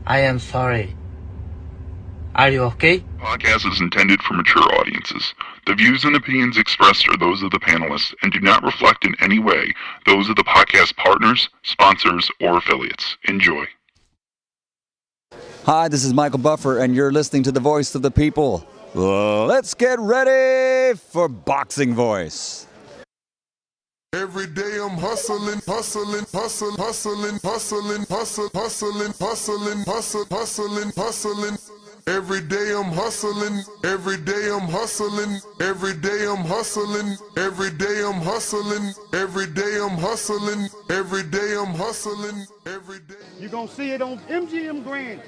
I am sorry. Are you okay? Podcast is intended for mature audiences. The views and opinions expressed are those of the panelists and do not reflect in any way those of the podcast partners, sponsors, or affiliates. Enjoy. Hi, this is Michael Buffer, and you're listening to the Voice of the People. Let's get ready for Boxing Voice. Every day I'm hustling, hustling, hustling, hustling, hustling, hustling, hustling, hustling, hustling, hustling, hustling. Every day I'm hustling, every day I'm hustling, every day I'm hustling, every day I'm hustling, every day I'm hustling, every day I'm hustling, every day. You're gonna see it on MGM Grand.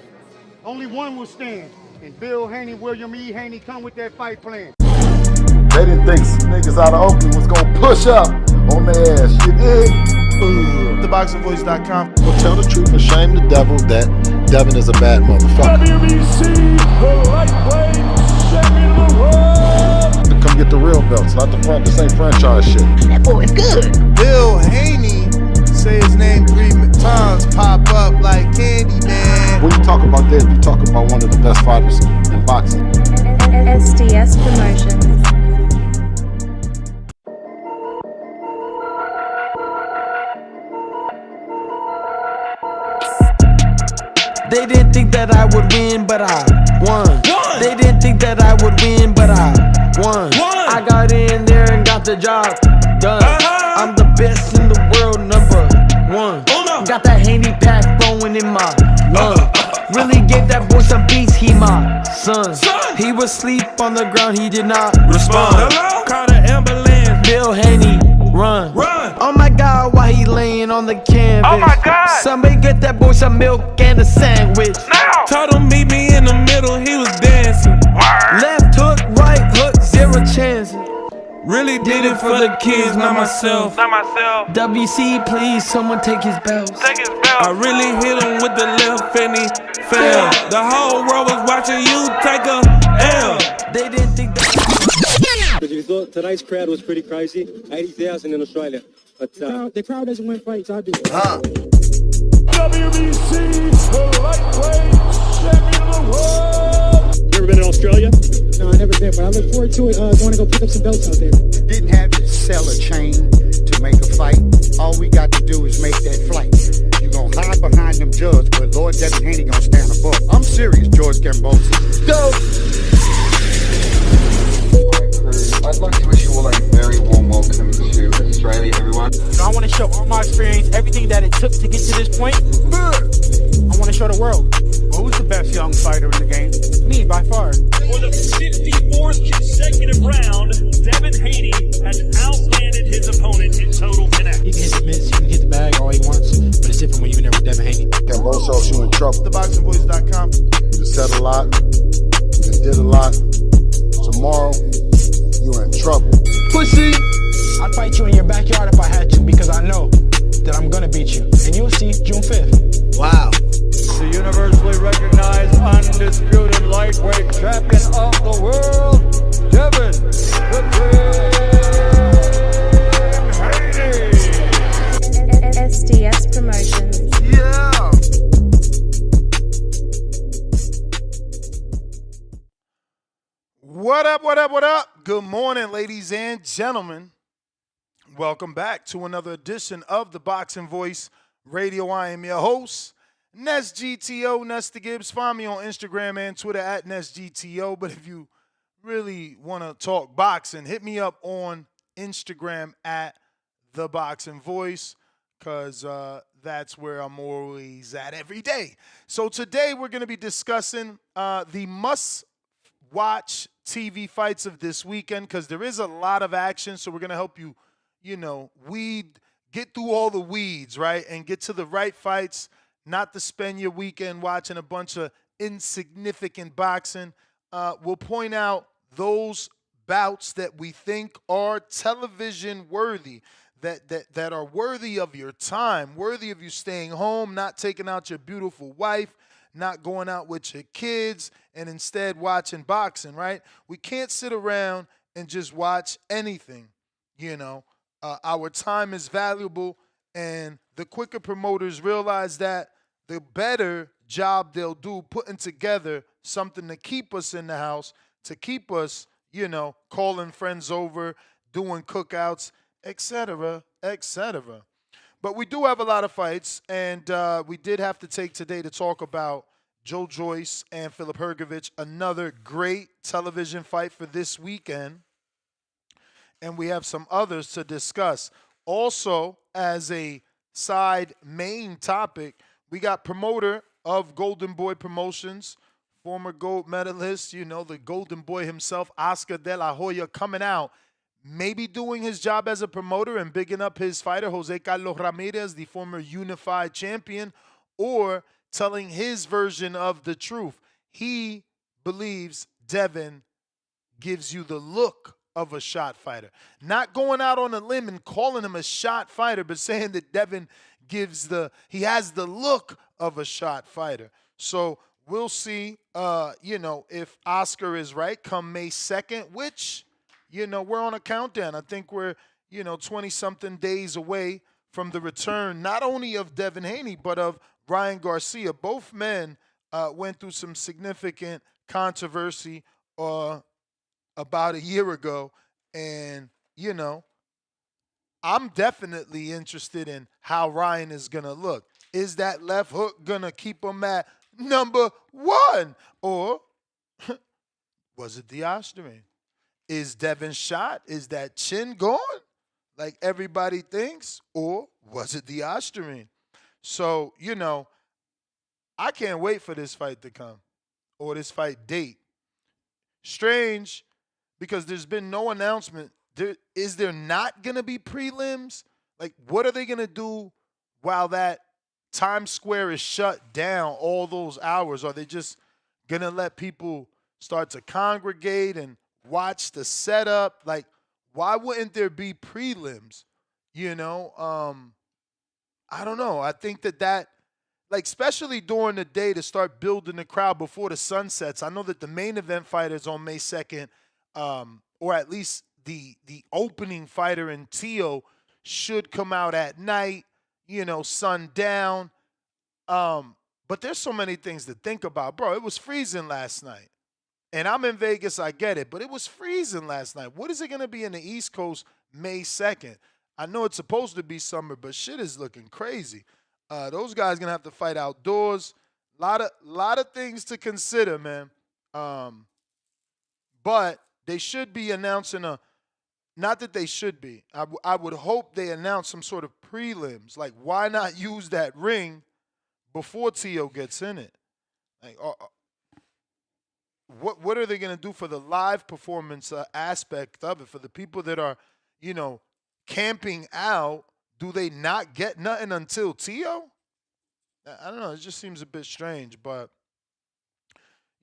Only one will stand. And Bill Haney, William E. Haney come with that fight plan. They didn't think some niggas out of Oakland was gonna push up on their ass. You dig? TheBoxingVoice.com. Well, tell the truth and shame the devil that Devin is a bad motherfucker. WBC lightweight champion of the world. Come get the real belts, not the front. This ain't franchise shit. That boy is good. Bill Haney, say his name 3 times, pop up like candy, man. When you talk about that, you talk about one of the best fighters in boxing. SDS Promotions. They didn't think that I would win, but I won. They didn't think that I would win, but I won. I got in there and got the job done. I'm the best in the world, #1. Got that Haney pack flowing in my lungs. Really gave that boy some beats, he my son. He was asleep on the ground, he did not respond. Called an ambulance, Bill Haney, run. Oh my God, why he laying on the canvas? Oh my God. Somebody get that boy some milk and a sandwich. Now. Told him meet me in the middle, he was dancing. Left hook, right hook, 0 chances. Really did it for the kids, not myself. WC, please, someone take his belt. I really hit him with the left and he fell. The whole world was watching you take a L. They didn't think that. Because you thought tonight's crowd was pretty crazy, 80,000 in Australia. But the crowd doesn't win fights, I do. WBC lightweight champion of the world. You ever been to Australia? No, I never been, but I look forward to it. Going to go pick up some belts out there. Didn't have to sell a chain to make a fight. All we got to do is make that flight. You gonna hide behind them judges, but Lord Devin Haney gonna stand above. I'm serious, George Gambosi. Go! I'd like to wish you all a very warm welcome to Australia, everyone. I want to show all my experience, everything that it took to get to this point. I want to show the world. Well, who's the best young fighter in the game? Me, by far. For the 54th consecutive round, Devin Haney has outlanded his opponent in total connect. He can hit the mitts, he can hit the bag all he wants, but it's different when you're in there with Devin Haney. Gambosi, you in trouble. TheBoxingVoice.com. You said a lot. You did a lot. Tomorrow, you're in trouble. Pussy! I'd fight you in your backyard if I had to, because I know that I'm gonna beat you. And you'll see June 5th. Wow. The universally recognized, undisputed lightweight champion of the world, Devin Haney. SDS Promotions. Yeah. What up, what up, what up? Good morning, ladies and gentlemen. Welcome back to another edition of the Boxing Voice Radio. I am your host, NestGTO, Nesta Gibbs. Find me on Instagram and Twitter at NestGTO. But if you really want to talk boxing, hit me up on Instagram at The Boxing Voice, because that's where I'm always at every day. So today we're going to be discussing the must-watch TV fights of this weekend, because there is a lot of action. So we're going to help you, get through all the weeds, right, and get to the right fights, not to spend your weekend watching a bunch of insignificant boxing. We'll point out those bouts that we think are television worthy, that are worthy of your time, worthy of you staying home, not taking out your beautiful wife, not going out with your kids, and instead watching boxing, right? We can't sit around and just watch anything, Our time is valuable, and the quicker promoters realize that, the better job they'll do putting together something to keep us in the house, to keep us, calling friends over, doing cookouts, etc., etc. But we do have a lot of fights, and we did have to take today to talk about Joyce and Filip Hrgovic, another great television fight for this weekend. And we have some others to discuss. Also, as a side main topic, we got promoter of Golden Boy Promotions, former gold medalist, the Golden Boy himself, Oscar De La Hoya, coming out, maybe doing his job as a promoter and bigging up his fighter, Jose Carlos Ramirez, the former unified champion, or telling his version of the truth. He believes Devin gives you the look of a shot fighter. Not going out on a limb and calling him a shot fighter, but saying that Devin he has the look of a shot fighter. So we'll see, if Oscar is right come May 2nd, which, we're on a countdown. I think we're, 20-something days away from the return, not only of Devin Haney, but of Ryan Garcia. Both men went through some significant controversy about a year ago. And, I'm definitely interested in how Ryan is going to look. Is that left hook going to keep him at number 1? Or was it the Osterman? Is Devin shot? Is that chin gone like everybody thinks? Or was it the Osterman? So, I can't wait for this fight to come, or this fight date. Strange, because there's been no announcement. Is there not going to be prelims? Like, what are they going to do while that Times Square is shut down all those hours? Are they just going to let people start to congregate and watch the setup? Like, why wouldn't there be prelims? I don't know. I think that especially during the day, to start building the crowd before the sun sets. I know that the main event fight is on May 2nd, or at least the opening fighter in Tio should come out at night, sundown. But there's so many things to think about. Bro, it was freezing last night. And I'm in Vegas, I get it, but it was freezing last night. What is it going to be in the East Coast May 2nd? I know it's supposed to be summer, but shit is looking crazy. Those guys going to have to fight outdoors. Lot of things to consider, man. But they should be announcing not that they should be. I would hope they announce some sort of prelims. Like, why not use that ring before Tio gets in it? Like, what are they going to do for the live performance aspect of it? For the people that are, camping out, do they not get nothing until Tio? I don't know. It just seems a bit strange. But,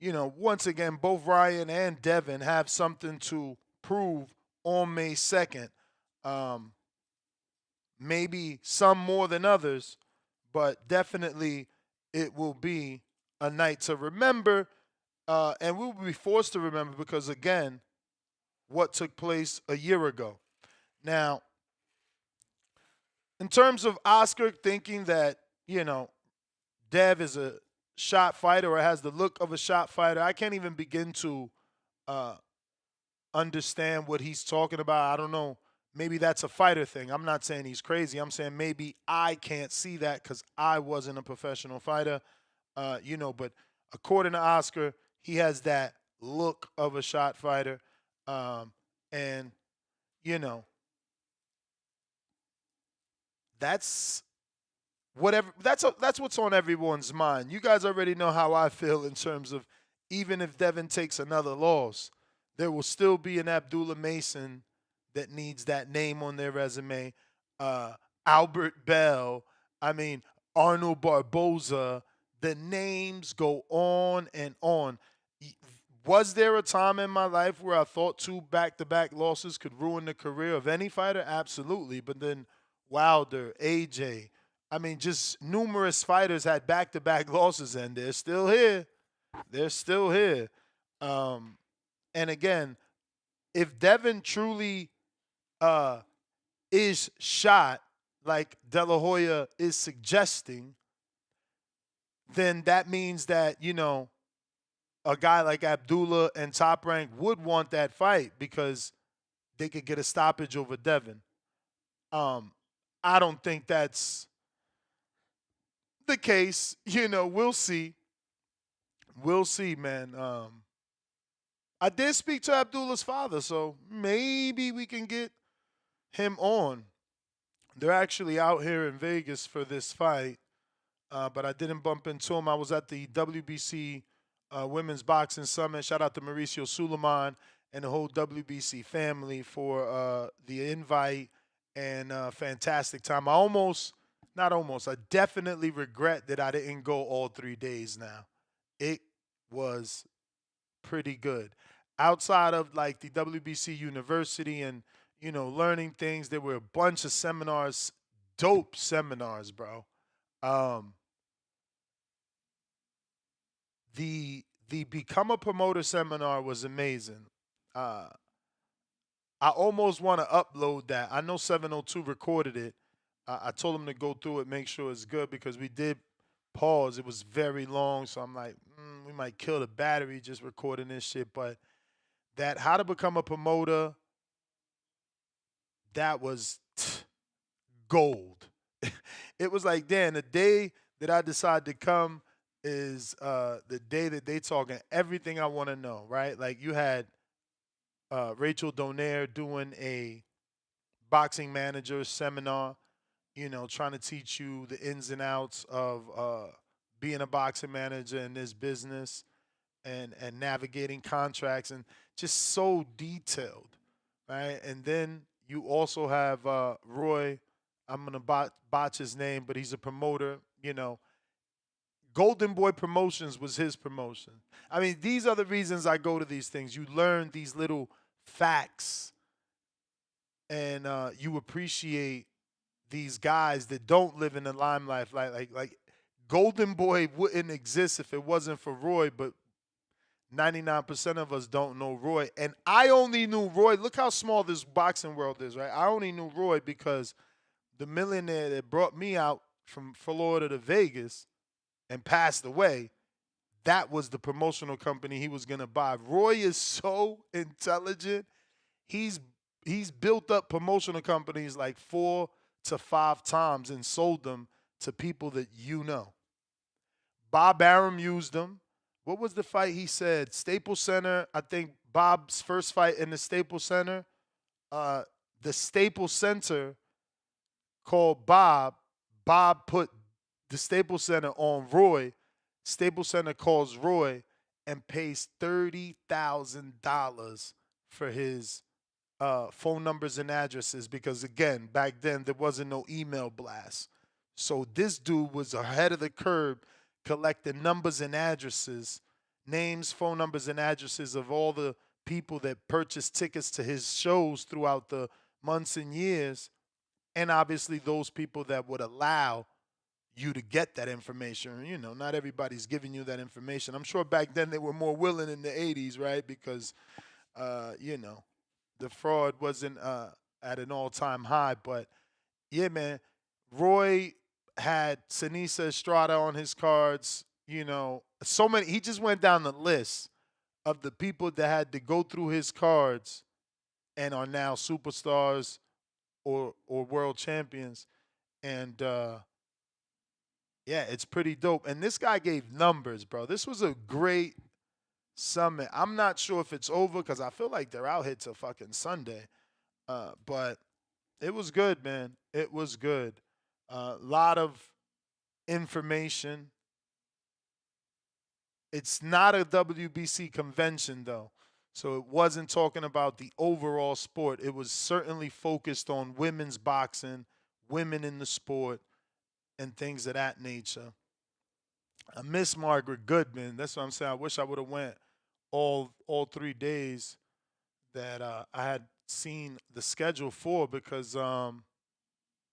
once again, both Ryan and Devin have something to prove on May 2nd. Maybe some more than others, but definitely it will be a night to remember. And we will be forced to remember because, again, what took place a year ago. Now, in terms of Oscar thinking that, Dev is a shot fighter or has the look of a shot fighter, I can't even begin to understand what he's talking about. I don't know. Maybe that's a fighter thing. I'm not saying he's crazy. I'm saying maybe I can't see that because I wasn't a professional fighter, but according to Oscar, he has that look of a shot fighter. And, that's whatever. That's what's on everyone's mind. You guys already know how I feel in terms of even if Devin takes another loss, there will still be an Abdullah Mason that needs that name on their resume. Albert Bell. Arnold Barboza. The names go on and on. Was there a time in my life where I thought 2 back-to-back losses could ruin the career of any fighter? Absolutely. But then Wilder, AJ, just numerous fighters had back-to-back losses, and they're still here. They're still here. And again, if Devin truly is shot, like De La Hoya is suggesting, then that means that, a guy like Abdullah and Top Rank would want that fight because they could get a stoppage over Devin. I don't think that's the case. We'll see. We'll see, man. I did speak to Abdullah's father, so maybe we can get him on. They're actually out here in Vegas for this fight, but I didn't bump into him. I was at the WBC Women's Boxing Summit. Shout out to Mauricio Suleiman and the whole WBC family for the invite and fantastic time. I definitely regret that I didn't go all 3 days now. It was pretty good. Outside of like the WBC University and, learning things, there were a bunch of seminars, dope seminars, bro. The Become a Promoter seminar was amazing. I almost want to upload that. I know 702 recorded it. I told him to go through it, make sure it's good, because we did pause. It was very long, so I'm like, we might kill the battery just recording this shit. But that How to Become a Promoter, that was gold. It was like, damn, the day that I decide to come is the day that they talking everything I want to know, right? Like you had Rachel Donaire doing a boxing manager seminar, trying to teach you the ins and outs of being a boxing manager in this business and navigating contracts, and just so detailed, right? And then you also have Roy, I'm going to botch his name, but he's a promoter, Golden Boy Promotions was his promotion. I mean, these are the reasons I go to these things. You learn these little facts, and you appreciate these guys that don't live in the limelight. Like Golden Boy wouldn't exist if it wasn't for Roy, but 99% of us don't know Roy. And I only knew Roy. Look how small this boxing world is, right? I only knew Roy because the millionaire that brought me out from Florida to Vegas and passed away, that was the promotional company he was going to buy. Roy is so intelligent. He's built up promotional companies like 4 to 5 times and sold them to people that you know. Bob Arum used them. What was the fight he said? Staples Center, I think Bob's first fight in the Staples Center, the Staples Center called Bob. Bob put the Staples Center on Roy. Staples Center calls Roy and pays $30,000 for his phone numbers and addresses because, again, back then there wasn't no email blast. So this dude was ahead of the curve collecting numbers and addresses, names, phone numbers, and addresses of all the people that purchased tickets to his shows throughout the months and years, and obviously those people that would allow you to get that information. Not everybody's giving you that information. I'm sure back then they were more willing in the 80s, right? Because, the fraud wasn't at an all-time high. But, yeah, man, Roy had Sinisa Estrada on his cards, so many. He just went down the list of the people that had to go through his cards and are now superstars or world champions. And, yeah, it's pretty dope. And this guy gave numbers, bro. This was a great summit. I'm not sure if it's over because I feel like they're out here till fucking Sunday. But it was good, man. It was good. A lot of information. It's not a WBC convention, though. So it wasn't talking about the overall sport. It was certainly focused on women's boxing, women in the sport, and things of that nature. I miss Margaret Goodman. That's what I'm saying. I wish I would have went all 3 days that I had seen the schedule for because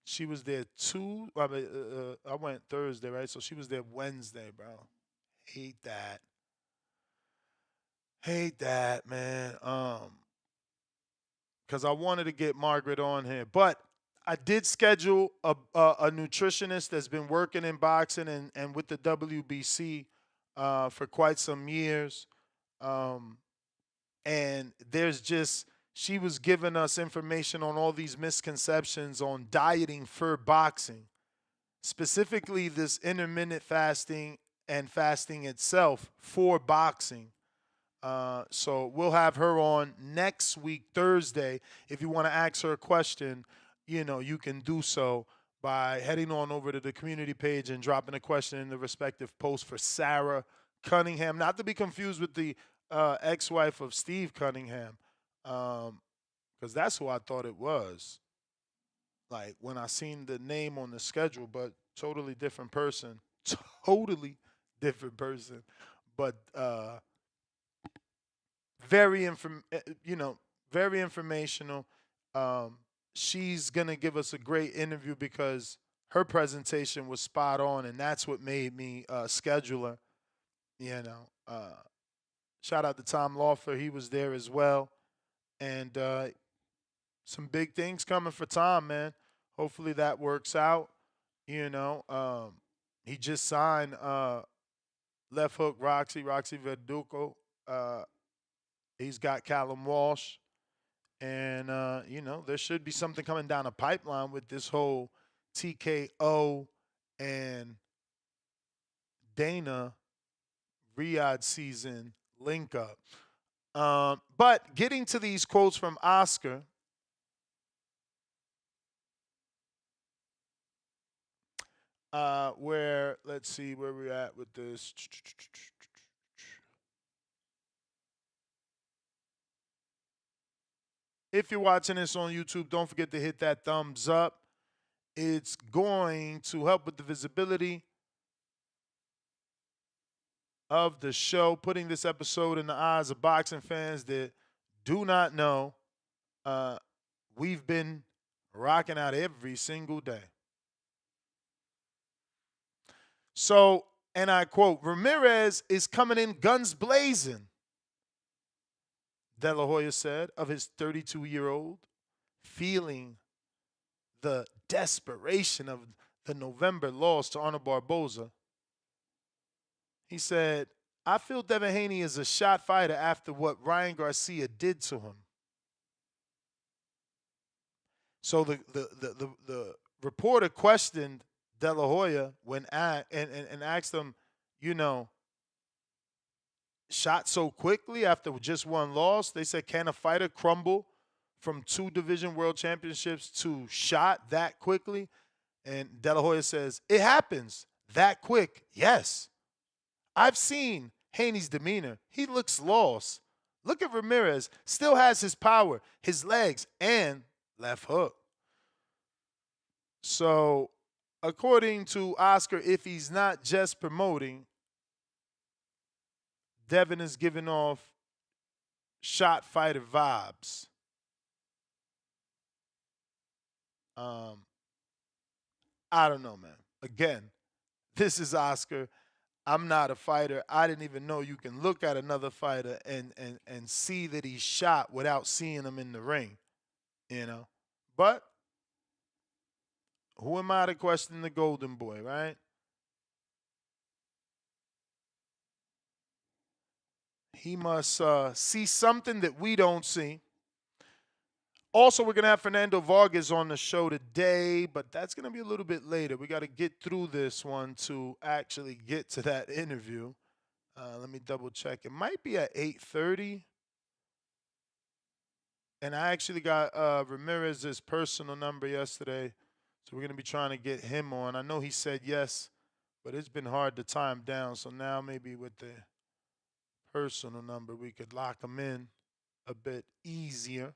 she was there I went Thursday, right? So she was there Wednesday, bro. Hate that, man. Because I wanted to get Margaret on here. But I did schedule a nutritionist that's been working in boxing and with the WBC for quite some years. And she was giving us information on all these misconceptions on dieting for boxing, specifically this intermittent fasting and fasting itself for boxing. So we'll have her on next week, Thursday. If you want to ask her a question, you can do so by heading on over to the community page and dropping a question in the respective post for Sarah Cunningham, not to be confused with the ex-wife of Steve Cunningham, because that's who I thought it was. Like when I seen the name on the schedule, but totally different person. Totally different person. But very informational. She's gonna give us a great interview because her presentation was spot on, and that's what made me schedule her. Shout out to Tom Lawfer, he was there as well, and some big things coming for Tom, man. Hopefully that works out. He just signed left hook Roxy Verdugo. He's got Callum Walsh. And, there should be something coming down the pipeline with this whole TKO and Dana Riyadh season link up. But getting to these quotes from Oscar, let's see where we're at with this. If you're watching this on YouTube, don't forget to hit that thumbs up. It's going to help with the visibility of the show, putting this episode in the eyes of boxing fans that do not know. We've been rocking out every single day. So, and I quote, Ramirez is coming in guns blazing, De La Hoya said of his 32-year-old, feeling the desperation of the November loss to Arnold Barboza. He said, I feel Devin Haney is a shot fighter after what Ryan Garcia did to him. So the reporter questioned De La Hoya and asked him, shot so quickly after just one loss. They said, can a fighter crumble from 2 division world championships to shot that quickly? And De La Hoya says, it happens that quick, yes. I've seen Haney's demeanor. He looks lost. Look at Ramirez. Still has his power, his legs, and left hook. So, according to Oscar, if he's not just promoting, Devin is giving off shot fighter vibes. I don't know, man. Again, this is Oscar. I'm not a fighter. I didn't even know you can look at another fighter and see that he's shot without seeing him in the ring, But who am I to question the golden boy, right? He must see something that we don't see. Also, we're going to have Fernando Vargas on the show today, but that's going to be a little bit later. We got to get through this one to actually get to that interview. Let me double check. It might be at 8:30. And I actually got Ramirez's personal number yesterday, so we're going to be trying to get him on. I know he said yes, but it's been hard to tie him down. So now maybe with the personal number, we could lock him in a bit easier.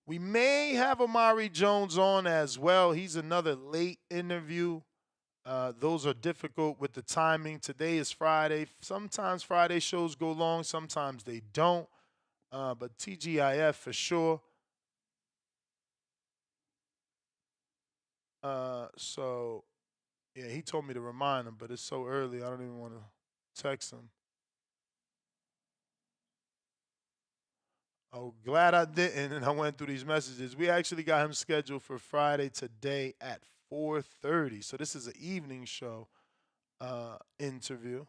We may have Amari Jones on as well. He's another late interview. Those are difficult with the timing. Today is Friday. Sometimes Friday shows go long, sometimes they don't. But TGIF for sure. So, yeah, he told me to remind him, but it's so early, I don't even want to text him. Oh, glad I didn't, and I went through these messages. We actually got him scheduled for Friday today at 4:30. So this is an evening show interview.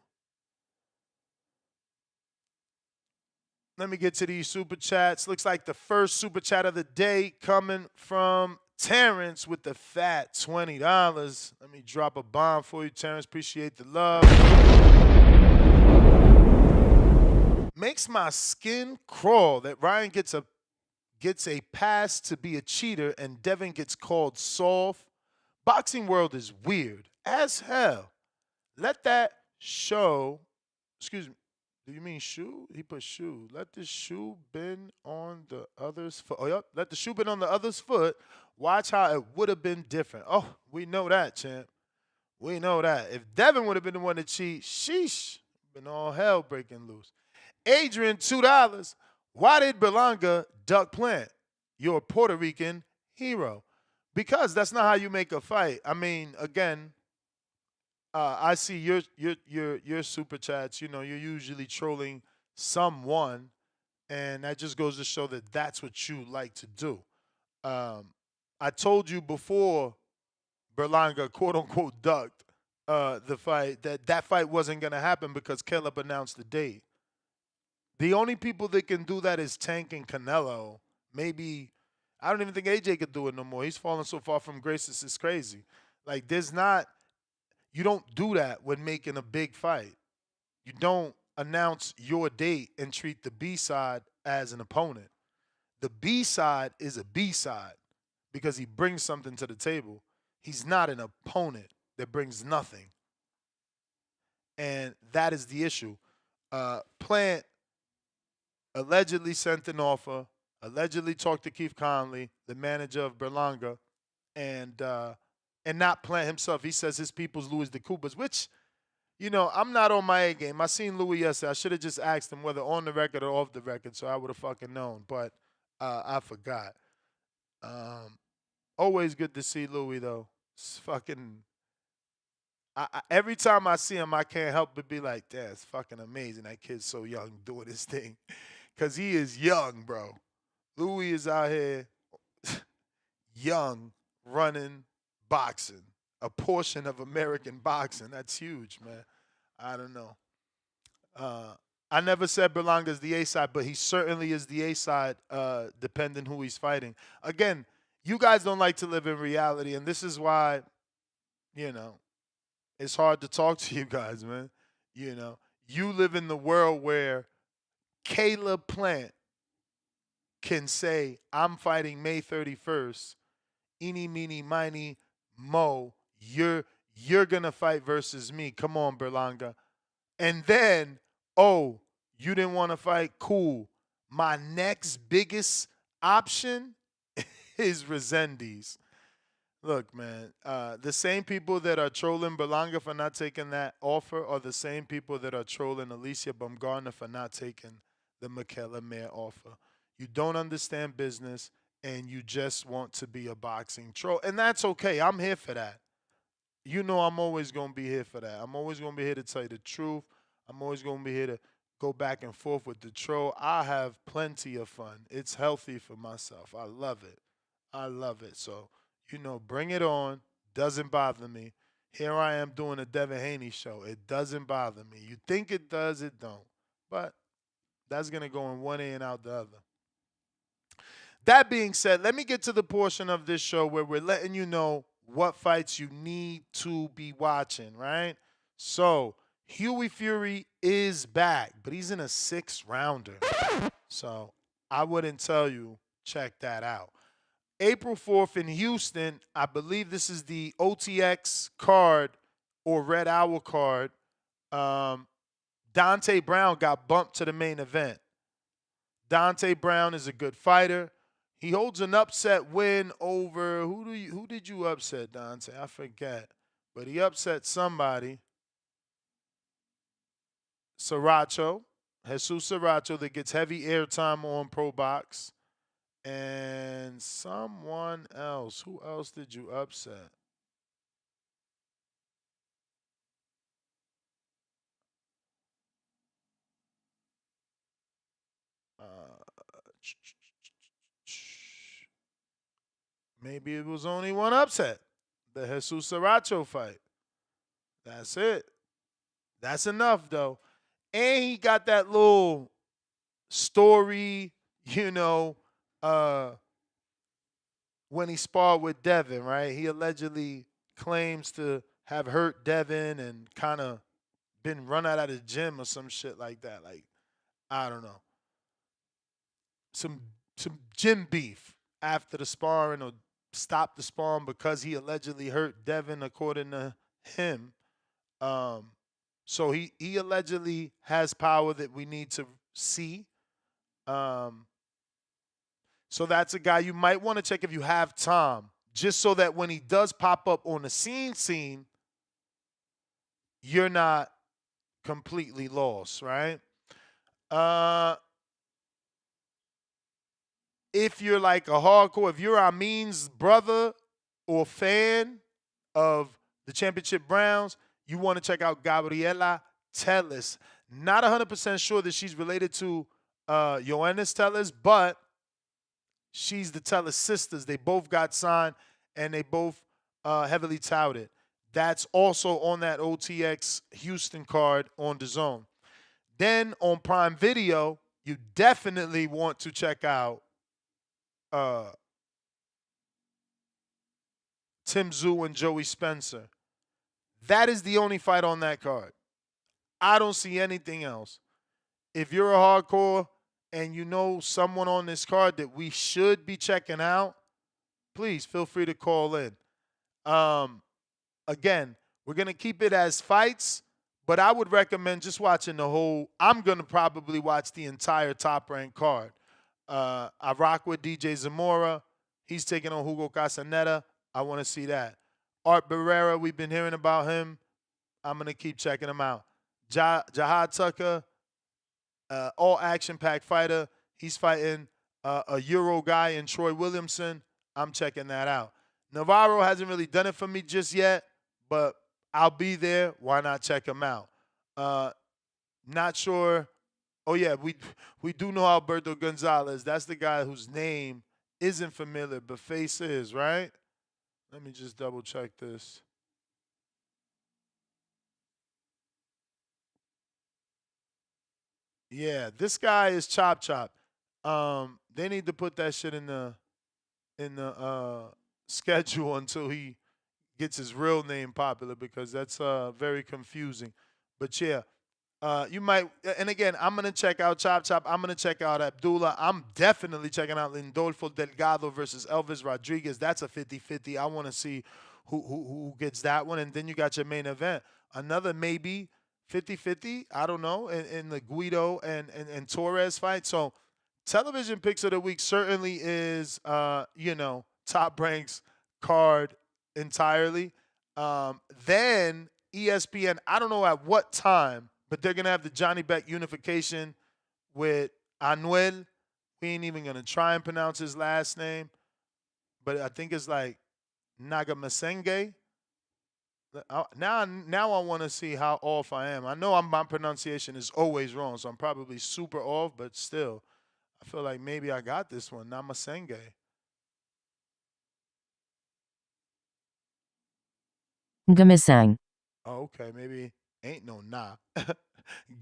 Let me get to these super chats. Looks like the first super chat of the day coming from Terrence with the fat $20. Let me drop a bomb for you, Terrence. Appreciate the love. Makes my skin crawl that Ryan gets a pass to be a cheater and Devin gets called soft. Boxing world is weird as hell. Let that show, excuse me, do you mean shoe? He put shoe. Let the shoe bend on the other's foot. Oh, yep. Let the shoe bend on the other's foot. Watch how it would have been different. Oh, we know that, champ. We know that. If Devin would have been the one to cheat, sheesh, been all hell breaking loose. Adrian, $2. Why did Berlanga duck Plant? You're a Puerto Rican hero. Because that's not how you make a fight. I mean, again, I see your super chats. You know, you're usually trolling someone, and that just goes to show that that's what you like to do. I told you before Berlanga quote unquote ducked the fight that fight wasn't gonna happen because Caleb announced the date. The only people that can do that is Tank and Canelo. Maybe I don't even think AJ could do it no more. He's fallen so far from grace, it's crazy. Like you don't do that when making a big fight. You don't announce your date and treat the B side as an opponent. The B side is a B side because he brings something to the table. He's not an opponent that brings nothing. And that is the issue. Plant allegedly sent an offer, allegedly talked to Keith Conley, the manager of Berlanga, and not Plant himself. He says his people's Louis de Cubas, which, you know, I'm not on my A game. I seen Louis yesterday. I should have just asked him whether on the record or off the record, so I would have fucking known. But I forgot. Always good to see Louis, though. It's fucking. Every time I see him, I can't help but be like, damn, it's fucking amazing. That kid's so young doing his thing. Because he is young, bro. Louis is out here young, running, boxing. A portion of American boxing. That's huge, man. I don't know. I never said Berlanga's the A side, but he certainly is the A side, depending who he's fighting. Again, you guys don't like to live in reality, and this is why, you know, it's hard to talk to you guys, man. You know, you live in the world where Caleb Plant can say, I'm fighting May 31st. Eeny, meeny, miny, mo. You're going to fight versus me. Come on, Berlanga. And then, oh, you didn't want to fight? Cool. My next biggest option is Resendiz. Look, man, the same people that are trolling Berlanga for not taking that offer are the same people that are trolling Alicia Baumgartner for not taking the Michaela Mayer offer. You don't understand business, and you just want to be a boxing troll. And that's okay. I'm here for that. You know I'm always going to be here for that. I'm always going to be here to tell you the truth. I'm always going to be here to go back and forth with the troll. I have plenty of fun. It's healthy for myself. I love it. I love it. So, you know, bring it on. Doesn't bother me. Here I am doing a Devin Haney show. It doesn't bother me. You think it does, it don't. But that's going to go in one ear and out the other. That being said, let me get to the portion of this show where we're letting you know what fights you need to be watching, right? So, Huey Fury is back, but he's in a 6-rounder. So, I wouldn't tell you, check that out. April 4th in Houston, I believe this is the OTX card or Red Owl card. Dante Brown got bumped to the main event. Dante Brown is a good fighter. He holds an upset win over who did you upset, Dante? I forget. But he upset somebody. Sriracha. Jesus Sriracha that gets heavy airtime on Pro Box. And someone else. Who else did you upset? Maybe it was only one upset. The Jesus Sriracha fight. That's it. That's enough, though. And he got that little story, when he sparred with Devin, right? He allegedly claims to have hurt Devin and kind of been run out of the gym or some shit like that. Like, I don't know. Some gym beef after the sparring, or stopped the sparring because he allegedly hurt Devin, according to him. So he allegedly has power that we need to see. So that's a guy you might want to check if you have time, just so that when he does pop up on the scene, you're not completely lost, right? If you're like a hardcore, if you're Amin's brother or fan of the Championship Browns, you want to check out Gabriela Telles. Not 100% sure that she's related to Johannes Telles, but she's the Telles sisters. They both got signed, and they both heavily touted. That's also on that OTX Houston card on DAZN. Then on Prime Video, you definitely want to check out Tim Tszyu and Joey Spencer. That is the only fight on that card. I don't see anything else. If you're a hardcore and you know someone on this card that we should be checking out, please feel free to call in. Again, we're going to keep it as fights, but I would recommend just watching the whole. I'm going to probably watch the entire top-ranked card. I rock with DJ Zamora. He's taking on Hugo Casaneta. I want to see that. Art Barrera, we've been hearing about him. I'm going to keep checking him out. Jahad Tucker, all action-packed fighter. He's fighting a Euro guy in Troy Williamson. I'm checking that out. Navarro hasn't really done it for me just yet, but I'll be there. Why not check him out? Not sure. Oh, yeah, we do know Alberto Gonzalez. That's the guy whose name isn't familiar, but face is, right? Let me just double-check this. Yeah, this guy is Chop Chop. They need to put that shit in the schedule until he gets his real name popular, because that's very confusing. But yeah, you might, and again, I'm gonna check out Chop Chop. I'm gonna check out Abdullah. I'm definitely checking out Lindolfo Delgado versus Elvis Rodriguez. That's a 50-50. I want to see who gets that one. And then you got your main event, another maybe 50-50. I don't know, in the Guido and Torres fight. So television picks of the week certainly is Top Rank's card entirely. Then ESPN, I don't know at what time, but they're going to have the Johnny Beck unification with Anuel. We ain't even going to try and pronounce his last name, but I think it's like Nagamasenge. Now I want to see how off I am. I know my pronunciation is always wrong, so I'm probably super off, but still, I feel like maybe I got this one. Namasenge. Gumisang. Oh, okay. Maybe ain't no nah.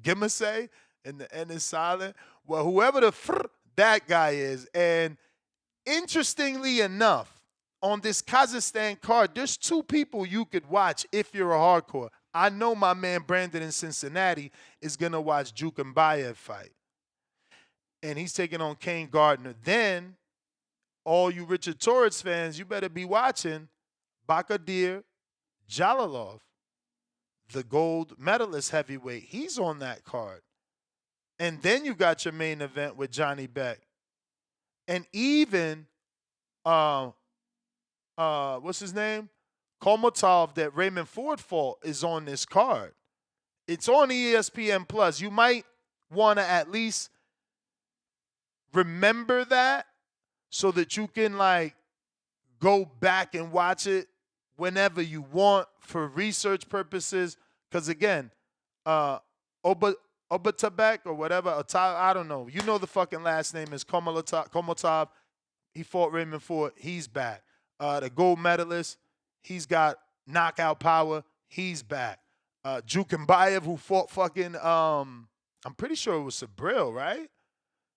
Gimasay, and the N is silent. Well, whoever that guy is. And interestingly enough, on this Kazakhstan card, there's two people you could watch if you're a hardcore. I know my man Brandon in Cincinnati is going to watch Jukambayev fight. And he's taking on Kane Gardner. Then, all you Richard Torres fans, you better be watching Bakadir Jalalov, the gold medalist heavyweight. He's on that card. And then you got your main event with Johnny Beck. And even, what's his name? Komotov, that Raymond Ford fought, is on this card. It's on ESPN Plus. You might want to at least remember that so that you can go back and watch it whenever you want for research purposes. Because again, Obatabek or whatever. I don't know. You know the fucking last name is Komotov. He fought Raymond Ford. He's back. The gold medalist, he's got knockout power. He's back. Jukenbayev, who fought fucking, I'm pretty sure it was Sabril, right?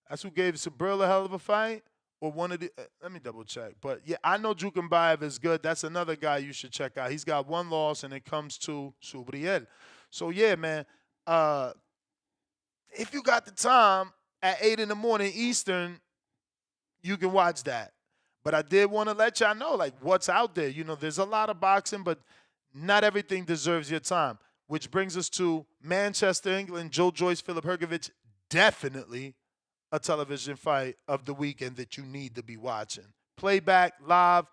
That's who gave Sabril a hell of a fight. Or one of the, let me double check. But yeah, I know Jukenbayev is good. That's another guy you should check out. He's got one loss, and it comes to Subriel. So yeah, man. If you got the time at 8 in the morning Eastern, you can watch that. But I did want to let y'all know, like, what's out there. You know, there's a lot of boxing, but not everything deserves your time. Which brings us to Manchester, England. Joyce, Filip, Hrgovic, definitely a television fight of the weekend that you need to be watching. Playback, live,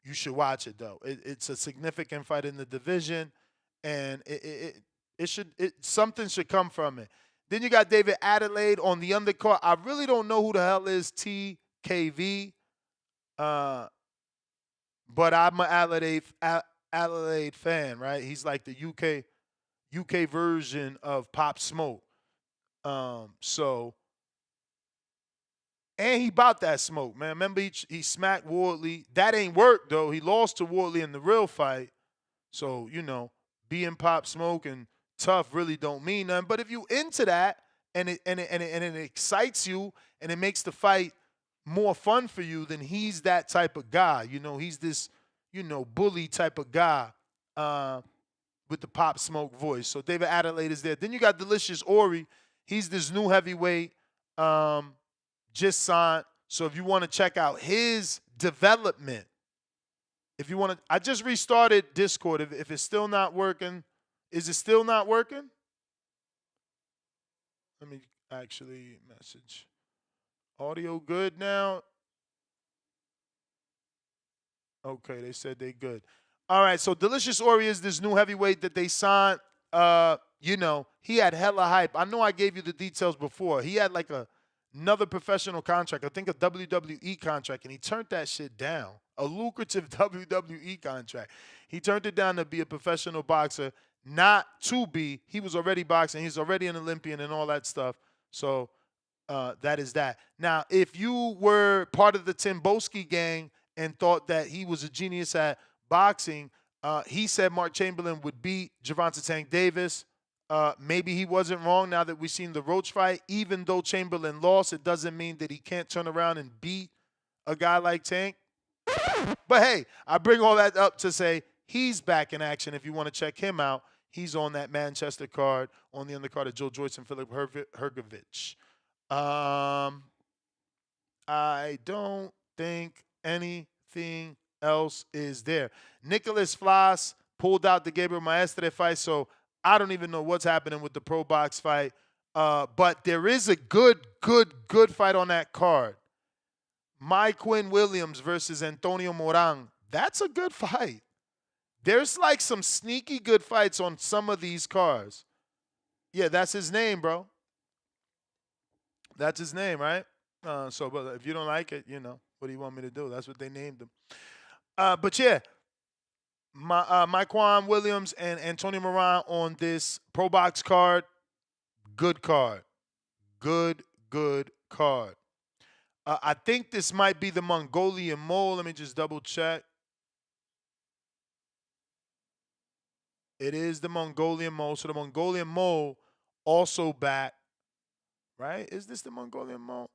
you should watch it, though. It's a significant fight in the division, and something should come from it. Then you got David Adelaide on the undercard. I really don't know who the hell is TKV, but I'm an Adelaide fan, right? He's like the UK version of Pop Smoke. And he bought that smoke, man. Remember, he smacked Wardley. That ain't work, though. He lost to Wardley in the real fight. So, you know, being Pop Smoke and tough really don't mean nothing. But if you into that and it excites you and it makes the fight more fun for you, then he's that type of guy. You know, he's this, you know, bully type of guy with the Pop Smoke voice. So David Adelaide is there. Then you got Delicious Ori. He's this new heavyweight. Just signed. So if you want to check out his development, if you want to, I just restarted Discord. If it's still not working, is it still not working? Let me actually message. Audio good now? Okay, they said they good. All right, so Delicious Ori is this new heavyweight that they signed. You know, he had hella hype. I know I gave you the details before. He had like another professional contract, I think a WWE contract, and he turned that shit down. A lucrative WWE contract. He turned it down to be a professional boxer, not to be. He was already boxing. He's already an Olympian and all that stuff. So that is that. Now, if you were part of the Tim Boski gang and thought that he was a genius at boxing, he said Mark Chamberlain would beat Gervonta Tank Davis. Maybe he wasn't wrong now that we've seen the Roach fight. Even though Chamberlain lost, it doesn't mean that he can't turn around and beat a guy like Tank. But hey, I bring all that up to say he's back in action. If you want to check him out, he's on that Manchester card, on the undercard of Joyce and Filip Hrgovic. I don't think anything else is there. Nicholas Flas pulled out the Gabriel Maestre fight, so I don't even know what's happening with the Pro Box fight. But there is a good fight on that card. Quinn Williams versus Antonio Moran. That's a good fight. There's like some sneaky good fights on some of these cards. Yeah, that's his name, bro. That's his name, right? But if you don't like it, you know, what do you want me to do? That's what they named him. But yeah, Quinn Williams and Antonio Moran on this Pro Box card. Good card. Good card. I think this might be the Mongolian Mole. Let me just double check. It is the Mongolian Mole. So the Mongolian Mole also back. Right? Is this the Mongolian Mole?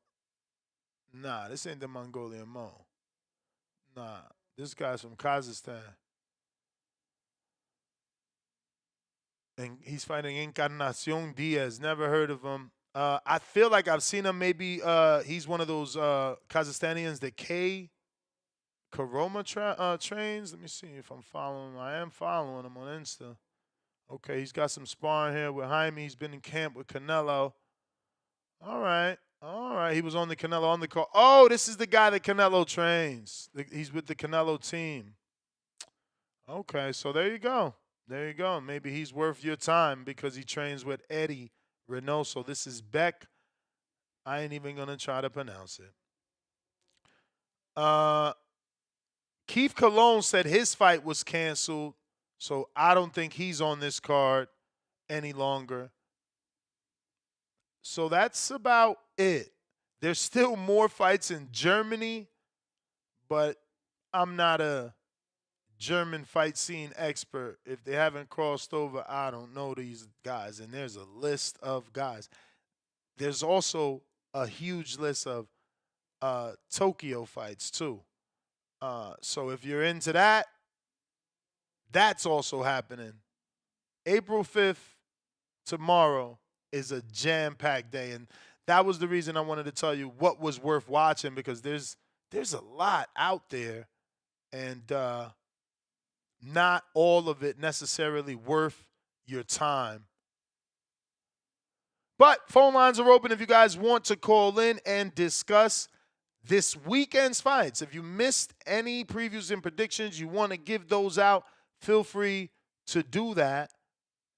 Nah, this ain't the Mongolian Mole. Nah, this guy's from Kazakhstan. And he's fighting Encarnacion Diaz. Never heard of him. I feel like I've seen him. Maybe he's one of those Kazakhstanians that Karoma trains. Let me see if I'm following him. I am following him on Insta. Okay, he's got some sparring here with Jaime. He's been in camp with Canelo. All right. He was on the Canelo on the call. Oh, this is the guy that Canelo trains. He's with the Canelo team. Okay, so there you go. Maybe he's worth your time because he trains with Eddie Reynoso. This is Beck. I ain't even going to try to pronounce it. Keith Colon said his fight was canceled, so I don't think he's on this card any longer. So that's about it. There's still more fights in Germany, but I'm not a German fight scene expert. If they haven't crossed over, I don't know these guys. And there's a list of guys. There's also a huge list of Tokyo fights too. So if you're into that, that's also happening. April 5th, tomorrow, is a jam-packed day. And that was the reason I wanted to tell you what was worth watching, because there's a lot out there, and not all of it necessarily worth your time. But phone lines are open if you guys want to call in and discuss this weekend's fights. If you missed any previews and predictions, you want to give those out, feel free to do that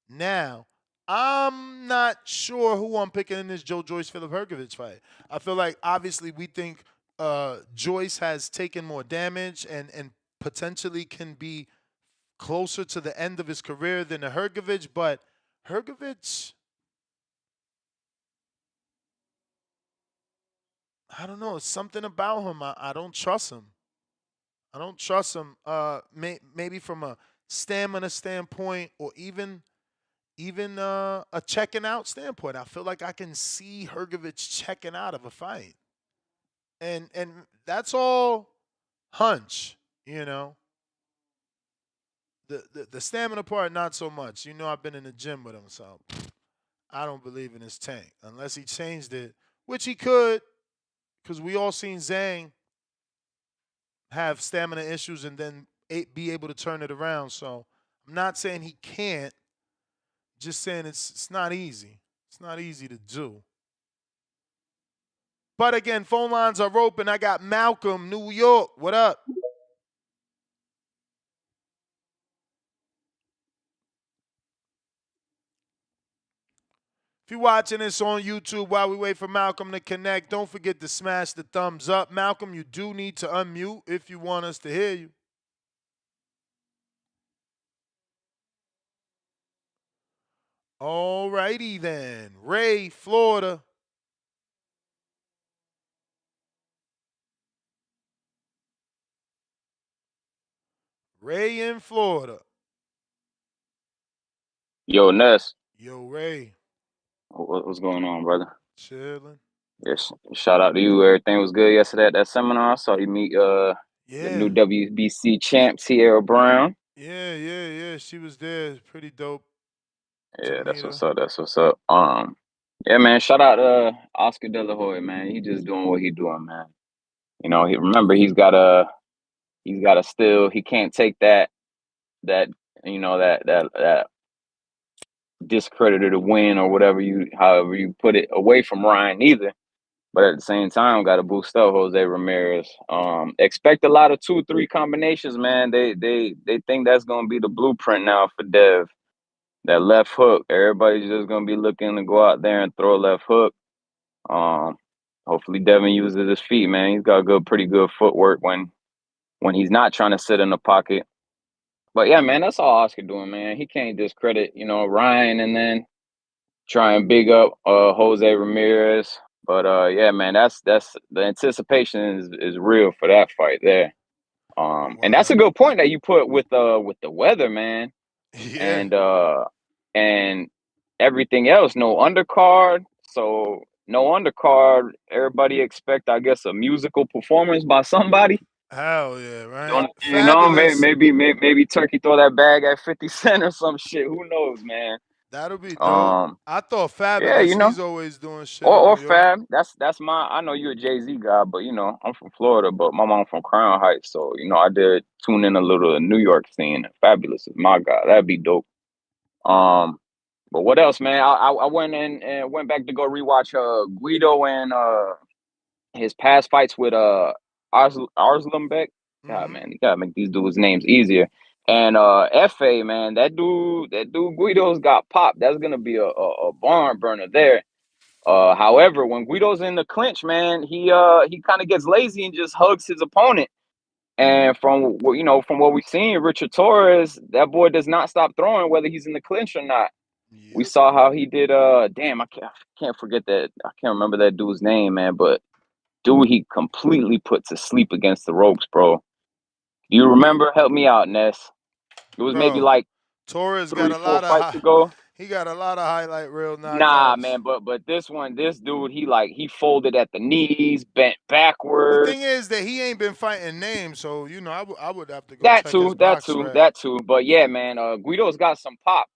now. I'm not sure who I'm picking in this Joyce Filip Hrgovic fight. I feel like obviously we think Joyce has taken more damage and potentially can be closer to the end of his career than Hrgovic, but Hrgovic, I don't know. It's something about him. I don't trust him. I don't trust him. Maybe from a stamina standpoint, or even a checking out standpoint. I feel like I can see Hrgovic checking out of a fight, and that's all hunch, you know. The stamina part, not so much. You know, I've been in the gym with him, so I don't believe in his tank unless he changed it, which he could. Because we all seen Zhang have stamina issues and then be able to turn it around. So I'm not saying he can't. Just saying it's not easy. It's not easy to do. But again, phone lines are open. I got Malcolm, New York. What up? If you're watching this on YouTube while we wait for Malcolm to connect, don't forget to smash the thumbs up. Malcolm, you do need to unmute if you want us to hear you. All righty then. Ray, Florida. Ray in Florida. Yo, Ness. Yo, Ray. What's going on, brother? Chilling. Yes. Shout out to you. Everything was good yesterday at that seminar. I saw you meet the new WBC champ, Tierra Brown. Yeah. She was there. Pretty dope. Yeah, that's what's up. That's what's up. Yeah, man. Shout out to Oscar De La Hoya, man. He just doing what he doing, man. You know, he's got a still. He can't take that discredited win or however you put it, away from Ryan either. But at the same time, got to boost up Jose Ramirez. Expect a lot of 2-3 combinations, man. They think that's gonna be the blueprint now for Dev. That left hook. Everybody's just gonna be looking to go out there and throw a left hook. Hopefully Devin uses his feet, man. He's got pretty good footwork when he's not trying to sit in the pocket. But yeah, man, that's all Oscar doing, man. He can't discredit, Ryan and then try and big up Jose Ramirez. But yeah, man, that's the anticipation is real for that fight there. And that's a good point that you put with the weather, man. Yeah. And everything else, no undercard. So no undercard. Everybody expect, I guess, a musical performance by somebody. Hell yeah, right? Maybe Turkey throw that bag at 50 Cent or some shit. Who knows, man? That'll be dope. I thought Fabulous. Yeah, he's always doing shit. Or Fab. That's I know you're a Jay-Z guy, but I'm from Florida, but my mom from Crown Heights, so I did tune in a little to New York scene. Fabulous is my guy. That'd be dope. But what else, man? I went in and went back to go rewatch Guido and his past fights with Arslanbek. God, man, you gotta make these dudes' names easier. And FA, man, that dude Guido's got popped. That's gonna be a barn burner there. However, when Guido's in the clinch, man, he kind of gets lazy and just hugs his opponent. And from what we've seen, Richard Torres, that boy does not stop throwing whether he's in the clinch or not. We saw how he did. Damn, I can't forget that. I can't remember that dude's name, man. But dude, he completely put to sleep against the ropes, bro. You remember? Help me out, Ness. It was maybe like Torres 3, got a 4 lot fights of ago. he got a lot of highlight reel knockouts. Nah, man, but this dude, he folded at the knees, bent backwards. The thing is that he ain't been fighting names, so I would have to go That check his box rec. that too. But yeah, man, Guido's got some pop.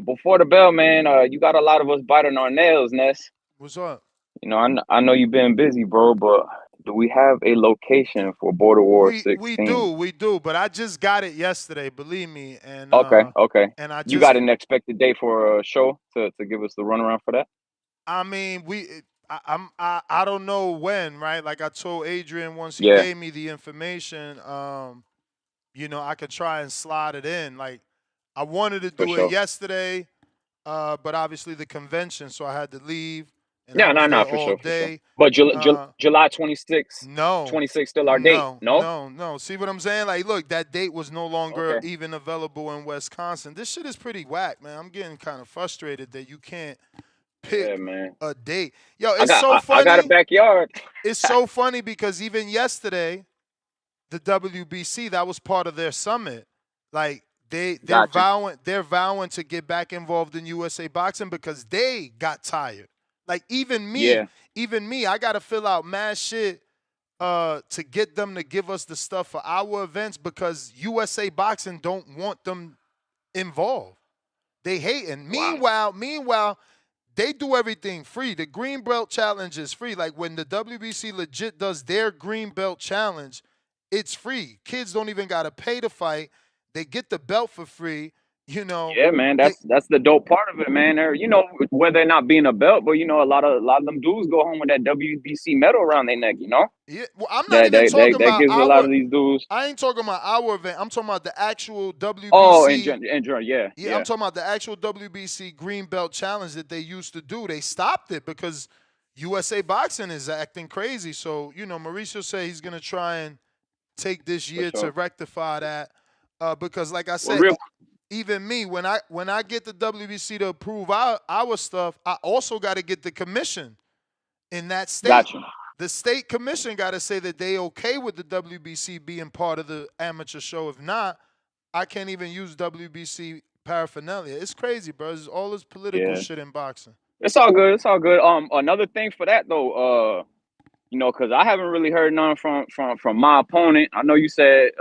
Before the bell, man, you got a lot of us biting our nails, Ness. What's up? You know, I know you've been busy, bro, but do we have a location for Border War 16? We do, but I just got it yesterday, believe me. And okay. And you got an expected date for a show to give us the runaround for that? I mean, I don't know when, right? Like I told Adrian once he gave me the information, I could try and slide it in. Like I wanted to do it yesterday, but obviously the convention, so I had to leave. No, for sure. But July 26th. No, 26th still our date. No. See what I'm saying? Like, look, that date was no longer even available in Wisconsin. This shit is pretty whack, man. I'm getting kind of frustrated that you can't pick a date. Yo, it's so funny. I got a backyard. It's so funny because even yesterday, the WBC, that was part of their summit. Like they're vowing to get back involved in USA boxing because they got tired. Like even me, I gotta fill out mad shit to get them to give us the stuff for our events because USA Boxing don't want them involved. They hating. Wow. Meanwhile, they do everything free. The Green Belt Challenge is free. Like when the WBC legit does their Green Belt Challenge, it's free. Kids don't even gotta pay to fight. They get the belt for free. Yeah, man, that's the dope part of it, man. Whether not being a belt, but a lot of them dudes go home with that WBC medal around their neck. Yeah, well, I'm not even talking about that gives a lot of these dudes. I ain't talking about our event. I'm talking about the actual WBC. Oh, in general, yeah. I'm talking about the actual WBC Green Belt Challenge that they used to do. They stopped it because USA Boxing is acting crazy. So Mauricio said he's gonna try and take this year to rectify that because, like I said. Even me, when I get the WBC to approve our stuff, I also got to get the commission in that state. Gotcha. The state commission got to say that they okay with the WBC being part of the amateur show. If not, I can't even use WBC paraphernalia. It's crazy, bro. It's all this political shit in boxing. It's all good. Another thing for that though, because I haven't really heard none from my opponent. I know you said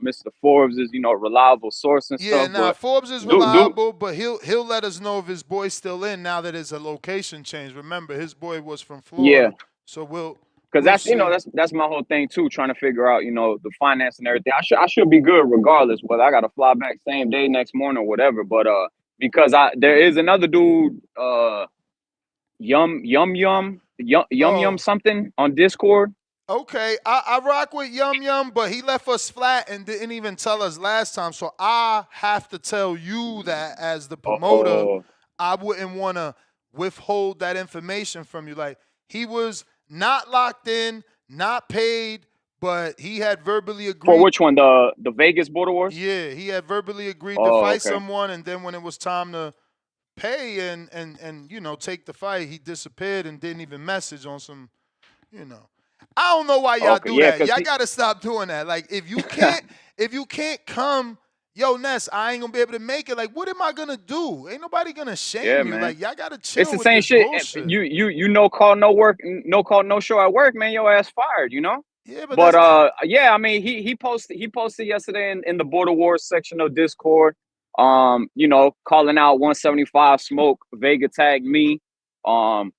Mr. Forbes is, a reliable source and stuff. Yeah, Forbes is reliable, but he'll let us know if his boy's still in now that it's a location change. Remember, his boy was from Florida. Yeah. So because that's my whole thing too, trying to figure out, the finance and everything. I should be good regardless, whether I got to fly back same day, next morning or whatever. But because there is another dude, Yum something on Discord. Okay, I rock with Yum, but he left us flat and didn't even tell us last time. So I have to tell you that as the promoter, I wouldn't want to withhold that information from you. Like he was not locked in, not paid, but he had verbally agreed. For which one? The Vegas Border Wars? Yeah, he had verbally agreed to fight someone, and then when it was time to pay and take the fight, he disappeared and didn't even message on some, I don't know why y'all do that. Y'all gotta stop doing that. Like if you can't come, yo, Ness, I ain't gonna be able to make it. Like, what am I gonna do? Ain't nobody gonna shame you. Man. Like y'all gotta chill. It's the same shit. Bullshit. You no call, no work, no call, no show at work, man. Your ass fired, Yeah, but I mean, he posted yesterday in the Border Wars section of Discord. Calling out 175 Smoke, Vega tagged me,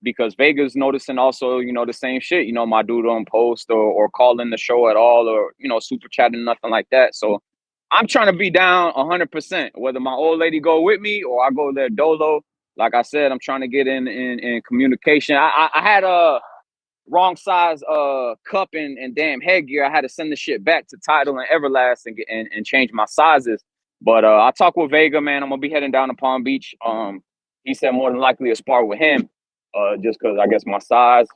because Vega's noticing also, the same shit, my dude don't post or call in the show at all or, super chatting, nothing like that. So I'm trying to be down 100%, whether my old lady go with me or I go there dolo. Like I said, I'm trying to get in communication. I had a wrong size cup and damn headgear. I had to send the shit back to Tidal and Everlast and change my sizes. But I talked with Vega, man. I'm gonna be heading down to Palm Beach. He said more than likely a spar with him, just because I guess my size.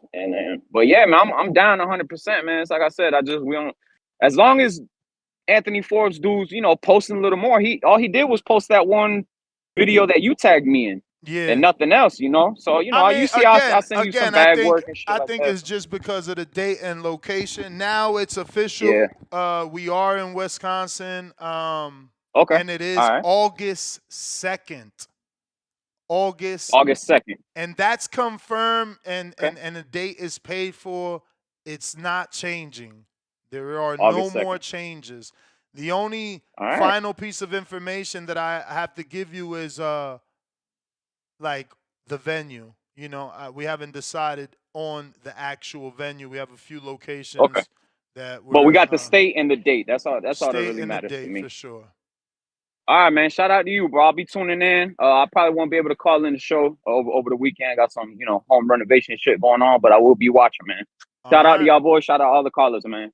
But yeah, man, I'm down 100%, man. It's like I said, we don't. As long as Anthony Forbes dudes, posting a little more. All he did was post that one video that you tagged me in. Yeah. And nothing else, you know. So, you know, I mean, you see, I send you some bag I work and shit I like think that. it's just because of the date and location. Now it's official. Yeah. We are in Wisconsin. Okay. And it is All right. August 2nd. August 2nd. And that's confirmed and Okay. and the date is paid for. It's not changing. There are August no more 2nd. changes. The only All right. final piece of information that I have to give you is like the venue. You know, we haven't decided on the actual venue. We have a few locations that but we got the state and the date. That's all that state really and matters the date to me. for sure. All right, man. Shout out to you, bro. I'll be tuning in. I probably won't be able to call in the show over the weekend. I got some, you know, home renovation shit going on, but I will be watching, man. Shout out to y'all boys. Shout out all the callers, man.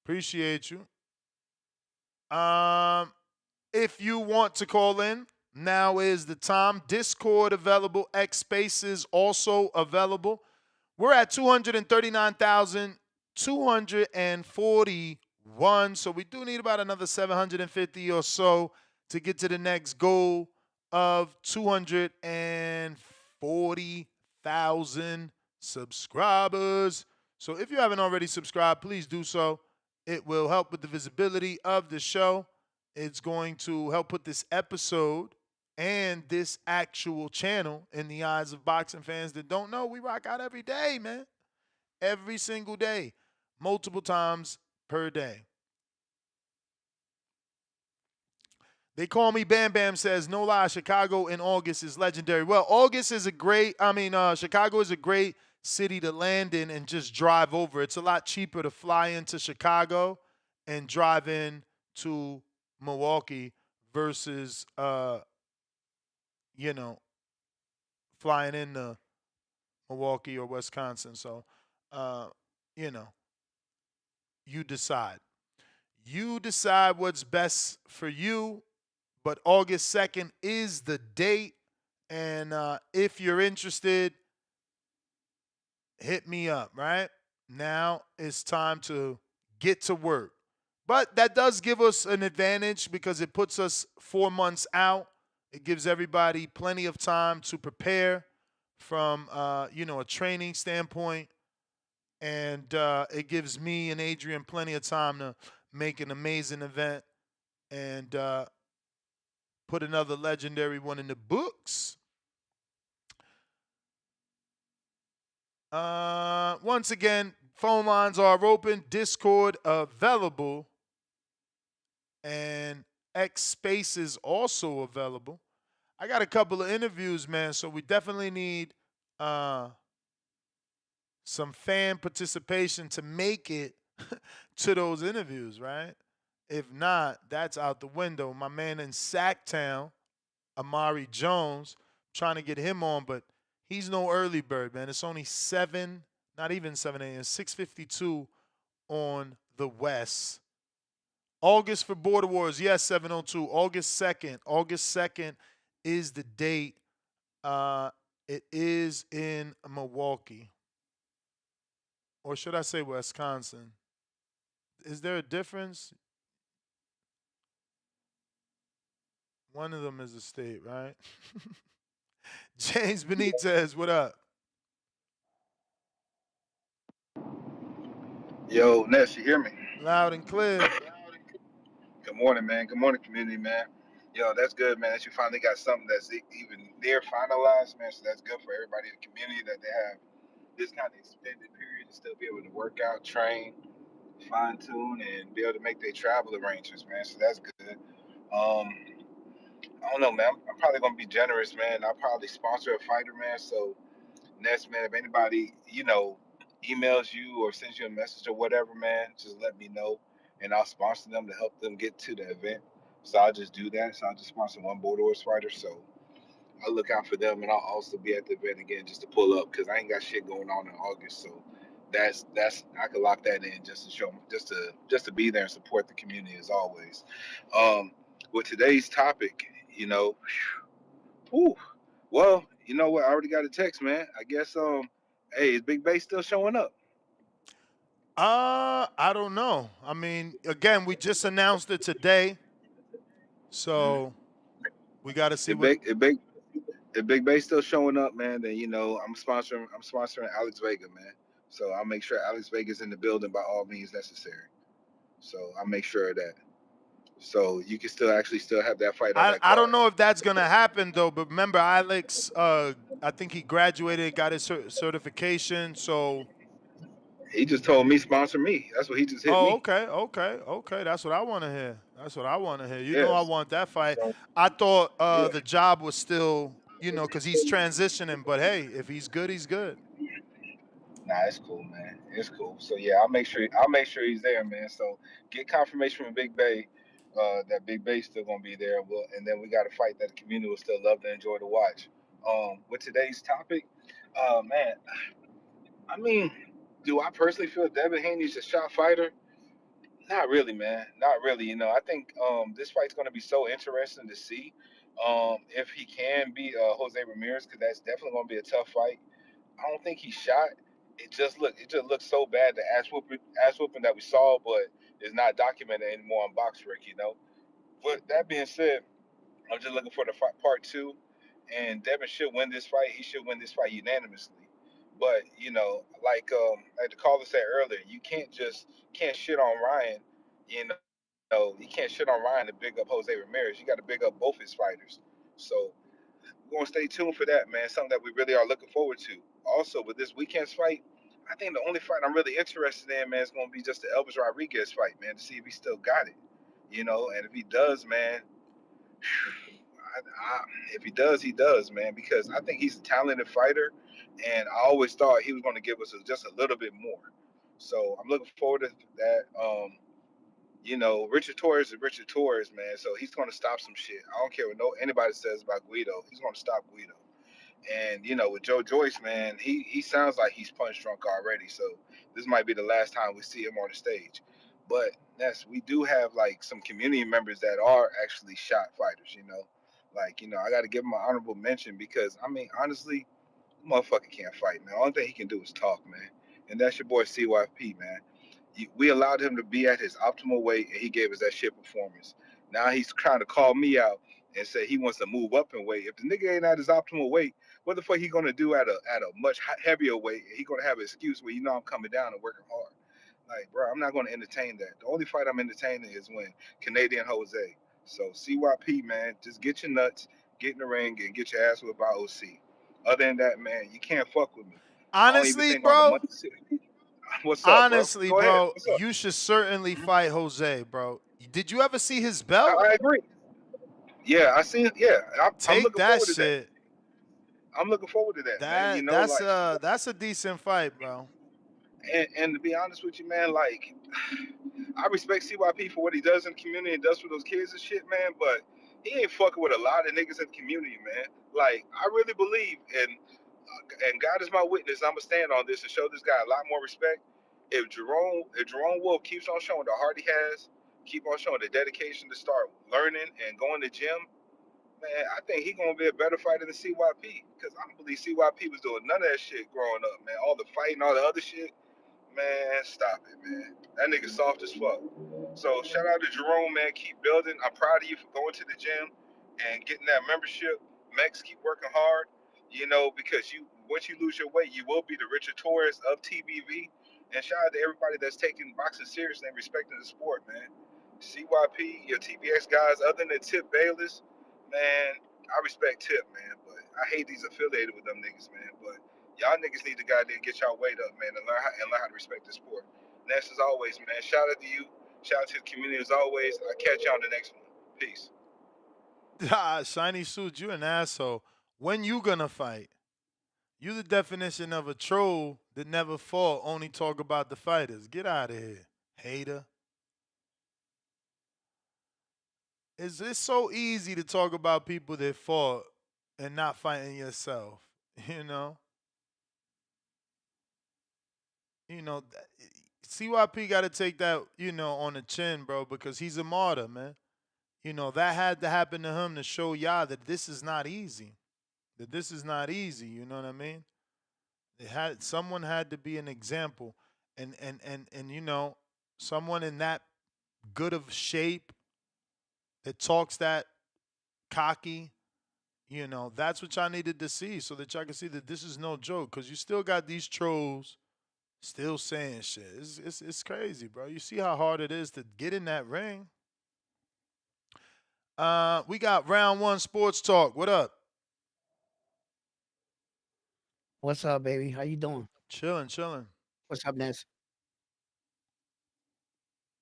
Appreciate you. If you want to call in, now is the time. Discord available. X Spaces also available. We're at 239,241. So we do need about another 750 or so to get to the next goal of 240,000 subscribers. So if you haven't already subscribed, please do so. It will help with the visibility of the show. It's going to help put this episode and this actual channel in the eyes of boxing fans that don't know. We rock out every day, man. Every single day. Multiple times per day. They call me Bam Bam says, no lie, Chicago in August is legendary. Well, August is Chicago is a great city to land in and just drive over. It's a lot cheaper to fly into Chicago and drive in to Milwaukee versus, flying into Milwaukee or Wisconsin. So, you decide. You decide what's best for you, but August 2nd is the date. And if you're interested, hit me up, right? Now it's time to get to work. But that does give us an advantage because it puts us 4 months out. It gives everybody plenty of time to prepare from, a training standpoint. And it gives me and Adrian plenty of time to make an amazing event and put another legendary one in the books. Once again, phone lines are open, Discord available, and X Spaces also available. I got a couple of interviews, man, so we definitely need some fan participation to make it to those interviews, right? If not, that's out the window. My man in Sacktown, Amari Jones, trying to get him on, but he's no early bird, man. It's only 7, not even 7 a.m., 6:52 on the West. August for Border Wars, yes, 702. August 2nd. August 2nd is the date. It is in Milwaukee. Or should I say Wisconsin? Is there a difference? One of them is a state, right? James Benitez, what up? Yo, Ness, you hear me? Loud and clear. Good morning, man. Good morning, community, man. Yo, that's good, man, that you finally got something that's even near finalized, man. So that's good for everybody in the community that they have this kind of extended period to still be able to work out, train, fine tune, and be able to make their travel arrangements, man. So that's good. I don't know, man. I'm probably gonna be generous, man. I'll probably sponsor a fighter, man. So Ness, man, if anybody, emails you or sends you a message or whatever, man, just let me know and I'll sponsor them to help them get to the event. So I'll just do that. So I'll just sponsor one Border Wars fighter. So I'll look out for them and I'll also be at the event again just to pull up because I ain't got shit going on in August. So that's I could lock that in just to show just to be there and support the community as always. With today's topic, whew, well, you know what? I already got a text, man. I guess hey, is Big Bay still showing up? I don't know. I mean, again, we just announced it today. So We got to see If what. Big Bay still showing up, man, then I'm sponsoring Alex Vega, man. So I'll make sure Alex Vega's in the building by all means necessary. So I'll make sure of that. So you can still have that fight on that I don't card. know if that's gonna happen though, but remember Alex, I think he graduated, got his certification. So. He just told me sponsor me. That's what he just hit me. Okay. That's what I want to hear. That's what I want to hear. You know, I Yes. want that fight. So I thought yeah. the job was still, because he's transitioning. But hey, if he's good, he's good. Nah, it's cool, man. It's cool. So yeah, I'll make sure he's there, man. So get confirmation from Big Bay that Big Bay's still gonna be there. And then we got a fight that the community will still love to enjoy to watch. With today's topic, man, I mean, do I personally feel Devin Haney's a shot fighter? Not really, man. Not really. I think this fight's gonna be so interesting to see. If he can beat Jose Ramirez, because that's definitely gonna be a tough fight. I don't think he shot. It just looked so bad, the ass whooping that we saw, but it's not documented anymore on BoxRec. But that being said, I'm just looking for the fight, part two, and Devin should win this fight. He should win this fight unanimously. But like the caller said earlier, you can't shit on Ryan. You can't shit on Ryan to big up Jose Ramirez. You got to big up both his fighters. So we're gonna stay tuned for that, man. Something that we really are looking forward to. Also, with this weekend's fight, I think the only fight I'm really interested in, man, is gonna be just the Elvis Rodriguez fight, man, to see if he still got it. And if he does, man, if he does, he does, man, because I think he's a talented fighter, and I always thought he was gonna give us just a little bit more. So I'm looking forward to that. Richard Torres is Richard Torres, man. So he's going to stop some shit. I don't care what anybody says about Guido. He's going to stop Guido. And with Joyce, man, he sounds like he's punch drunk already. So this might be the last time we see him on the stage. But yes, we do have like some community members that are actually shot fighters. I got to give him an honorable mention because I mean, honestly, the motherfucker can't fight, man. Only thing he can do is talk, man. And that's your boy CYP, man. We allowed him to be at his optimal weight, and he gave us that shit performance. Now he's trying to call me out and say he wants to move up in weight. If the nigga ain't at his optimal weight, what the fuck he gonna do at a much heavier weight? He gonna have an excuse where I'm coming down and working hard. Like, bro, I'm not gonna entertain that. The only fight I'm entertaining is when Canadian Jose. So CYP, man, just get your nuts, get in the ring, and get your ass whipped by OC. Other than that, man, you can't fuck with me. I don't even Honestly, think on the bro. money. What's up, bro? Honestly, Go ahead. bro, What's up? you should certainly fight Jose, bro. Did you ever see his belt? I agree. Yeah, I see. Yeah, I'm Take looking that forward to that. shit. I'm looking forward to that, man. That's a decent fight, bro. And to be honest with you, man, like I respect CYP for what he does in the community and does for those kids and shit, man. But he ain't fucking with a lot of niggas in the community, man. Like I really believe, and God is my witness. I'm gonna stand on this and show this guy a lot more respect. If Jerome Wolf keeps on showing the heart he has, keep on showing the dedication to start learning and going to gym, man, I think he's gonna be a better fighter than CYP. Because I don't believe CYP was doing none of that shit growing up, man. All the fighting, all the other shit. Man, stop it, man. That nigga soft as fuck. So shout out to Jerome, man. Keep building. I'm proud of you for going to the gym and getting that membership. Max, keep working hard. Because once you lose your weight, you will be the Richard Torres of TBV. And shout out to everybody that's taking boxing seriously and respecting the sport, man. CYP, your TBX guys, other than Tip Bayless, man, I respect Tip, man. But I hate these affiliated with them niggas, man. But y'all niggas need to goddamn get y'all weight up, man, and learn how to respect the sport. Next, as always, man, shout out to you. Shout out to the community as always. I'll catch y'all on the next one. Peace. Shiny suit, you an asshole. When you gonna fight? You the definition of a troll that never fought, only talk about the fighters. Get out of here, hater. It's so easy to talk about people that fought and not fighting yourself, you know? CYP got to take that, on the chin, bro, because he's a martyr, man. That had to happen to him to show y'all that this is not easy. That this is not easy, you know what I mean? Someone had to be an example. And someone in that good of shape that talks that cocky You know, that's what y'all needed to see so that y'all can see that this is no joke. Because you still got these trolls still saying shit. It's crazy, bro. You see how hard it is to get in that ring. We got round one sports talk. What up? What's up, baby? How you doing? Chilling, chilling. What's up, Ness?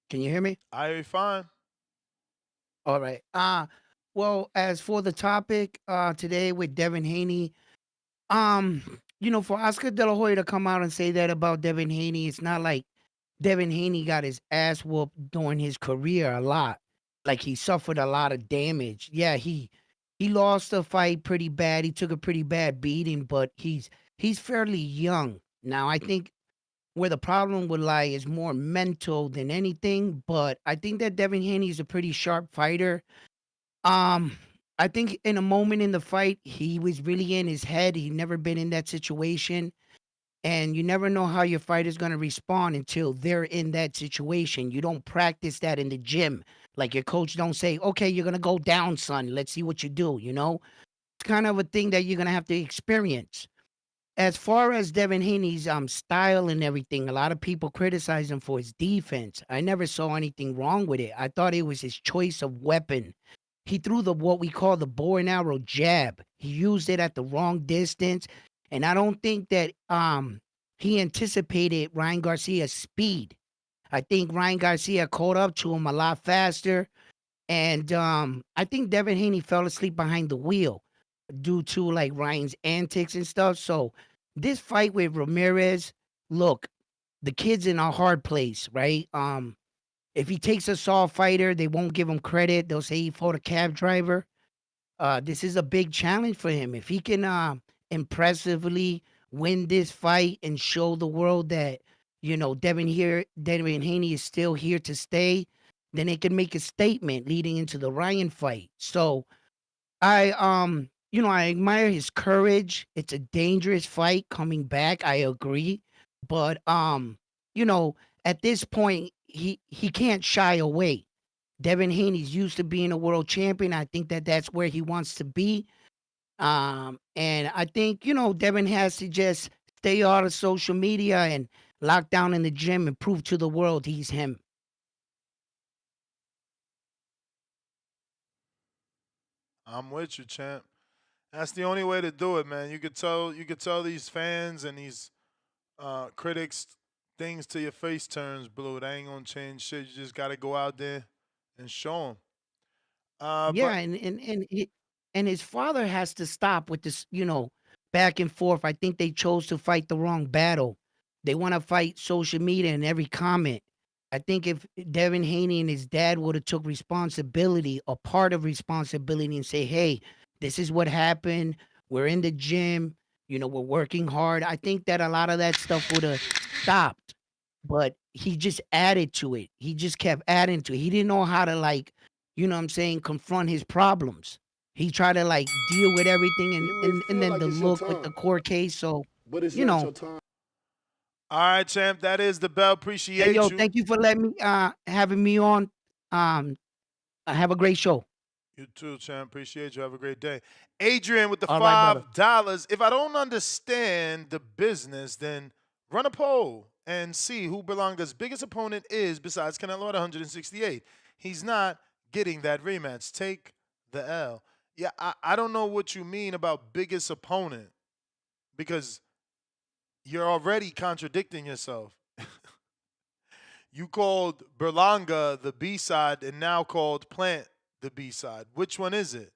Can you hear me? I hear you fine. All right. Well, as for the topic today with Devin Haney, for Oscar De La Hoya to come out and say that about Devin Haney, it's not like Devin Haney got his ass whooped during his career a lot. Like he suffered a lot of damage. Yeah, he lost the fight pretty bad. He took a pretty bad beating, but he's fairly young. Now, I think where the problem would lie is more mental than anything, but I think that Devin Haney is a pretty sharp fighter. Um, I think in a moment in the fight, he was really in his head. He never been in that situation. And you never know how your fighter's going to respond until they're in that situation. You don't practice that in the gym. Like your coach don't say, okay, you're going to go down, son. Let's see what you do, you know? It's kind of a thing that you're going to have to experience. As far as Devin Haney's style and everything, a lot of people criticize him for his defense. I never saw anything wrong with it. I thought it was his choice of weapon. He threw the what we call the bow and arrow jab. He used it at the wrong distance, and I don't think that he anticipated Ryan Garcia's speed. I think Ryan Garcia caught up to him a lot faster, and I think Devin Haney fell asleep behind the wheel due to like Ryan's antics and stuff. So this fight with Ramirez, look, the kid's in a hard place, right? If he takes a soft fighter, they won't give him credit. They'll say he fought a cab driver. This is a big challenge for him. If he can impressively win this fight and show the world that Devin Haney is still here to stay, then it can make a statement leading into the Ryan fight. So I admire his courage. It's a dangerous fight coming back. I agree. But at this point, he can't shy away. Devin Haney's used to being a world champion. I think that that's where he wants to be. And I think, Devin has to just stay out of social media and lock down in the gym and prove to the world he's him. I'm with you, champ. That's the only way to do it, man. You could tell these fans and these critics things till your face turns blue. That ain't gonna change shit. You just gotta go out there and show them. Yeah, But and his father has to stop with this, back and forth. I think they chose to fight the wrong battle. They want to fight social media and every comment. I think if Devin Haney and his dad would have took responsibility, a part of responsibility, and say, "Hey, this is what happened. We're in the gym. We're working hard." I think that a lot of that stuff would have stopped. But he just added to it. He just kept adding to it. He didn't know how to what I'm saying, confront his problems. He tried to deal with everything and You may and, and feel then like the it's your look with the time, court case. So, but it's you not know, your time. all right, champ. That is the bell. hey Appreciate yo, you. thank you for letting me having me on. Have a great show. You too, champ. Appreciate you. Have a great day. Adrian with the All right, brother. $5. If I don't understand the business, then run a poll and see who Berlanga's biggest opponent is besides Canelo at 168. He's not getting that rematch. Take the L. Yeah, I don't know what you mean about biggest opponent because you're already contradicting yourself. You called Berlanga the B side and now called Plant the B side. Which one is it?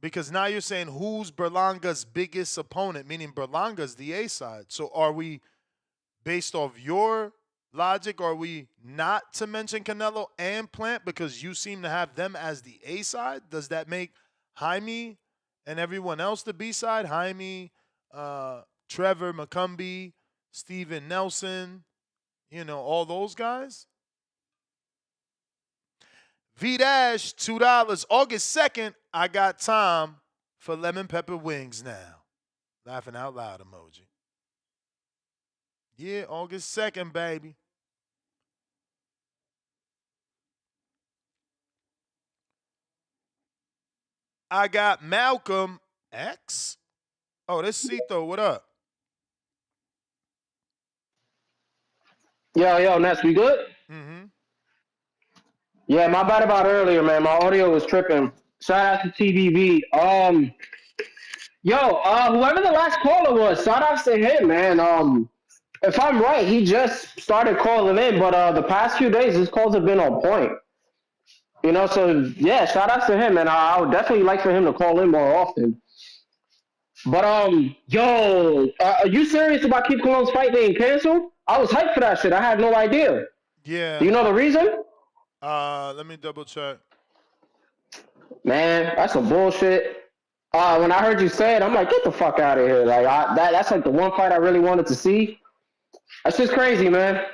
Because now you're saying who's Berlanga's biggest opponent, meaning Berlanga's the A side. So are we, based off your logic, are we not to mention Canelo and Plant because you seem to have them as the A side? Does that make Jaime and everyone else the B side? Jaime, Trevor McCumbee, Steven Nelson, all those guys? V-Dash, $2. August 2nd, I got time for lemon pepper wings now. Laughing out loud emoji. Yeah, August 2nd, baby. I got Malcolm X. Oh, this Cito. What up? Yo, Ness, we good? Mm-hmm. Yeah, my bad about earlier, man. My audio was tripping. Shout out to TBV. Whoever the last caller was, shout out to him, man. If I'm right, he just started calling in, but the past few days his calls have been on point. So yeah, shout out to him, and I would definitely like for him to call in more often. But are you serious about Keith Cologne's fight being canceled? I was hyped for that shit. I had no idea. Yeah. Do you know the reason? Let me double check. Man, that's some bullshit. When I heard you say it, I'm like, get the fuck out of here. Like that's like the one fight I really wanted to see. That's just crazy, man.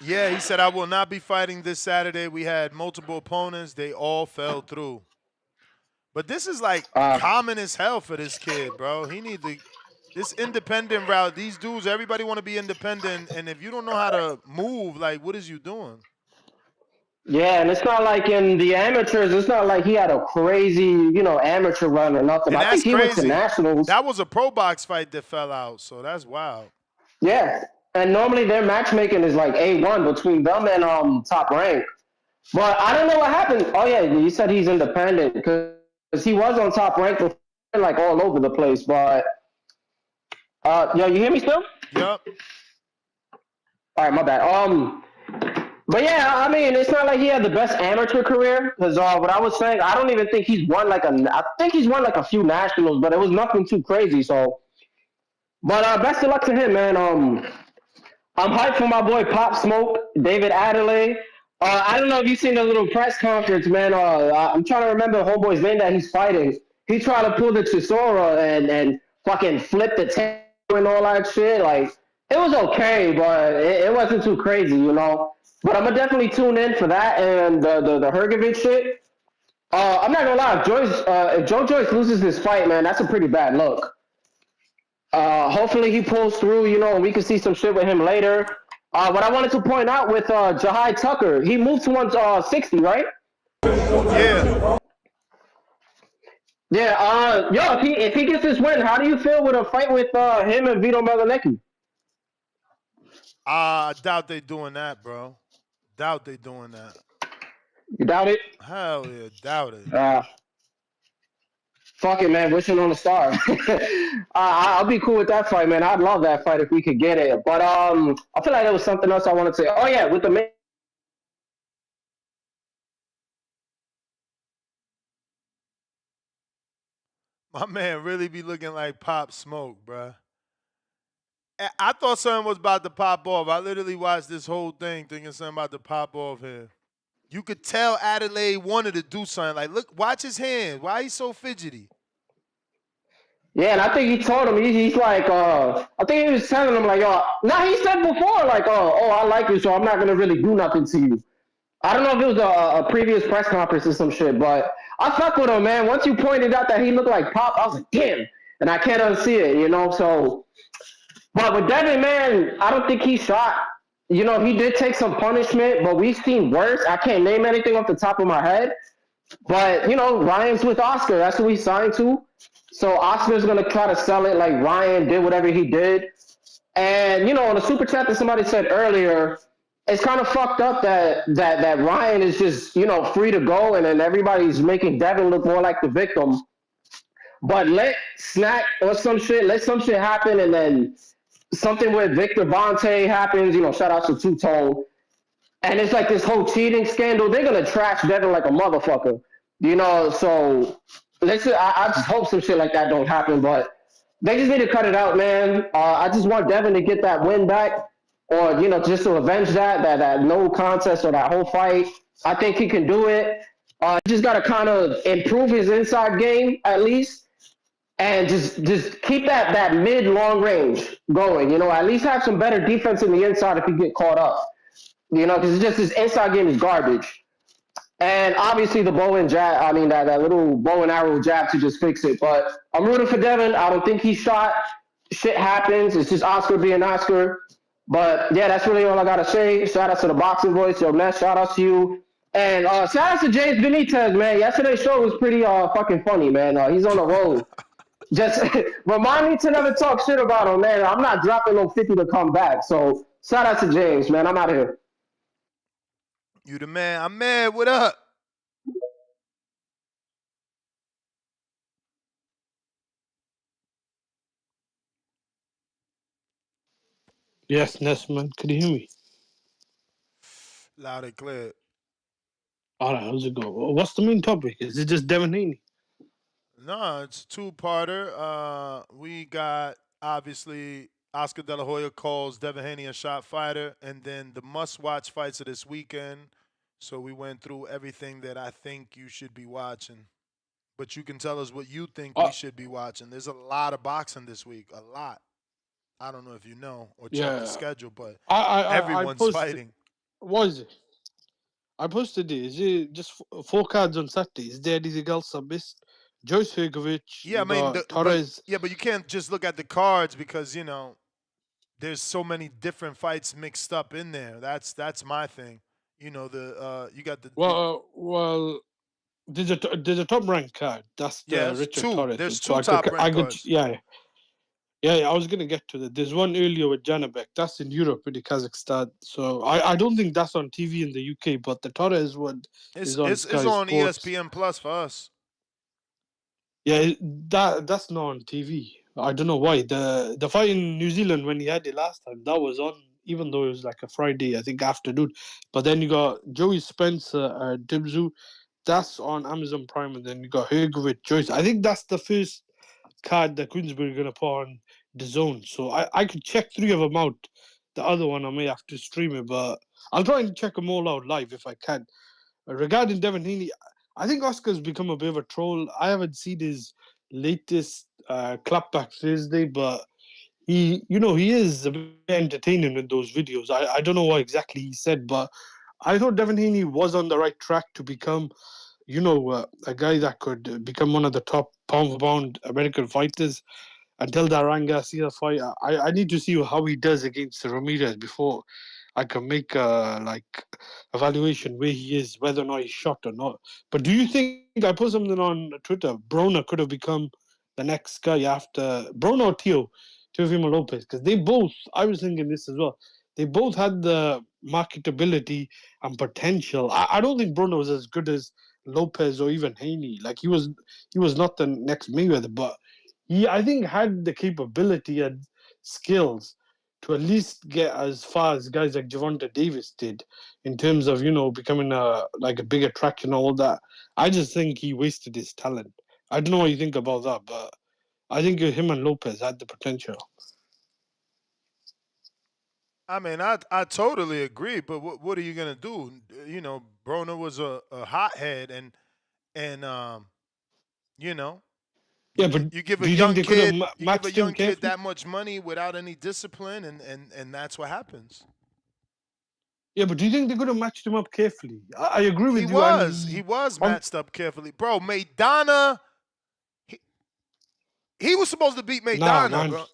Yeah, he said, I will not be fighting this Saturday. We had multiple opponents. They all fell through. But this is like common as hell for this kid, bro. He needs to this independent route. These dudes, everybody want to be independent, and if you don't know how to move, like, what is you doing? Yeah, and it's not like in the amateurs. It's not like he had a crazy, amateur run or nothing. And I think he went to nationals. That was a pro box fight that fell out, so that's wild. Yeah, and normally their matchmaking is like A1 between them and Top Rank. But I don't know what happened. Oh yeah, you said he's independent because he was on Top Rank before, like all over the place. But you hear me still? Yep. All right, my bad. But yeah, I mean, it's not like he had the best amateur career. Because what I was saying, I don't even think he's won I think he's won like a few nationals, but it was nothing too crazy. So, but best of luck to him, man. I'm hyped for my boy Pop Smoke, David Adelaide. I don't know if you've seen the little press conference, man. I'm trying to remember the homeboy's name that he's fighting. He tried to pull the Chisora and fucking flip the table and all that shit. Like, it was okay, but it wasn't too crazy, But I'm gonna definitely tune in for that and the Hrgovic shit. I'm not gonna lie, if Joe Joyce loses this fight, man, that's a pretty bad look. Hopefully he pulls through, and we can see some shit with him later. What I wanted to point out with Jahai Tucker, he moved to 160, right? Yeah. Yeah. If he gets this win, how do you feel with a fight with him and Vito Melanecki? I doubt they doing that, bro. Doubt they doing that. You doubt it? Hell yeah, doubt it. Fuck it, man. Wishing on a star. I'll be cool with that fight, man. I'd love that fight if we could get it. But I feel like there was something else I wanted to say. Oh yeah, with the My man really be looking like Pop Smoke, bruh. I thought something was about to pop off. I literally watched this whole thing thinking something about to pop off here. You could tell Adelaide wanted to do something. Like, look, watch his hands. Why he's so fidgety? Yeah, and I think he told him, he's like, I think he was telling him, like, he said before, like, I like you, so I'm not going to really do nothing to you. I don't know if it was a previous press conference or some shit, but I fuck with him, man. Once you pointed out that he looked like Pop, I was like, damn. And I can't unsee it, so. But with Devin, man, I don't think he shot. He did take some punishment, but we've seen worse. I can't name anything off the top of my head. But, Ryan's with Oscar. That's who he signed to. So Oscar's going to try to sell it like Ryan did whatever he did. And, on the super chat that somebody said earlier, it's kind of fucked up that Ryan is just, free to go, and then everybody's making Devin look more like the victim. But let some shit happen, and then something with Victor Bonte happens, shout out to Two-Tone. And it's like this whole cheating scandal. They're going to trash Devin like a motherfucker. So I just hope some shit like that don't happen, but they just need to cut it out, man. I just want Devin to get that win back, or, just to avenge that no contest or that whole fight. I think he can do it. He just got to kind of improve his inside game at least. And just keep that mid-long range going, at least have some better defense in the inside if you get caught up, because it's just his inside game is garbage. And obviously the bow and jab, that little bow and arrow jab to just fix it. But I'm rooting for Devin. I don't think he shot. Shit happens. It's just Oscar being Oscar. But yeah, that's really all I got to say. Shout out to the Boxing Voice. Yo, Ness, shout out to you. And shout out to James Benitez, man. Yesterday's show was pretty fucking funny, man. He's on the road. Just remind me to never talk shit about him, man. I'm not dropping no 50 to come back. So shout out to James, man. I'm out of here. You the man. I'm mad. What up? Yes, Nesman. Could you hear me? Loud and clear. All right, how's it go? What's the main topic? Is it just Devin Haney? No, it's a two-parter. We got, obviously, Oscar De La Hoya calls Devin Haney a shot fighter, and then the must-watch fights of this weekend. So we went through everything that I think you should be watching. But you can tell us what you think we should be watching. There's a lot of boxing this week, a lot. I don't know if you know or check the schedule, but everyone's fighting. What is it? I posted it. Is it just 4 cards on Saturday? Is there anything else I missed? Joyce Hrgovic. Yeah, I mean, Torres. but you can't just look at the cards because, you know, there's so many different fights mixed up in there. That's my thing. You know, you got the Well, there's a top ranked card. That's the Richard Torres. There's two top ranked cards. Yeah, I was gonna get to that. There's one earlier with Janabek. That's in Europe, in Kazakhstan. So I don't think that's on TV in the UK, but the Torres one is on Sky It's on Sports. ESPN Plus for us. Yeah, that's not on TV. I don't know why. The fight in New Zealand when he had it last time, that was on, even though it was like a Friday, I think afternoon. But then you got Joey Spencer, Dibzu, that's on Amazon Prime, and then you got Hrgovic, Joyce. I think that's the first card that Queensbury are gonna put on the zone. So I could check 3 of them out. The other one I may have to stream it, but I'll try and check them all out live if I can. Regarding Devin Haney, I think Oscar's become a bit of a troll. I haven't seen his latest clapback Thursday, but he is a bit entertaining with those videos. I don't know what exactly he said, but I thought Devin Haney was on the right track to become, a guy that could become one of the top pound-for-pound American fighters. Until that Ryan Garcia fight, I need to see how he does against Ramirez before I can make a evaluation where he is, whether or not he's shot or not. But do you think, I put something on Twitter, Broner could have become the next guy after Broner or Teofimo Lopez? Because they both, I was thinking this as well, they both had the marketability and potential. I don't think Broner was as good as Lopez or even Haney. Like he was not the next Mayweather, but he, I think, had the capability and skills to at least get as far as guys like Gervonta Davis did in terms of, becoming a big attraction and all that. I just think he wasted his talent. I don't know what you think about that, but I think him and Lopez had the potential. I mean, I totally agree, but what are you gonna do? You know, Broner was a hothead, and yeah, but you give a do you young think they could kid, have you give a matched him young kid carefully? that much money without any discipline, and that's what happens. Yeah, but do you think they could have matched him up carefully? I agree with He you. was. He was matched up carefully, bro. Maidana, he was supposed to beat Maidana, man. bro.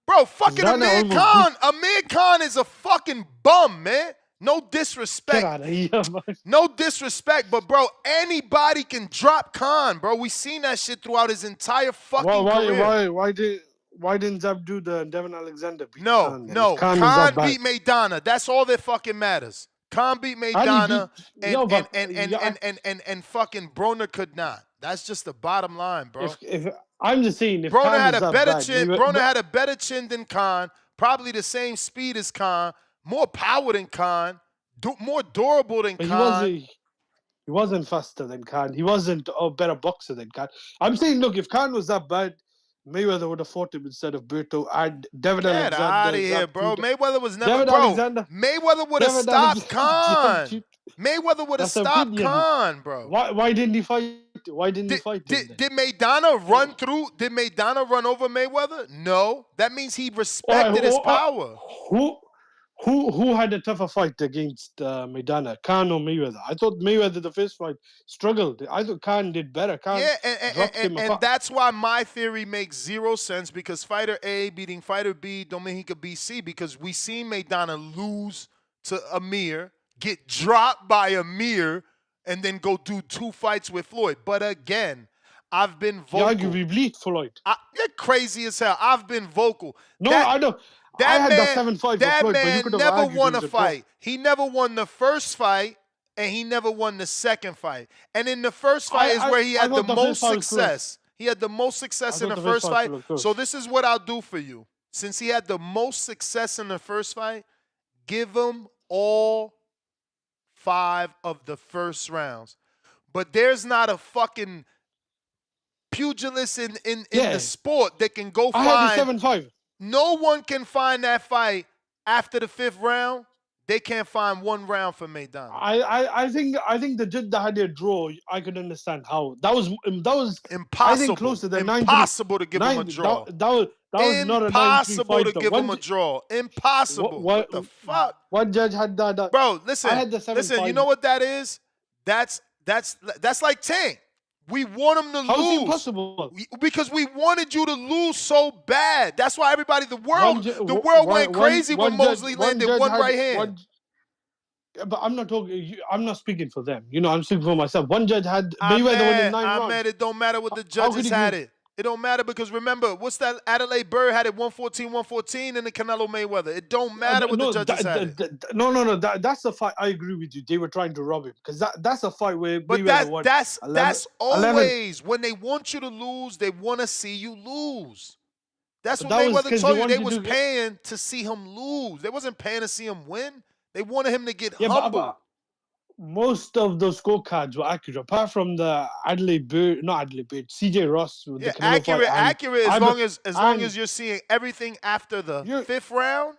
Bro, fucking Maidana Amir almost Khan. Amir Khan is a fucking bum, man. No disrespect. Get out of here, man. No disrespect, but bro, anybody can drop Khan, bro. We seen that shit throughout his entire fucking career. Why didn't Zab do the Devin Alexander beat No, Khan? no. Khan was that bad. beat Maidana. That's all that fucking matters. Khan beat Maidana, and fucking Broner could not. That's just the bottom line, bro. If I'm just saying, if Broner Khan had was a that better bad, chin. Broner had a better chin than Khan. Probably the same speed as Khan. More power than Khan. More durable than Khan. He wasn't faster than Khan. He wasn't a better boxer than Khan. I'm saying, look, if Khan was that bad, Mayweather would have fought him instead of Berto and Devin Alexander. Get out of here, bro. Mayweather was never, Devin bro. Alexander, Mayweather would have stopped Khan. Mayweather would have stopped Khan, bro. Why didn't he fight? Why didn't he fight him? Did Maidana run through? Did Maidana run over Mayweather? No. That means he respected his power. Who had a tougher fight against Maidana, Khan or Mayweather? I thought Mayweather, the first fight, struggled. I thought Khan did better. Khan dropped him apart. And that's why my theory makes zero sense, because fighter A beating fighter B don't mean he could beat C, because we seen Maidana lose to Amir, get dropped by Amir, and then go do 2 fights with Floyd. But again, I've been vocal. Yeah, you beat Floyd. You're crazy as hell. I've been vocal. No, I know. I had that 7-5 with that Floyd, but you man could have never argued won it a was a draw. fight. He never won the first fight, and he never won the second fight. And in the first fight is where he had the most success. He had the most success in the first fight. So this is what I'll do for you. Since he had the most success in the first fight, give him all 5 of the first rounds. But there's not a fucking pugilist in the sport that can go find. I had the 7-5. No one can find that fight after the 5th round. They can't find 1 round for Maidana. I think the judge that had a draw, I could understand how that was impossible. I think closer than impossible to give him a draw. That was not a 9-3 impossible fight, to give him a draw. Impossible. What the fuck? What judge had that? Bro, listen. I had the 7-5. Listen, you know what that is? That's like Tank. We want him to How lose. is it impossible? Because we wanted you to lose so bad. That's why everybody, the world went crazy when Mosley landed one right hand. But I'm not talking. I'm not speaking for them. You know, I'm speaking for myself. One judge had Mayweather winning 9 rounds. It don't matter what the judges had it. It don't matter because remember, what's that? Adelaide Bird had it 114, and the Canelo Mayweather. It don't matter what the judges had it. No. That's the fight. I agree with you. They were trying to rob him because that's a fight where Mayweather won. That's always when they want you to lose. They want to see you lose. That's what Mayweather told you. They was paying to see him lose. They wasn't paying to see him win. They wanted him to get humble. But most of those scorecards were accurate, apart from the CJ Ross. With the accurate. As long as you're seeing everything after the 5th round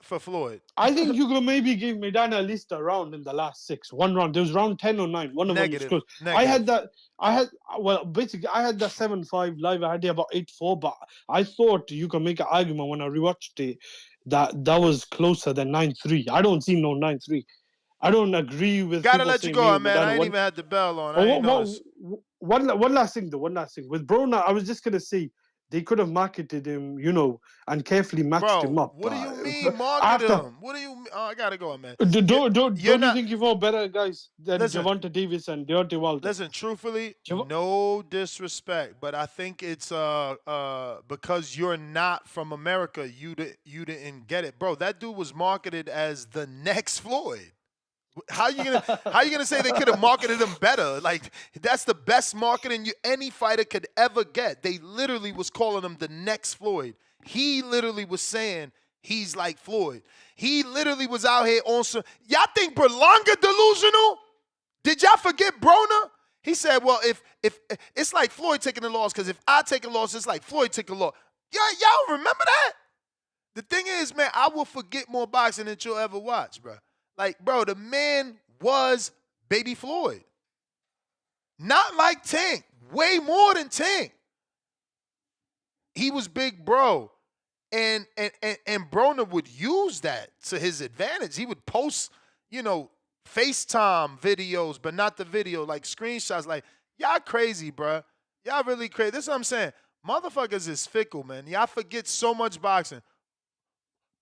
for Floyd. I think you could maybe give Maidana at least a round in the last 6. 1 round. There was round 10 or 9. One of them was close. I had that 7-5 live. I had it about 8-4, but I thought you could make an argument when I rewatched it that was closer than 9-3. I don't see no 9-3. I don't agree with. Gotta let you go, man. I ain't even had the bell on. One last thing, though. One last thing. With Broner, I was just gonna say they could have marketed him, and carefully matched him up. What do you mean market him? What do you mean? Oh, I gotta go, man. Don't you think you've all better guys than Gervonta Davis and Deontay Wilder? Listen, truthfully, no disrespect, but I think it's because you're not from America, you didn't get it, bro. That dude was marketed as the next Floyd. How you gonna say they could have marketed him better? Like, that's the best marketing any fighter could ever get. They literally was calling him the next Floyd. He literally was saying he's like Floyd. He literally was out here on some. Y'all think Berlanga delusional? Did y'all forget Broner? He said, well, if it's like Floyd taking a loss, because if I take a loss, it's like Floyd take a loss. Y'all remember that? The thing is, man, I will forget more boxing than you'll ever watch, bro. Like, bro, the man was Baby Floyd. Not like Tank. Way more than Tank. He was big bro. And Broner would use that to his advantage. He would post, FaceTime videos, but not the video, like screenshots. Like, y'all crazy, bro. Y'all really crazy. This is what I'm saying. Motherfuckers is fickle, man. Y'all forget so much boxing.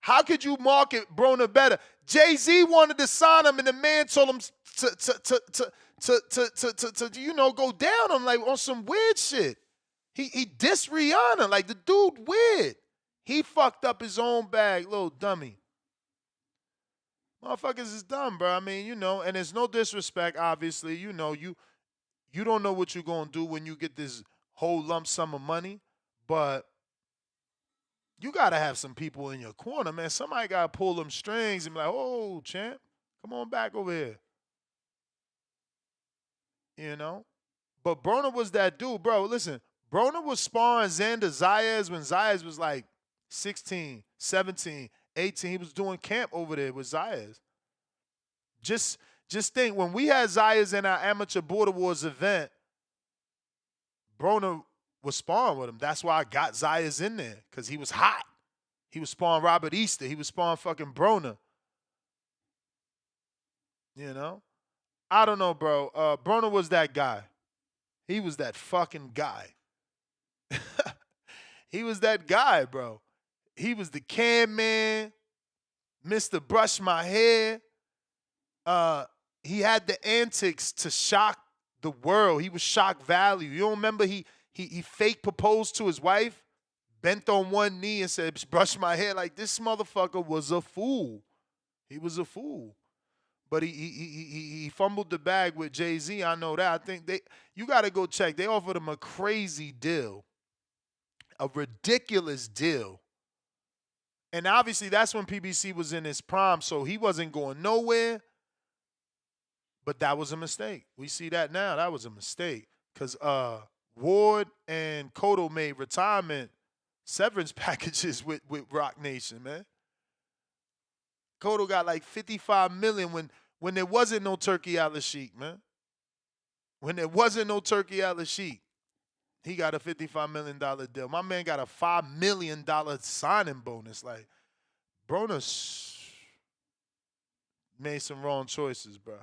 How could you market Broner better? Jay-Z wanted to sign him, and the man told him to go down on like on some weird shit. He dissed Rihanna, like the dude weird. He fucked up his own bag, little dummy. Motherfuckers is dumb, bro. I mean, and there's no disrespect, obviously. You don't know what you're gonna do when you get this whole lump sum of money, but you got to have some people in your corner, man. Somebody got to pull them strings and be like, oh, champ, come on back over here. But Broner was that dude, bro. Listen, Broner was sparring Xander Zayas when Zayas was like 16, 17, 18. He was doing camp over there with Zayas. Just think, when we had Zayas in our amateur border wars event, Broner was sparring with him. That's why I got Zayas in there, because he was hot. He was sparring Robert Easter. He was sparring fucking Broner. I don't know, bro. Broner was that guy. He was that fucking guy. He was that guy, bro. He was the can man, Mr. Brush My Hair. he had the antics to shock the world. He was shock value. You don't remember he fake proposed to his wife, bent on one knee and said, brush my hair. Like, this motherfucker was a fool. He was a fool. But he fumbled the bag with Jay-Z. I know that. I think you got to go check. They offered him a crazy deal, a ridiculous deal. And obviously that's when PBC was in his prime, so he wasn't going nowhere. But that was a mistake. We see that now. That was a mistake. Because Ward and Cotto made retirement severance packages with Rock Nation, man. Cotto got like $55 million when there wasn't no Turkey Al Sheik, man. When there wasn't no Turkey Al Sheik, he got a $55 million deal. My man got a $5 million signing bonus. Like, Broner made some wrong choices, bro.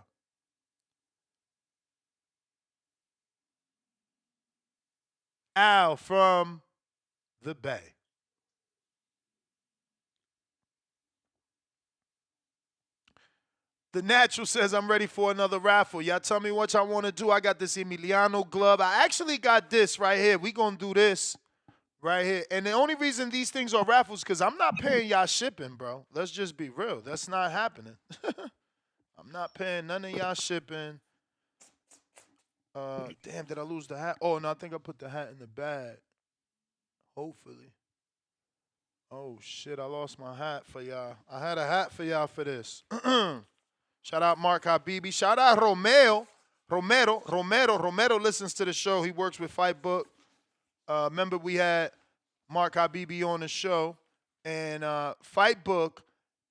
Al from the Bay. The Natural says, I'm ready for another raffle. Y'all tell me what y'all want to do. I got this Emiliano glove. I actually got this right here. We going to do this right here. And the only reason these things are raffles because I'm not paying y'all shipping, bro. Let's just be real. That's not happening. I'm not paying none of y'all shipping. Damn, did I lose the hat? Oh, no, I think I put the hat in the bag. Hopefully. Oh, shit, I lost my hat for y'all. I had a hat for y'all for this. Shout out Mark Habibi. Shout out Romero. Romero listens to the show. He works with Fightbook. Remember we had Mark Habibi on the show. And Fightbook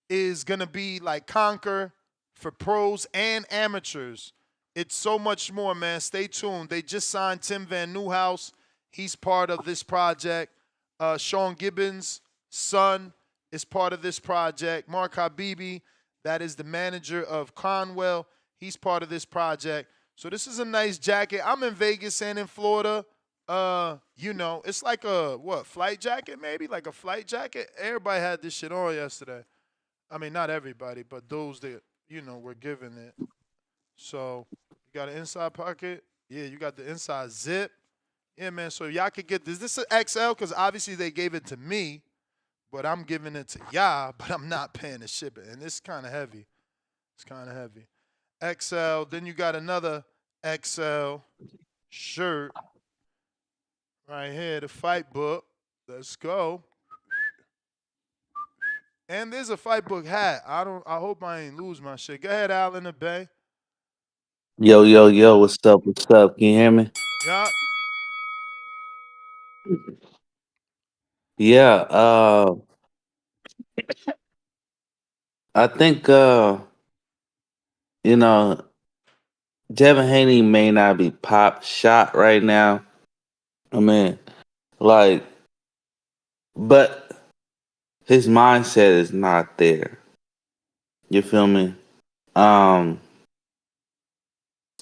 is going to be like Conquer for pros and amateurs. It's so much more, man. Stay tuned. They just signed Tim Van Nieuwhouse. He's part of this project. Sean Gibbons' son is part of this project. Mark Habibi, that is the manager of Conwell. He's part of this project. So this is a nice jacket. I'm in Vegas and in Florida. It's like a, flight jacket maybe? Like a flight jacket? Everybody had this shit on yesterday. I mean, not everybody, but those that, were given it. So you got an inside pocket. Yeah, you got the inside zip. Yeah, man, so y'all could get this. This is XL because obviously they gave it to me, but I'm giving it to y'all, but I'm not paying the shipping. And it's kind of heavy. It's kind of heavy. XL. Then you got another XL shirt right here, the Fight Book. Let's go. And there's a Fight Book hat. I hope I ain't lose my shit. Go ahead, Al in the Bay. Yo, what's up? What's up? Can you hear me? Yeah. Yeah, I think Devin Haney may not be pop shot right now. I mean, but his mindset is not there. You feel me?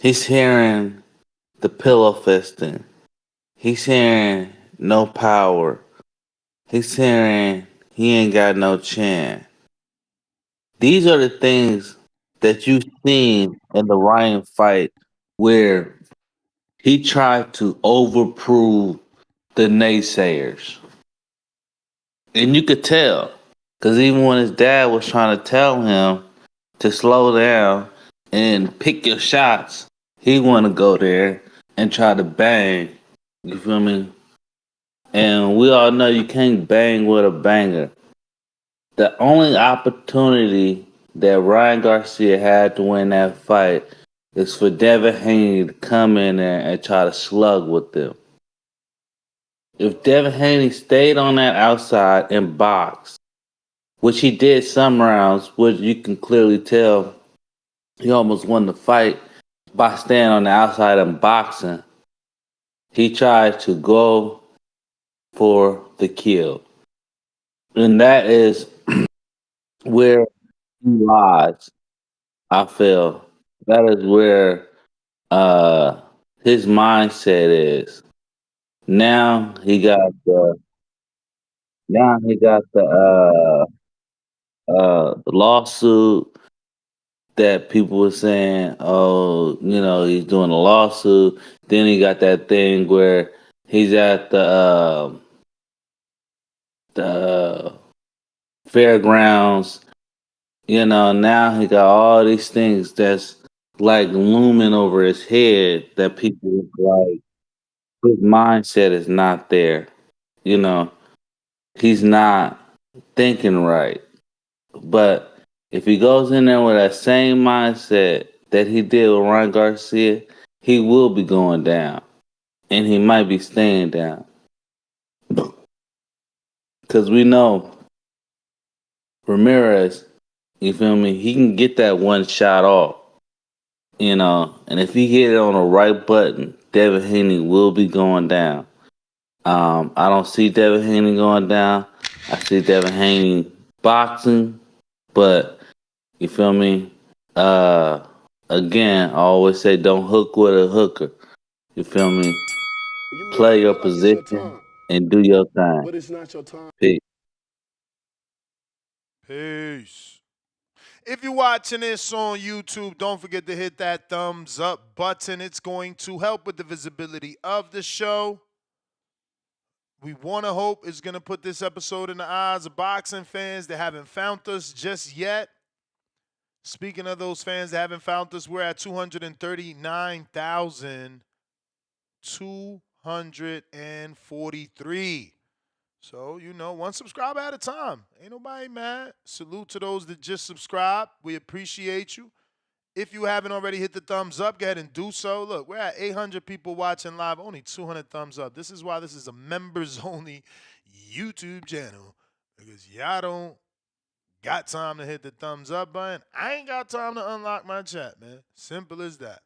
He's hearing the pillow fisting. He's hearing no power. He's hearing he ain't got no chin. These are the things that you've seen in the Ryan fight where he tried to overprove the naysayers. And you could tell, because even when his dad was trying to tell him to slow down and pick your shots, he want to go there and try to bang. You feel me? And we all know you can't bang with a banger. The only opportunity that Ryan Garcia had to win that fight is for Devin Haney to come in there and try to slug with them. If Devin Haney stayed on that outside and boxed, which he did some rounds, which you can clearly tell he almost won the fight by staying on the outside and boxing, he tried to go for the kill. And that is where he lies, I feel. That is where his mindset is. Now he got the lawsuit. that people were saying, oh, he's doing a lawsuit. Then he got that thing where he's at the fairgrounds. Now he got all these things that's like looming over his head that people like his mindset is not there. He's not thinking right. But if he goes in there with that same mindset that he did with Ryan Garcia, he will be going down. And he might be staying down. Because we know Ramirez, you feel me, he can get that one shot off. And if he hit it on the right button, Devin Haney will be going down. I don't see Devin Haney going down. I see Devin Haney boxing, but you feel me? Again, I always say don't hook with a hooker. You feel me? Play your position and do your thing. But it's not your time. Peace. Peace. If you're watching this on YouTube, don't forget to hit that thumbs up button. It's going to help with the visibility of the show. We want to hope it's going to put this episode in the eyes of boxing fans that haven't found us just yet. Speaking of those fans that haven't found us, we're at 239,243. So, one subscriber at a time. Ain't nobody mad. Salute to those that just subscribed. We appreciate you. If you haven't already hit the thumbs up, go ahead and do so. Look, we're at 800 people watching live, only 200 thumbs up. This is why this is a members-only YouTube channel, because y'all don't got time to hit the thumbs up button. I ain't got time to unlock my chat, man. Simple as that.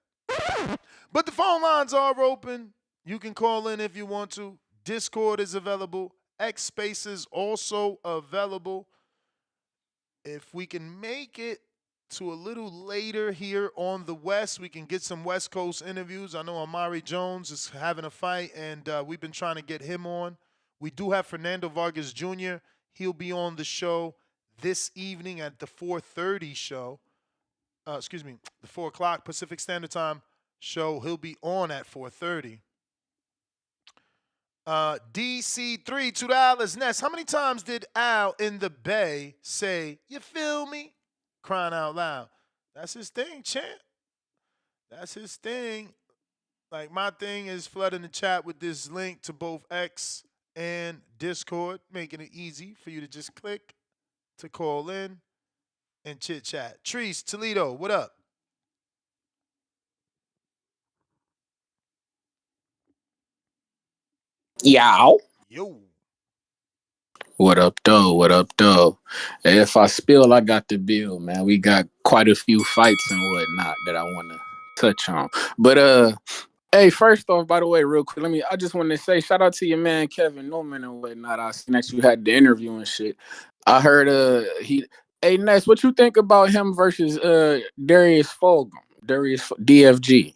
But the phone lines are open. You can call in if you want to. Discord is available. X Spaces also available. If we can make it to a little later here on the West, we can get some West Coast interviews. I know Amari Jones is having a fight, and we've been trying to get him on. We do have Fernando Vargas Jr. He'll be on the show this evening at the 4:30 show. The 4 o'clock Pacific Standard Time show. He'll be on at 4:30. DC3, $2. Ness, how many times did Al in the Bay say, you feel me? Crying out loud. That's his thing, champ. That's his thing. Like, my thing is flooding the chat with this link to both X and Discord, making it easy for you to just click to call in and chit-chat. Treese, Toledo, what up? Yow. Yo. What up, though? What up, though? If I spill, I got the bill, man. We got quite a few fights and whatnot that I want to touch on. But, hey, first off, by the way, real quick, I just want to say shout out to your man, Kevin Newman and whatnot. I seen that you had the interview and shit. I heard, hey, Ness, what you think about him versus, Darius DFG?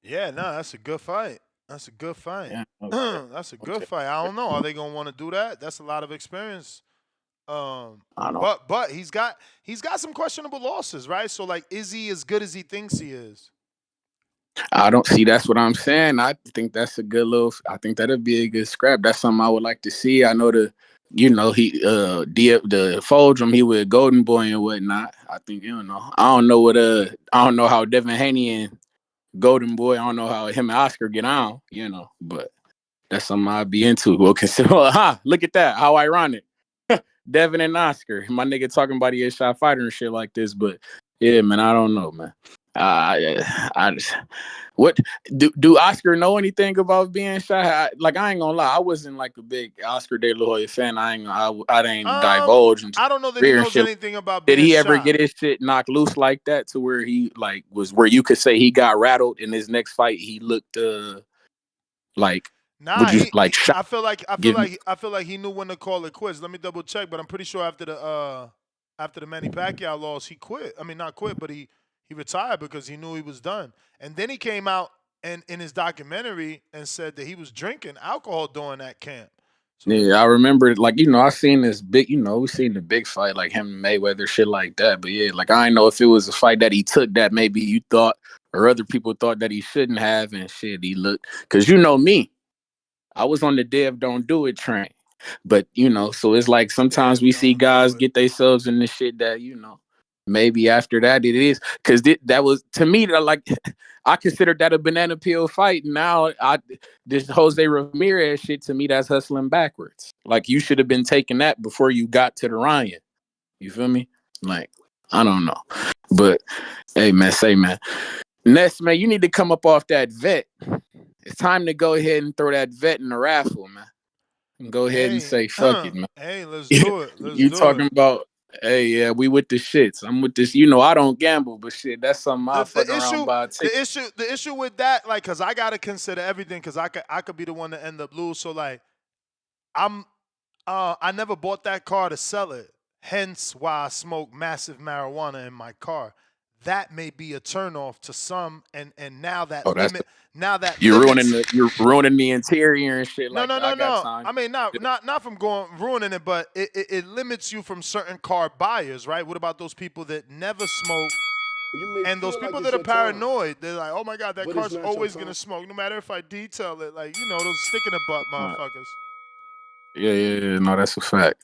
Yeah, no, that's a good fight. That's a good fight. Yeah, okay. That's a good fight. I don't know. Are they gonna want to do that? That's a lot of experience. I know. But he's got some questionable losses, right? So like, is he as good as he thinks he is? I don't see. That's what I'm saying. I think that's a good little. I think that'd be a good scrap. That's something I would like to see. I know the Foldrum, he with Golden Boy and whatnot. I think I don't know how Devin Haney and Golden Boy. I don't know how him and Oscar get on. But that's something I'd be into. Well, consider. Look at that. How ironic. Devin and Oscar, my nigga talking about he a shot fighter and shit like this. But yeah, man, I don't know, man. I just, what do Oscar know anything about being shot? I ain't gonna lie, I wasn't like a big Oscar De La Hoya fan. I didn't divulge into. I don't know that he knows anything about being Did he ever shot. get his shit knocked loose like that to where he was where you could say he got rattled in his next fight? He looked like. Nah, shot? I feel like he knew when to call it quits. Let me double check, but I'm pretty sure after the Manny Pacquiao loss, he quit. I mean, not quit, but he retired because he knew he was done. And then he came out and in his documentary and said that he was drinking alcohol during that camp. Yeah, I remember, like, I seen this big, we seen the big fight, like him and Mayweather, shit like that. But yeah, like, I didn't know if it was a fight that he took that maybe you thought or other people thought that he shouldn't have, and shit, he looked, because me, I was on the Dev Don't Do It train. But, so it's like sometimes we see guys get themselves in the shit that, maybe after that it is. Because that was, to me, like, I considered that a banana peel fight. Now, this Jose Ramirez shit, to me, that's hustling backwards. Like, you should have been taking that before you got to the Ryan. You feel me? Like, I don't know. But, hey, man, Ness, man, you need to come up off that vet. It's time to go ahead and throw that vet in the raffle, man. And go ahead and say, fuck it, man. Hey, let's do it. You talking about, hey, yeah, we with the shits. I'm with this. I don't gamble, but shit, that's something I'll fuck around by. The issue with that, like, because I got to consider everything, because I could be the one to end up lose. So, like, I never bought that car to sell it. Hence why I smoke massive marijuana in my car. That may be a turnoff to some, and now that you're ruining the interior and shit. No. Time. I mean, not from ruining it, but it limits you from certain car buyers, right? What about those people that never smoke? And those people that are paranoid, they're like, oh my God, that car's always gonna smoke, no matter if I detail it. Like, those stick in the butt motherfuckers. Yeah. No, that's a fact.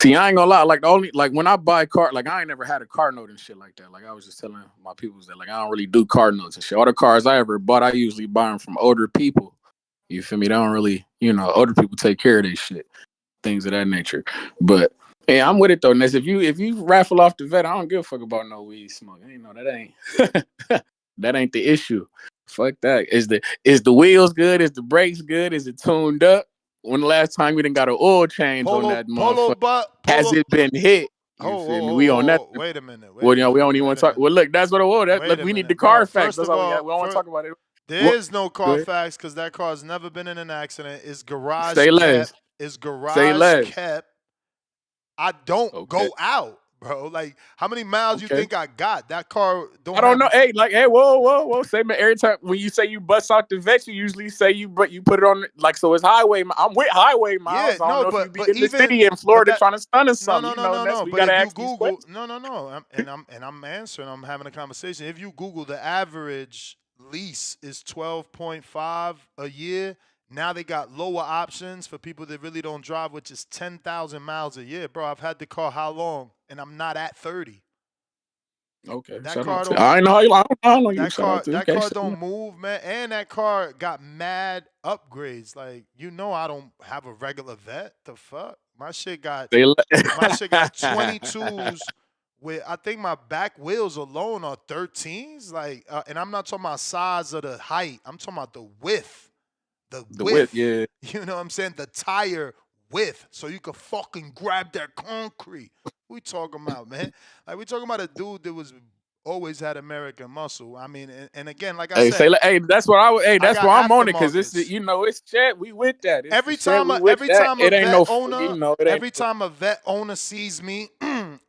See, I ain't gonna lie. Like, the only, like, when I buy a car, like, I ain't never had a car note and shit like that. Like, I was just telling my people that, like, I don't really do car notes and shit. All the cars I ever bought, I usually buy them from older people. You feel me? They don't really, older people take care of their shit, things of that nature. But yeah, I'm with it though, Ness. If you raffle off the vet, I don't give a fuck about no weed smoke. That ain't the issue. Fuck that. Is the wheels good? Is the brakes good? Is it tuned up? When the last time we done got an oil change on that motherfucker? Has it been hit? You feel me? We on that. Wait a minute. We don't even want to talk. Well, look, that's what it was. Look, we need the car facts. That's all we got. We don't want to talk about it. There is no car facts because that car's never been in an accident. It's garage kept. It's garage kept. I don't go out, bro. Like, how many miles you think I got? That car don't. I don't know. Hey, whoa. Say, man, every time when you say you bust out the vet, you usually say you put it on, like, so it's highway. I'm with highway miles. Yeah, I don't know if you be in the city in Florida trying to stun us something. No. We but gotta if ask you Google, no. I'm answering. I'm having a conversation. If you Google, the average lease is 12.5 a year. Now they got lower options for people that really don't drive, which is 10,000 miles a year. Bro, I've had the car how long? And I'm not at 30. Okay. That car don't, I know how long you that car don't move, man. And that car got mad upgrades. Like, I don't have a regular vet. The fuck? My shit got 22s with, I think my back wheels alone are 13s. Like, and I'm not talking about size or the height. I'm talking about the width. The width, yeah. You know what I'm saying? The tire width, so you could fucking grab that concrete. We talking about, man. Like, we talking about a dude that was always had American muscle. I mean, and again, like I said, that's what that's why I'm on it, because it's it's chat. We with that. Every time a vet owner sees me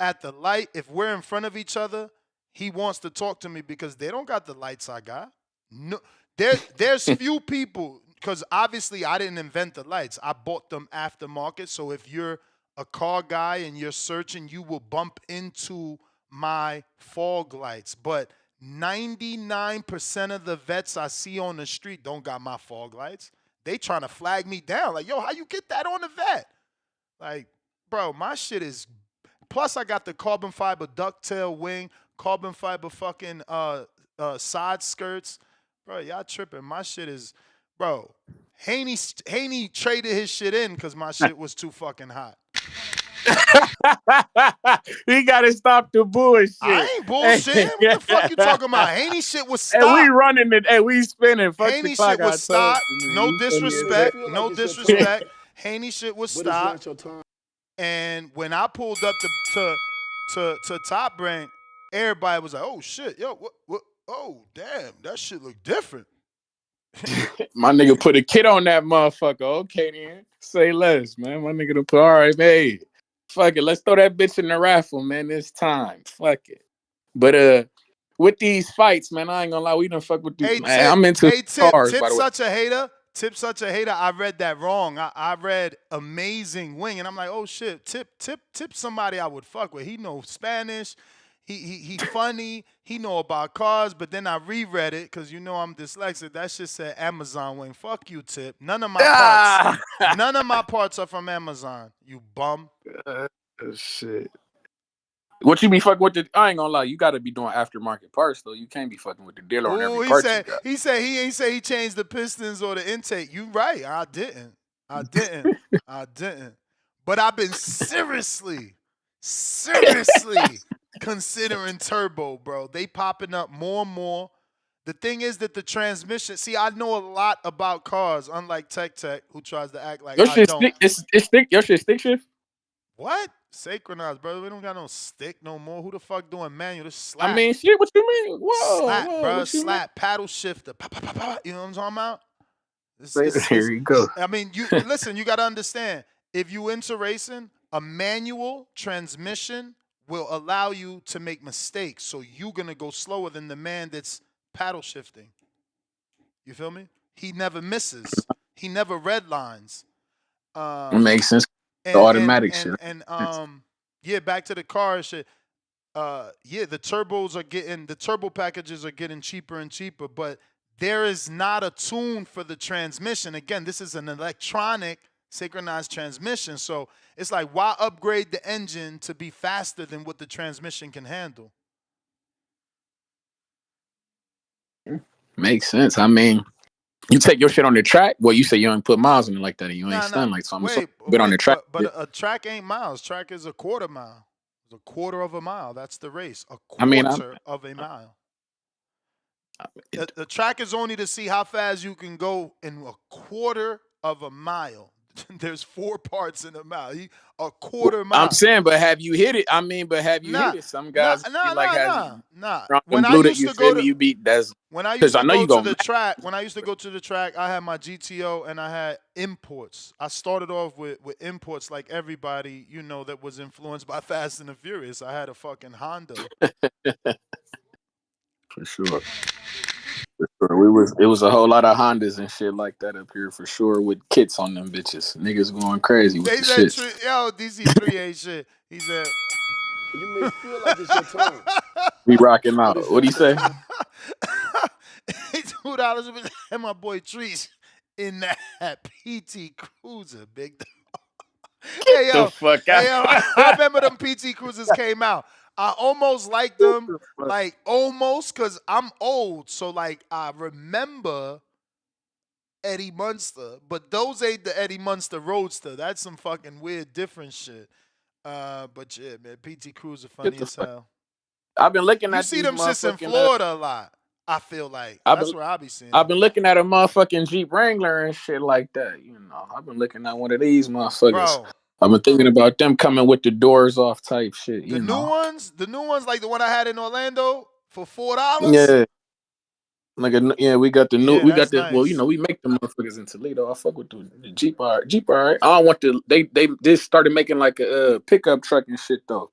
at the light, if we're in front of each other, he wants to talk to me because they don't got the lights I got. No, there's few people. Because obviously I didn't invent the lights. I bought them aftermarket. So if you're a car guy and you're searching, you will bump into my fog lights. But 99% of the vets I see on the street don't got my fog lights. They trying to flag me down. Like, yo, how you get that on the vet? Like, bro, my shit is... Plus, I got the carbon fiber ducktail wing, carbon fiber fucking side skirts. Bro, y'all tripping. My shit is... Bro, Haney traded his shit in because my shit was too fucking hot. He got to stop the bullshit. I ain't bullshitting. What the fuck you talking about? Haney shit was stopped. Hey, we running it. Hey, we spinning. Fuck Haney shit was stopped. No disrespect. No disrespect. Haney shit was stopped. And when I pulled up to Top Rank, everybody was like, oh, shit. Yo, what? Oh, damn. That shit look different. My nigga put a kid on that motherfucker. Okay, then. Say less, man. My nigga done put, all right, man. Fuck it. Let's throw that bitch in the raffle, man. It's time. Fuck it. But with these fights, man, I ain't gonna lie. We done fuck with these. I'm into cars, by the way. Such a hater. Tip's such a hater. I read that wrong. I read amazing wing, and I'm like, oh shit, Tip somebody I would fuck with. He knows Spanish. He funny. He know about cars. But then I reread it because you know I'm dyslexic. That shit said Amazon wing. Fuck you, Tip. None of my parts are from Amazon. You bum. Shit. What you be fucking with I ain't gonna lie, you gotta be doing aftermarket parts though. You can't be fucking with the dealer on every part you got. He said he ain't say he changed the pistons or the intake. You right. I didn't. But I've been seriously considering turbo, bro. They popping up more and more. The thing is that the transmission. See, I know a lot about cars, unlike Tech who tries to act like I don't. Your shit stick shift? What? Synchronized, brother. We don't got no stick no more. Who the fuck doing manual? This slap. I mean, shit, what you mean? Slap, bro. Slap, paddle shifter. You know what I'm talking about? Here you go. I mean, you listen, you got to understand. If you into racing, a manual transmission will allow you to make mistakes. So you're going to go slower than the man that's paddle shifting. You feel me? He never misses. He never red lines. It makes sense. The automatic shit. Yeah, back to the car shit. The turbo packages are getting cheaper and cheaper, but there is not a tune for the transmission. Again, this is an electronic synchronized transmission, so it's like, why upgrade the engine to be faster than what the transmission can handle? Makes sense. I mean, you take your shit on the track. Well, you say you don't put miles in it like that, and you ain't stunned like so. But on the track, but a track ain't miles. Track is a quarter mile. It's a quarter of a mile. That's the race. A quarter of a mile. The track is only to see how fast you can go in a quarter of a mile. There's 4 parts in a mile. A quarter mile. I'm saying, but have you hit it? I mean, but have you hit it? Some guys nah. When I used to go to you beat that's when I used to go to the track, I had my GTO and I had imports. I started off with imports like everybody, you know, that was influenced by Fast and the Furious. I had a fucking Honda. For sure. It was a whole lot of Hondas and shit like that up here for sure with kits on them bitches. Niggas going crazy with the shit. Yo, DC3 ain't shit. He said, you may feel like it's your turn. We rocking out. What'd he say? $2 and my boy Trees in that PT Cruiser, big dog. Get the fuck out. Hey, yo, I remember them PT Cruisers came out. I almost liked them, like almost, because I'm old. So, like, I remember Eddie Munster, but those ain't the Eddie Munster Roadster. That's some fucking weird, different shit. But yeah, man, PT Cruiser funny as hell. I've been looking at you see them shits in Florida a lot. I feel like that's where I be seeing. I've been looking at a motherfucking Jeep Wrangler and shit like that. You know, I've been looking at one of these motherfuckers. Bro. I've been thinking about them coming with the doors off type shit. The new ones like the one I had in Orlando for $4. Yeah, we got the new. We got the nice. Well, you know, we make the motherfuckers in Toledo. I fuck with the Jeep. Jeep, all right. I don't want the. They just started making like a pickup truck and shit though.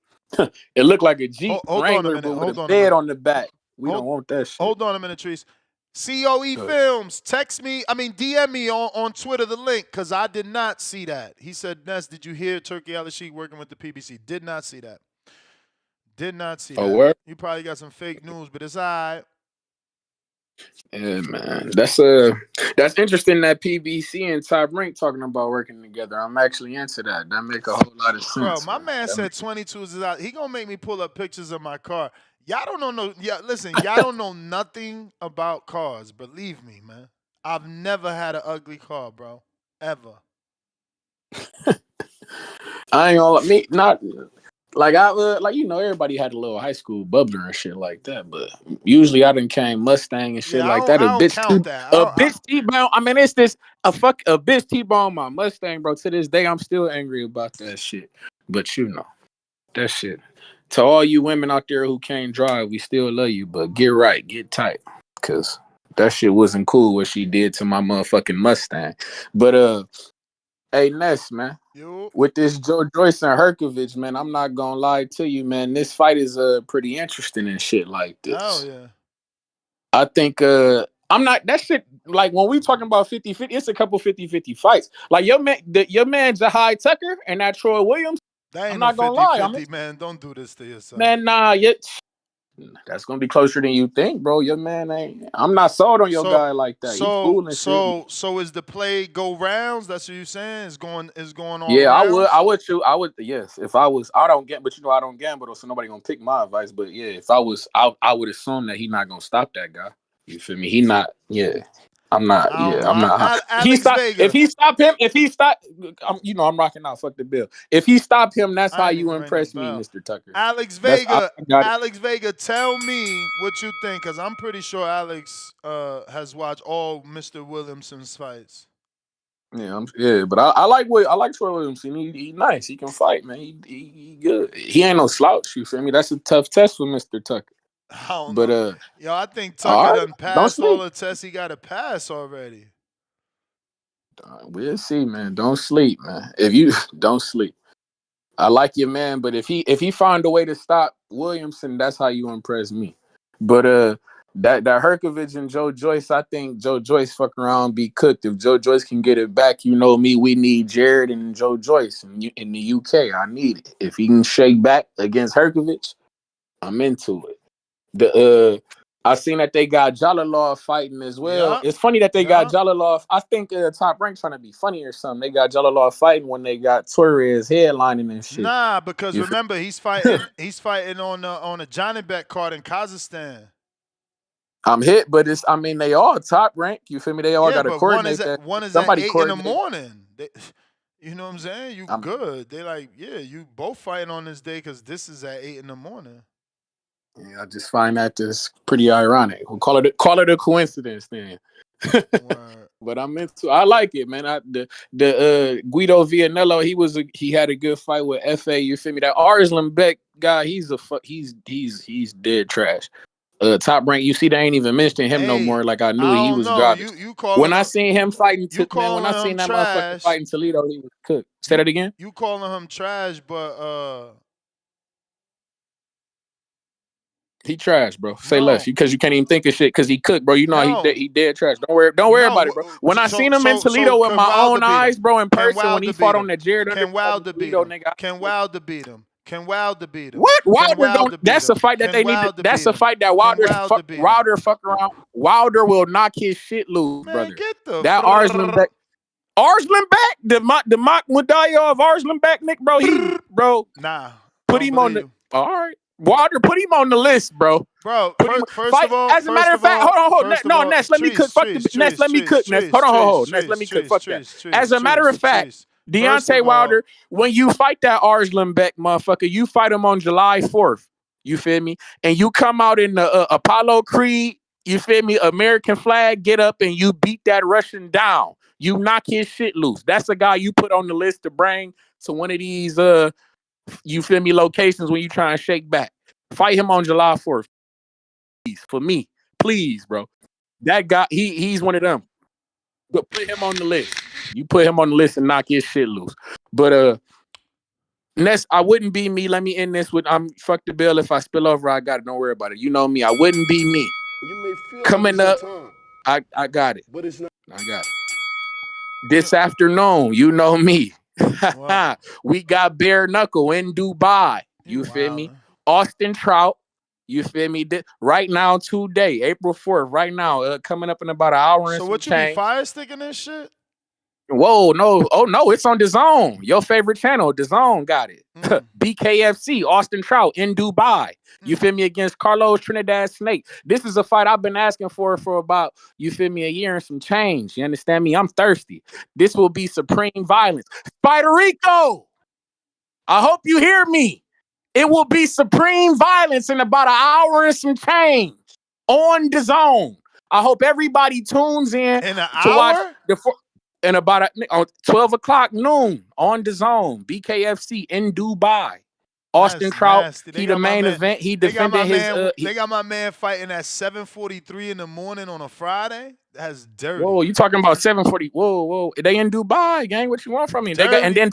It looked like a Jeep Wrangler but with a bed on the back. We don't want that shit. Hold on a minute, Trees. COE Films, DM me on Twitter the link, because I did not see that. He said, Ness, did you hear Turkey Al-Sheikh working with the PBC? Did not see that. Oh, where? You probably got some fake news, but it's all right. Yeah, man. That's interesting that PBC and Top Rank talking about working together. I'm actually into that. That make a whole lot of sense. Bro, my man said 22s is out. He gonna make me pull up pictures of my car. Y'all don't know y'all don't know nothing about cars. Believe me, man. I've never had an ugly car, bro. Ever. I ain't gonna not like everybody had a little high school bubbler and shit like that, but usually I done came Mustang and shit like that. A bitch T-bone. I mean, it's this a bitch T-bone my Mustang, bro. To this day, I'm still angry about that shit. But you know, that shit. To all you women out there who can't drive, we still love you, but get right, get tight, cause that shit wasn't cool what she did to my motherfucking Mustang. But hey Ness, man, with this Joyce and Hrgovic, man, I'm not gonna lie to you, man. This fight is pretty interesting and shit like this. Oh yeah. I think I'm not that shit. Like when we talking about 50-50, it's a couple 50-50 fights. Like your man Jahai Tucker and that Troy Williams. That ain't I'm no not gonna lie. 50-50, man. Don't do this to yourself. Man, nah, that's gonna be closer than you think, bro. Your man ain't. I'm not sold on your guy like that. He's cool and shit. So is the play go rounds? That's what you're saying? Is going all Yeah, rounds? I would. Yes, if I was, I don't get, but you know I don't gamble, so nobody gonna pick my advice. But yeah, if I was, I would assume that he not gonna stop that guy. You feel me? He not. Yeah, I'm not. I'm not. If he stop him, I'm rocking out. Fuck the bill. If he stop him, that's how you impress me, Mr. Tucker. Alex Vega, tell me what you think, because I'm pretty sure Alex has watched all Mr. Williamson's fights. Yeah, but I like Troy Williamson. He nice. He can fight, man. He good. He ain't no slouch. You feel me? That's a tough test for Mr. Tucker. I don't know. Yo, I think Tucker done passed all the tests he got to pass already. We'll see, man. Don't sleep, man. If you don't sleep, I like your man, but if he find a way to stop Williamson, that's how you impress me. But that Hrgovic and Joe Joyce, I think Joe Joyce fuck around be cooked. If Joe Joyce can get it back, you know me, we need Jared and Joe Joyce in the UK. I need it. If he can shake back against Hrgovic, I'm into it. I seen that they got Jalalov fighting as well. Yep. It's funny that they got Jalalov. I think Top Rank trying to be funny or something. They got Jalalov fighting when they got Torres headlining and shit. Nah, because remember he's fighting on a Johnny Bet card in Kazakhstan. I'm hit, but they all Top Rank. You feel me? They all got to coordinate that. One is at 8 in the morning. You know what I'm saying? You good. They like, yeah, you both fighting on this day because this is at 8 in the morning. Yeah, I just find that just pretty ironic. We'll call it a coincidence then. But I like it, man. The Guido Vianello, he had a good fight with FA. You feel me? That Arslan Beck guy, he's dead trash. Top Rank, you see, they ain't even mentioning him no more. Like I knew he was garbage. When I seen him fighting, when I seen that motherfucker fighting Toledo, he was cooked. Say that again. You calling him trash, but he trash, bro. Say less, because you can't even think of shit. Because he cooked, bro. You know he dead trash. Don't worry about it, bro. When I seen him in Toledo with my own eyes, bro, in person, when he fought on the Jared Can Wilder beat him? Can Wilder beat him? Can Wilder beat him? What? That's a fight that they need. That's a fight that Wilder fuck around. Wilder will knock his shit loose, brother. That Arslan Beck, the Mahmoudaya of Arslan Beck, Nick, bro. Nah. Put him on the. All right. Wilder, put him on the list, bro. Bro, first of all, as a matter of fact, hold on. No, Ness, let me cook. Fuck the Ness. Let me cook, Ness. Hold on. Ness, let me cook. Fuck that. As a matter of fact, Deontay Wilder, when you fight that Arslan Beck motherfucker, you fight him on July 4th. You feel me? And you come out in the Apollo Creed. You feel me? American flag. Get up and you beat that Russian down. You knock his shit loose. That's a guy you put on the list to bring to one of these you feel me, locations when you try and shake back. Fight him on July 4th. Please, for me. Please, bro. That guy, he's one of them. But put him on the list. You put him on the list and knock his shit loose. But Ness, I wouldn't be me. Let me end this with fuck the bill. If I spill over, I got it. Don't worry about it. You know me. I wouldn't be me. You may feel coming up. I got it. But it's not. I got it. This afternoon, you know me. Wow. We got bare knuckle in Dubai. You feel me? Austin Trout. You feel me? Right now, today, April 4th, right now, coming up in about an hour and some So what, you change. be fire sticking this shit? Whoa, no. Oh, no, it's on DAZN. Your favorite channel, DAZN got it. BKFC, Austin Trout in Dubai. You feel me? Against Carlos Trinidad Snake. This is a fight I've been asking for about, you feel me, a year and some change. You understand me? I'm thirsty. This will be supreme violence. Spiderico, I hope you hear me. It will be supreme violence in about an hour and some change on DAZN. I hope everybody tunes in an to hour? Watch in about 12 o'clock noon on DAZN. BKFC in Dubai. Austin Trout, he the main event. He defended his. They got my man fighting at 7:43 in the morning on a Friday. That's dirty. Whoa, you talking about 7:40? Whoa! They in Dubai, gang. What you want from me? They got, and then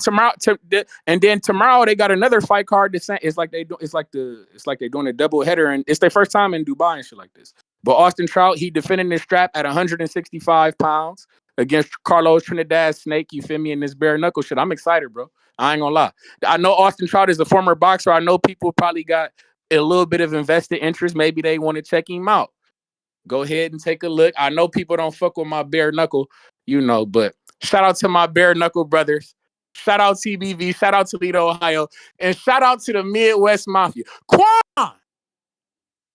tomorrow they got another fight card. It's like they doing a double header, and it's their first time in Dubai and shit like this. But Austin Trout, he defending his strap at 165 pounds against Carlos Trinidad Snake. You feel me? In this bare knuckle shit. I'm excited, bro. I ain't gonna lie. I know Austin Trout is a former boxer. I know people probably got a little bit of invested interest. Maybe they want to check him out. Go ahead and take a look. I know people don't fuck with my bare knuckle, but shout out to my bare knuckle brothers. Shout out TBV. Shout out Toledo, Ohio. And shout out to the Midwest Mafia. Quan!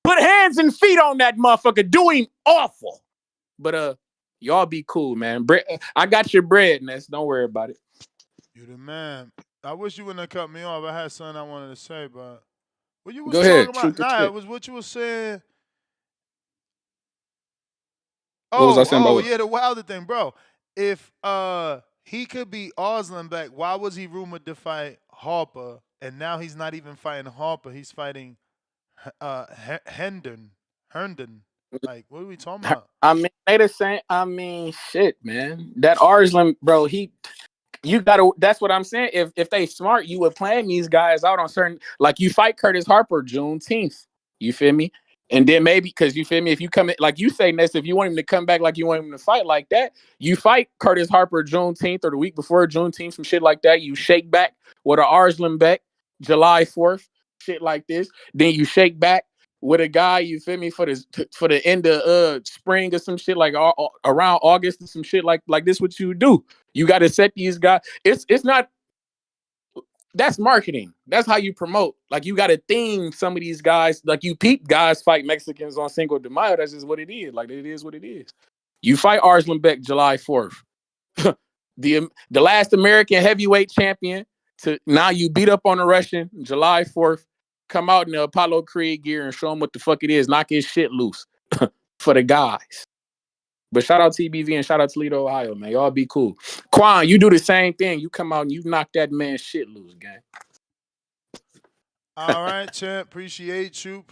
Put hands and feet on that motherfucker. Doing awful. But y'all be cool, man. I got your bread, Ness. Don't worry about it. You the man. I wish you wouldn't have cut me off. I had something I wanted to say, but what you was Go talking ahead. about? Shoot the Nah, shit. it was what you was saying. What was I saying about Oh, what? yeah, the Wilder thing, bro. If he could be Osland back, why was he rumored to fight Harper? And now he's not even fighting Harper. He's fighting Herndon. Like, what are we talking about? I mean, they the same. I mean, shit, man. That Arslan, bro, you gotta. That's what I'm saying. If they smart, you would plan these guys out on certain. Like you fight Curtis Harper Juneteenth. You feel me? And then maybe because you feel me, if you come in, like you say, Ness, if you want him to come back like you want him to fight like that, you fight Curtis Harper Juneteenth or the week before Juneteenth, some shit like that. You shake back with an Arslan Beck July 4th, shit like this. Then you shake back with a guy, you feel me, for the end of spring or some shit like around August or some shit like this. What you do? You got to set these guys. It's not. That's marketing. That's how you promote. Like you got to theme some of these guys. Like you peep guys fight Mexicans on Cinco de Mayo. That's just what it is. Like it is what it is. You fight Arslan Beck July 4th. the last American heavyweight champion. To now you beat up on a Russian July 4th. Come out in the Apollo Creed gear and show him what the fuck it is. Knock his shit loose for the guys. But shout out TBV and shout out Toledo, Ohio, man. Y'all be cool. Quan, you do the same thing. You come out and you knock that man's shit loose, gang. All right, champ. Appreciate you.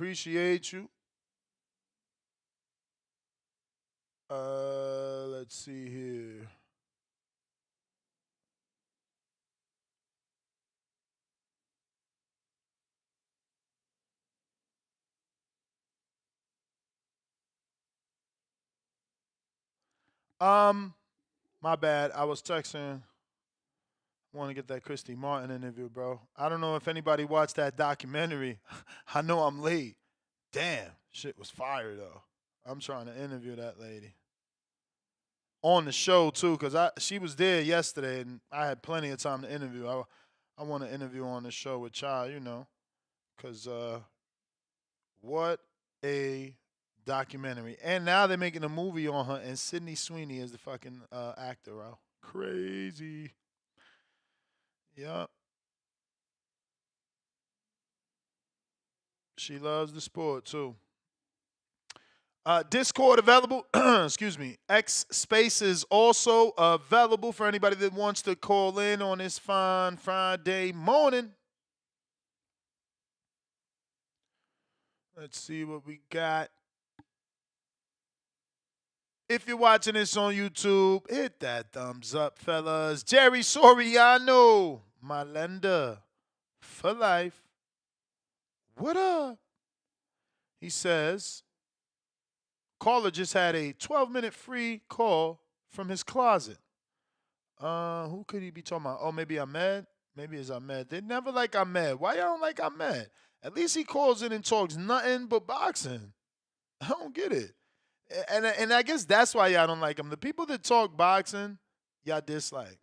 Let's see here. My bad. I was texting. Want to get that Christy Martin interview, bro. I don't know if anybody watched that documentary. I know I'm late. Damn, shit was fire though. I'm trying to interview that lady on the show too, cause she was there yesterday, and I had plenty of time to interview. I want to interview on the show with Child, cause what a documentary. And now they're making a movie on her, and Sydney Sweeney is the fucking actor, bro. Crazy. Yup. She loves the sport too. Discord available. Excuse me. X Spaces also available for anybody that wants to call in on this fine Friday morning. Let's see what we got. If you're watching this on YouTube, hit that thumbs up, fellas. Jerry Soriano, my lender for life. What up? He says, caller just had a 12-minute free call from his closet. Who could he be talking about? Oh, maybe Ahmed? Maybe it's Ahmed. They never like Ahmed. Why y'all don't like Ahmed? At least he calls in and talks nothing but boxing. I don't get it. And I guess that's why y'all don't like him. The people that talk boxing, y'all dislike.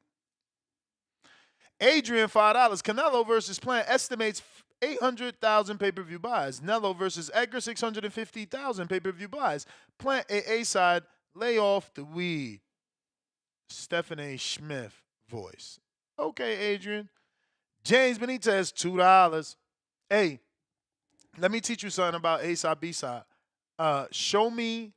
Adrian, $5. Canelo versus Plant estimates 800,000 pay-per-view buys. Nello versus Edgar, 650,000 pay-per-view buys. Plant A side, lay off the weed. Stephanie Smith voice. Okay, Adrian. James Benitez, $2. Hey, let me teach you something about A side, B side. Show me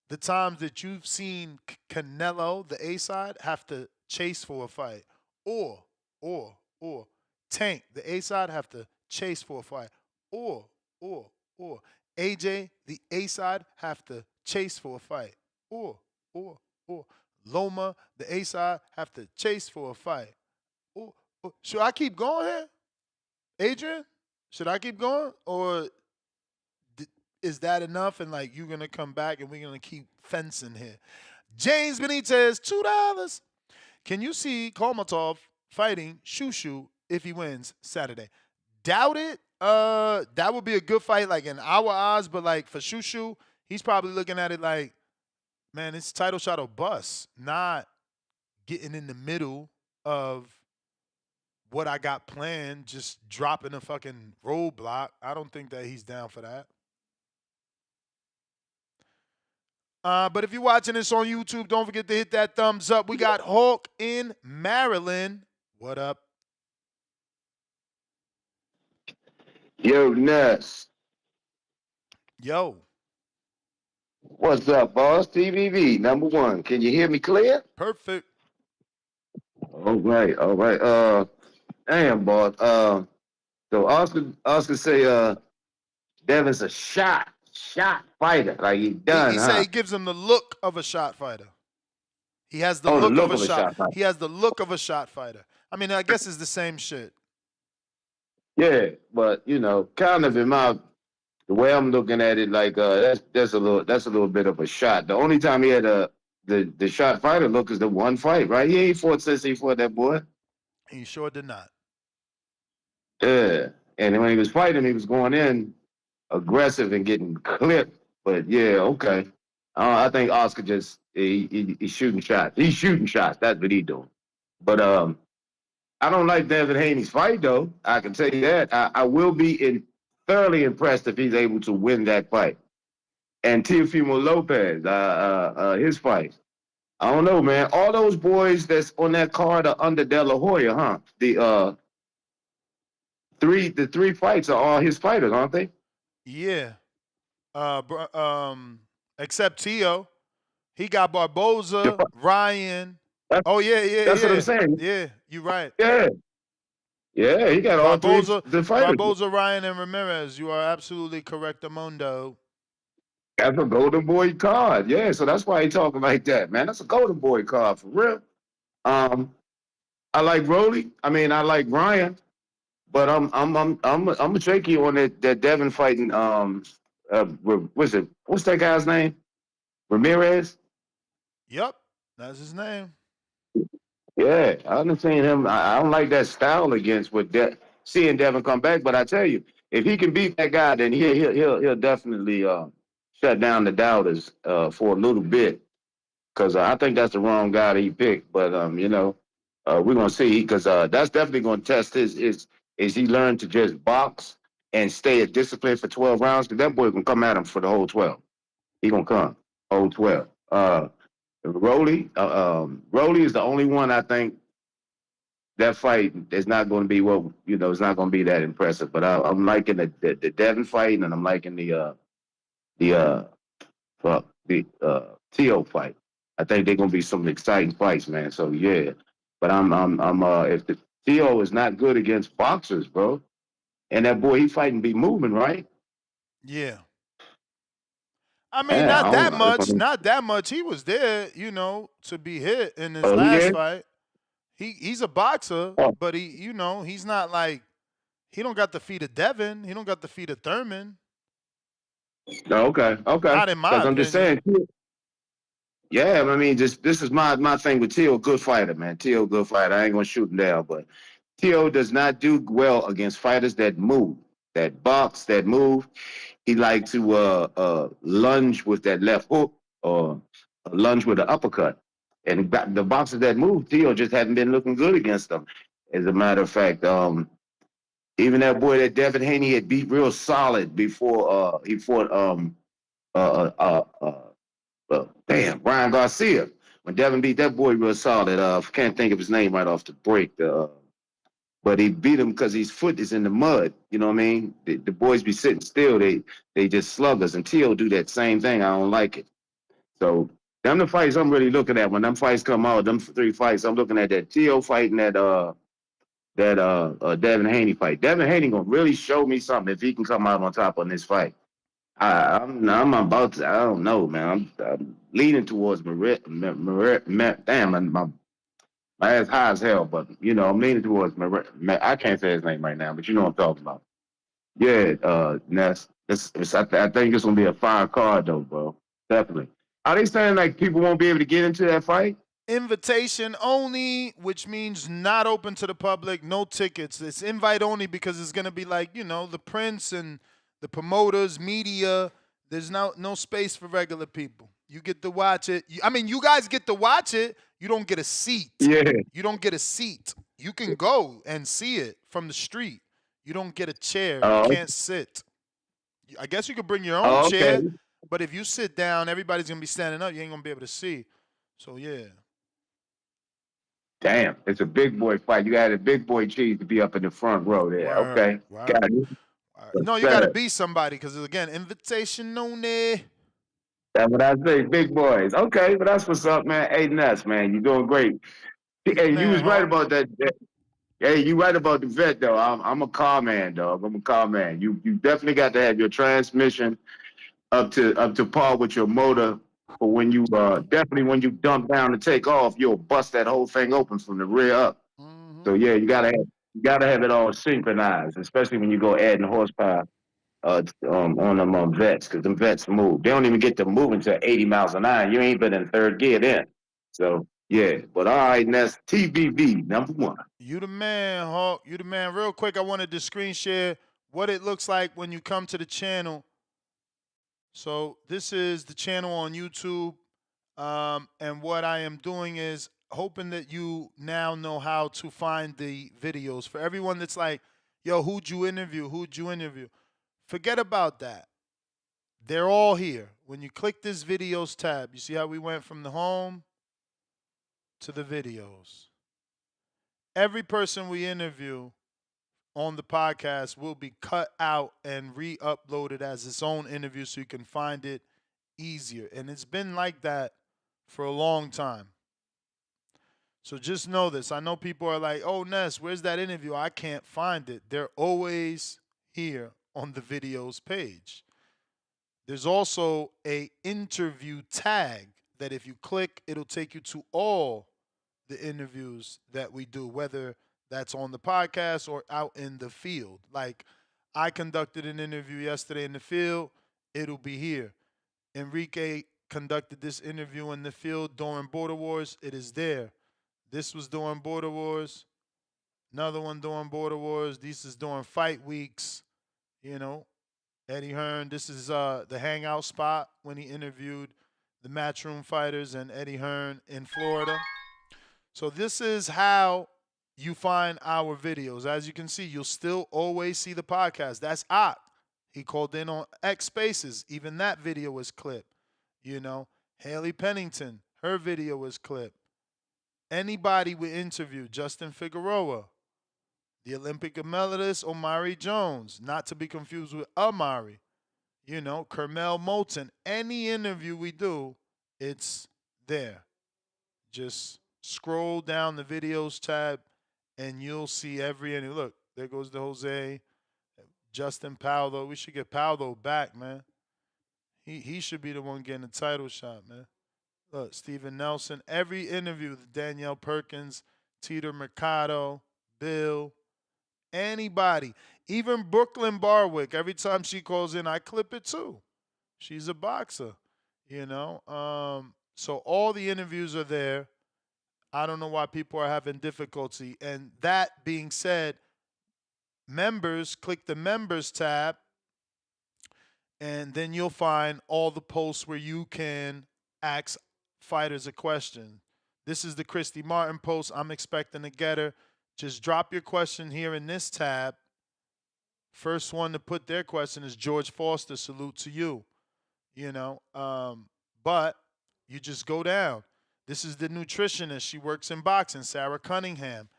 the times that you've seen Canelo, the A side, have to chase for a fight. Or Tank, the A side, have to chase for a fight. Or AJ, the A side, have to chase for a fight. Or Loma, the A side, have to chase for a fight. Or should I keep going here? Adrian? Should I keep going? Or is that enough? And like, you're gonna come back and we're gonna keep fencing here. James Benitez, $2. Can you see Kolmatov fighting Shushu if he wins Saturday? Doubt it. That would be a good fight, like in our odds, but like for Shushu, he's probably looking at it like, man, it's title shot or bust, not getting in the middle of what I got planned, just dropping a fucking roadblock. I don't think that he's down for that. But if you're watching this on YouTube, don't forget to hit that thumbs up. We got Hulk in Maryland. What up? Yo, Ness. Yo. What's up, boss? TVV, number one. Can you hear me clear? Perfect. All right, all right. Damn, boss. So Oscar say, Devin's a shot fighter. Like he done, He huh? said he gives him the look of a shot fighter. He has the Oh, look the of look a of a shot. shot fighter. He has the look of a shot fighter. I mean, I guess it's the same shit. Yeah, but you know, kind of the way I'm looking at it, like that's a little bit of a shot. The only time he had the shot fighter look is the one fight, right? He ain't fought since he fought that boy. He sure did not. Yeah, and when he was fighting, he was going in aggressive and getting clipped. But yeah, okay. I think Oscar just he's shooting shots. He's shooting shots. That's what he's doing. But I don't like Devin Haney's fight though. I can tell you that. I will be thoroughly impressed if he's able to win that fight. And Teofimo Lopez, his fight. I don't know, man. All those boys that's on that card are under De La Hoya, huh? The three fights are all his fighters, aren't they? Yeah. Except Tio. He got Barboza, Ryan. Oh, yeah. That's what I'm saying. Yeah, you're right. Yeah, he got all three the fighters. Barboza, Ryan, and Ramirez. You are absolutely correct, Amundo. That's a Golden Boy card. Yeah, so that's why he talking like that, man. That's a Golden Boy card for real. I like Rolly. I mean, I like Ryan, but I'm a shaky on that Devin fighting. What's that guy's name? Ramirez. Yep, that's his name. Yeah, I understand him. I don't like that style against seeing Devin come back. But I tell you, if he can beat that guy, then he'll definitely shut down the doubters for a little bit. Because I think that's the wrong guy that he picked. But we're gonna see because that's definitely gonna test his is he learned to just box and stay at discipline for 12 rounds. Because that boy gonna come at him for the whole 12. He gonna come whole 12. Rolly is the only one I think that fight is not going to be it's not going to be that impressive. But I'm liking the Devin fight, and I'm liking the Tio fight. I think they're going to be some exciting fights, man. So yeah, but I'm if the Tio is not good against boxers, bro, and that boy he fighting be moving, right? Yeah. I mean, not that much. He was there, to be hit in his last fight. He's a boxer, but he's not like he don't got the feet of Devin. He don't got the feet of Thurman. Okay. Not in my opinion. I'm just saying. Yeah, I mean, this is my thing with Tio, good fighter, man. Tio, good fighter. I ain't gonna shoot him down, but Tio does not do well against fighters that move, that box, that move. He like to lunge with that left hook or lunge with an uppercut. And the boxers that move, Tio just haven't been looking good against them. As a matter of fact, even that boy that Devin Haney had beat real solid before he fought Ryan Garcia. When Devin beat that boy real solid, can't think of his name right off the break. But he beat him because his foot is in the mud. You know what I mean? The boys be sitting still. They just sluggers. And Tio do that same thing. I don't like it. So them the fights I'm really looking at. When them fights come out, them three fights, I'm looking at that Tio fight and that Devin Haney fight. Devin Haney gonna really show me something if he can come out on top on this fight. I'm about to. I don't know, man. I'm leaning towards damn, my ass high as hell, but I'm leaning towards I can't say his name right now, but you know what I'm talking about. Yeah, Ness. I think it's gonna be a fire card though, bro. Definitely. Are they saying like people won't be able to get into that fight? Invitation only, which means not open to the public, no tickets. It's invite only because it's gonna be like, the Prince and the promoters, media. There's no space for regular people. You get to watch it. You guys get to watch it. You don't get a seat. Yeah. You don't get a seat. You can go and see it from the street. You don't get a chair. You Oh, can't sit. I guess you could bring your own okay. chair, but if you sit down, everybody's gonna be standing up. You ain't gonna be able to see. So yeah. Damn, it's a big boy fight. You got a big boy cheese to be up in the front row there. Word, Okay, word. got it. No, you got to be somebody because, again, invitation only. That's what I say, big boys. Okay, but that's what's up, man. Hey, Ness, man, you doing great. Hey, you was right about that. Hey, you right about the vet though. I'm a car man, dog. I'm a car man. You definitely got to have your transmission up to par with your motor. But when you definitely when you dump down to take off, you'll bust that whole thing open from the rear up. So yeah, you gotta have it all synchronized, especially when you go adding horsepower on them vets, because them vets move. They don't even get to move until 80 miles an hour. You ain't been in third gear then. So yeah, but all right, and that's TVV #1. You the man, Hawk. You the man. Real quick, I wanted to screen share what it looks like when you come to the channel. So this is the channel on YouTube. And what I am doing is hoping that you now know how to find the videos. For everyone that's like, yo, who'd you interview? Who'd you interview? Forget about that. They're all here. When you click this videos tab, you see how we went from the home to the videos. Every person we interview on the podcast will be cut out and re-uploaded as its own interview so you can find it easier. And it's been like that for a long time. So just know this. I know people are like, oh, Ness, where's that interview? I can't find it. They're always here on the videos page. There's also a interview tag that if you click, it'll take you to all the interviews that we do, whether that's on the podcast or out in the field. Like I conducted an interview yesterday in the field. It'll be here. Enrique conducted this interview in the field during Border Wars. It is there. This was during Border Wars. Another one during Border Wars. This is during fight weeks. Eddie Hearn. This is the hangout spot when he interviewed the Matchroom Fighters and Eddie Hearn in Florida. So this is how you find our videos. As you can see, you'll still always see the podcast. That's Ock. He called in on X Spaces. Even that video was clipped. Haley Pennington, her video was clipped. Anybody we interviewed, Justin Figueroa, the Olympic medalist Amari Jones, not to be confused with Amari, Kermel Moulton. Any interview we do, it's there. Just scroll down the videos tab and you'll see every interview. Look, there goes the Jose, Justin Powell. We should get Powell back, man. He should be the one getting the title shot, man. Look, Steven Nelson. Every interview, Danielle Perkins, Teeter Mercado, Bill, anybody. Even Brooklyn Barwick. Every time she calls in, I clip it too. She's a boxer, So all the interviews are there. I don't know why people are having difficulty. And that being said, members, click the members tab, and then you'll find all the posts where you can ask fighters a question. This is the Christy Martin post. I'm expecting to get her. Just drop your question here in this tab. First one to put their question is George Foster. Salute to you. But you just go down. This is the nutritionist. She works in boxing, Sarah Cunningham.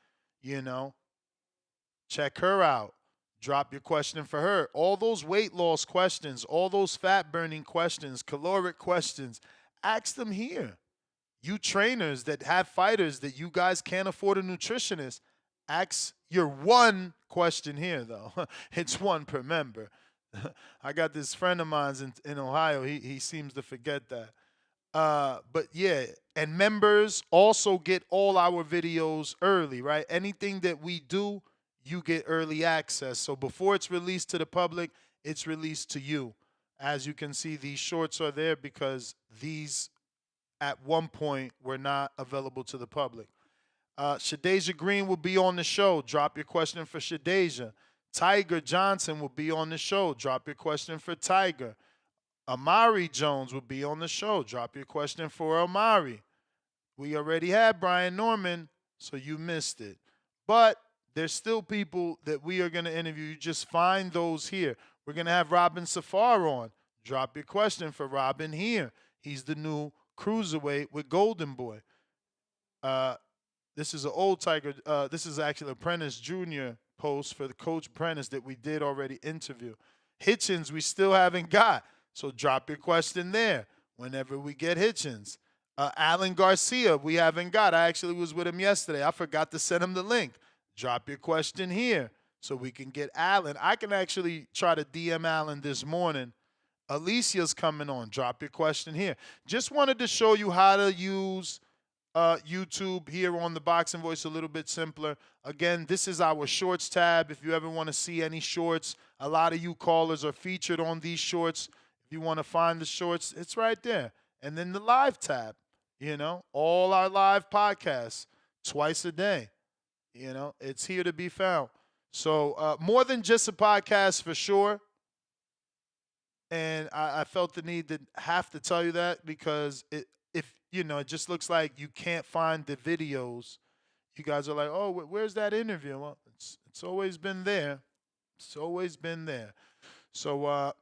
Check her out. Drop your question for her. All those weight loss questions, all those fat burning questions, caloric questions, ask them here. You trainers that have fighters that you guys can't afford a nutritionist, ask your one question here, though. It's one per member. I got this friend of mine in Ohio. He seems to forget that. But yeah, and members also get all our videos early, right? Anything that we do, you get early access. So before it's released to the public, it's released to you. As you can see, these shorts are there because these at one point were not available to the public. Shadeja Green will be on the show. Drop your question for Shadeja. Tiger Johnson will be on the show. Drop your question for Tiger. Amari Jones will be on the show. Drop your question for Amari. We already had Brian Norman, so you missed it. But there's still people that we are going to interview. You just find those here. We're going to have Robin Safar on. Drop your question for Robin here. He's the new cruiserweight with Golden Boy. This is an old Tiger. This is actually a Prentice Jr. post for the Coach Prentice that we did already interview. Hitchens, we still haven't got. So drop your question there whenever we get Hitchens. Alan Garcia, we haven't got. I actually was with him yesterday. I forgot to send him the link. Drop your question here so we can get Alan. I can actually try to DM Alan this morning. Alicia's coming on. Drop your question here. Just wanted to show you how to use YouTube here on the Boxing Voice a little bit simpler. Again, this is our shorts tab. If you ever want to see any shorts, a lot of you callers are featured on these shorts. If you want to find the shorts, it's right there. And then the live tab, all our live podcasts twice a day. It's here to be found. So more than just a podcast for sure. And I felt the need to have to tell you that because it just looks like you can't find the videos. You guys are like, oh, where's that interview? Well, it's always been there. It's always been there. So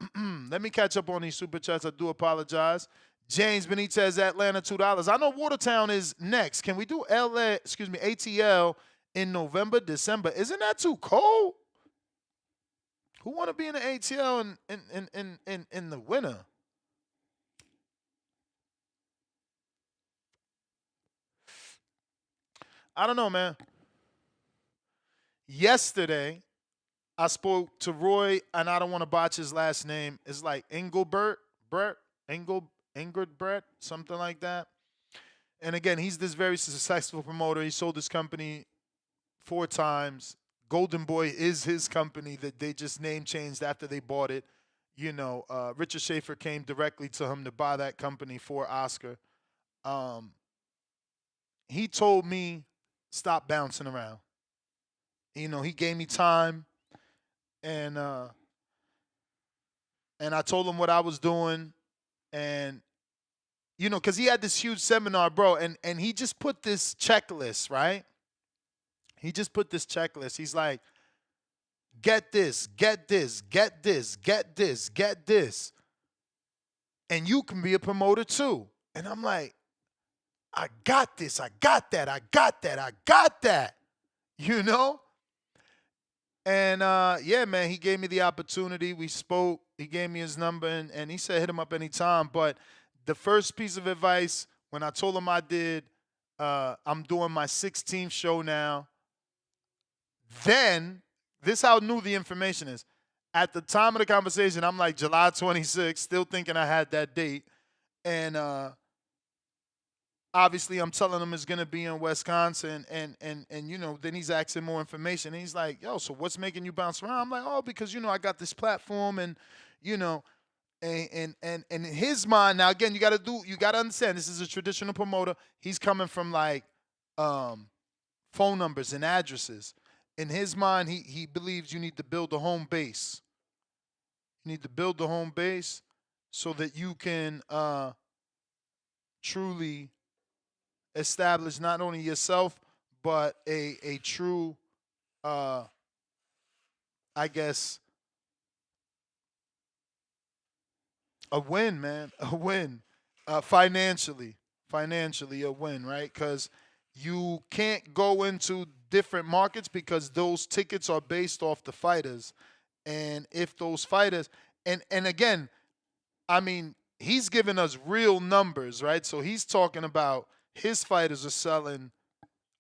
let me catch up on these super chats. I do apologize. James Benitez, Atlanta, $2. I know Watertown is next. Can we do ATL in November, December? Isn't that too cold? Who want to be in the ATL in the winter? I don't know, man. Yesterday, I spoke to Roy, and I don't want to botch his last name. It's like Engelbert, something like that. And again, he's this very successful promoter. He sold his company 4 times. Golden Boy is his company that they just name changed after they bought it. Richard Schaefer came directly to him to buy that company for Oscar. He told me, stop bouncing around. He gave me time, and I told him what I was doing, and because he had this huge seminar, bro, and he just put this checklist, right? He just put this checklist. He's like, get this, get this, get this, get this, get this, and you can be a promoter too. And I'm like, I got this, I got that, I got that, I got that, And, yeah, man, he gave me the opportunity. We spoke. He gave me his number, and he said hit him up anytime. But the first piece of advice, when I told him I'm doing my 16th show now, then this is how new the information is. At the time of the conversation, I'm like July 26th, still thinking I had that date. And obviously, I'm telling him it's going to be in Wisconsin, and then he's asking more information. And he's like, yo, so what's making you bounce around? I'm like, oh, because, I got this platform, and, and in his mind, now, again, you got to understand, this is a traditional promoter. He's coming from, like, phone numbers and addresses. In his mind, he believes you need to build a home base. You need to build the home base so that you can truly establish not only yourself, but a true, I guess, a win, man, a win, financially a win, right? Because you can't go into different markets because those tickets are based off the fighters. And if those fighters, and again, I mean, he's giving us real numbers, right? So he's talking about his fighters are selling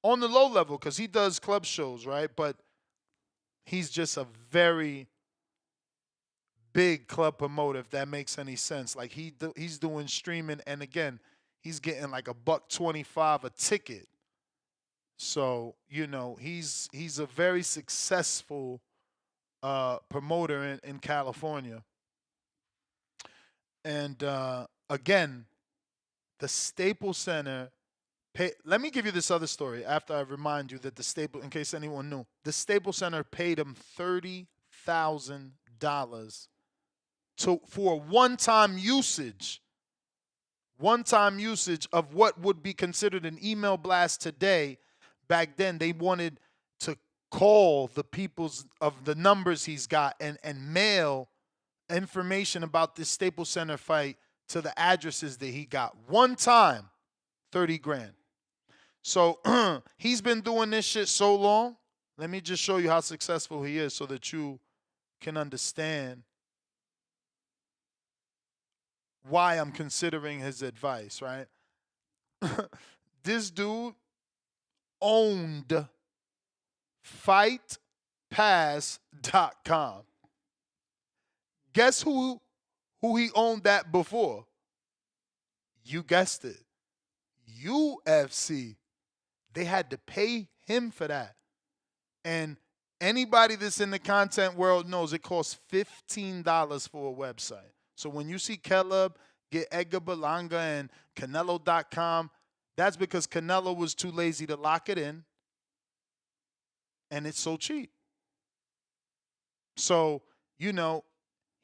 on the low level because he does club shows, right? But he's just a very big club promoter, if that makes any sense. Like he's doing streaming, and again, he's getting like $125 a ticket. So he's a very successful promoter in California. And again, the Staples Center let me give you this other story after I remind you that in case anyone knew, the Staples Center paid him $30,000 for one-time usage of what would be considered an email blast today. Back then, they wanted to call the people's of the numbers he's got and mail information about this Staples Center fight to the addresses that he got. One time, 30 grand. So he's been doing this shit so long. Let me just show you how successful he is so that you can understand why I'm considering his advice, right? This dude owned fightpass.com. Guess who he owned that before? You guessed it. UFC. They had to pay him for that. And anybody that's in the content world knows it costs $15 for a website. So when you see Caleb get Edgar Berlanga and Canelo.com, that's because Canelo was too lazy to lock it in. And it's so cheap. So,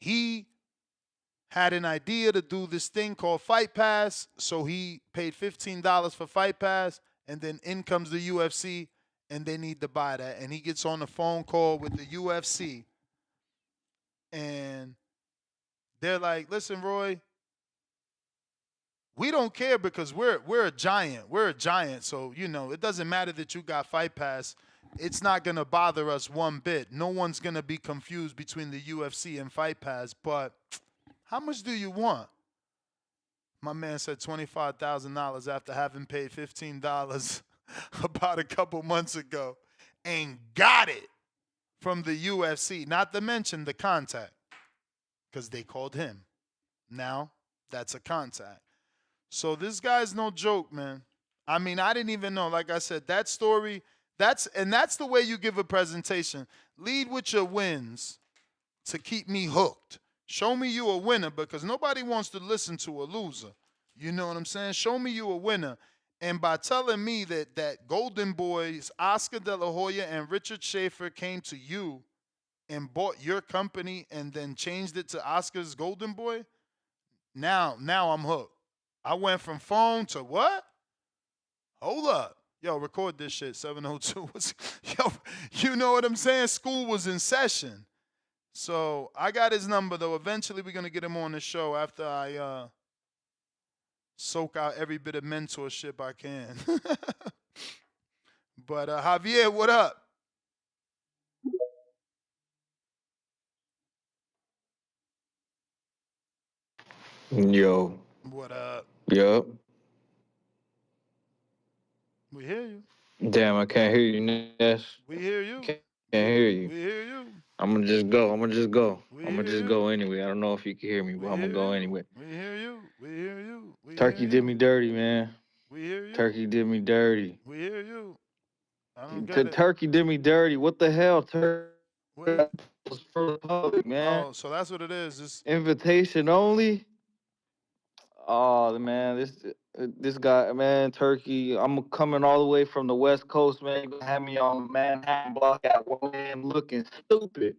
he had an idea to do this thing called Fight Pass. So he paid $15 for Fight Pass. And then in comes the UFC. And they need to buy that. And he gets on a phone call with the UFC. And they're like, listen, Roy, we don't care because we're a giant. We're a giant. So, it doesn't matter that you got Fight Pass. It's not going to bother us one bit. No one's going to be confused between the UFC and Fight Pass. But how much do you want? My man said $25,000 after having paid $15 about a couple months ago and got it from the UFC, not to mention the contact because they called him. Now, that's a contact. So this guy's no joke, man. I mean, I didn't even know. Like I said, that story, that's the way you give a presentation. Lead with your wins to keep me hooked. Show me you a winner because nobody wants to listen to a loser. You know what I'm saying? Show me you a winner. And by telling me that Golden Boys, Oscar De La Hoya and Richard Schaefer came to you and bought your company and then changed it to Oscar's Golden Boy, now I'm hooked. I went from phone to what? Hold up. Yo, record this shit, 702. Yo, you know what I'm saying? School was in session. So I got his number, though. Eventually, we're going to get him on the show after I soak out every bit of mentorship I can. But Javier, what up? Yo. What up? Yup. We hear you. Damn, I can't hear you, Ness. We hear you. Can't hear you. We hear you. I'm gonna just go. I'm gonna just go. We I'm gonna hear just you. go anyway. I don't know if you can hear me, but I'm gonna go anyway. We hear you. We hear you. We Turkey hear did you. me dirty, man. We hear you. Turkey did me dirty. We hear you. I don't get it. Turkey did me dirty. What the hell? Turkey Wait. was for the public, man. Oh, so that's what it is. Invitation only. Oh man, this guy, man, Turkey. I'm coming all the way from the West Coast, man. You gonna have me on Manhattan block at 1 a.m. looking stupid.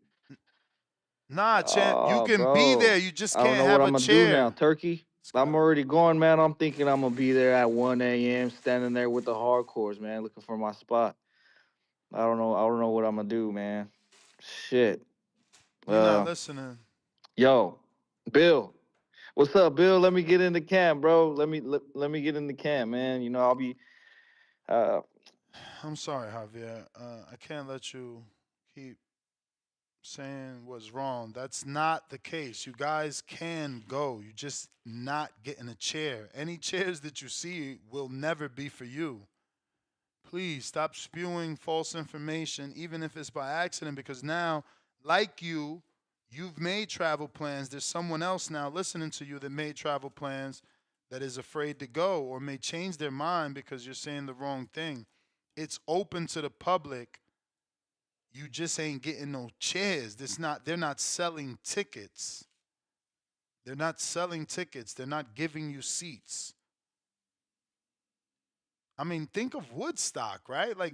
Nah, champ, you can be there. You just can't have a chair. I don't know what I'm gonna do now, Turkey. I'm already going, man. I'm thinking I'm gonna be there at 1 a.m. standing there with the hardcores, man, looking for my spot. I don't know what I'm gonna do, man. Shit. You're not listening. Yo, Bill. What's up, Bill? Let me get in the camp, bro. Let me get in the camp, man. I'll be. I'm sorry, Javier. I can't let you keep saying what's wrong. That's not the case. You guys can go. You just not getting a chair. Any chairs that you see will never be for you. Please stop spewing false information, even if it's by accident, because now, like you've made travel plans. There's someone else now listening to you that made travel plans that is afraid to go or may change their mind because you're saying the wrong thing. it's open to the public. You just ain't getting no chairs. They're not selling tickets. They're not selling tickets. They're not giving you seats. I mean, think of Woodstock, right? Like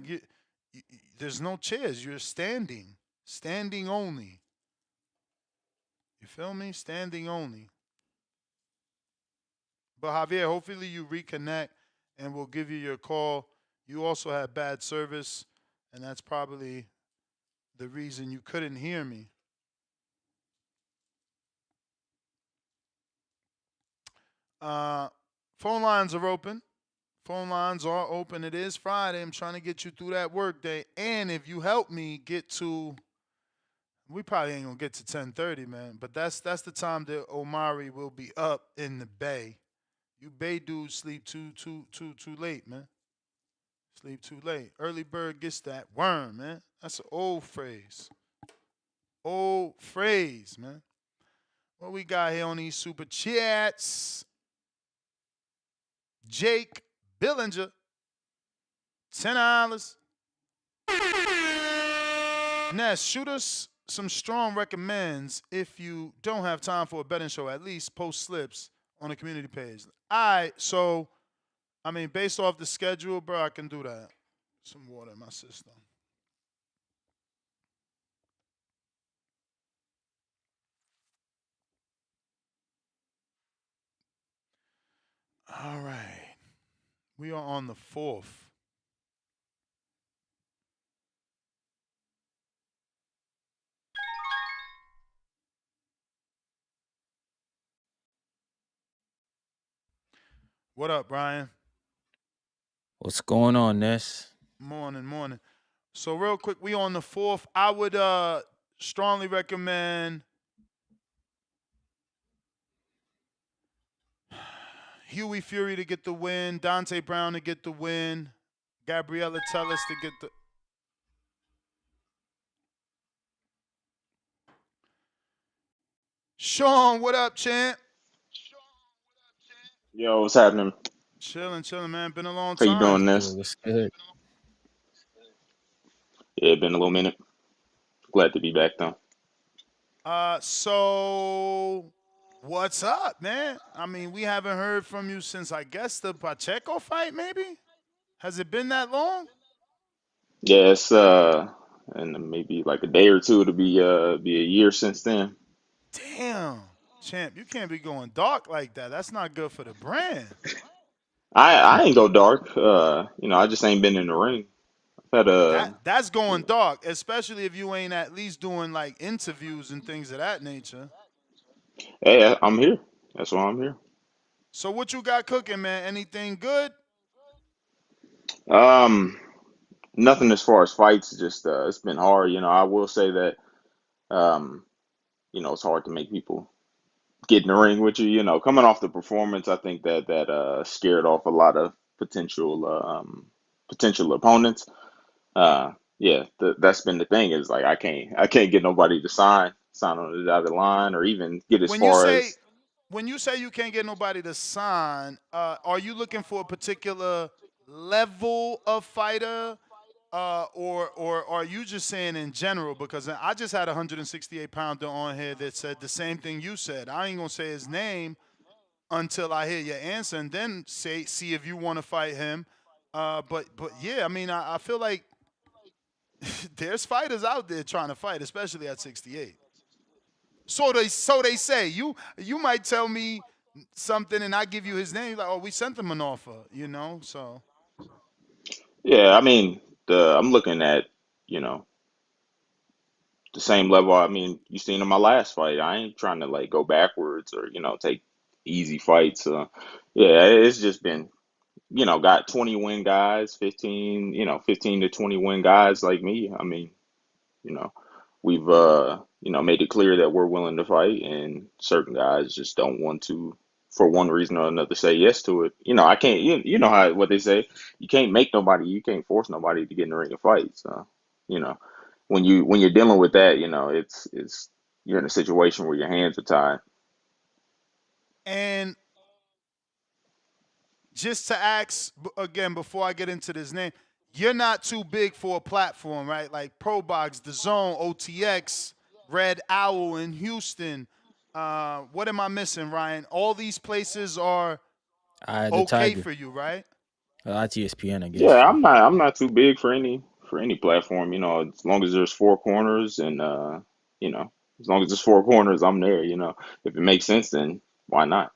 there's no chairs. You're standing only. You feel me? Standing only. But Javier, hopefully you reconnect and we'll give you your call. You also had bad service, and that's probably the reason you couldn't hear me. Phone lines are open. Phone lines are open. It is Friday. I'm trying to get you through that work day. And if you help me get to, we probably ain't gonna get to 10:30, man. But that's the time that Amari will be up in the Bay. You Bay dudes sleep too late, man. Sleep too late. Early bird gets that worm, man. That's an old phrase. Old phrase, man. What we got here on these super chats? Jake Billinger, $10. Ness, shoot us some strong recommends if you don't have time for a betting show. At least post slips on the community page. All right, so, I mean, based off the schedule, bro, I can do that. Some water in my system. All right. We are on the 4th. What up, Brian? What's going on, Ness? Morning. So real quick, we on the 4th. I would strongly recommend Huey Fury to get the win, Dante Brown to get the win, Gabriella Tellis to get the. Sean, what up, champ? Yo, what's happening? Chilling, man. Been a long How you time. doing, this? What's good? Yeah, been a little minute. Glad to be back, though. So what's up, man? I mean, we haven't heard from you since I guess the Pacheco fight, maybe? Has it been that long? Yeah, it's and maybe like a day or two to be a year since then. Damn, champ, you can't be going dark like that. That's not good for the brand. I ain't go dark. I just ain't been in the ring. I've had That's going dark, especially if you ain't at least doing like interviews and things of that nature. Hey, I'm here. That's why I'm here. So what you got cooking, man? Anything good? Um, Nothing as far as fights. Just it's been hard. I will say that um, it's hard to make people get in the ring with you. Coming off the performance, I think that scared off a lot of potential opponents. Yeah, that's been the thing is like I can't get nobody to sign on the dotted line or even get as When you far say as. when you say you can't get nobody to sign, are you looking for a particular level of fighter, or are you just saying in general? Because I just had a 168-pounder on here that said the same thing you said. I ain't gonna say his name until I hear your answer, and then see if you want to fight him. But yeah, I mean, I feel like there's fighters out there trying to fight, especially at 68. So they say. You might tell me something and I give you his name. Like, oh, we sent him an offer, So Yeah, I mean, I'm looking at you know the same level. I mean, you seen in my last fight. I ain't trying to like go backwards or take easy fights. Yeah, it's just been got 20 win guys, 15 to 20 win guys like me. I mean, you know, we've made it clear that we're willing to fight, and certain guys just don't want to, for one reason or another, say yes to it. I can't. You know how what they say. You can't make nobody. You can't force nobody to get in the ring and fight. So, you know, when you're dealing with that, it's you're in a situation where your hands are tied. and just to ask again before I get into this name, you're not too big for a platform, right? Like ProBox, The Zone, OTX, Red Owl in Houston. What am I missing, Ryan? All these places are The okay Tiger. for you, right? It's ESPN, I guess, Yeah, too. I'm not too big for any platform. As long as there's four corners and you know, as long as there's four corners, I'm there. If it makes sense, then why not?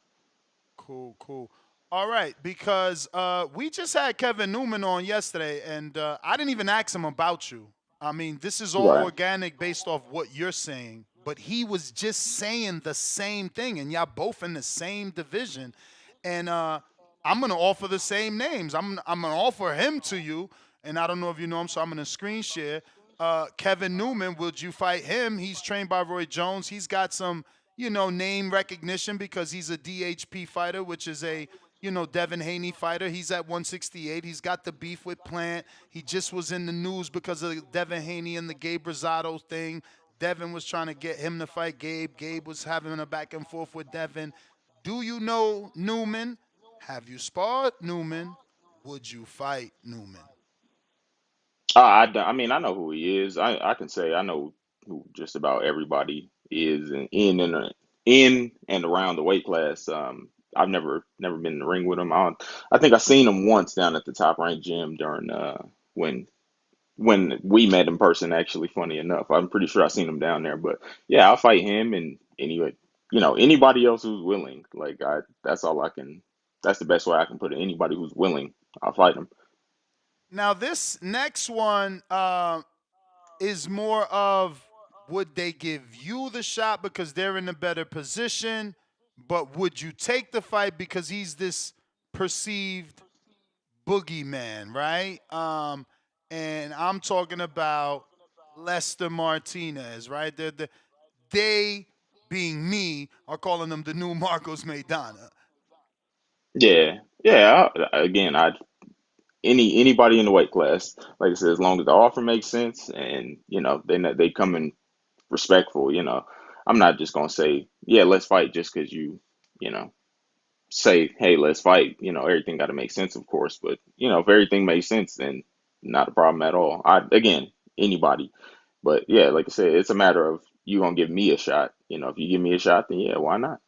Cool, cool. All right, because we just had Kevin Newman on yesterday, and I didn't even ask him about you. I mean, this is all Right. organic based off what you're saying, but he was just saying the same thing, and y'all both in the same division. And I'm gonna offer the same names. I'm gonna offer him to you, and I don't know if you know him, so I'm gonna screen share. Kevin Newman, would you fight him? He's trained by Roy Jones. He's got some name recognition because he's a DHP fighter, which is a, Devin Haney fighter. He's at 168. He's got the beef with Plant. He just was in the news because of Devin Haney and the Gabe Rosado thing. Devin was trying to get him to fight Gabe. Gabe was having a back and forth with Devin. Do you know Newman? Have you sparred Newman? Would you fight Newman? I mean, I know who he is. I can say I know who just about everybody is in and around the weight class. I've never been in the ring with him. I think I seen him once down at the Top Rank gym during when we met in person. Actually, funny enough, I'm pretty sure I seen him down there. But yeah, I'll fight him and anybody else who's willing. Like that's all I can. That's the best way I can put it. Anybody who's willing, I'll fight him. Now, this next one is more of, would they give you the shot because they're in a better position, but would you take the fight because he's this perceived boogeyman, right? And I'm talking about Lester Martinez, right? They being me are calling him the new Marcos Maidana. Yeah, yeah. Again, anybody in the weight class, like I said, as long as the offer makes sense and they come in respectful. I'm not just gonna say yeah, let's fight just because you know say hey, let's fight. Everything got to make sense, of course, but if everything makes sense, then not a problem at all. Again, anybody, but yeah, like I said, it's a matter of you gonna give me a shot. If you give me a shot, then yeah, why not?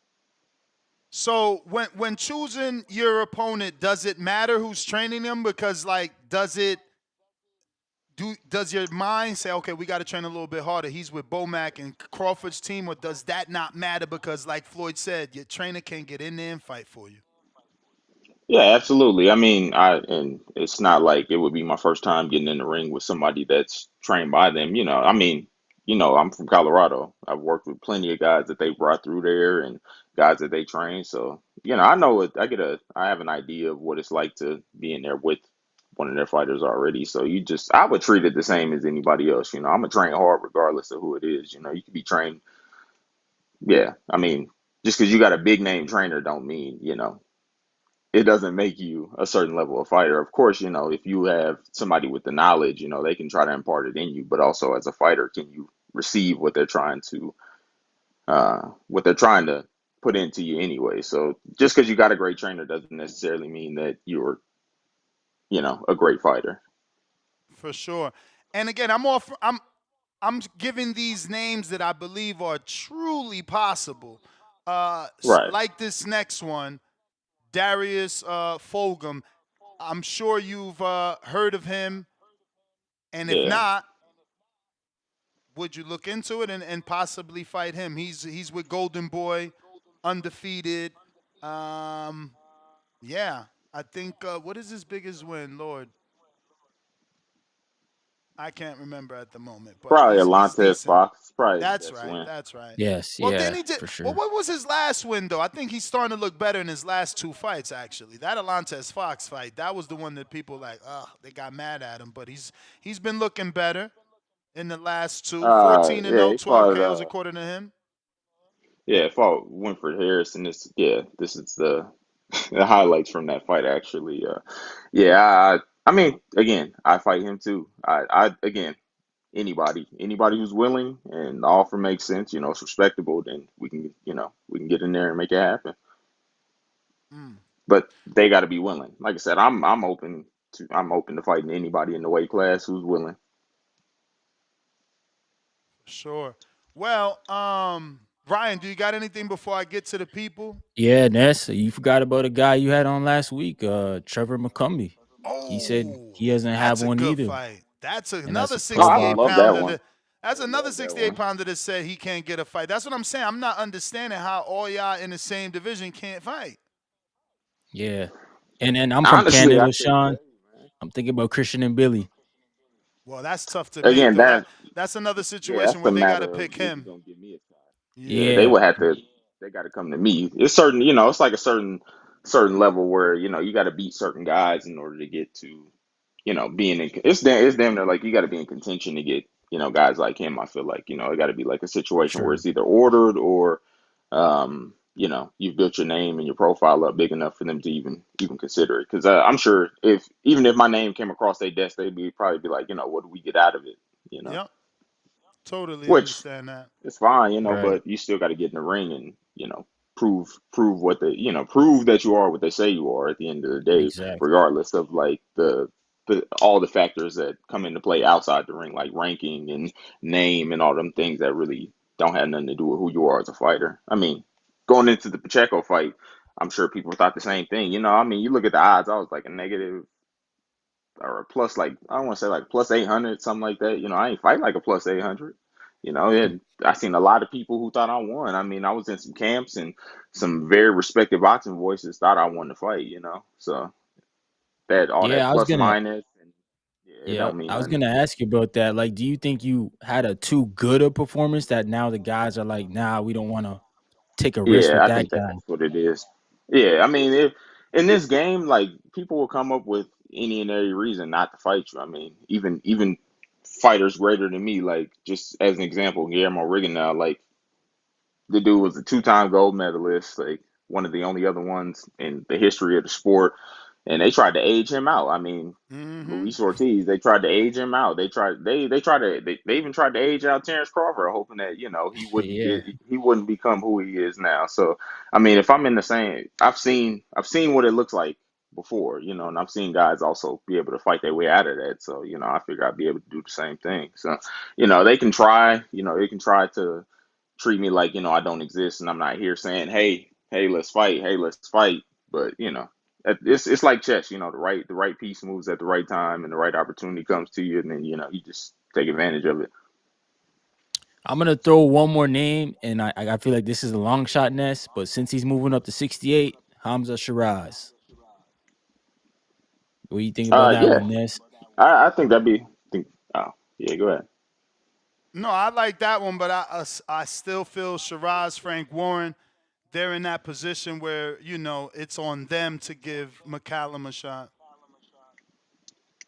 So when choosing your opponent, does it matter who's training them? Because like, does your mind say, okay, we got to train a little bit harder? He's with Bomac and Crawford's team, or does that not matter because, like Floyd said, your trainer can get in there and fight for you? Yeah, absolutely. I mean, and it's not like it would be my first time getting in the ring with somebody that's trained by them. I mean, I'm from Colorado. I've worked with plenty of guys that they brought through there and guys that they train. So, I know it. I have an idea of what it's like to be in there with one of their fighters already. So I would treat it the same as anybody else. I'm gonna train hard regardless of who it is. You could be trained. Yeah, I mean, just because you got a big name trainer don't mean, it doesn't make you a certain level of fighter. Of course, if you have somebody with the knowledge, they can try to impart it in you, but also as a fighter, can you receive what they're trying to put into you anyway? So just because you got a great trainer doesn't necessarily mean that you're, a great fighter. For sure. And again, I'm giving these names that I believe are truly possible. Right. Like this next one, Darius Fulgham. I'm sure you've heard of him, and if Yeah. not, would you look into it and possibly fight him? He's with Golden Boy, undefeated. Um, yeah, I think what is his biggest win, Lord? I can't remember at the moment, but Probably he's Alantez decent. Fox. Probably his That's best right. win. That's right. Yes, Well, then yeah, he did. for Well, sure. what was his last win though? I think he's starting to look better in his last two fights. Actually, that Alantez Fox fight, that was the one that people like. They got mad at him, but he's been looking better in the last two. 14 and Yeah, 0, he 12 fought. KOs according to him. Yeah, fought Winford Harrison. This is the the highlights from that fight actually. Yeah, I mean, again, I fight him too. Again, anybody who's willing and the offer makes sense, it's respectable, then we can get in there and make it happen. Mm. But they got to be willing. Like I said, I'm open. I'm open to fighting anybody in the weight class who's willing. Sure. Well, Ryan, do you got anything before I get to the people? Yeah, Ness, you forgot about a guy you had on last week, Trevor McCumbee. He said he doesn't have That's a one good either, fight. That's and that's another a pro Oh, I would 68 love boxer. that pounder. one. That's I would another love that 68 one. pounder that said he can't get a fight. That's what I'm saying. I'm not understanding how all y'all in the same division can't fight. Yeah, and then I'm from Honestly, I Canada, couldn't tell Sean. you, man. I'm thinking about Christian and Billy. Well, that's tough to make Again, though. that That's another yeah, situation that's where a they got to matter of pick if you're him. gonna give me a shot. Yeah, they Yeah. Yeah, would have to. They got to come to me. It's certain, it's like a certain level where you got to beat certain guys in order to get to, being in. It's damn near like you got to be in contention to get guys like him. I feel like it got to be like a situation where true. it's either ordered or, you've built your name and your profile up big enough for them to even consider it. Because I'm sure even if my name came across their desk, they'd probably be like, what do we get out of it? You know, Yep. Totally which understand that. it's fine, Right. but you still got to get in the ring and prove what prove that you are what they say you are at the end of the day, Exactly. regardless of like the all the factors that come into play outside the ring, like ranking and name and all them things that really don't have nothing to do with who you are as a fighter. I mean, going into the Pacheco fight, I'm sure people thought the same thing. I mean, you look at the odds, I was like a negative or a plus, like I don't want to say like plus 800, something like that. I ain't fight like a plus 800. I seen a lot of people who thought I won. I mean, I was in some camps and some very respected boxing voices thought I won the fight. So that all that Yeah, I was plus gonna. minus and yeah, it Yeah, don't mean I was nothing. gonna ask you about that. Like, do you think you had a too good a performance that now the guys are like, nah, we don't want to take a risk Yeah, with I that think guy? that's what it is. Yeah, I mean, if in this game, like people will come up with any and every reason not to fight you. I mean, even fighters greater than me, like just as an example, Guillermo Rigondeaux, like the dude was a two-time gold medalist, like one of the only other ones in the history of the sport, and they tried to age him out. I mean, Mm-hmm. Luis Ortiz, they tried to age him out. They even tried to age out Terrence Crawford, hoping that Yeah. he wouldn't become who he is now. So, I mean, if I'm in the same, I've seen what it looks like before, and I've seen guys also be able to fight their way out of that. So, I figure I'd be able to do the same thing. So, they can try to treat me like I don't exist and I'm not here saying hey let's fight, but it's like chess. The right piece moves at the right time and the right opportunity comes to you, and then you just take advantage of it. I'm gonna throw one more name, and I feel like this is a long shot, Ness. But since he's moving up to 68, Hamza Shiraz. What do you think about that Yeah, one, Ness? I think that'd be think oh yeah, go ahead. No, I like that one, but I still feel Shiraz, Frank Warren, they're in that position where it's on them to give McCallum a shot.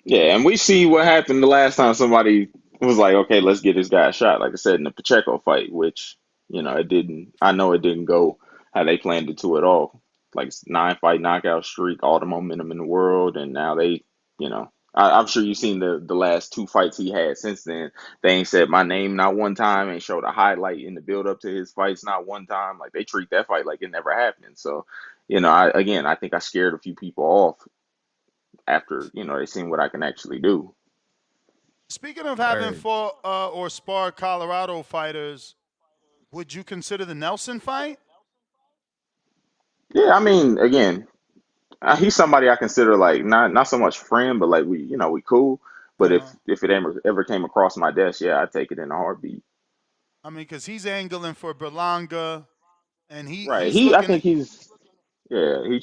Yeah, and we see what happened the last time somebody was like, okay, let's get this guy a shot. Like I said, in the Pacheco fight, which, it didn't, I know it didn't go how they planned it to at all. Like 9 fight knockout streak, all the momentum in the world. And now I'm sure you've seen the last two fights he had since then. They ain't said my name not one time, ain't showed a highlight in the build up to his fights not one time. Like they treat that fight like it never happened. So, I think I scared a few people off after they seen what I can actually do. Speaking of having Word. fought or sparred Colorado fighters, would you consider the Nelson fight? Yeah, I mean, again, he's somebody I consider like not so much friend, but like we cool. But if Uh-huh. if it ever came across my desk, yeah, I'd take it in a heartbeat. I mean, because he's angling for Berlanga, and Right. he's I looking at. think he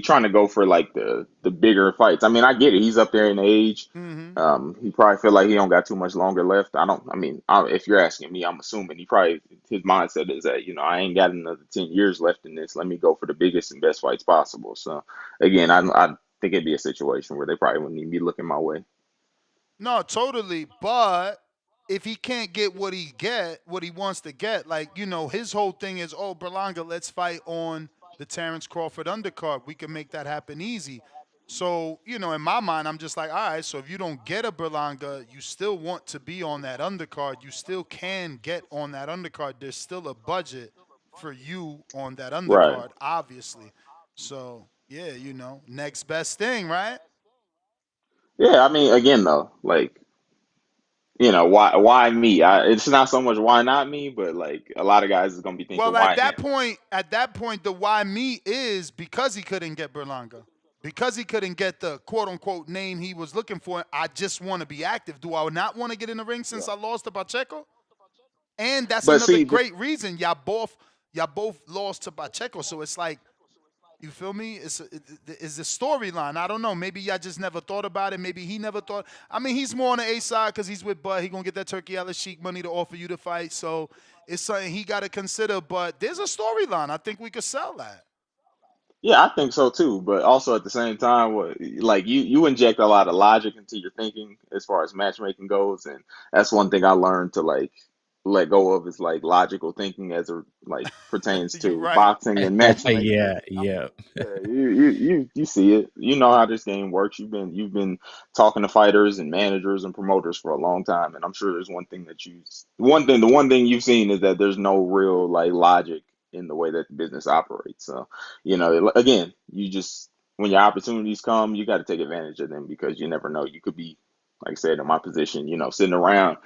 trying to go for like the bigger fights. I mean, I get it. He's up there in age. Mm-hmm. He probably feel like he don't got too much longer left. I don't. I mean, if you're asking me, I'm assuming his mindset is that I ain't got another 10 years left in this. Let me go for the biggest and best fights possible. So again, I think it'd be a situation where they probably wouldn't even be looking my way. No, totally. But if he can't get what he wants to get, like his whole thing is, oh, Berlanga, let's fight on the Terrence Crawford undercard. We can make that happen easy. So in my mind, I'm just like, all right. So if you don't get a Berlanga, you still want to be on that undercard. You still can get on that undercard. There's still a budget for you on that Right. undercard, obviously. So yeah, next best thing, right? Yeah, I mean, again though, like, why me? It's not so much why not me, but like a lot of guys is gonna be thinking Well, why him. at that point, the why me is because he couldn't get Berlanga. Because he couldn't get the quote unquote name he was looking for, I just want to be active. Do I not want to get in the ring since I lost to Pacheco? And that's But another see, great reason y'all both lost to Pacheco. So it's like, you feel me? It's the storyline. I don't know. Maybe y'all just never thought about it. Maybe he never thought. I mean, he's more on the A side because he's with Bud. He gonna get that Turkey Ellis Sheik money to offer you to fight. So it's something he got to consider. But there's a storyline. I think we could sell that. yeah, I think so too. But also at the same time, like you inject a lot of logic into your thinking as far as matchmaking goes, and that's one thing I learned to like let go of is like logical thinking as it like pertains You to right. boxing and matchmaking. Yeah, yeah. Yeah, you see it. You know how this game works. You've been talking to fighters and managers and promoters for a long time, and I'm sure there's the one thing you've seen is that there's no real like logic in the way that the business operates. So, again, you just when your opportunities come, you got to take advantage of them because you never know. You could be, like I said, in my position, sitting around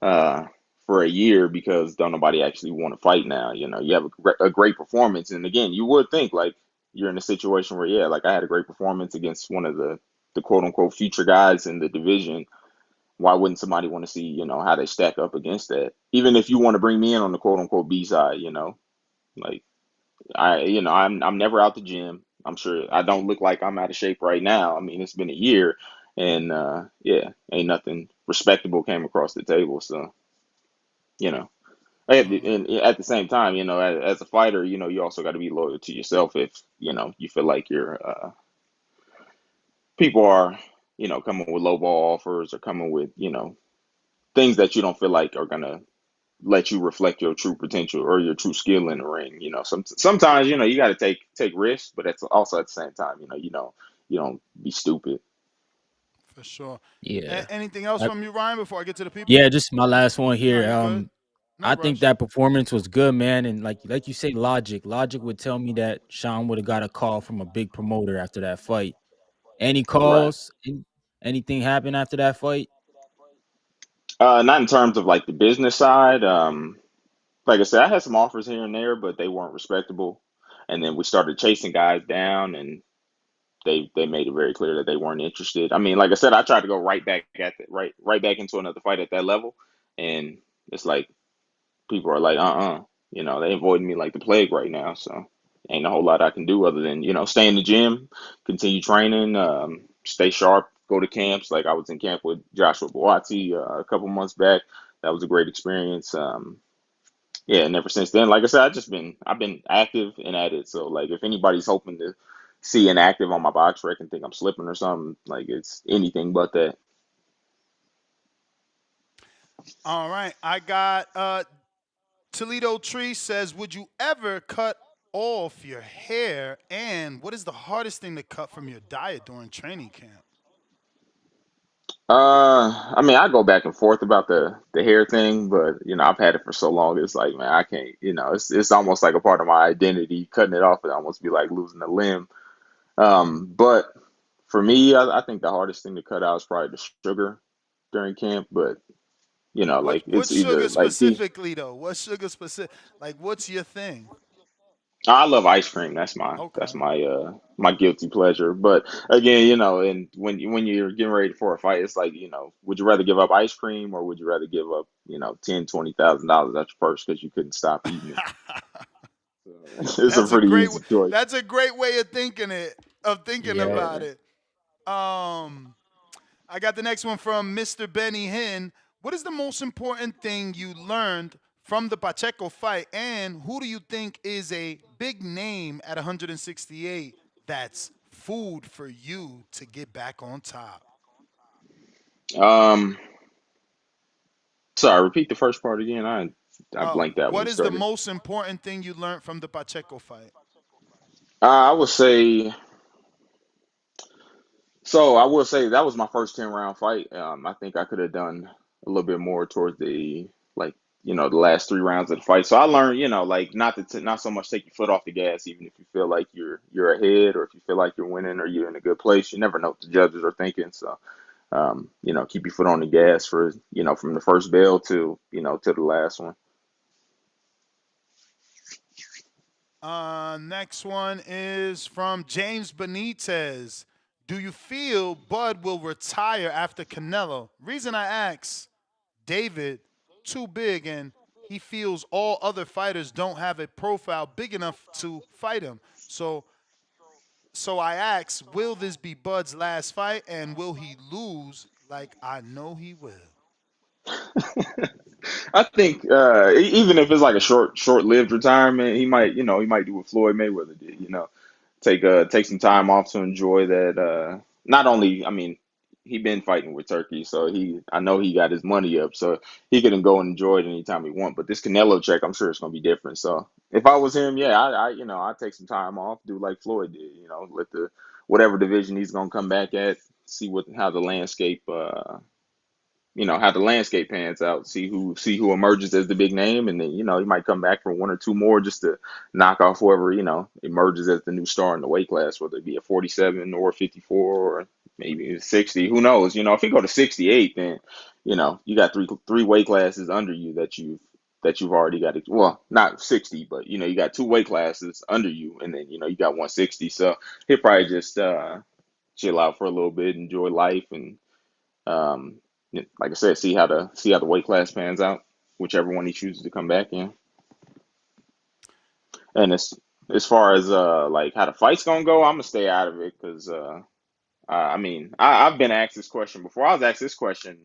uh, for a year because don't nobody actually want to fight now. You have a great performance, and again, you would think like you're in a situation where yeah, like I had a great performance against one of the quote unquote future guys in the division. Why wouldn't somebody want to see how they stack up against that? Even if you want to bring me in on the quote unquote B side, like I'm never out the gym. I'm sure I don't look like I'm out of shape right now. I mean, it's been a year, and yeah, ain't nothing respectable came across the table. So you know. And at the same time, as a fighter, you also got to be loyal to yourself if, you feel like people are, coming with low ball offers or coming with, things that you don't feel like are going to let you reflect your true potential or your true skill in the ring. Sometimes, you got to take risks, but that's also at the same time, you don't be stupid. For sure. Yeah. Anything else I- from you, Ryan, before I get to the people? yeah, just my last one No, here. you good. No I think rush. that performance was good, man. And like you say, logic would tell me that Sean would have got a call from a big promoter after that fight. Any Right. calls? Anything happen after that fight? Not in terms of like the business side. Like I said, I had some offers here and there, but they weren't respectable. And then we started chasing guys down, and they made it very clear that they weren't interested. I mean, like I said, I tried to go right back at the, right back into another fight at that level, and it's like people are like, they avoiding me like the plague right now. So ain't a whole lot I can do other than stay in the gym, continue training, stay sharp, go to camps. Like I was in camp with Joshua Buatsi a couple months back. That was a great experience. Yeah, and ever since then, like I said, I've been active and at it. So like if anybody's hoping to see inactive on my box rec and think I'm slipping or something, like it's anything but that. All right. I got Toledo Tree says, would you ever cut off your hair? And what is the hardest thing to cut from your diet during training camp? I mean, I go back and forth about the hair thing, but I've had it for so long. It's like, man, I can't. It's almost like a part of my identity. Cutting it off would almost be like losing a limb. But for me, I think the hardest thing to cut out is probably the sugar during camp. But like What it's sugar either like the specifically though? What sugar specific? Like, what's your thing? I love ice cream. That's Okay. my guilty pleasure. But again, and when you're getting ready for a fight, it's like, would you rather give up ice cream or would you rather give up, $10,000-$20,000 at your purse because you couldn't stop eating it? So, it's a pretty easy choice. That's a great way of thinking Yeah. about it. I got the next one from Mr. Benny Hinn. What is the most important thing you learned from the Pacheco fight, and who do you think is a big name at 168 that's food for you to get back on top? Um, Sorry, repeat the first part again. I blanked out when What you is the started. most important thing you learned from the Pacheco fight? I would say so. I will say that was my first 10-round fight. I think I could have done a little bit more towards the like the last 3 rounds of the fight. So I learned, like not so much take your foot off the gas, even if you feel like you're ahead or if you feel like you're winning or you're in a good place. You never know what the judges are thinking. So, keep your foot on the gas for, from the first bell to the last one. Next one is from James Benitez. Do you feel Bud will retire after Canelo? Reason I ask, David, too big, and he feels all other fighters don't have a profile big enough to fight him. So I ask, will this be Bud's last fight, and will he lose like I know he will? I think even if it's like a short-lived retirement, he might do what Floyd Mayweather did. Take some time off to enjoy that. Not only, I mean, he been fighting with Turkey, so I know he got his money up, so he can go and enjoy it anytime he want. But this Canelo check, I'm sure it's gonna be different. So if I was him, yeah, I'd take some time off, do like Floyd did. Let the whatever division he's gonna come back at, see how the landscape how the landscape pans out, see who emerges as the big name, and then he might come back for one or two more just to knock off whoever emerges as the new star in the weight class, whether it be a 47 or 54 or maybe 60. Who knows? If you go to 68, then you got three weight classes under you that you've already got. Well, not 60, but you got two weight classes under you, and then you got 160. So he'll probably just chill out for a little bit, enjoy life, and like I said, see how the weight class pans out, whichever one he chooses to come back in. And as far as like how the fight's gonna go, I'm gonna stay out of it because I mean I've been asked this question before. I was asked this question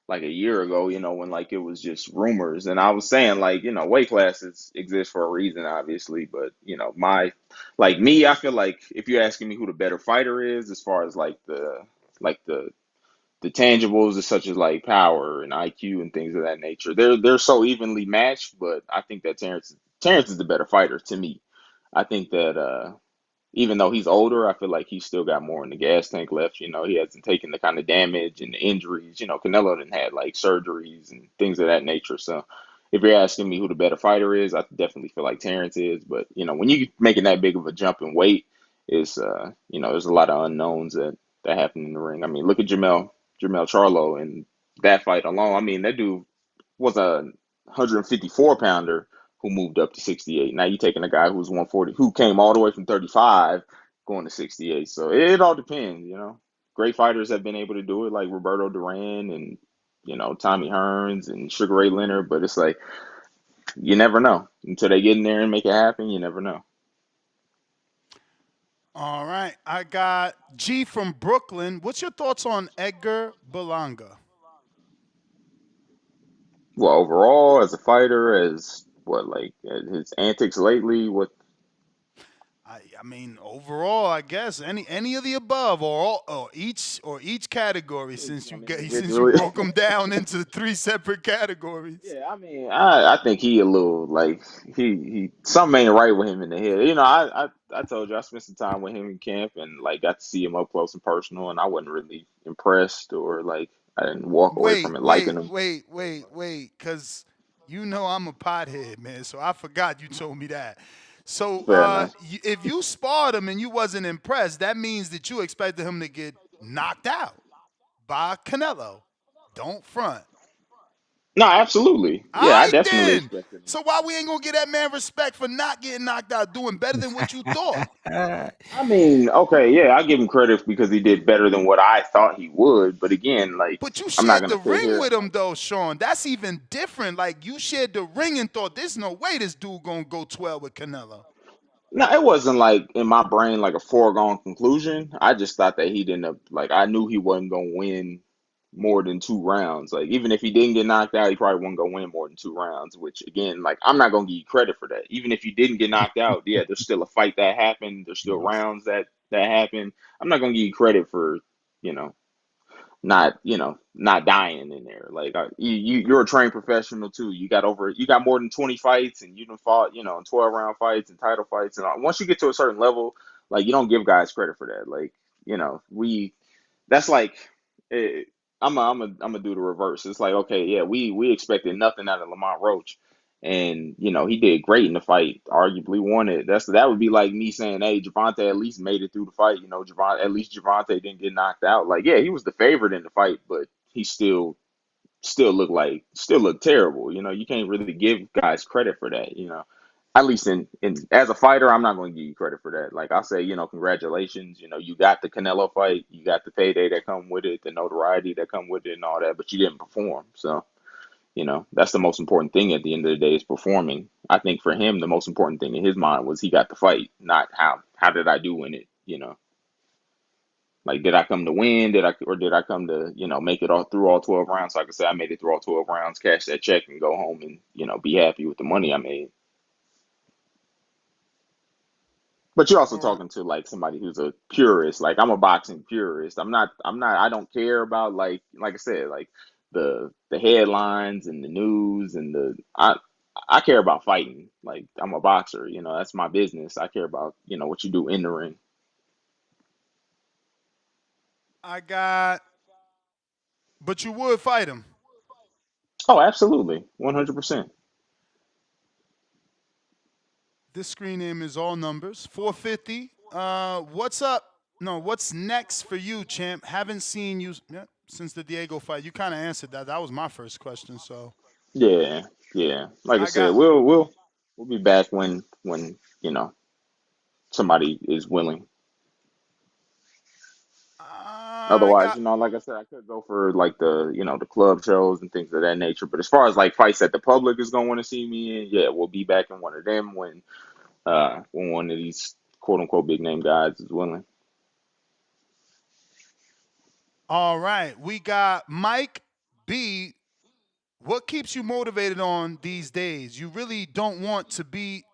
like a year ago, when like it was just rumors, and I was saying like weight classes exist for a reason, obviously, but I feel like if you're asking me who the better fighter is, as far as the tangibles such as like power and IQ and things of that nature. They're so evenly matched, but I think that Terrence is the better fighter to me. I think that even though he's older, I feel like he's still got more in the gas tank left. He hasn't taken the kind of damage and the injuries. Canelo didn't had like surgeries and things of that nature. So if you're asking me who the better fighter is, I definitely feel like Terrence is. But when you making that big of a jump in weight, is there's a lot of unknowns that happen in the ring. I mean, look at Jermell Charlo and that fight alone. I mean, that dude was a 154 pounder who moved up to 68. Now you're taking a guy who's 140, who came all the way from 35 going to 68. So it all depends. Great fighters have been able to do it, like Roberto Duran and Tommy Hearns and Sugar Ray Leonard. But it's like you never know until they get in there and make it happen. You never know. All right, I got G from Brooklyn. What's your thoughts on Edgar Berlanga? Well, overall, as a fighter, as his antics lately, what? I mean, overall, I guess any of the above, or each category, since you Really, broke them down into three separate categories. yeah, I mean, I think he a little like he something ain't right with him in the head. I told you I spent some time with him in camp and like got to see him up close and personal, and I wasn't really impressed or like I didn't walk away from it liking him. Wait, because I'm a pothead, man. So I forgot you told me that. So Fair enough. if you sparred him and you wasn't impressed, that means that you expected him to get knocked out by Canelo. Don't front. No, absolutely. All Yeah, I right definitely then. expected him. So why we ain't gonna give that man respect for not getting knocked out, doing better than what you thought? I mean, okay, yeah, I give him credit because he did better than what I thought he would. But again, like, But you I'm not shared the gonna sit ring here. with him though, Sean. That's even different. Like you shared the ring and thought there's no way this dude gonna go 12 with Canelo. No, it wasn't like in my brain like a foregone conclusion. I just thought that he didn't like I knew he wasn't gonna win more than 2 rounds. Like even if he didn't get knocked out, he probably wasn't gonna win more than 2 rounds, which again, like I'm not gonna give you credit for that. Even if you didn't get knocked out, yeah, there's still a fight that happened, there's still rounds that happened. I'm not gonna give you credit for, you know, not dying in there. Like you're a trained professional too. You got more than 20 fights, and you done fought in 12-round fights and title fights. And once you get to a certain level, like you don't give guys credit for that. Like we that's like I'm gonna do the reverse. It's like, okay, yeah, we expected nothing out of Lamont Roach, and he did great in the fight. Arguably won it. That would be like me saying, hey, Javante at least made it through the fight. At least Javante didn't get knocked out. Like, yeah, he was the favorite in the fight, but he still looked terrible. You can't really give guys credit for that. At least in as a fighter, I'm not going to give you credit for that. Like I say, congratulations. You got the Canelo fight, you got the payday that come with it, the notoriety that come with it, and all that. But you didn't perform. So that's the most important thing at the end of the day is performing. I think for him, the most important thing in his mind was he got the fight, not how did I do in it. Like, did I come to win? Did I come to, make it all through all 12 rounds? So I could say I made it through all 12 rounds, cash that check, and go home and, be happy with the money I made. But you're also All right. talking to like somebody who's a purist. Like, I'm a boxing purist. I don't care about like I said, like the headlines and the news and I care about fighting. Like, I'm a boxer, that's my business. I care about, what you do in the ring. But you would fight him. Oh, absolutely. 100%. This screen name is all numbers. 450. What's up? No, what's next for you, champ? Haven't seen you since the Diego fight. You kind of answered that. That was my first question. So Yeah, yeah. Like I I said, got. we'll be back when somebody is willing. I Otherwise, got. like I said, I could go for like the club shows and things of that nature. But as far as like fights that the public is gonna want to see me in, yeah, we'll be back in one of them when one of these quote unquote big name guys is willing. All right. We got Mike B. What keeps you motivated on these days? You really don't want to be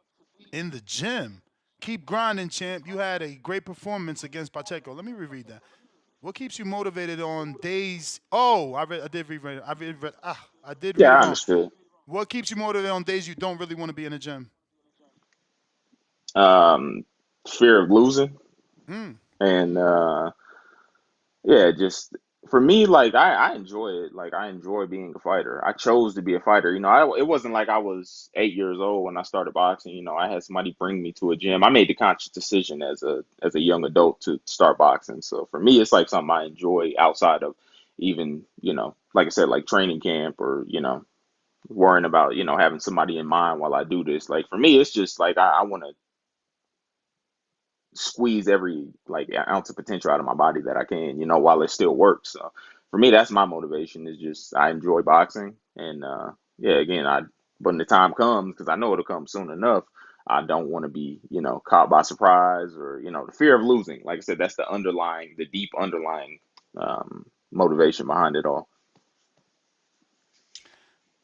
in the gym. Keep grinding, champ. You had a great performance against Pacheco. Let me reread that. What keeps you motivated on days? Oh, I did read it. I did read Yeah, it I wrong. understood. What keeps you motivated on days you don't really want to be in the gym? Um, Fear of losing Mm. and yeah, just for me, like I enjoy it. Like, I enjoy being a fighter. I chose to be a fighter. It wasn't like I was 8 years old when I started boxing. I had somebody bring me to a gym. I made the conscious decision as a young adult to start boxing. So for me, it's like something I enjoy outside of even like I said, like training camp or worrying about having somebody in mind while I do this. Like, for me, it's just like I want to squeeze every like ounce of potential out of my body that I can, while it still works. So for me, that's my motivation. Is just I enjoy boxing, and yeah, again, but when the time comes, because I know it'll come soon enough, I don't want to be caught by surprise or the fear of losing. Like I said, that's the deep underlying motivation behind it all.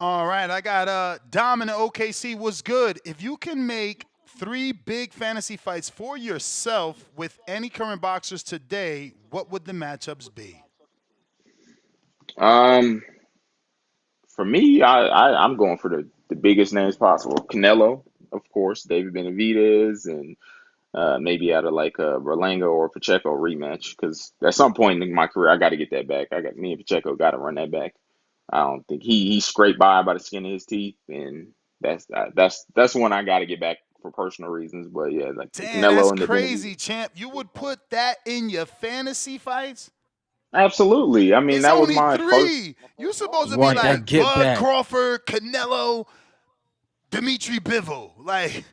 All right, I got Dom in the OKC was good. If you can make 3 big fantasy fights for yourself with any current boxers today, what would the matchups be? Um, for me, I'm going for the biggest names possible. Canelo, of course, David Benavidez, and maybe out of like a Berlanga or Pacheco rematch, because at some point in my career, I got to get that back. Me and Pacheco got to run that back. I don't think he scraped by the skin of his teeth, and that's one I got to get back for personal reasons. But yeah, like the Damn, that's Canelo and the Benavidez. crazy, champ. You would put that in your fantasy fights? Absolutely. I mean, It's that was only my first. 3. You supposed You to be want that like get Bud back. Crawford, Canelo, Dimitri Bivol. Like,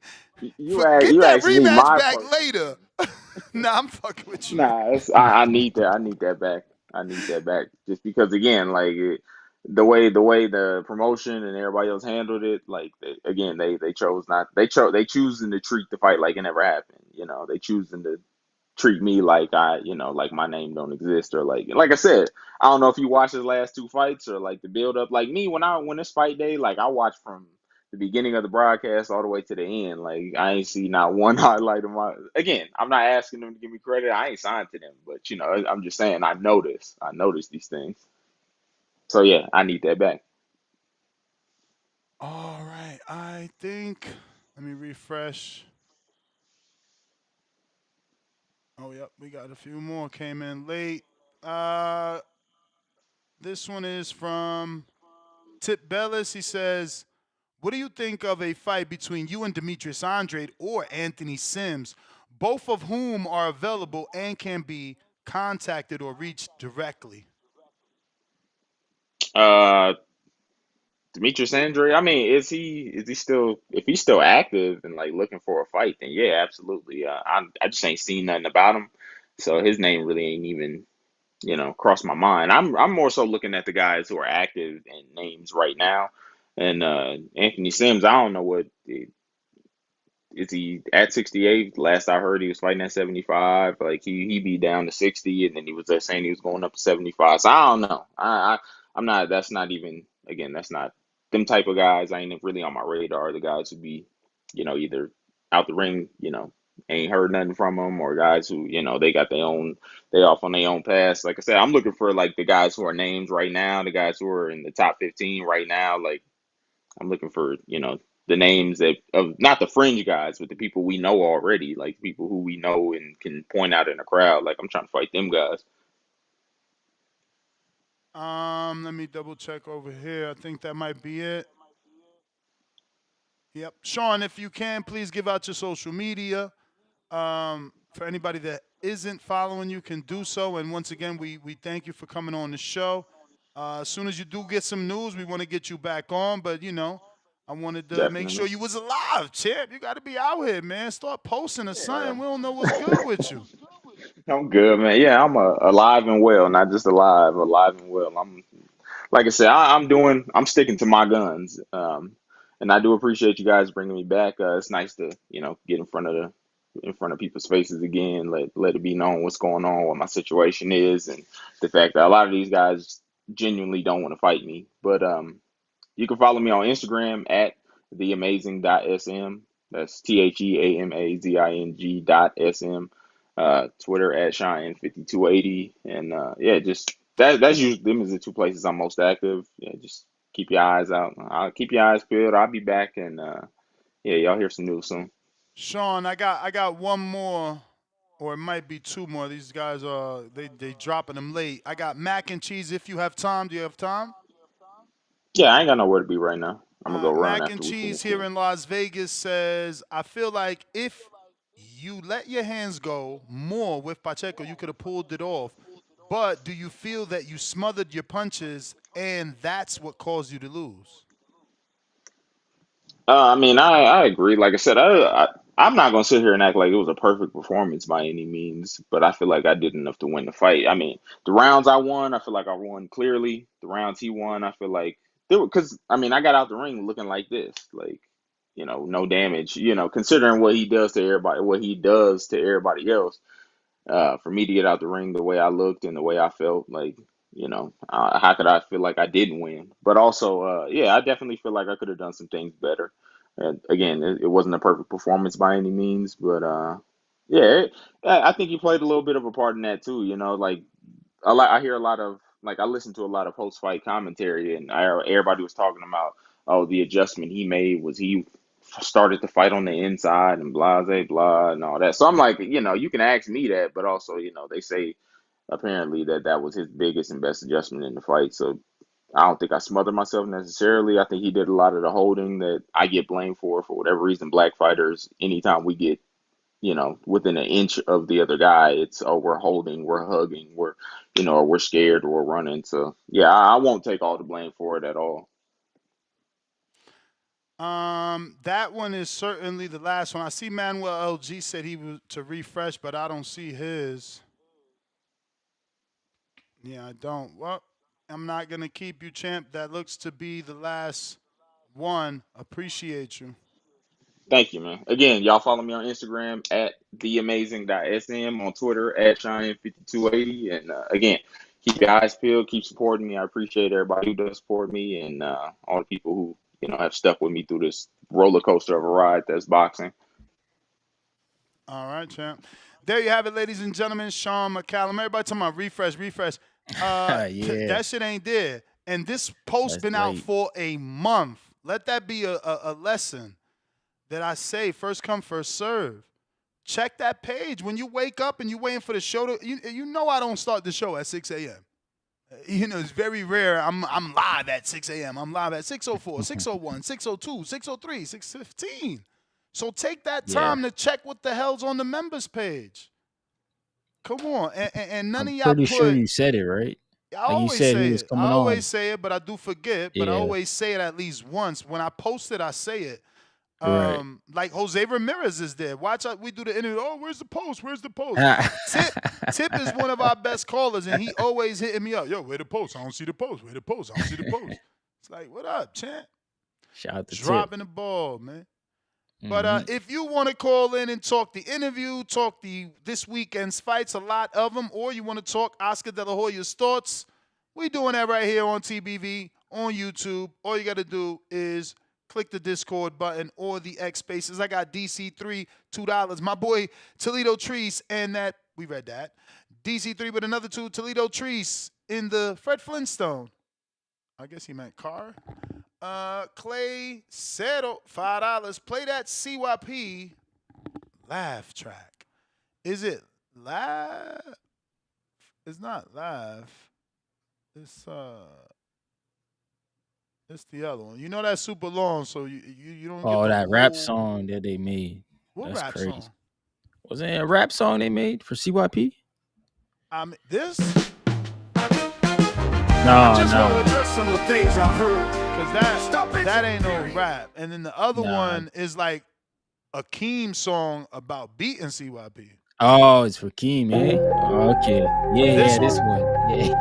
get You that asked me rematch my back personal later. Nah, I'm fucking with you. Nah, I need that. I need that back. I need that back. Just because, again, like the way the promotion and everybody else handled it, like again, they chose not. They choosing to treat the fight like it never happened. They choosing to treat me like like my name don't exist, or like I said, I don't know if you watched his last 2 fights or like the build up. Like me, when it's fight day, like I watch from the beginning of the broadcast all the way to the end. Like, I ain't see not one highlight of my. Again, I'm not asking them to give me credit. I ain't signed to them, but I'm just saying I notice. I notice these things. So yeah, I need that back. All right, I think. Let me refresh. Oh, yep, we got a few more came in late. Uh, This one is from Tip Bellis. He says, what do you think of a fight between you and Demetrius Andrade or Anthony Sims, both of whom are available and can be contacted or reached directly? Demetrius Andre. I mean, is he still, if he's still active and like looking for a fight, then yeah, absolutely. I just ain't seen nothing about him, so his name really ain't even crossed my mind. I'm more so looking at the guys who are active and names right now, and Anthony Sims. I don't know what is he at 68? Last I heard, he was fighting at 75. Like he be down to 60, and then he was just saying he was going up to 75. So I don't know. I'm not. That's not even. Again, that's not them type of guys. I ain't really on my radar. The guys who be, either out the ring, ain't heard nothing from them, or guys who, they got their own. They off on their own pass. Like I said, I'm looking for like the guys who are names right now. The guys who are in the top 15 right now. Like I'm looking for, the names that of not the fringe guys, but the people we know already, like people who we know and can point out in a crowd. Like I'm trying to fight them guys. Let me double check over here. I think that might be it. Yep. Sean, if you can, please give out your social media. For anybody that isn't following you can do so. And once again, we thank you for coming on the show. As soon as you do get some news, we want to get you back on. But, I wanted to make sure Definitely. you was alive, champ. You got to be out here, man. Start posting or something. We don't know what's good with you. I'm good, man. Yeah, I'm alive and well, not just alive and well. I'm like I said, I'm sticking to my guns. And I do appreciate you guys bringing me back. It's nice to, get in front of people's faces again, let it be known what's going on, what my situation is, and the fact that a lot of these guys genuinely don't want to fight me. But you can follow me on Instagram at theamazing.sm. That's THEAMAZING.SM. Twitter at Shine5280. And yeah, just that's usually them is the two places I'm most active. Yeah, just keep your eyes out. I'll keep your eyes peeled. I'll be back, and yeah, y'all hear some news soon. Sean, I got one more, or it might be two more. These guys are they dropping them late. I got mac and cheese. If you have time, do you have time? Yeah, I ain't got nowhere to be right now. I'm gonna go run Mac and after we cheese finish here here. in Las Vegas says, I feel like if you let your hands go more with Pacheco, you could have pulled it off. But do you feel that you smothered your punches and that's what caused you to lose? I mean, I agree. Like I said, I'm not gonna sit here and act like it was a perfect performance by any means, but I feel like I did enough to win the fight. I mean, the rounds I won, I feel like I won clearly. The rounds he won, I feel like there were, because I mean, I got out the ring looking like this, like no damage. Considering what he does to everybody, what he does to everybody else. For me to get out the ring the way I looked and the way I felt, like, how could I feel like I didn't win? But also, yeah, I definitely feel like I could have done some things better. And again, it wasn't a perfect performance by any means, but yeah, I think he played a little bit of a part in that too. Like I hear a lot of like I listen to a lot of post fight commentary, and everybody was talking about, oh, the adjustment he made was he started to fight on the inside and blah blah blah and all that. So I'm like, you can ask me that, but also, they say apparently that was his biggest and best adjustment in the fight. So I don't think I smothered myself necessarily. I think he did a lot of the holding that I get blamed for whatever reason. Black fighters, anytime we get within an inch of the other guy, it's, oh, we're holding, we're hugging, or we're scared, or we're running. So yeah, I won't take all the blame for it at all. That one is certainly the last one. I see Manuel LG said he was to refresh, but I don't see his. Yeah, I don't. Well, I'm not gonna keep you, champ. That looks to be the last one. Appreciate you. Thank you, man. Again, y'all follow me on Instagram at theamazing.sm, on Twitter at Shine5280. And again, keep your eyes peeled, keep supporting me. I appreciate everybody who does support me, and all the people who, have stuck with me through this roller coaster of a ride that's boxing. All right, champ. There you have it, ladies and gentlemen. Sean McCallum. Everybody talking about refresh. Yeah, That shit ain't there. And this post that's been out right. for a month. Let that be a lesson that I say, first come, first serve. Check that page when you wake up and you waiting for the show to. You know I don't start the show at 6 a.m. You know, it's very rare. I'm live at 6 a.m. I'm live at 6:04, 6:01, 6:02, 6:03, 6:15. So take that Yeah. time to check what the hell's on the members page. Come on, and none I'm of y'all pretty sure put. you said it, right? I Like you always said say who was it. I coming always on. say it, but I do forget. But I Yeah. always say it at least once. When I post it, I say it. Right. Like Jose Ramirez is there. Watch out, we do the interview. Oh, where's the post? Where's the post? Tip is one of our best callers, and he always hitting me up. Yo, where the post? I don't see the post. Where the post? I don't see the post. It's like, what up, champ? Shout out to Dropping Tip. the ball, man. But if you want to call in and talk the interview, talk this weekend's fights, a lot of them, or you want to talk Oscar De La Hoya's thoughts, we doing that right here on TBV, on YouTube. All you got to do is click the Discord button or the X Spaces. I got DC3, $2. My boy Toledo Treese and that, we read that. DC3 with another 2, Toledo Treese in the Fred Flintstone. I guess he meant car. Clay Cero, $5. Play that CYP laugh track. Is it laugh? It's not laugh. It's the other one. You know that's super long, so you don't. Oh, get that rap song that they made. What That's rap crazy. song? Wasn't it a rap song they made for CYP? This. No. Some of the things I heard. Cause that ain't no rap. And then the other one is like a Keem song about beating CYP. Oh, it's for Keem, eh? Oh, okay. Yeah, this one. Yeah.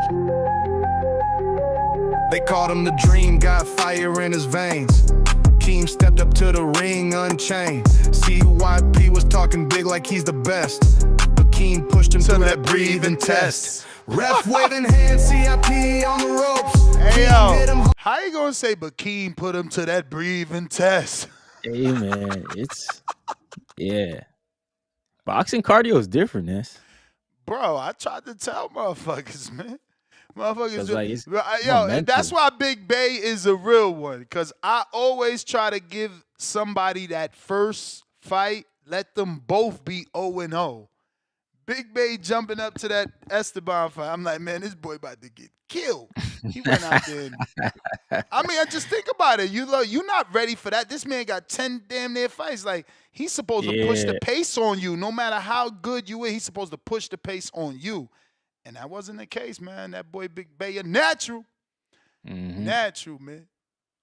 They called him the dream, got fire in his veins. Keem stepped up to the ring unchained. CYP was talking big like he's the best. But Keem pushed him through that breathing test. Ref waving hands, CIP on the ropes. Hey, yo, how you gonna say Bakeem put him to that breathing test? Hey, man, yeah. Boxing cardio is different, this. Bro, I tried to tell motherfuckers, man. Motherfuckers, like, it's yo, that's why Big Bay is a real one. Because I always try to give somebody that first fight, let them both be 0-0. Big Bay jumping up to that Esteban fight. I'm like, man, this boy about to get killed. He went out there. I mean, I just think about it. You're not ready for that. This man got 10 damn near fights. Like, he's supposed to push the pace on you. No matter how good you is, he's supposed to push the pace on you. And that wasn't the case, man. That boy Big Bay, a natural. Natural, man.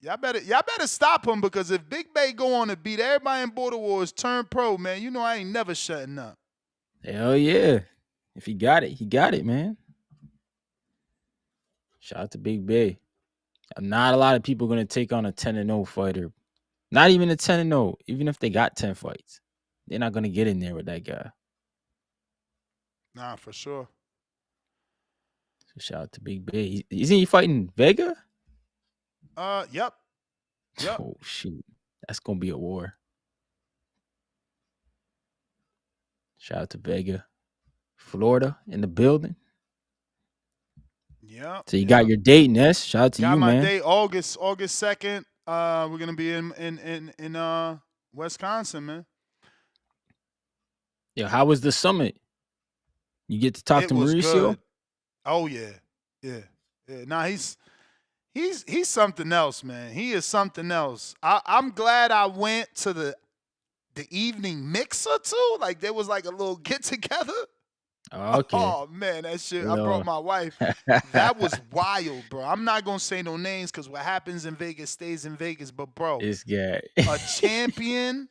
Y'all better stop him, because if Big Bay go on to beat everybody in Border Wars, turn pro, man, you know I ain't never shutting up. Hell yeah. If he got it, man. Shout out to Big Bay. Not a lot of people going to take on a 10-0 fighter. Not even a 10-0. Even if they got 10 fights. They're not going to get in there with that guy. Nah, for sure. So shout out to Big Bay. Isn't he fighting Vega? Yep. Oh, shoot. That's going to be a war. Shout out to Vega. Florida in the building. Yeah. So you got your date, Ness. Shout out to got you, my man. date August 2nd. We're gonna be in Wisconsin, man. Yeah, how was the summit? You get to talk to was Mauricio? good. Oh yeah. Nah, he's something else, man. He is something else. I'm glad I went to the evening mixer too. Like, there was like a little get together. Okay. Oh man, that shit. I brought my wife. That was wild, bro. I'm not gonna say no names, because what happens in Vegas stays in Vegas. But bro, This guy. a champion.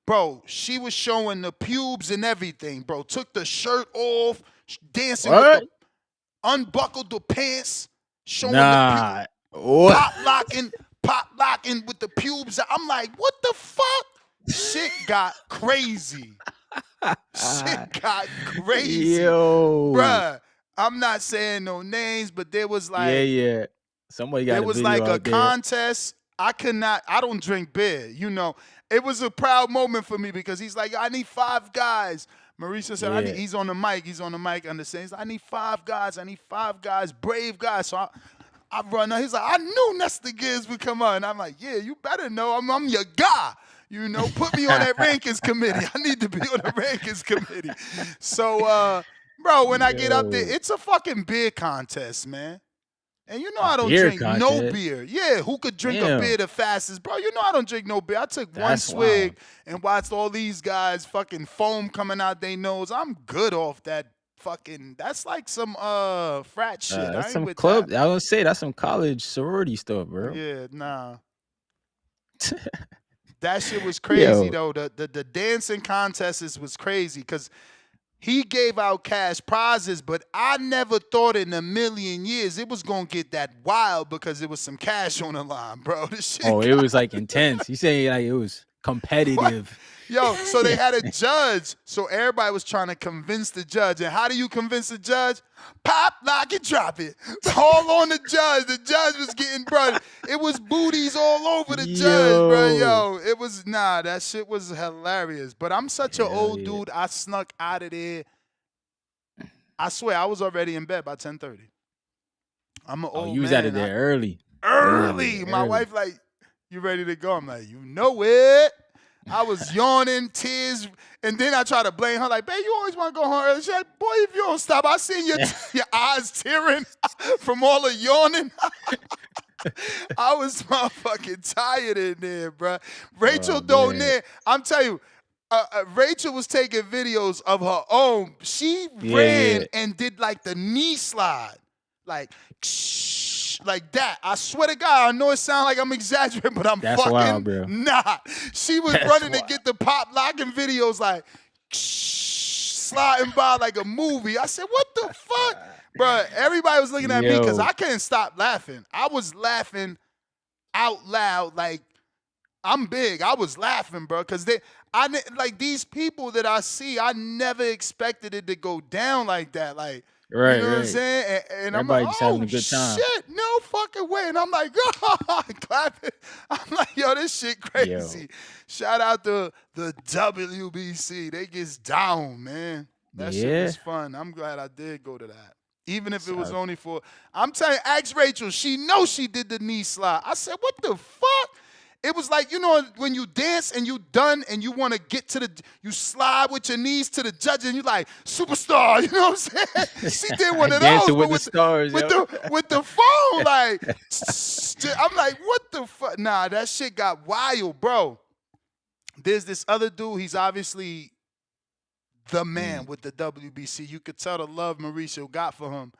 Bro, she was showing the pubes and everything, bro. Took the shirt off, dancing with the, unbuckled the pants, showing the pop locking with the pubes. I'm like, what the fuck? Shit got crazy. Shit got crazy. Yo. Bruh, I'm not saying no names, but there was like, Yeah. Somebody got there a was video like a out there. contest. I don't drink beer, you know. It was a proud moment for me, because he's like, I need 5 guys. Mauricio said, Yeah. he's on the mic, understands. I need 5 guys, brave guys. So I run out. He's like, I knew Nestor Gibbs would come on. I'm like, yeah, you better know. I'm your guy. You know, put me on that rankings committee. I need to be on the rankings committee. So, Bro, when I get up there, Yo, it's a fucking beer contest, man. And you know a I don't beer drink no contest. beer. Yeah, who could drink a beer Damn, the fastest? Bro, you know I don't drink no beer. I took one that's wild. swig and watched all these guys fucking foam coming out their nose. I'm good off that fucking, that's like some frat shit. That's I ain't some with club. that. I was say that's some college sorority stuff, bro. Yeah, nah. That shit was crazy Yo, though. The dancing contests was crazy because he gave out cash prizes, but I never thought in a million years it was gonna get that wild because there was some cash on the line, bro. This shit it was like intense. He said like it was competitive. Yo, so they had a judge. So everybody was trying to convince the judge. And how do you convince the judge? Pop, lock, and drop it. All on the judge. The judge was getting, bro. It was booties all over the judge, bro. Yo, it was, that shit was hilarious. But I'm such an old dude. I snuck out of there. I swear, I was already in bed by 10:30. I'm an old man. You was out of there early. Early. My wife like, you ready to go? I'm like, you know it. I was yawning, tears, and then I try to blame her, like, babe, you always want to go home early. She's like, boy, if you don't stop, I seen your eyes tearing from all the yawning. I was motherfucking tired in there, bro. Rachel Donaire, I'm telling you, Rachel was taking videos of her own. She ran and did like the knee slide, like that. I swear to God, I know it sounds like I'm exaggerating, but I'm fucking wild, bro. not. She was running to get the pop locking videos like sliding by like a movie. I said, what the fuck? Bro, everybody was looking at me because I couldn't stop laughing. I was laughing out loud like I'm big. I was laughing, bro, because like these people that I see, I never expected it to go down like that. Like, right, you know what I'm saying? And I'm Everybody like, just having a good time. shit, no fucking way. And I'm like, clapping. I'm like, yo, this shit crazy. Shout out to the WBC. They gets down, man. That shit was fun. I'm glad I did go to that. Even if it was only for, I'm telling you, ask Rachel. She knows she did the knee slide. I said, what the fuck? It was like, you know, when you dance and you done and you want to get to you slide with your knees to the judge and you like, superstar, you know what I'm saying? She did one of those, Dancing but with the stars, with the phone, like, I'm like, what the fuck? Nah, that shit got wild, bro. There's this other dude, he's obviously the man with the WBC. You could tell the love Mauricio got for him.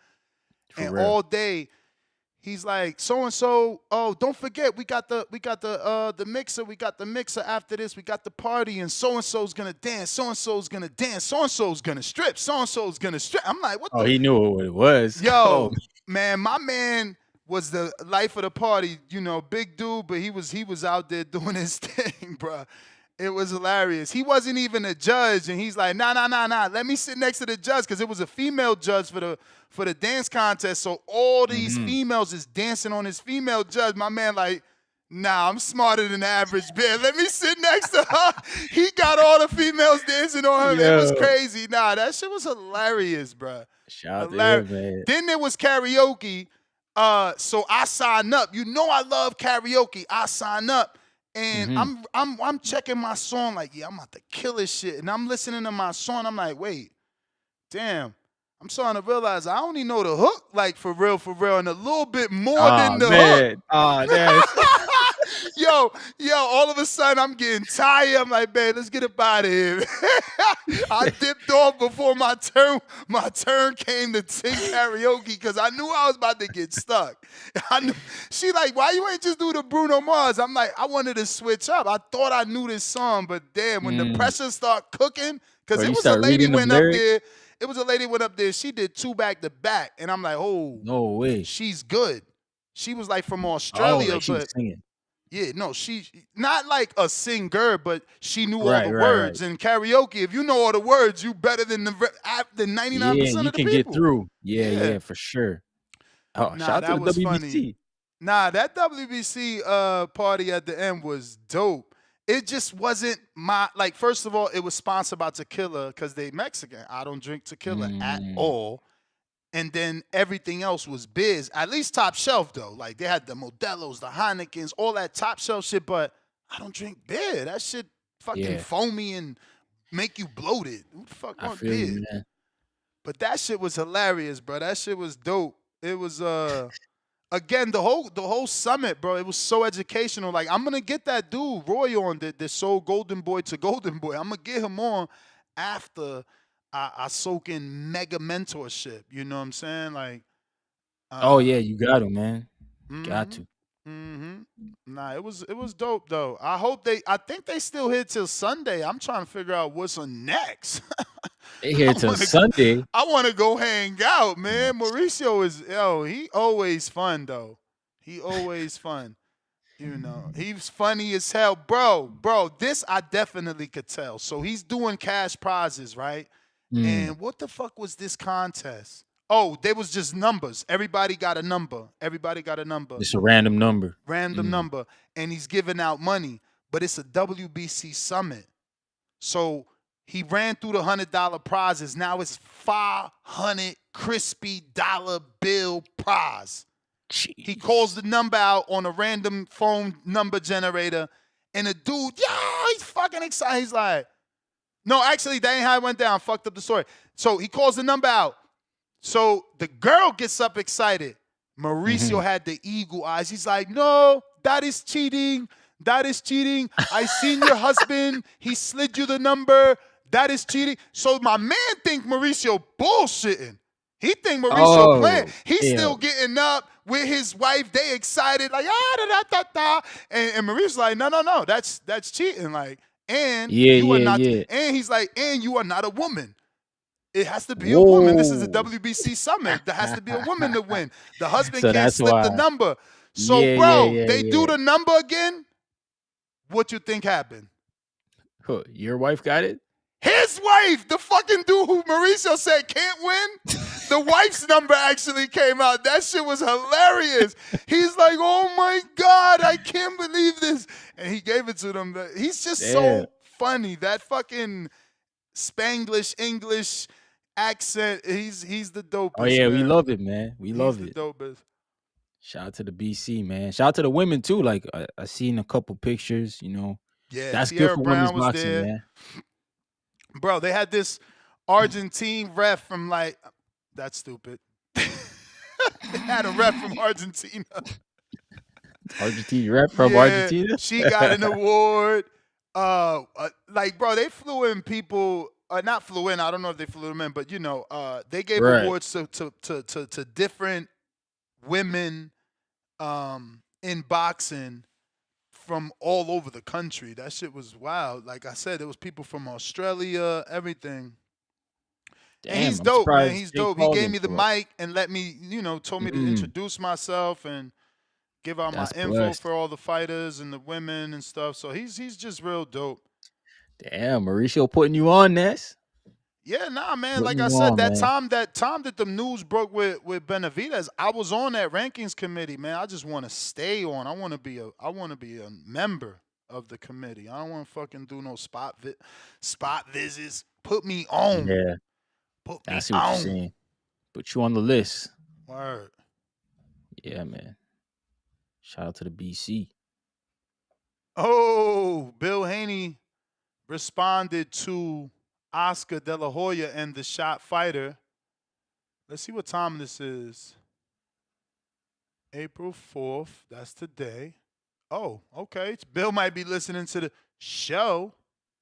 And all day, he's like, so-and-so, oh, don't forget, we got the mixer. We got the mixer after this. We got the party, and so-and-so's going to dance. So-and-so's going to dance. So-and-so's going to strip. So-and-so's going to strip. I'm like, what the? Oh, he knew what it was. Yo, man, my man was the life of the party. You know, big dude, but he was out there doing his thing, bro. It was hilarious. He wasn't even a judge, and he's like, nah. Let me sit next to the judge because it was a female judge for the dance contest. So all these females is dancing on his female judge. My man like, nah, I'm smarter than the average bear. Let me sit next to her. He got all the females dancing on him. It was crazy. Nah, that shit was hilarious, bro. Shout out to him, man. Then there was karaoke. So I signed up. You know I love karaoke. I signed up. And I'm checking my song like, yeah, I'm about to kill this shit. And I'm listening to my song. I'm like, wait, damn. I'm starting to realize I only know the hook, like for real, and a little bit more than the hook. Oh, man. Yo, all of a sudden I'm getting tired. I'm like, babe, let's get up out of here. I dipped off before my turn came to sing karaoke because I knew I was about to get stuck. She like, why you ain't just do the Bruno Mars? I'm like, I wanted to switch up. I thought I knew this song, but damn, when the pressure start cooking, because it was a lady went up there. It was a lady went up there. She did 2 back-to-back, and I'm like, oh, no way, she's good. She was like from Australia, like she was but singing. yeah, no, she not like a singer, but she knew all the words. And karaoke, if you know all the words, you better than 99% of the people. You can get through. Yeah, for sure. Oh, shout out to the WBC. Funny. Nah, that WBC party at the end was dope. It just wasn't like, first of all, it was sponsored by tequila because they Mexican. I don't drink tequila at all. And then everything else was biz. At least top shelf, though. Like, they had the Modelo's, the Heinekens, all that top shelf shit, but I don't drink beer. That shit fucking foamy and make you bloated. Who the fuck want beer? Man. But that shit was hilarious, bro. That shit was dope. It was again the whole summit, bro. It was so educational. Like I'm gonna get that dude Roy on that sold Golden Boy to Golden Boy. I'm gonna get him on after I soak in mega mentorship. You know what I'm saying? Like, Oh yeah, you got him, man. Got to. Nah, it was dope though. I think they still here till Sunday. I'm trying to figure out what's on next. They here till Sunday. I want to go hang out, man. Mauricio is he always fun though. He always fun. You know, he's funny as hell, bro. This I definitely could tell. So he's doing cash prizes, right? And what the fuck was this contest? Oh, there was just numbers. Everybody got a number. It's a random number. Number. And he's giving out money. But it's a WBC Summit. So he ran through the $100 prizes. Now it's 500 crispy dollar bill prize. Jeez. He calls the number out on a random phone number generator. And the dude, he's fucking excited. He's like, no, actually, that ain't how it went down. Fucked up the story. So he calls the number out. So the girl gets up excited. Mauricio had the eagle eyes. He's like, no, that is cheating. That is cheating. I seen your husband. He slid you the number. That is cheating. So my man think Mauricio bullshitting. He think Mauricio playing. He's still getting up with his wife. They excited like da. And Mauricio's like, no, that's cheating. Like, and you are not. And he's like, and you are not a woman. It has to be a woman. This is a WBC Summit. There has to be a woman to win. The husband can't slip the number. So, they do the number again. What you think happened? Your wife got it? His wife, the fucking dude who Mauricio said can't win, the wife's number actually came out. That shit was hilarious. He's like, oh my God, I can't believe this. And he gave it to them. He's just so funny. That fucking Spanglish, English accent, he's the dopest. Oh yeah, man. we love it, man. We love it. The dopest. Shout out to the BC, man. Shout out to the women too. Like I seen a couple pictures, you know. Yeah, that's Tierra good for Brown women's was boxing, there. man. Bro, they had this Argentine ref from like, that's stupid. They had a ref from Argentina. Argentine rep from Argentina. She got an award. Like, bro, they flew in people. Not flew in. I don't know if they flew them in, but you know, they gave awards to different women in boxing from all over the country. That shit was wild. Like I said, there was people from Australia, everything. Damn, and he's I'm dope, man. surprised He's they dope. He called gave him me the for it. mic and let me, told me to introduce myself and give out That's my info blessed. for all the fighters and the women and stuff. So he's just real dope. Damn, Mauricio putting you on, Ness. Yeah, nah, man. Putting Like you I said, on, that man. time that the news broke with Benavidez, I was on that rankings committee, man. I just want to stay on. I want to be a member of the committee. I don't want to fucking do no spot visits. Put me on. Yeah, Put I me see what you're on. saying. Put you on the list. Word. Yeah, man. Shout out to the BC. Oh, Bill Haney responded to Oscar De La Hoya and the Shot Fighter. Let's see what time this is. April 4th. That's today. Oh, okay. Bill might be listening to the show.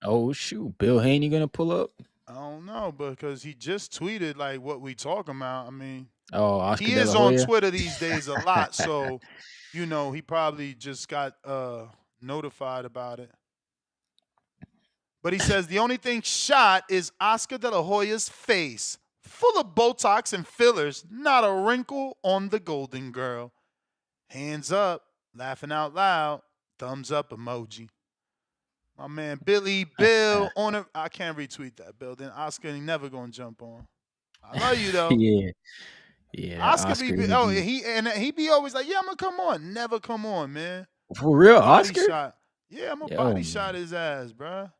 Oh shoot, Bill Haney gonna pull up? I don't know, because he just tweeted like what we talking about. I mean, Oscar he De is La on Hoya? Twitter these days a lot, so he probably just got notified about it. But he says the only thing shot is Oscar De La Hoya's face, full of Botox and fillers, not a wrinkle on the Golden Girl. Hands up, laughing out loud, thumbs up emoji. My man Billy Bill on it. I can't retweet that, Bill. Then Oscar ain't never gonna jump on. I love you though. Yeah. Oscar Oscar, he be always like, yeah, I'm gonna come on. Never come on, man. for real, Body Oscar. shot. Yeah, I'm a Yo, body man. shot his ass, bruh.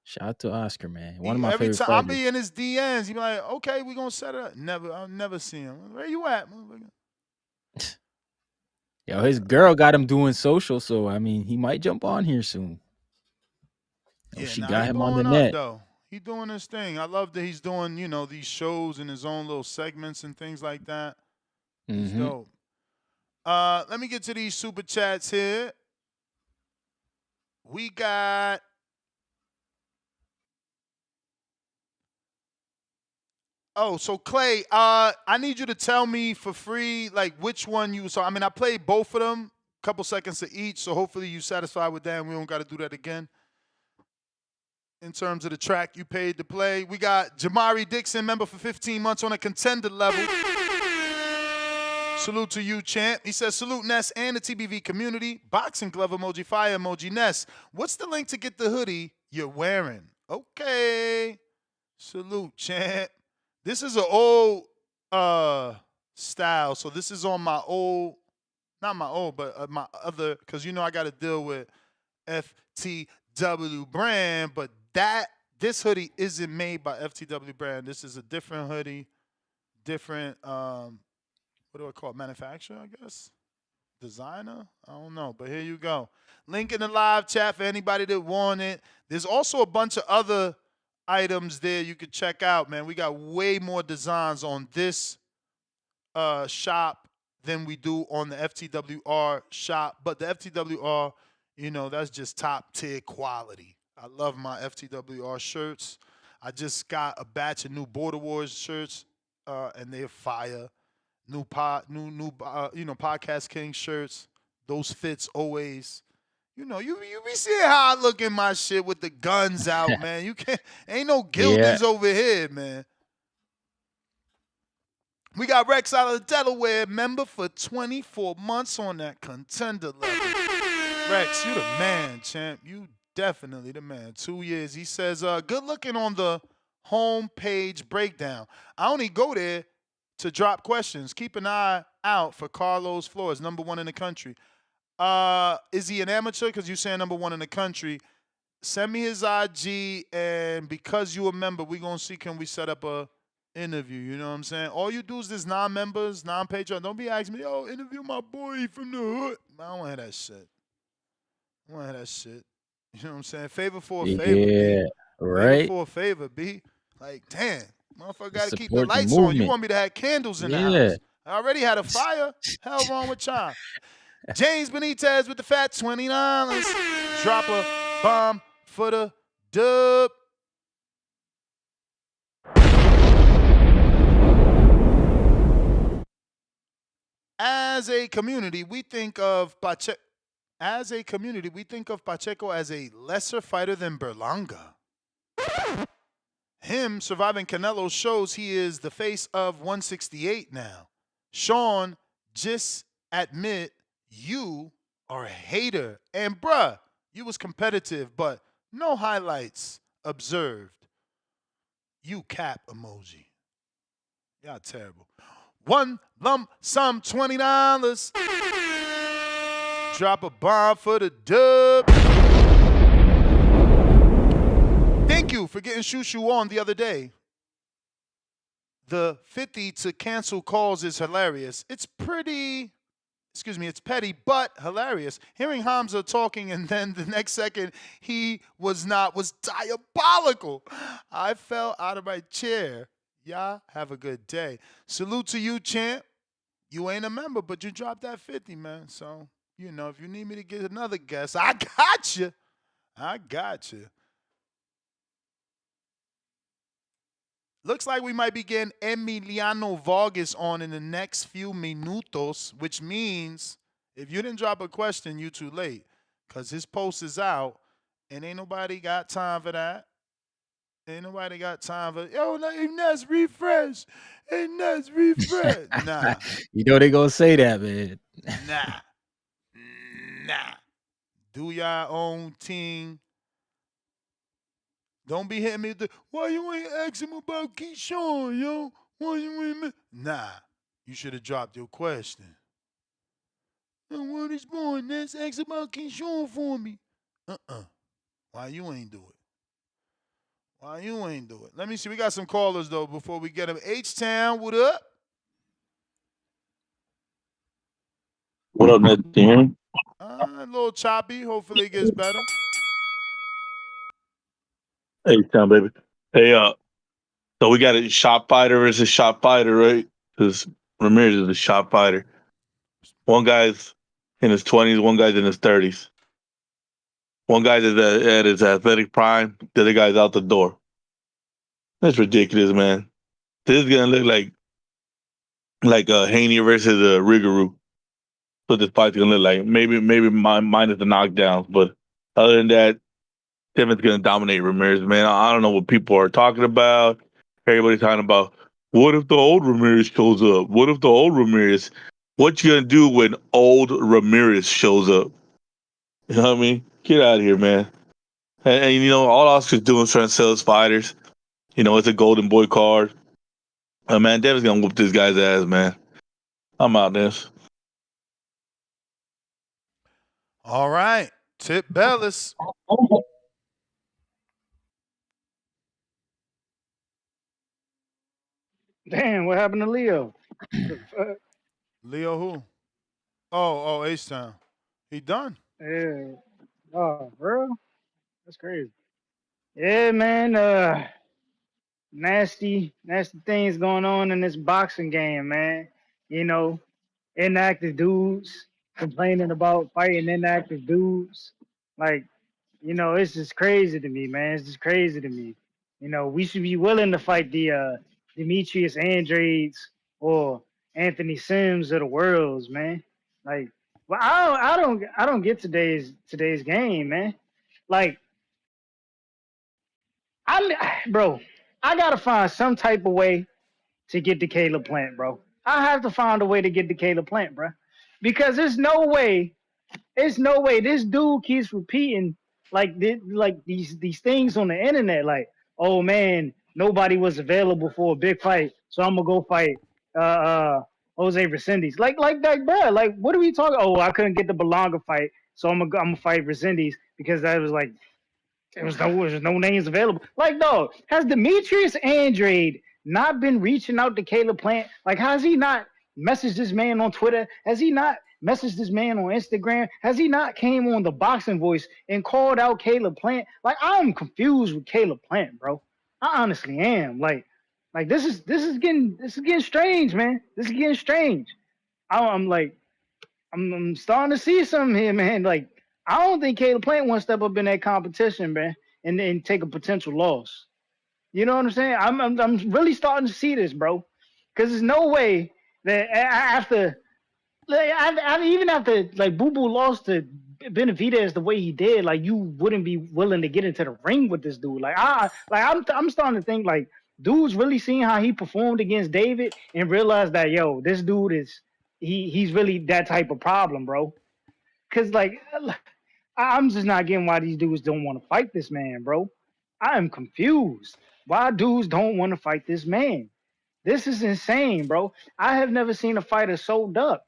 Shout out to Oscar, man. One of my Every favorite time I fighters. be in his DMs, he be like, okay, we gonna set it up. I'll never see him. Where you at? Yo, his girl got him doing social, so I mean, he might jump on here soon. Yeah, She nah, got he him on the blowing up net. though. He doing his thing. I love that he's doing, these shows and his own little segments and things like that. It's dope. Let me get to these super chats here. We got so Clay, I need you to tell me for free, like which one you saw. I mean, I played both of them, couple seconds to each, so hopefully you satisfied with that and we don't got to do that again. In terms of the track you paid to play, we got Jamari Dixon, member for 15 months on a contender level. Salute to you, champ. He says, salute Ness and the TBV community. Boxing glove emoji, fire emoji. Ness, what's the link to get the hoodie you're wearing? Okay. Salute, champ. This is an old style. So this is on my old, not my old, but my other, because I got to deal with FTW brand, but this hoodie isn't made by FTW brand. This is a different hoodie, different, what do I call it? Manufacturer, I guess? Designer? I don't know, but here you go. Link in the live chat for anybody that want it. There's also a bunch of other items there you could check out, man. We got way more designs on this shop than we do on the FTWR shop. But the FTWR, that's just top tier quality. I love my FTWR shirts. I just got a batch of new Border Wars shirts, and they're fire. New Podcast King shirts. Those fits always. You be seeing how I look in my shit with the guns out, man. You can't. Ain't no guilties over here, man. We got Rex out of Delaware, member for 24 months on that contender level. Rex, you the man, champ. You definitely the man. 2 years. He says, good looking on the home page breakdown. I only go there to drop questions. Keep an eye out for Carlos Flores, #1 in the country. Is he an amateur? Because you saying #1 in the country. Send me his IG, and because you a member, we going to see can we set up a interview. You know what I'm saying? All you do is this non-members, non-Patreon. Don't be asking me, interview my boy from the hood. I don't want to hear that shit. I want to hear that shit. You know what I'm saying? Favor for a favor, B. Right. Favor for a favor, B. Like, damn. Motherfucker got to keep the lights on. You want me to have candles in the house. I already had a fire. Hell wrong with y'all. James Benitez with the fat $20. Drop a bomb for the dub. As a community, we think of Pacheco as a lesser fighter than Berlanga. Him surviving Canelo shows he is the face of 168 now. Sean, just admit you are a hater. And bruh, you was competitive, but no highlights observed. You cap emoji. Y'all terrible. One lump sum $20. Drop a bomb for the dub. Thank you for getting Shushu on the other day. The 50 to cancel calls is hilarious. It's petty, but hilarious. Hearing Hamza talking and then the next second he was diabolical. I fell out of my chair. Y'all have a good day. Salute to you, champ. You ain't a member, but you dropped that 50, man. So, if you need me to get another guest, I got you. Looks like we might be getting Emiliano Vargas on in the next few minutos, which means if you didn't drop a question, you too late. Because his post is out, and ain't nobody got time for that. Yo, let's refresh. Nah. They gonna say that, man. Nah. Do your own thing. Don't be hitting me with the, why you ain't asking about Keyshawn, yo? Why you ain't? Nah. You should have dropped your question. And what is born? Let's ask about Keyshawn for me. Why you ain't do it? Let me see. We got some callers, though, before we get them. H-Town, what up? What up, Ned? Can you hear me? A little choppy. Hopefully it gets better. H-Town, baby. Hey, so we got a shot fighter versus shot fighter, right? Because Ramirez is a shot fighter. One guy's in his 20s, one guy's in his 30s. One guy's at his athletic prime, the other guy's out the door. That's ridiculous, man. This is gonna look like Haney versus Hrgovic. What this fight's gonna look like. Maybe minus the knockdowns, but other than that, Devin's gonna dominate Ramirez, man. I don't know what people are talking about. Everybody's talking about what if the old Ramirez shows up? What if the old Ramirez? What you gonna do when old Ramirez shows up? You know what I mean? Get out of here, man. And you know, all Oscar's doing is trying to sell his fighters. You know, it's a golden boy card. Man, Devin's gonna whoop this guy's ass, man. I'm out this. All right. Tip Bellis. Damn, what happened to Leo? Leo who? Oh, H-Town. He done. Yeah. Oh, bro, that's crazy. Yeah, man. Nasty things going on in this boxing game, man. You know, inactive dudes complaining about fighting inactive dudes. Like, it's just crazy to me, man. It's just crazy to me. We should be willing to fight the Demetrius Andrades or Anthony Sims of the worlds, man. Like, well, I don't get today's game, man. Like, bro, I gotta find some type of way to get to Caleb Plant, bro. I have to find a way to get to Caleb Plant, bro, because there's no way this dude keeps repeating these things on the internet, like, oh man, nobody was available for a big fight, so I'm gonna go fight Jose Resendiz. Like that, bro. Like, what are we talking? Oh, I couldn't get the Belonga fight, so I'm gonna fight Resendiz because that was like there was no names available. Like, dog, has Demetrius Andrade not been reaching out to Caleb Plant? Like, has he not messaged this man on Twitter? Has he not messaged this man on Instagram? Has he not came on the Boxing Voice and called out Caleb Plant? Like, I'm confused with Caleb Plant, bro. I honestly am. Like this is getting strange, man. This is getting strange. I'm starting to see something here, man. Like, I don't think Caleb Plant wants to step up in that competition, man, and take a potential loss. You know what I'm saying? I'm really starting to see this, bro. Because there's no way that even after like Boo Boo lost to Benavidez the way he did, like, you wouldn't be willing to get into the ring with this dude. I'm starting to think like dude's really seeing how he performed against David and realized that, yo, this dude is he's really that type of problem, bro. Cause like I'm just not getting why these dudes don't want to fight this man, bro. I am confused. Why dudes don't want to fight this man? This is insane, bro. I have never seen a fighter so ducked.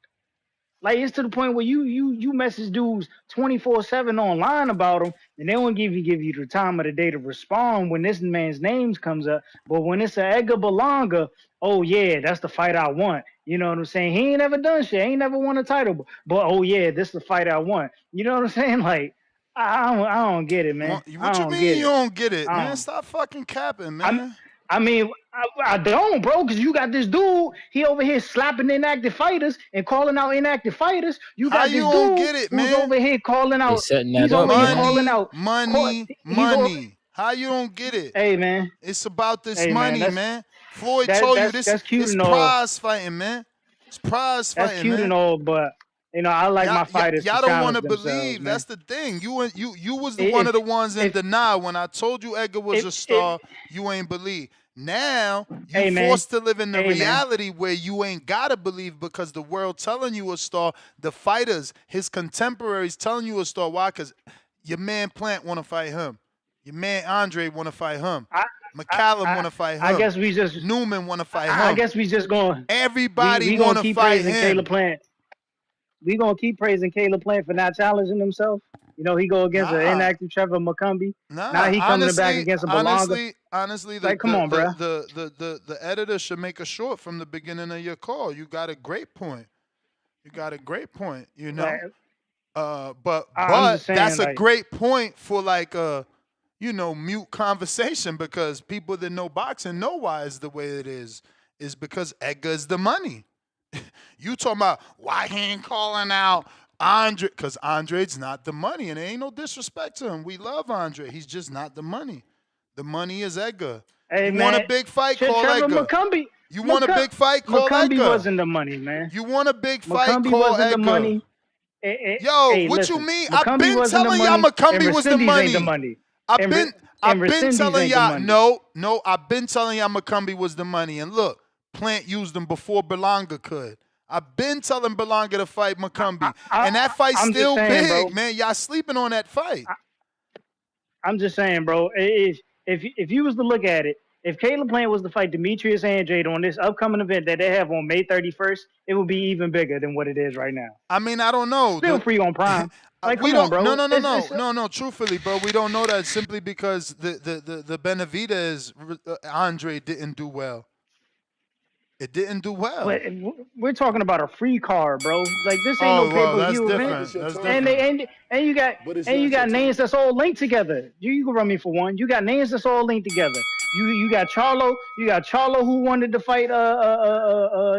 Like, it's to the point where you message dudes 24/7 online about them, and they won't give you the time of the day to respond when this man's name comes up. But when it's a Edgar Berlanga, oh yeah, that's the fight I want. You know what I'm saying? He ain't never done shit. Ain't never won a title. But oh yeah, this is the fight I want. You know what I'm saying? Like, I don't get it, man. What you mean you don't get it, man? Stop fucking capping, man. I mean, I don't, bro, because you got this dude, he over here slapping inactive fighters and calling out inactive fighters. You got this dude get it, who's man? over here calling out. He's over here calling out money. How you don't get it? Hey, man. It's about this Hey, money, man. Floyd told you this. That's cute it's and all. prize fighting, man. It's prize fighting, That's cute man. and all, but I like my fighters. Y'all to don't want to challenge believe. man. That's the thing. You was one of the ones in denial when I told you Edgar was a star. You ain't believe. Now you forced to live in the reality where you ain't gotta believe because the world telling you a star. The fighters, his contemporaries, telling you a star. Why? Because your man Plant want to fight him. Your man Andre want to fight him. McCallum want to fight him. I guess we just Newman want to fight him. I guess we just going. Everybody want to fight him. Caleb Plant. We gonna keep praising Caleb Plant for not challenging himself. He go against an inactive Trevor McCumbee. Now he coming back against a Belonga. Honestly, come on, bro. The editor should make a short from the beginning of your call. You got a great point. You know. But I'm just saying, that's a great point for like mute conversation because people that know boxing know why it's the way it is because Edgar's the money. You talking about why he ain't calling out Andre? Because Andre's not the money, and there ain't no disrespect to him. We love Andre. He's just not the money. The money is Edgar. Hey, You man, want a big fight? Call Trevor Edgar. McCumbee. You want a big fight? Call McCumbee Edgar. wasn't the money, man. You want a big fight? McCumbee Call wasn't Edgar. the money. Yo, Hey, what listen, you mean? McCumbee I've been wasn't the telling y'all money, and McCumbee was the Rescindies money. ain't the money. I've And been Rescindies telling ain't the y'all money. no. I've been telling y'all McCumbee was the money. And look, Plant used him before Berlanga could. I've been telling Berlanga to fight McCumbee, and that fight's I'm still just saying, big, bro. man. Y'all sleeping on that fight. I'm just saying, bro. If you was to look at it, if Caleb Plant was to fight Demetrius Andrade on this upcoming event that they have on May 31st, it would be even bigger than what it is right now. I mean, I don't know. Still free on Prime. Like, We come on, don't. bro. No. Truthfully, bro, we don't know that simply because the Benavidez Andre didn't do well. It didn't do well. But we're talking about a free card, bro. Like, this ain't Oh, no well, pay-per-view that's event. different. That's And different. you got names that's all linked together. You can run me for one. You got names that's all linked together. You got Charlo. You got Charlo who wanted to fight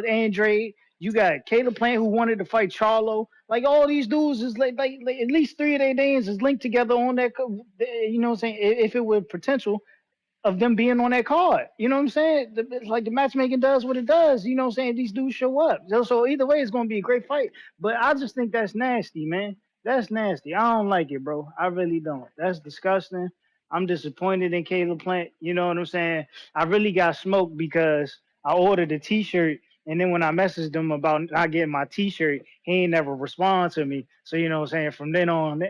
Andrade. You got Caleb Plant who wanted to fight Charlo. Like, all these dudes is like at least 3 of their names is linked together on that. You know what I'm saying? If it were potential of them being on that card. You know what I'm saying? It's like the matchmaking does what it does. You know what I'm saying? These dudes show up. So either way, it's going to be a great fight. But I just think that's nasty, man. That's nasty. I don't like it, bro. I really don't. That's disgusting. I'm disappointed in Caleb Plant. You know what I'm saying? I really got smoked because I ordered a T-shirt, and then when I messaged him about not getting my T-shirt, he ain't never respond to me. So, you know what I'm saying? From then on,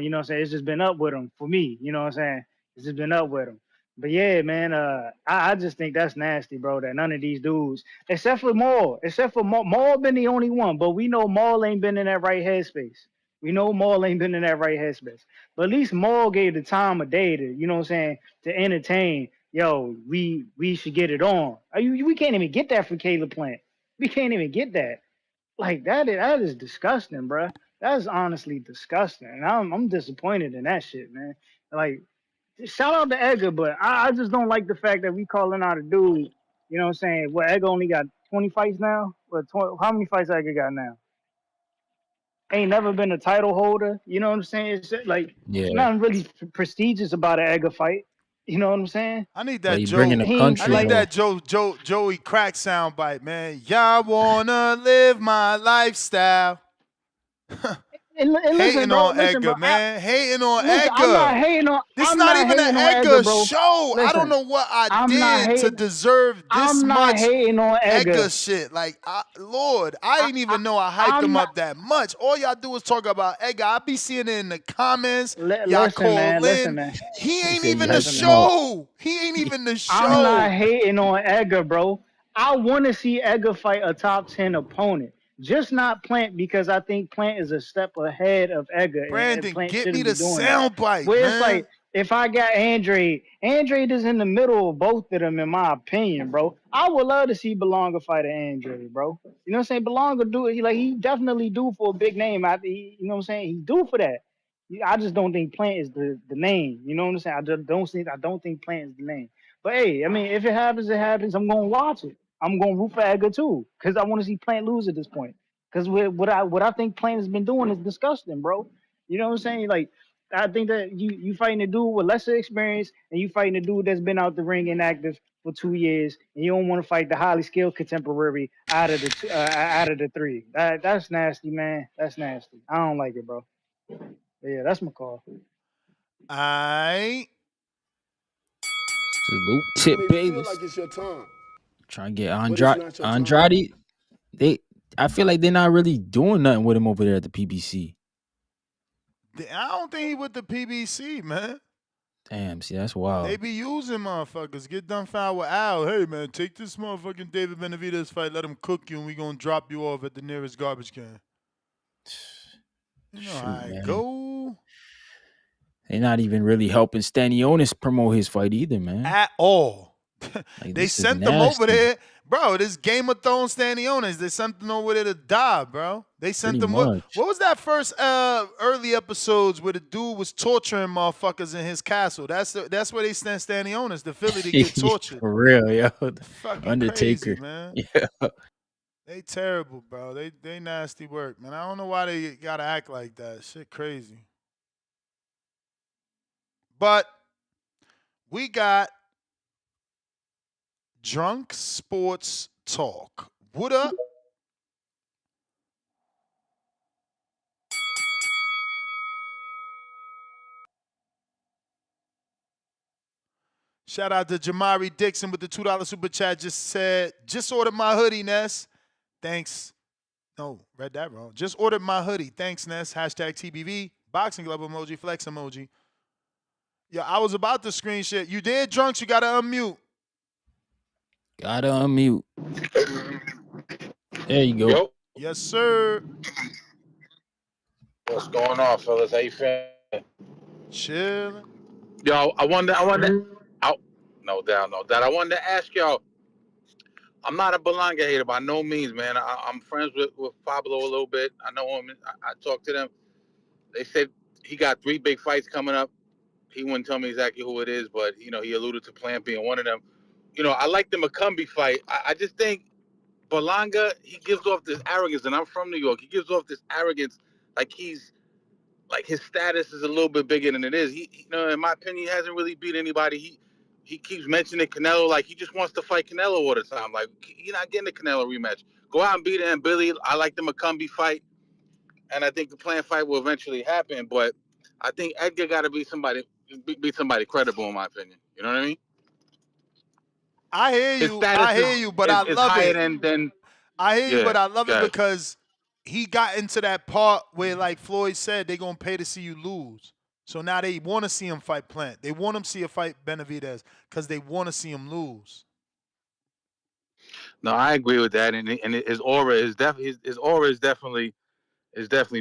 you know what I'm saying? It's just been up with him for me. You know what I'm saying? It's just been up with him. But yeah, man, I just think that's nasty, bro. That none of these dudes, except for Maul been the only one. But we know Maul ain't been in that right headspace. We know Maul ain't been in that right headspace. But at least Maul gave the time of day to, you know what I'm saying, to entertain. Yo, we should get it on. We can't even get that for Caleb Plant. We can't even get that. Like, that is disgusting, bro. That's honestly disgusting. And I'm disappointed in that shit, man. Like, shout out to Edgar, but I just don't like the fact that we calling out a dude. You know what I'm saying? What, Edgar only got 20 fights now? How many fights Edgar got now? Ain't never been a title holder. You know what I'm saying? It's like nothing really prestigious about an Edgar fight. You know what I'm saying? I need But that he bringing the country, I need that though. Joey crack sound bite, man. Y'all wanna live my lifestyle. And listen, Hating bro, on Edgar, man. Hating on listen, Edgar. I'm not hating on. This I'm not not even an hating on Edgar bro. show. I Listen, don't know what I I'm not did to hating- deserve this I'm not much hating on Edgar. shit. Like, Lord, I ain't even know I hyped I'm him not- up that much. All y'all do is talk about Edgar. I be seeing it in the comments. Y'all Listen, call man. in. Listen, man. He ain't said you even the hyped him up. show. He ain't even the show. I'm not hating on Edgar, bro. I want to see Edgar fight a top 10 opponent. Just not Plant, because I think Plant is a step ahead of Edgar. Brandon, and Plant get shouldn't me be the doing sound that. bite, Where man. it's like, if I got Andrade is in the middle of both of them, in my opinion, bro. I would love to see Belonga fight Andrade, bro. You know what I'm saying? Belonga do it. He definitely do for a big name. You know what I'm saying? He do for that. I just don't think Plant is the name. You know what I'm saying? I don't think Plant is the name. But hey, I mean, if it happens, it happens. I'm gonna watch it. I'm gonna root for Edgar too, because I want to see Plant lose at this point. Because what I think Plant has been doing is disgusting, bro. You know what I'm saying? Like, I think that you fighting a dude with lesser experience, and you fighting a dude that's been out the ring inactive for 2 years, and you don't want to fight the highly skilled contemporary out of the three. That's nasty, man. That's nasty. I don't like it, bro. But yeah, that's my call. Aight. Salute You Tip may feel Bayless. like it's your time, Trying to get but it's not your time. Andrade. I feel like they're not really doing nothing with him over there at the PBC. I don't think he with the PBC, man. Damn, see, that's wild. They be using motherfuckers. Get done foul with Al. Hey, man, take this motherfucking David Benavidez fight. Let him cook you, and we gonna drop you off at the nearest garbage can. You know how it go. They're not even really helping Stanionis promote his fight either, man. At all. Like They this is sent them over nasty. there, bro. This Game of Thrones Staniones. They sent them over there to die, bro. They sent Pretty them. much. What was that first early episodes where the dude was torturing motherfuckers in his castle? That's where they sent Staniones, the Philly, to get tortured. For real, yo. Fucking crazy, Undertaker. man. Yeah. They terrible, bro. They nasty work, man. I don't know why they gotta act like that. Shit crazy. But we got Drunk Sports Talk. What up? Shout out to Jamari Dixon with the $2 super chat. Just ordered my hoodie, Ness. Thanks. No, read that wrong. Just ordered my hoodie. Thanks, Ness. Hashtag TBV. Boxing glove emoji. Flex emoji. Yeah, I was about to screenshot. You did, Drunks. You got to unmute. Gotta unmute. There you go. Yo, Yes, sir. what's going on, fellas? How you feeling? Chilling. Yo, I wanted, no doubt. I wanted to ask y'all. I'm not a Belonga hater by no means, man. I'm friends with Pablo a little bit. I know him. I talked to them. They said he got 3 big fights coming up. He wouldn't tell me exactly who it is, but he alluded to Plan B and one of them. I like the McCumbee fight. I just think Belonga, he gives off this arrogance, and I'm from New York. He gives off this arrogance, like his status is a little bit bigger than it is. He in my opinion, he hasn't really beat anybody. He keeps mentioning Canelo like he just wants to fight Canelo all the time. Like he's not getting a Canelo rematch. Go out and beat him, Billy. I like the McCumbee fight, and I think the planned fight will eventually happen. But I think Edgar got to be somebody credible, in my opinion. You know what I mean? I hear His you. status I hear you, but I is love higher it. than I hear you, but I love it guys. because he got into that part where, like Floyd said, they're going to pay to see you lose. So now they want to see him fight Plant. They want him to see a fight Benavidez because they want to see him lose. No, I agree with that, and his aura is definitely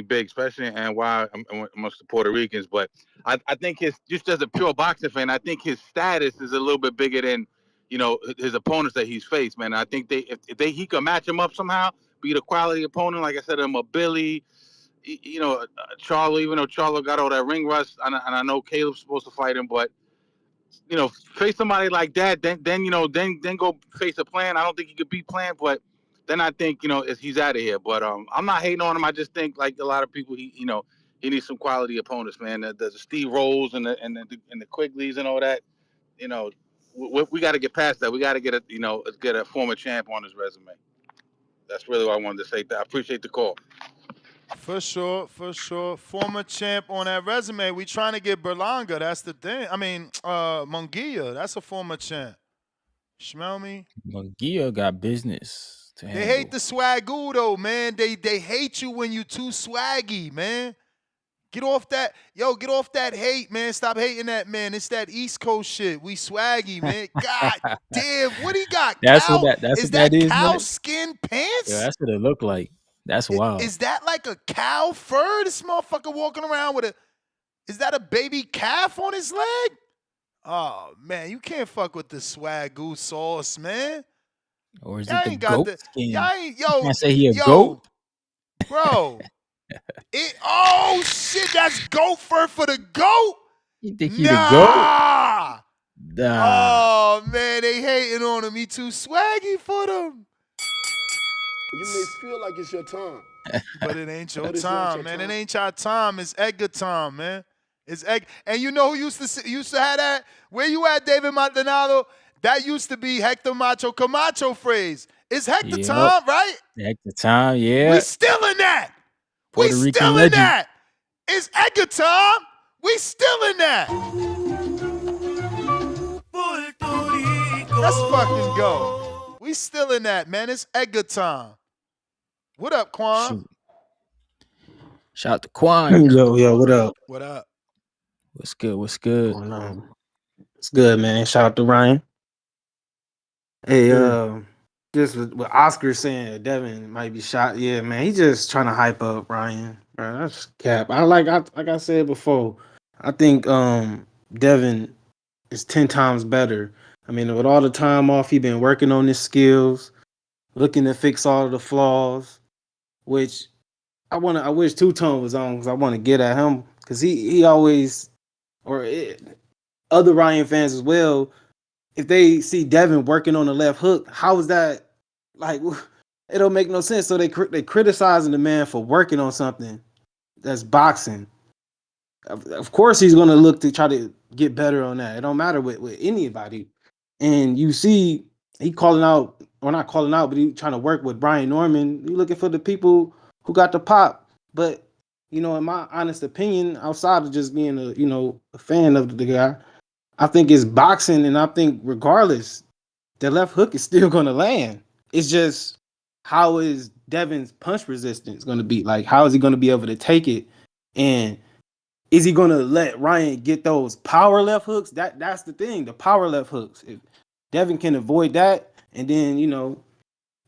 big, especially and why amongst the Puerto Ricans. But I think just as a pure boxing fan, I think his status is a little bit bigger than his opponents that he's faced. Man, I think if he could match him up somehow, be the quality opponent. Like I said, I'm a Billy, Charlo. Even though Charlo got all that ring rust, and I know Caleb's supposed to fight him, but face somebody like that, then go face a Plan. I don't think he could beat Plan, but then I think he's out of here. But I'm not hating on him. I just think like a lot of people, he needs some quality opponents, man. The Steve Rolls and the Quigleys and all that. We got to get past that. We got to get a former champ on his resume. That's really what I wanted to say. I appreciate the call. For sure. Former champ on that resume. We trying to get Berlanga. That's the thing. I mean, Munguia. That's a former champ. Smell me? Munguia got business to They handle. hate the swagoo though, man. They hate you when you too swaggy, man. Get off that, get off that hate, man. Stop hating that, man. It's that East Coast shit. We swaggy, man. God damn, what he got? That's Cow? what Is that is, cow man. skin pants? Yeah, that's what it looked like. That's wild. Is that like a cow fur? This motherfucker walking around with is that a baby calf on his leg? Oh man, you can't fuck with the swagoo sauce, man. Or is Y'all it the ain't got goat the skin? y'all ain't You can't say he a goat? Bro. Oh shit, that's goat fur for the goat? You think he the goat? Nah. Oh man, they hating on him. He too swaggy for them. You may feel like it's your time. But it ain't your But it's not time, your man. time. It ain't your time. It's Edgar time, man. It's Edgar. And you know who used to have that? Where you at, David Maldonado? That used to be Hector Macho Camacho phrase. It's Hector time, right? Hector time, yeah. We still in that. Puerto we Rican still in legend. that. It's Edgar time. We still in that. Let's fucking go. We still in that, man. It's Edgar time. What up, Quan? Shoot. Shout out to Quan. Yo, what up? What up? What's good? What's good? It's good, man. Shout out to Ryan. Hey, just with Oscar saying Devin might be shot. Yeah, man, he's just trying to hype up Ryan. Bro, that's cap. Like I said before, I think Devin is 10 times better I mean, with all the time off, he been working on his skills, looking to fix all of the flaws, which I wish Two Tone was on because I want to get at him because he always or other Ryan fans as well. If they see Devin working on the left hook, how is that like? It don't make no sense. So they criticizing the man for working on something that's boxing. Of course, he's gonna look to try to get better on that. It don't matter with anybody. And you see, he calling out or not calling out, but he trying to work with Brian Norman. You looking for the people who got the pop. But in my honest opinion, outside of just being a fan of the guy, I think it's boxing, and I think regardless, the left hook is still gonna land. It's just how is Devin's punch resistance gonna be? Like, how is he gonna be able to take it? And is he gonna let Ryan get those power left hooks? That's the thing, the power left hooks. If Devin can avoid that, and then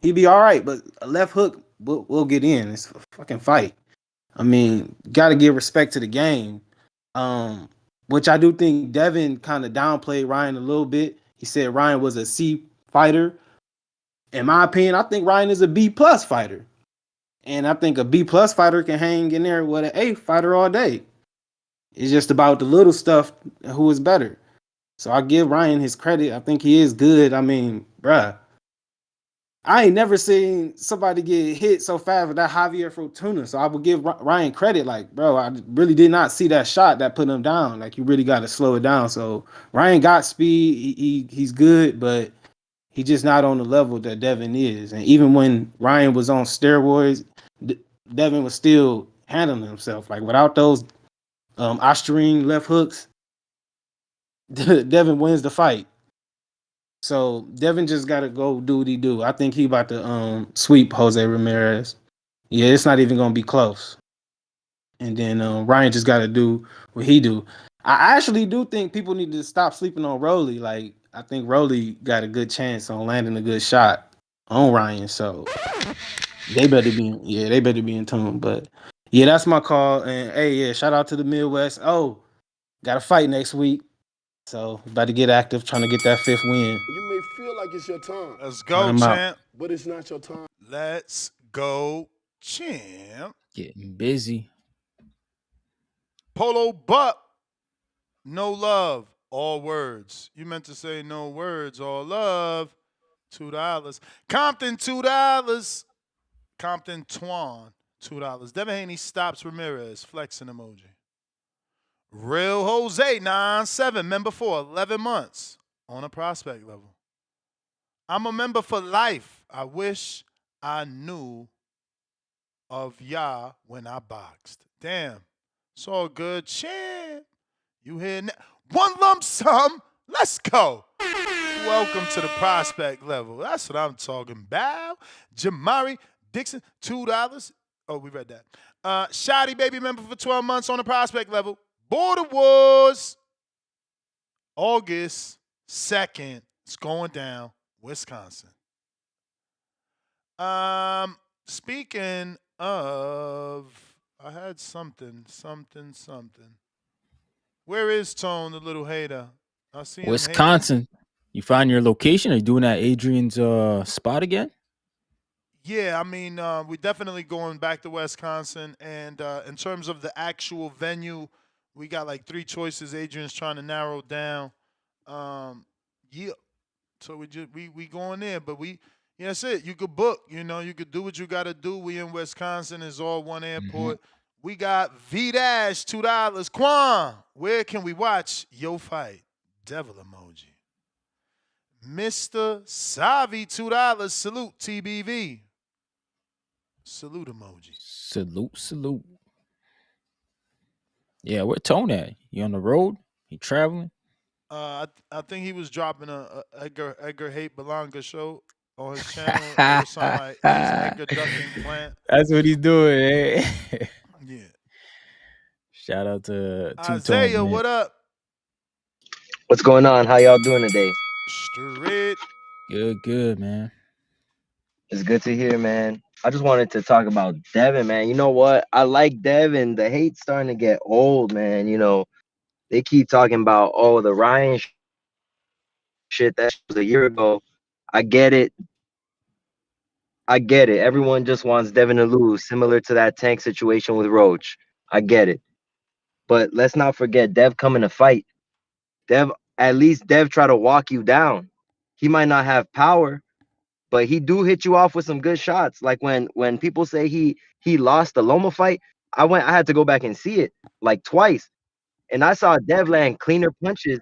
he'd be all right. But a left hook will get in. It's a fucking fight. I mean, got to give respect to the game. Which I do think Devin kind of downplayed Ryan a little bit. He said Ryan was a C fighter. In my opinion, I think Ryan is a B plus fighter, and I think a B plus fighter can hang in there with an A fighter all day. It's just about the little stuff, who is better. So I give Ryan his credit. I think he is good. I mean, bruh, I ain't never seen somebody get hit so fast with that Javier Fortuna. So I would give Ryan credit. Like, bro, I really did not see that shot that put him down. Like, you really got to slow it down. So Ryan got speed. He's good, but he's just not on the level that Devin is. And even when Ryan was on steroids, Devin was still handling himself. Like, without those Austrian left hooks, Devin wins the fight. So Devin just gotta go do what he do. I think he about to sweep Jose Ramirez. Yeah, it's not even gonna be close. And then Ryan just gotta do what he do. I actually do think people need to stop sleeping on Rolly. Like, I think Rolly got a good chance on landing a good shot on Ryan. So they better be in tune. But yeah, that's my call. And hey, yeah, shout out to the Midwest. Oh, got a fight next week. So about to get active, trying to get that 5th win. You may feel like it's your time, Let's All right, go, I'm out. champ. but it's not your time. Let's go, champ. Getting busy. Polo Buck. No love, all words. You meant to say no words, all love. $2. Compton, $2. Compton Twan, $2. Devin Haney stops Ramirez, flexing emoji. Real Jose, 9-7, member for 11 months on a prospect level. I'm a member for life. I wish I knew of ya when I boxed. Damn, it's all good. Champ, you hear now? One lump sum. Let's go. Welcome to the prospect level. That's what I'm talking about. Jamari Dixon, $2. Oh, we read that. Shotty baby member for 12 months on the prospect level. Border Wars, August 2nd. It's going down, Wisconsin. Speaking of, I had something. Where is Tone, the little hater? I see him Wisconsin. You find your location? Are you doing that Adrian's spot again? Yeah, I mean, we're definitely going back to Wisconsin. And in terms of the actual venue, we got like 3 choices. Adrian's trying to narrow down. Yeah. So we going there, but that's it. You could book, you could do what you got to do. We in Wisconsin. It's all one airport. We got V-Dash, $2. Quan, where can we watch your fight? Devil emoji. Mr. Savi, $2. Salute, TBV. Salute emoji. Salute. Yeah, where Tone at? He on the road? He traveling? I think he was dropping a Edgar Hate Belanga show on his channel. It was something like his Edgar ducking plant. That's what he's doing, eh? Yeah. Shout out to Isaiah, Two-Tone, what up? What's going on? How y'all doing today? Straight. Good, man. It's good to hear, man. I just wanted to talk about Devin, man. You know what? I like Devin. The hate's starting to get old, man. They keep talking about, oh, the Ryan shit. That was a year ago. I get it. I get it. Everyone just wants Devin to lose, similar to that Tank situation with Roach. I get it. But let's not forget Dev coming to fight. Dev, at least Dev try to walk you down. He might not have power, but he do hit you off with some good shots. Like when people say he lost the Loma fight, I had to go back and see it like twice. And I saw Dev land cleaner punches,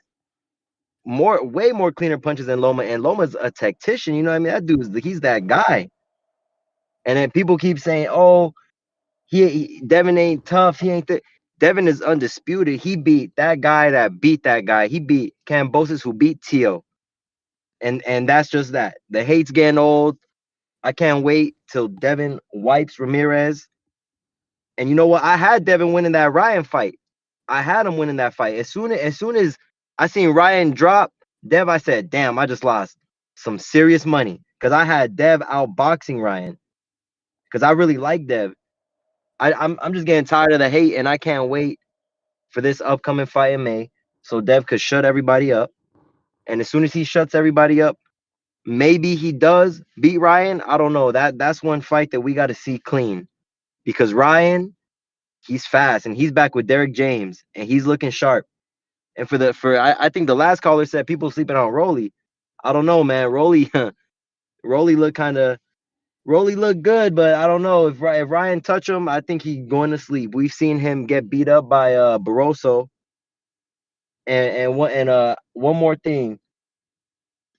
way more cleaner punches than Loma. And Loma's a tactician, you know what I mean? That dude's he's that guy. And then people keep saying, "Oh, Devin ain't tough. He ain't Devin is undisputed. He beat that guy that beat that guy. He beat Cambosis who beat Tio. And that's just that. The hate's getting old. I can't wait till Devin wipes Ramirez. And you know what? I had Devin winning that Ryan fight. I had him winning that fight. As soon as I seen Ryan drop Dev, I said, "Damn, I just lost some serious money." Because I had Dev outboxing Ryan. Because I really like Dev. I'm just getting tired of the hate, and I can't wait for this upcoming fight in May so Dev could shut everybody up. And as soon as he shuts everybody up, maybe he does beat Ryan. I don't know. That's one fight that we got to see clean because Ryan, he's fast and he's back with Derek James and he's looking sharp. And I think the last caller said people sleeping on Rolly. I don't know, man. Rolly Rolly looked good, but I don't know if Ryan touch him. I think he going to sleep. We've seen him get beat up by Barroso. One more thing.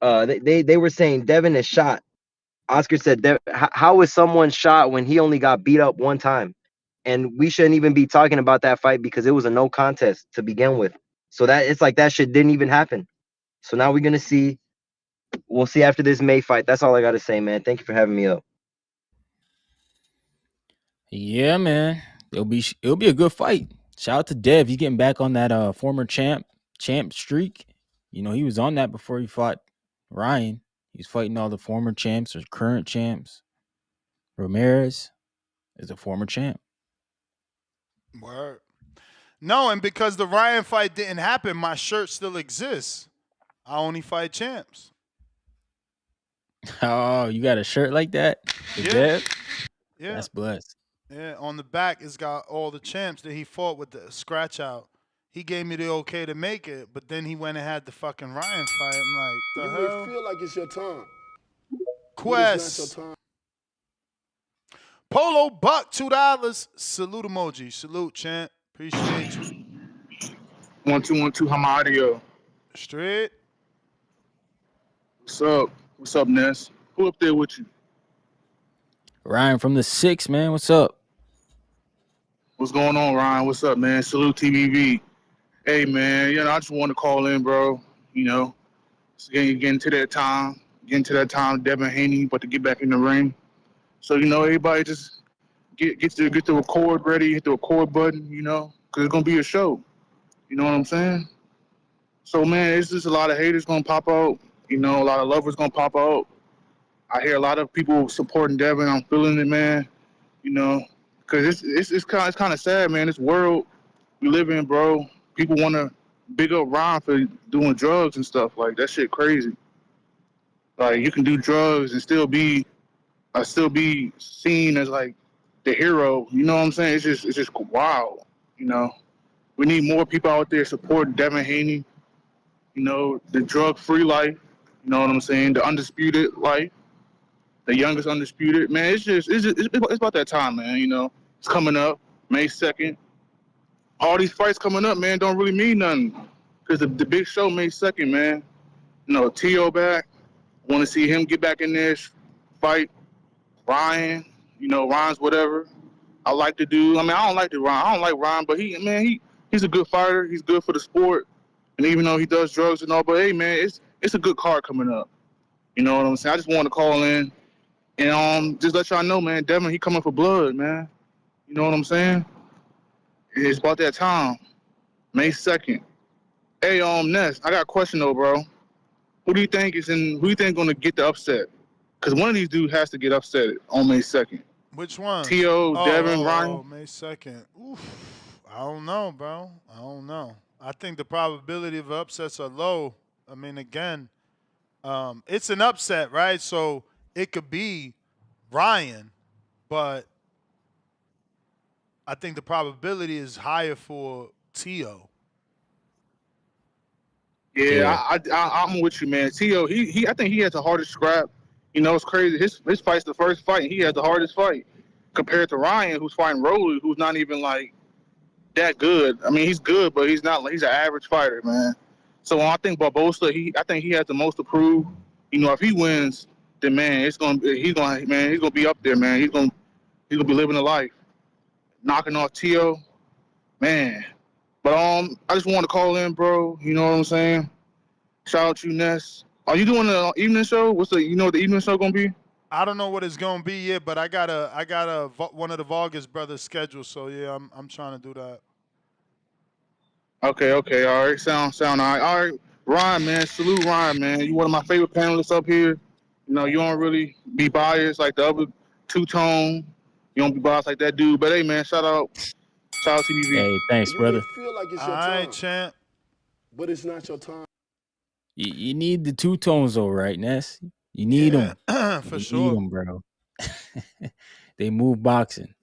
They were saying Devin is shot. Oscar said, how is someone shot when he only got beat up one time? And we shouldn't even be talking about that fight because it was a no contest to begin with. So that it's like that shit didn't even happen. So now we're gonna see. We'll see after this May fight. That's all I gotta say, man. Thank you for having me up. Yeah, man. It'll be a good fight. Shout out to Dev. He's getting back on that former champ streak. You know, he was on that before he fought Ryan. He's fighting all the former champs or current champs. Ramirez is a former champ. Word. No, and because the Ryan fight didn't happen, my shirt still exists. I only fight champs. Oh, you got a shirt like that? The Yeah. Dev? Yeah. That's blessed. Yeah, on the back it's got all the champs that he fought with the scratch out. He gave me the okay to make it, but then he went and had the fucking Ryan fight. I'm like, the You hell? may feel like it's your time. Quest. It's not your time. Polo Buck, $2. Salute emoji. Salute, champ. Appreciate you. 1 2 1 2. How my audio? Straight. What's up? What's up, Ness? Who up there with you? Ryan from the 6, man. What's up? What's going on, Ryan? What's up, man? Salute TVV. Hey, man. You know, I just want to call in, bro. You know, it's getting to that time. Getting to that time. Devin Haney about to get back in the ring. So you know, everybody just get the record ready. Hit the record button. You know, because it's gonna be a show. You know what I'm saying? So man, it's just a lot of haters gonna pop out. You know, a lot of lovers gonna pop out. I hear a lot of people supporting Devin. I'm feeling it, man. You know, because it's kind of sad, man. This world we live in, bro. People want to big up Ron for doing drugs and stuff. Like that shit crazy. Like you can do drugs and still be seen as like the hero. You know what I'm saying? It's just wild. You know, we need more people out there supporting Devin Haney. You know, the drug-free life. You know what I'm saying? The undisputed life. The youngest undisputed. Man, it's about that time, man. You know, it's coming up May 2nd. All these fights coming up, man, don't really mean nothing because the big show May 2nd, man. You know, T.O. back. Want to see him get back in there, fight Ryan. You know, Ryan's whatever. I like the dude. I mean, I don't like Ryan, but he's a good fighter. He's good for the sport. And even though he does drugs and all, but hey, man, it's a good card coming up. You know what I'm saying? I just want to call in and just let y'all know, man, Devin, he coming for blood, man. You know what I'm saying? It's about that time, May 2nd. Hey, Ness, I got a question though, bro. Who do you think gonna get the upset? Because one of these dudes has to get upset on May 2nd. Which one? T.O., Devin, Ryan. May 2nd. Oof. I don't know, bro. I don't know. I think the probability of upsets are low. I mean, again, It's an upset, right? So it could be Ryan, but I think the probability is higher for Tio. Yeah, I'm with you, man. Tio, I think he has the hardest scrap. You know, it's crazy. His fight's the first fight, and he had the hardest fight compared to Ryan, who's fighting Rolly, who's not even like that good. I mean, he's good, but he's not. He's an average fighter, man. So when I think Barbosa, I think he has the most to prove. You know, if he wins, then man, he's gonna be up there, man. He's gonna be living a life, knocking off Tio, man. But I just wanted to call in, bro. You know what I'm saying? Shout out to you, Ness. Are you doing the evening show? What the evening show gonna be? I don't know what it's gonna be yet, but I got one of the Vargas brothers scheduled. So yeah, I'm trying to do that. Okay, all right. Sound all right. All right, Ryan, man. Salute, Ryan, man. You one of my favorite panelists up here. You know, you don't really be biased like the other two-tone. You don't be biased like that dude. But hey, man, shout out TBV. Hey, thanks, You may brother. feel like it's All your right, time, champ. but it's not your time. You need the two tones, though, right, Ness? You need them for you sure. Need them, bro. They move boxing.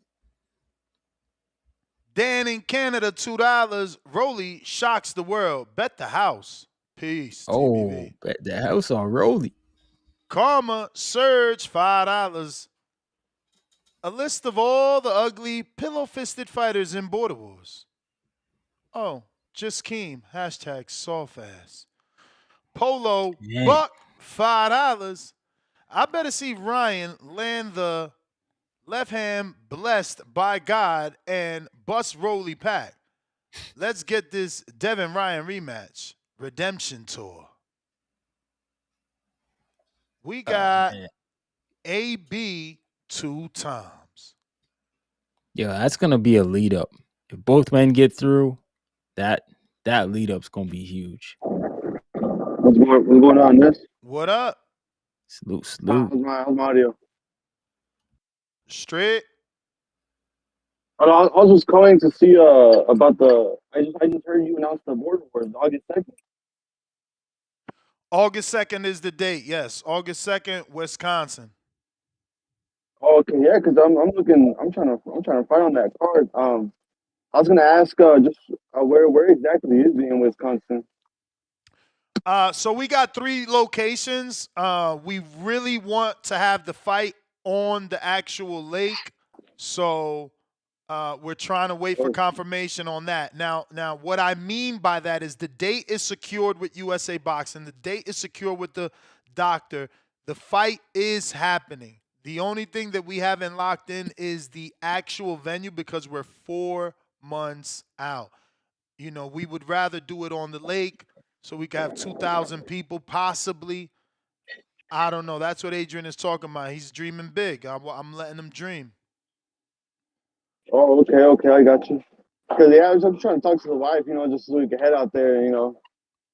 Dan in Canada, $2. Rolly shocks the world. Bet the house. Peace. Oh, TBV. bet the house on Rolly. Karma Surge, $5. A list of all the ugly, pillow-fisted fighters in Border Wars. Oh, just Keem. Hashtag Sawfast. Polo Dang. Buck, $5. I better see Ryan land the left hand blessed by God and bust Rolly pack. Let's get this Devin Ryan rematch. Redemption tour. We got AB 2 times. Yeah, that's gonna be a lead up. If both men get through, that lead up's gonna be huge. What's going on, Ness? What up? Salute. How's my audio? Straight. I was just calling to see about the. I just heard you announce the Border Wars August 2nd. August 2nd is the date. Yes, August 2nd, Wisconsin. Oh, okay, yeah, because I'm trying to fight on that card. I was gonna ask where exactly is it in Wisconsin? So we got 3 locations. We really want to have the fight on the actual lake. So we're trying to wait for confirmation on that. Now, what I mean by that is the date is secured with USA Boxing. The date is secured with the doctor. The fight is happening. The only thing that we haven't locked in is the actual venue because we're 4 months out. You know, we would rather do it on the lake so we could have 2,000 people possibly. I don't know. That's what Adrian is talking about. He's dreaming big. I'm letting him dream. Oh, okay, I got you. Because yeah, I'm trying to talk to the wife, just so we can head out there,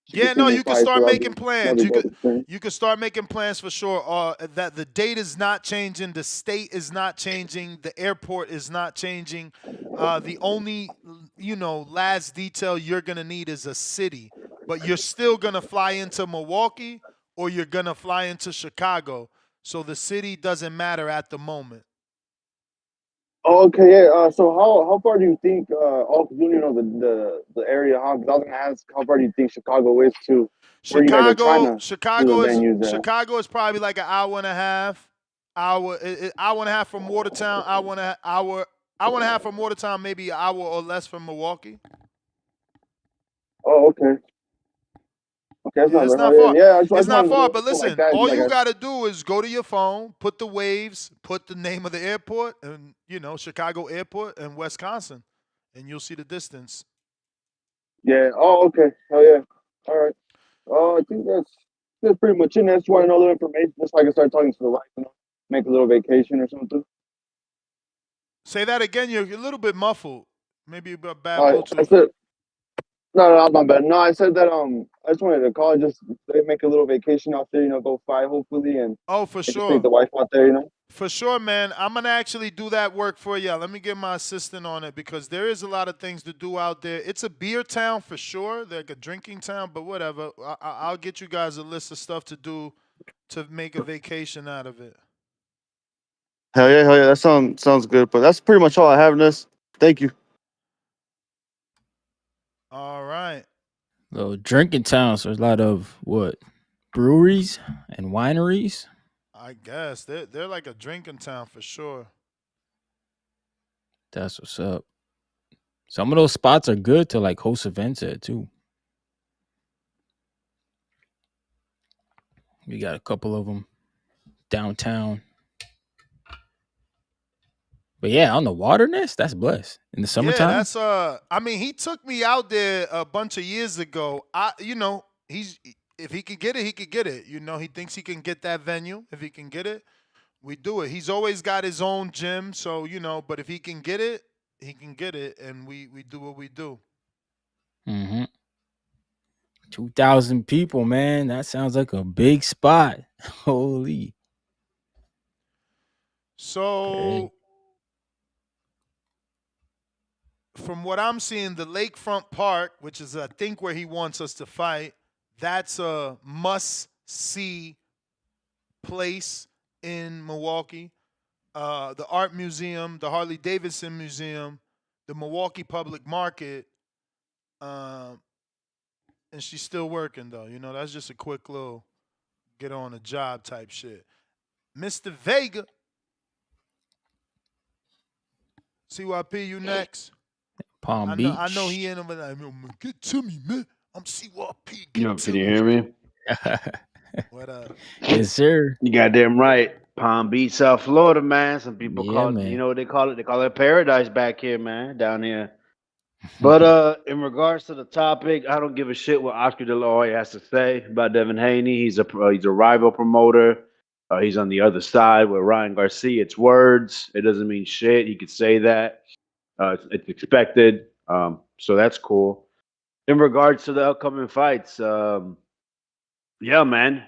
Yeah, no, you can start making plans. You could you can start making plans for sure. That the date is not changing, the state is not changing, the airport is not changing. The only last detail you're gonna need is a city, but you're still gonna fly into Milwaukee or you're gonna fly into Chicago. So the city doesn't matter at the moment. Oh, okay, yeah. So how far do you think? The area. Because I was gonna ask, how far do you think Chicago is to where you guys are trying to do the venues at? Chicago is probably like an hour and a half, hour and a half from Watertown, hour and a half from Watertown, maybe an hour or less from Milwaukee. Oh, okay. Okay, that's It's not very far. hard. Yeah, I just It's not wanted to far, know but listen, like that. all you got to do is go to your phone, put the waves, put the name of the airport, and Chicago Airport and Wisconsin, and you'll see the distance. Yeah. Oh, okay. Oh, yeah. All right. Oh, I think that's pretty much it. I just want to know a little information, just so I can start talking to the wife, make a little vacation or something. Say that again. You're a little bit muffled. Maybe a bad I Bluetooth. said, no, my bad. No, I said that I just wanted to call, just make a little vacation out there, go fly hopefully, and for just sure. take the wife out there, For sure, man. I'm gonna actually do that work for you. Let me get my assistant on it because there is a lot of things to do out there. It's a beer town for sure, like a drinking town, but whatever. I'll get you guys a list of stuff to do to make a vacation out of it. Hell yeah. That sounds good. But that's pretty much all I have in this. Thank you. All right. So drinking town, so there's a lot of what? Breweries and wineries. I guess they're like a drinking town for sure. That's what's up. Some of those spots are good to like host events at too. We got a couple of them downtown. But yeah, on the Waterness, that's blessed in the Yeah, summertime. that's I mean, he took me out there a bunch of years ago. He's if he could get it, he could get it. He thinks he can get that venue. If he can get it, we do it. He's always got his own gym, so but if he can get it, he can get it, and we do what we do. 2,000 people, man. That sounds like a big spot. Holy. So, from what I'm seeing, the Lakefront Park, which is I think where he wants us to fight, that's a must-see place in Milwaukee. The Art Museum, the Harley Davidson Museum, the Milwaukee Public Market, and she's still working though. That's just a quick little get on a job type shit. Mr. Vega, CYP, you next. Palm Beach. I know he in over there. Get to me, man. I'm CYP. Get Yo, to can you me. hear me? What up? Yes, sir. You goddamn right. Palm Beach, South Florida, man. Some people call it, man. you know what they call it? They call it paradise back here, man, down here. But in regards to the topic, I don't give a shit what Oscar De La Hoya has to say about Devin Haney. He's a rival promoter. He's on the other side with Ryan Garcia. It's words. It doesn't mean shit. He could say that. It's expected. So that's cool. In regards to the upcoming fights, yeah, man.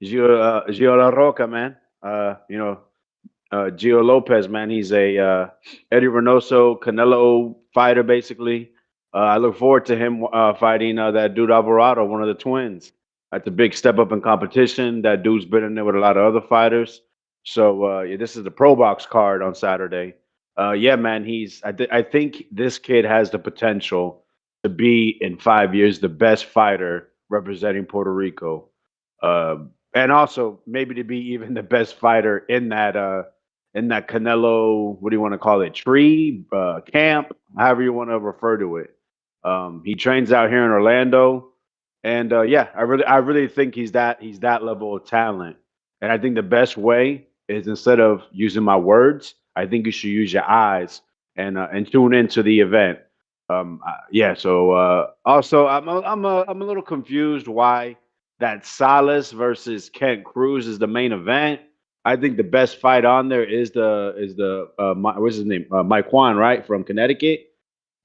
Gio La Roca, man. Gio Lopez, man. He's a Eddie Reynoso Canelo fighter, basically. I look forward to him fighting that dude Alvarado, one of the twins. That's a big step up in competition. That dude's been in there with a lot of other fighters. So yeah, this is the Pro Box card on Saturday. Yeah, man. I think this kid has the potential to be in 5 years the best fighter representing Puerto Rico, and also maybe to be even the best fighter in that Canelo, what do you want to call it, tree, camp, however you want to refer to it. He trains out here in Orlando, and yeah, I really think he's that level of talent. And I think the best way is, instead of using my words, I think you should use your eyes and tune into the event. Yeah. So also, I'm a little confused why that Salas versus Kent Cruz is the main event. I think the best fight on there is the what's his name, Mike Juan, right, from Connecticut,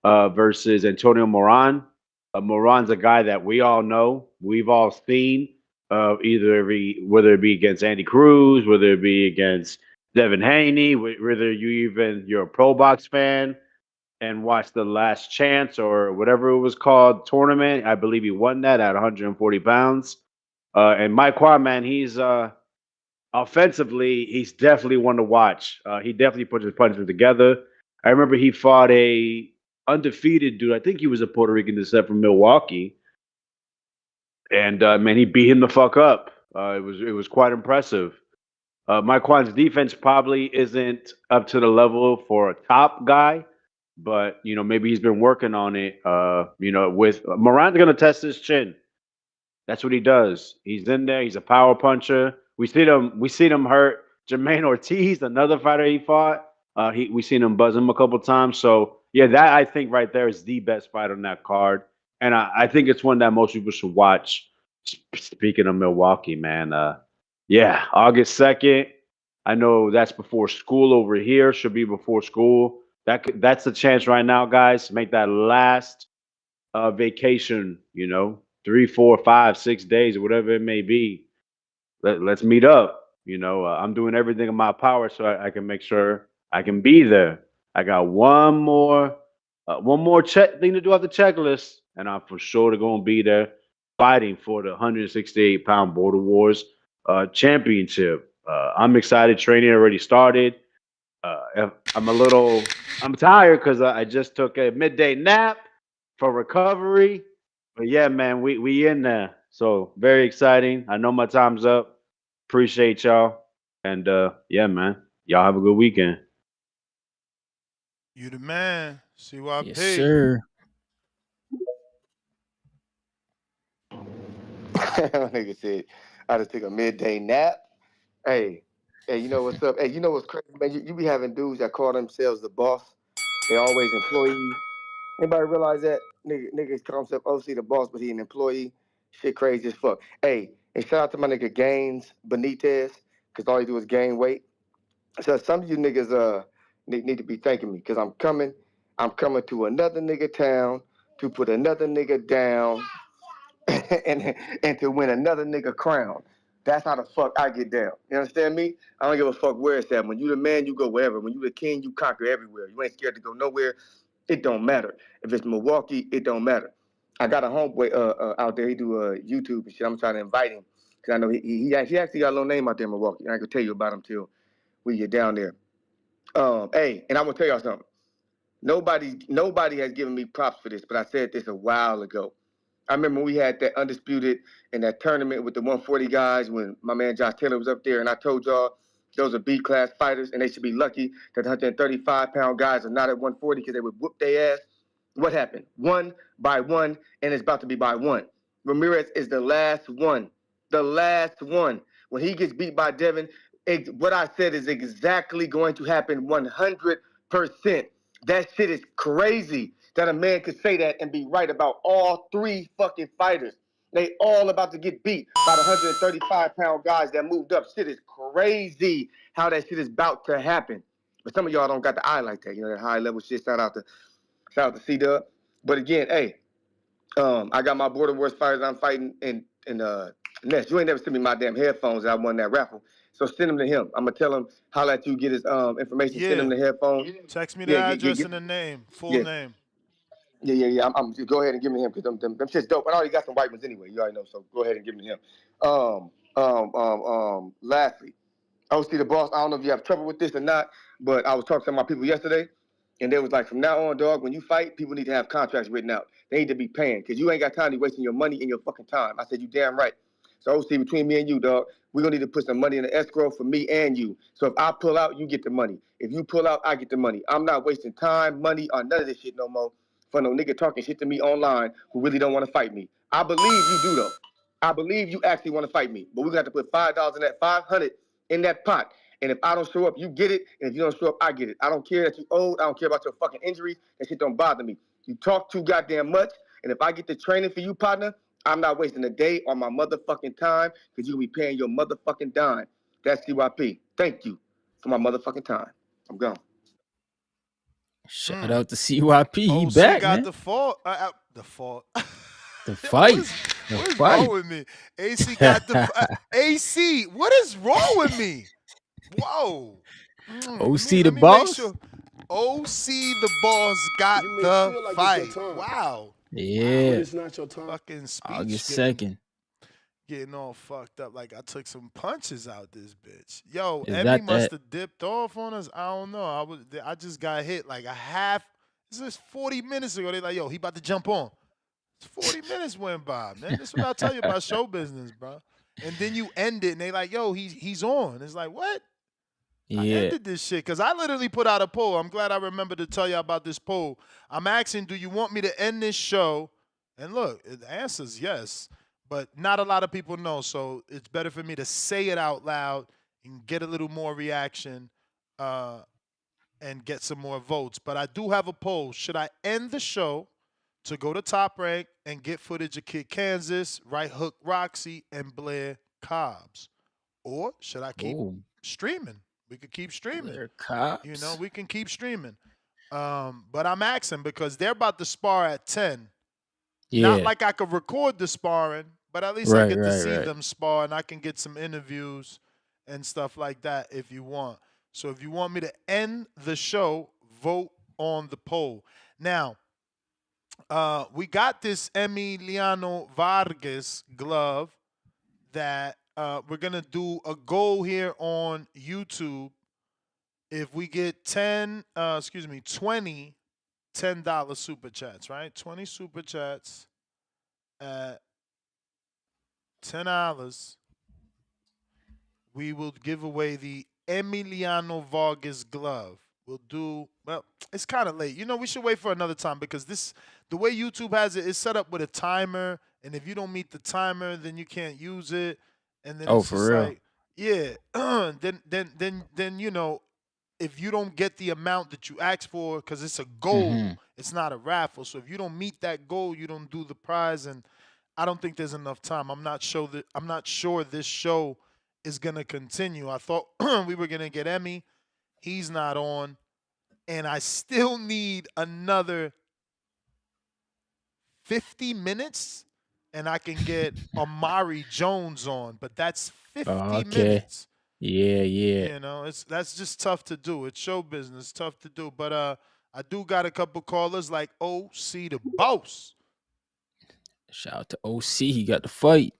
versus Antonio Moran. Moran's a guy that we all know, we've all seen, whether it be against Andy Cruz, whether it be against Devin Haney, whether you're a Pro Box fan and watched the Last Chance or whatever it was called tournament. I believe he won that at 140 pounds. And Mike Juan, man, he's offensively, he's definitely one to watch. He definitely puts his punches together. I remember he fought a undefeated dude. I think he was a Puerto Rican descent from Milwaukee, and man, he beat him the fuck up. It was quite impressive. Mike Juan's defense probably isn't up to the level for a top guy, but maybe he's been working on it. With Moran's gonna test his chin. That's what he does. He's in there. He's a power puncher. We seen him hurt Jermaine Ortiz, another fighter he fought. We seen him buzz him a couple times. So yeah, that I think right there is the best fight on that card, and I think it's one that most people should watch. Speaking of Milwaukee, man, yeah, August 2nd. I know that's before school over here. Should be before school. That's the chance right now, guys. Make that last vacation. 3, 4, 5, 6 days, or whatever it may be. Let's meet up. I'm doing everything in my power so I can make sure I can be there. I got one more thing to do off the checklist, and I'm for sure going to be there fighting for the 168-pound Border Wars championship. I'm excited. Training already started. I'm tired because I just took a midday nap for recovery. But yeah, man, we in there. So very exciting. I know my time's up. Appreciate y'all. And yeah, man, y'all have a good weekend. You the man. Yes, CYP. sir. Nigga said, I just took a midday nap. Hey, you know what's up? Hey, you know what's crazy, man? You be having dudes that call themselves the boss. They always employees. Anybody realize that? Niggas call himself OC the boss, but he an employee. Shit crazy as fuck. Hey, and shout out to my nigga Gaines Benitez, because all he do is gain weight. So some of you niggas need to be thanking me, because I'm coming to another nigga town to put another nigga down and to win another nigga crown. That's how the fuck I get down. You understand me? I don't give a fuck where it's at. When you the man, you go wherever. When you the king, you conquer everywhere. You ain't scared to go nowhere. It don't matter. If it's Milwaukee, it don't matter. I got a homeboy out there. He do YouTube and shit. I'm trying to invite him because I know he actually got a little name out there in Milwaukee. I can tell you about him till we get down there. Hey, and I'm gonna tell y'all something. Nobody has given me props for this, but I said this a while ago. I remember we had that undisputed in that tournament with the 140 guys when my man Josh Taylor was up there, and I told y'all those are B-class fighters, and they should be lucky that the 135-pound guys are not at 140 because they would whoop their ass. What happened? One by one, and it's about to be by one. Ramirez is the last one. The last one. When he gets beat by Devin, what I said is exactly going to happen 100%. That shit is crazy that a man could say that and be right about all three fucking fighters. They all about to get beat by the 135-pound guys that moved up. Shit is crazy how that shit is about to happen. But some of y'all don't got the eye like that. You know, that high level shit. Shout out to C-Dub. But again, hey, I got my Border Wars fighters I'm fighting in Ness. You ain't never sent me my damn headphones. I won that raffle. So send them to him. I'm going to tell him, holla at you, get his information, send him Yeah. the headphones. Text me the Yeah, address and the name. Full yeah. name. Yeah. I'm go ahead and give me him because them shit's dope. I already got some white ones anyway. You already know, so go ahead and give me him. Lastly, OC the boss. I don't know if you have trouble with this or not, but I was talking to my people yesterday, and they was like, from now on, dog, when you fight, people need to have contracts written out. They need to be paying because you ain't got time to be wasting your money and your fucking time. I said, you damn right. So OC, between me and you, dog, we're gonna need to put some money in the escrow for me and you. So if I pull out, you get the money. If you pull out, I get the money. I'm not wasting time, money, or none of this shit no more for no nigga talking shit to me online who really don't want to fight me. I believe you do though. I believe you actually want to fight me, but we're gonna have to put $5 in that 500 in that pot. And if I don't show up, you get it. And if you don't show up, I get it. I don't care that you old. I don't care about your fucking injuries. That shit don't bother me. You talk too goddamn much. And if I get the training for you, partner, I'm not wasting a day on my motherfucking time because you'll be paying your motherfucking dime. That's CYP. Thank you for my motherfucking time. I'm gone. Shout out to CYP. He OC back, got man. the fault. The fault. The what fight. is The what is fight. wrong with me? AC got the AC. What is wrong with me? Whoa. OC the Let me make boss. sure. OC the boss got You may the feel like it's your fight. time, Wow. but Yeah. it's not your time. Fucking speech August 2nd. getting all fucked up like I took some punches out this bitch. Yo, Is Emmy that must that? have dipped off on us. I don't know. I just got hit like a half. This is 40 minutes ago. They like, yo, he about to jump on. 40 minutes went by, man. This is what I tell you about show business, bro. And then you end it, and they like, yo, he's on. It's like, what? I Yeah. ended this shit because I literally put out a poll. I'm glad I remember to tell you about this poll. I'm asking, do you want me to end this show? And look, the answer is yes, but not a lot of people know. So it's better for me to say it out loud and get a little more reaction and get some more votes. But I do have a poll. Should I end the show to go to Top Rank and get footage of Kid Kansas, Right Hook Roxy, and Blair Cobbs? Or should I keep streaming? We could keep streaming. Blair Cobbs. You know, we can keep streaming. But I'm asking because they're about to spar at 10. Not Yeah. like I could record the sparring, but at least I get to see Right. them spar and I can get some interviews and stuff like that if you want. So if you want me to end the show, vote on the poll. Now, we got this Emiliano Vargas glove that we're gonna do a goal here on YouTube. If we get 20 $10 super chats, right? 20 super chats at $10, we will give away the Emiliano Vargas glove. We'll do, well, it's kind of late. We should wait for another time because the way YouTube has it is set up with a timer, and if you don't meet the timer, then you can't use it. And then Oh, it's for just real? like, yeah, then if you don't get the amount that you asked for, because it's a goal, it's not a raffle. So if you don't meet that goal, you don't do the prize, and I don't think there's enough time. I'm not sure this show is gonna continue. I thought we were gonna get Emmy. He's not on, and I still need another 50 minutes, and I can get Amari Jones on. But that's 50 Okay. minutes. Yeah. That's just tough to do. It's show business, tough to do. But I do got a couple callers like OC the boss. Shout out to OC. He got the fight.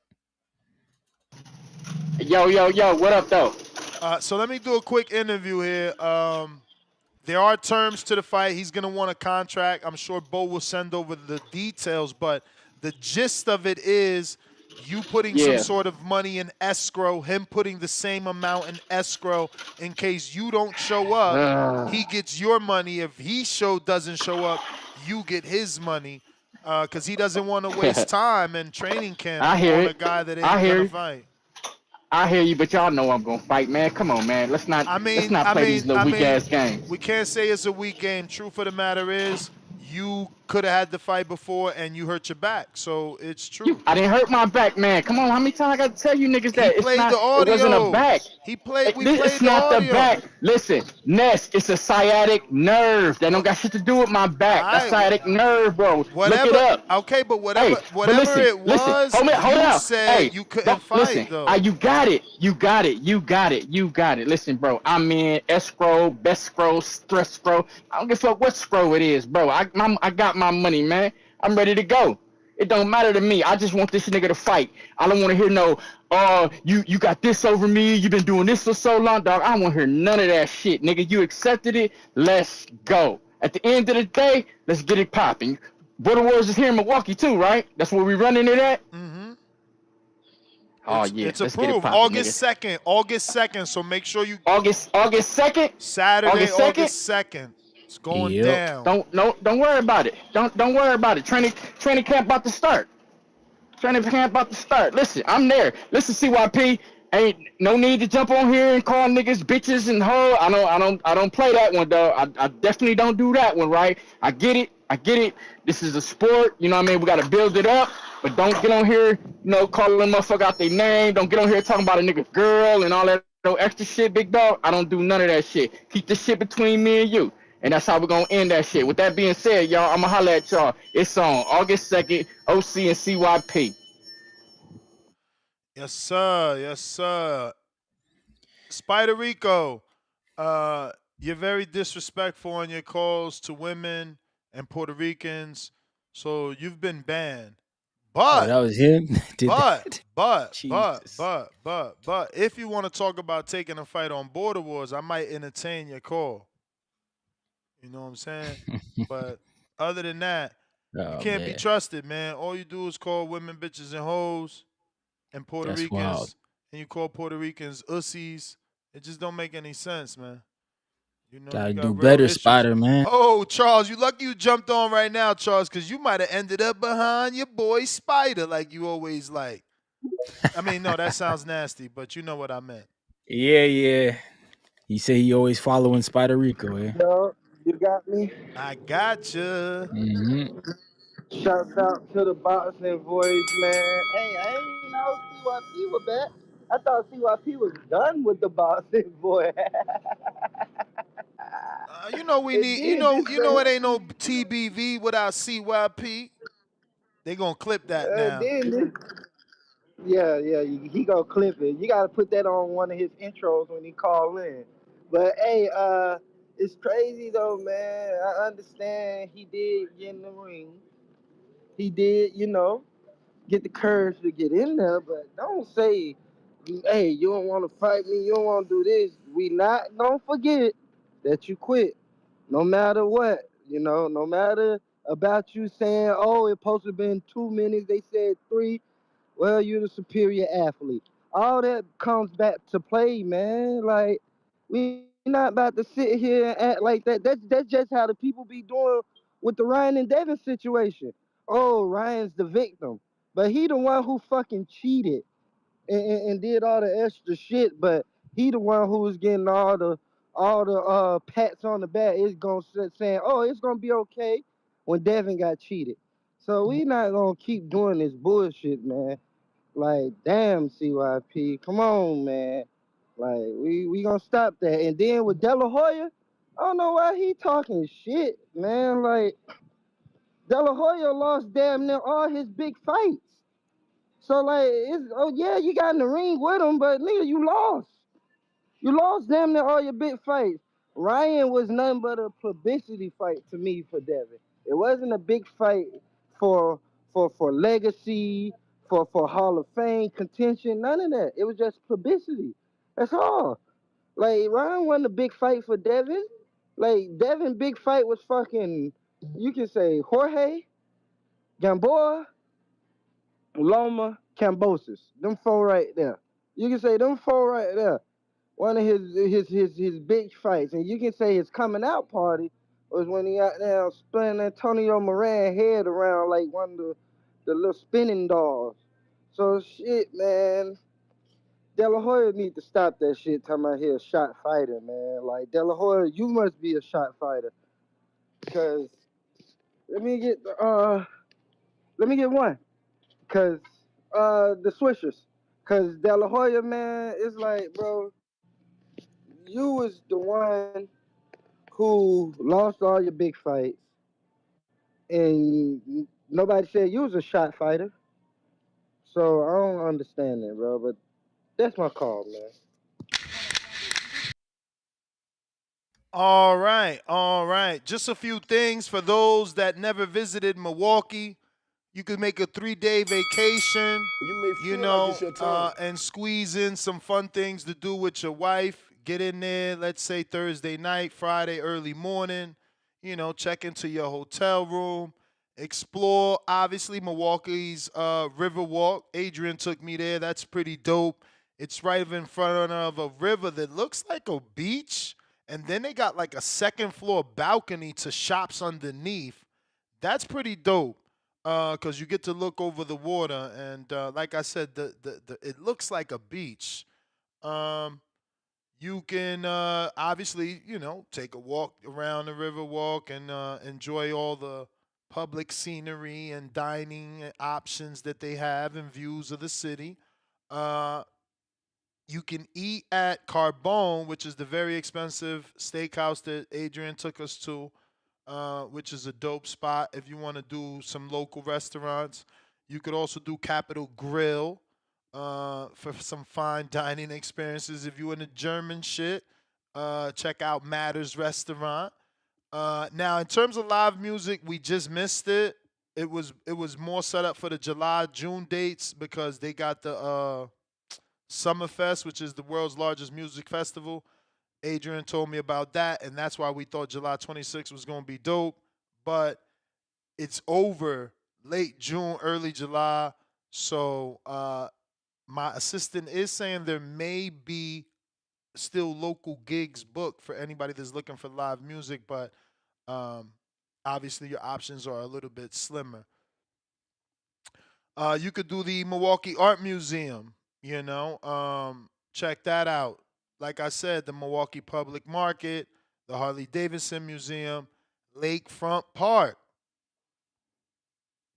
Yo, what up, though? So let me do a quick interview here. There are terms to the fight. He's going to want a contract. I'm sure Bo will send over the details, but the gist of it is you putting some sort of money in escrow, him putting the same amount in escrow in case you don't show up. He gets your money. If he doesn't show up, you get his money because he doesn't want to waste time in training camp on a guy that ain't going to fight. I hear you, but y'all know I'm gonna fight, man. Come on, man. Let's not play these little weak ass games. We can't say it's a weak game. Truth of the matter is, you could have had the fight before and you hurt your back, so it's true. I didn't hurt my back, man. Come on, how many times I got to tell you niggas that He played the audio. It wasn't a back. We played It's the not audio. the back. Listen, Ness, it's a sciatic nerve. That don't got shit to do with my back. All That's right. sciatic nerve, bro. Whatever. Look it up. Okay, but whatever Hey, whatever it was, hold you on. said Hey, you couldn't fight, listen, though. you got it. Listen, bro, I'm in escrow, bestcrow, stresscrow. I don't give a fuck what scrow it is, bro. I got my money, man. I'm ready to go. It don't matter to me. I just want this nigga to fight. I don't want to hear no, you got this over me. You've been doing this for so long, dog. I don't want to hear none of that shit, nigga. You accepted it. Let's go. At the end of the day, let's get it popping. Border Wars is here in Milwaukee too, right? That's where we running it at. Oh yeah, It's let's get it approved. popping, August 2nd. So make sure you August 2nd. Saturday, August 2nd. It's going Yep. down. Don't worry about it. Don't worry about it. Training camp about to start. Listen, I'm there. Listen, CYP, ain't no need to jump on here and call niggas bitches and hoe. I don't play that one, though. I definitely don't do that one, right? I get it. This is a sport, you know what I mean? We gotta build it up, but don't get on here, calling a motherfucker out their name. Don't get on here talking about a nigga girl and all that extra shit, big dog. I don't do none of that shit. Keep this shit between me and you. And that's how we're going to end that shit. With that being said, y'all, I'm going to holler at y'all. It's on August 2nd, OC and CYP. Yes, sir. Spider Rico, you're very disrespectful on your calls to women and Puerto Ricans, so you've been banned. But that was him. But if you want to talk about taking a fight on Border Wars, I might entertain your call. You know what I'm saying? But other than that, you can't be trusted, man. All you do is call women bitches and hoes and Puerto That's Ricans, wild. and you call Puerto Ricans ussies. It just don't make any sense, man. Gotta you got do real better, issues. Spider, man. Oh, Charles, you lucky you jumped on right now, Charles, because you might have ended up behind your boy Spider like you always like. I mean, no, that sounds nasty, but you know what I meant. Yeah. He said he always following Spider Rico, yeah. Yo, you got me? I gotcha. Shouts out to the boxing voice, man. Hey, I ain't know CYP was back. I thought CYP was done with the boxing voice. We need, it ain't no TBV without CYP. They gonna clip that now. Yeah, yeah, he gonna clip it. You gotta put that on one of his intros when he call in. But hey, it's crazy though, man. I understand he did get in the ring. He did, get the courage to get in there, but don't say, hey, you don't want to fight me, you don't want to do this. We not gonna forget that you quit, no matter what. No matter about you saying, oh, it supposed to have been 2 minutes, they said three. Well, you're the superior athlete. All that comes back to play, man. Like, we not about to sit here and act like that. That's just how the people be doing with the Ryan and Devin situation. Oh, Ryan's the victim, but he the one who fucking cheated and did all the extra shit. But he the one who was getting all the pats on the back. It's gonna saying, oh, it's gonna be okay when Devin got cheated. So we not gonna keep doing this bullshit, man. Like, damn, CYP, come on, man. Like, we gonna stop that. And then with De La Hoya, I don't know why he talking shit, man. Like, De La Hoya lost damn near all his big fights. So like, oh yeah, you got in the ring with him, but nigga, you lost. You lost damn near all your big fights. Ryan was nothing but a publicity fight to me for Devin. It wasn't a big fight for for legacy, for Hall of Fame contention, none of that. It was just publicity. That's all. Like, Ryan wasn't a big fight for Devin. Like, Devin big fight was fucking, you can say Jorge, Gamboa, Loma, Cambosis. Them four right there. You can say them four right there. One of his big fights. And you can say his coming out party was when he out there spinning Antonio Moran head around like one of the little spinning dolls. So shit, man. De La Hoya need to stop that shit talking about he a shot fighter, man. Like, De La Hoya, you must be a shot fighter. Cause let me get one. Cause the Swishers. Cause De La Hoya, man, it's like, bro, you was the one who lost all your big fights, and nobody said you was a shot fighter. So I don't understand that, bro. But that's my call, man. All right, all right. Just a few things for those that never visited Milwaukee. You could make a 3-day vacation, You may feel like it's your time. and squeeze in some fun things to do with your wife. Get in there, let's say Thursday night, Friday early morning. Check into your hotel room. Explore, obviously, Milwaukee's River Walk. Adrian took me there. That's pretty dope. It's right in front of a river that looks like a beach. And then they got like a second floor balcony to shops underneath. That's pretty dope because you get to look over the water, and like I said, the it looks like a beach. Um, you can obviously, take a walk around the river walk and enjoy all the public scenery and dining options that they have and views of the city. Uh, you can eat at Carbone, which is the very expensive steakhouse that Adrian took us to, which is a dope spot if you want to do some local restaurants. You could also do Capital Grill for some fine dining experiences. If you into German shit, check out Matters Restaurant. Now, in terms of live music, we just missed it. It was more set up for the July June dates because they got the Summerfest, which is the world's largest music festival. Adrian told me about that, and that's why we thought July 26th was going to be dope. But it's over late June, early July. So my assistant is saying there may be still local gigs booked for anybody that's looking for live music, but um, obviously your options are a little bit slimmer. You could do the Milwaukee Art Museum, check that out. Like I said, the Milwaukee Public Market, the Harley Davidson Museum, Lakefront Park.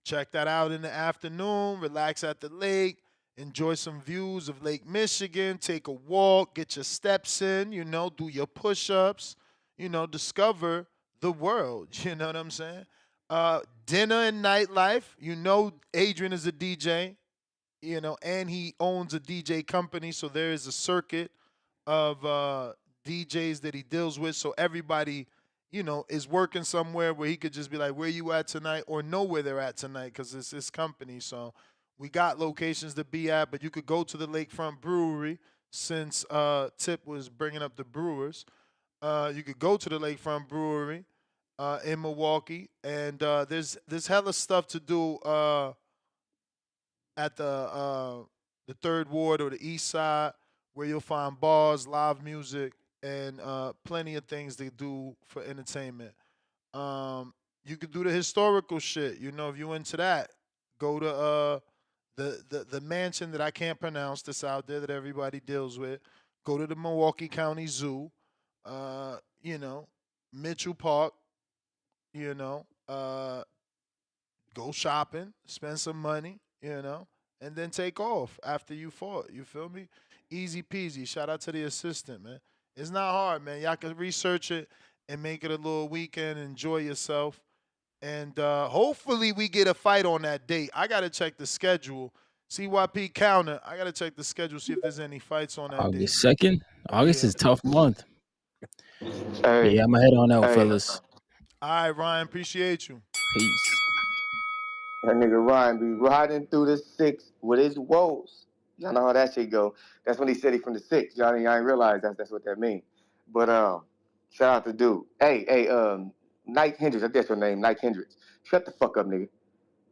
Check that out in the afternoon, relax at the lake, enjoy some views of Lake Michigan, take a walk, get your steps in, do your push ups, discover the world. You know what I'm saying? Dinner and nightlife. Adrian is a DJ. and he owns a DJ company, so there is a circuit of DJs that he deals with. So everybody, is working somewhere where he could just be like, "Where you at tonight?" or know where they're at tonight because it's his company. So we got locations to be at, but you could go to the Lakefront Brewery since Tip was bringing up the Brewers. You could go to the Lakefront Brewery in Milwaukee, and there's hella stuff to do at the Third Ward or the East Side, where you'll find bars, live music, and plenty of things they do for entertainment. You could do the historical shit. If you into that, go to the mansion that I can't pronounce that's out there that everybody deals with. Go to the Milwaukee County Zoo. You know, Mitchell Park. You know, go shopping, spend some money. And then take off after you fought. You feel me? Easy peasy. Shout out to the assistant, man. It's not hard, man. Y'all can research it and make it a little weekend. Enjoy yourself. And hopefully we get a fight on that date. I got to check the schedule. CYP counter. I got to check the schedule, see if there's any fights on that date. August 2nd? August is a tough month. Hey, Yeah, I'm going to head on out, hey, fellas. All right, Ryan. Appreciate you. Peace. that nigga Ryan be riding through the six with his woes. Y'all know how that shit go. That's when he said he from the six. Y'all ain't realize that's what that mean. But shout out to dude. Hey, Nike Hendricks. That's your name, Nike Hendricks. Shut the fuck up, nigga.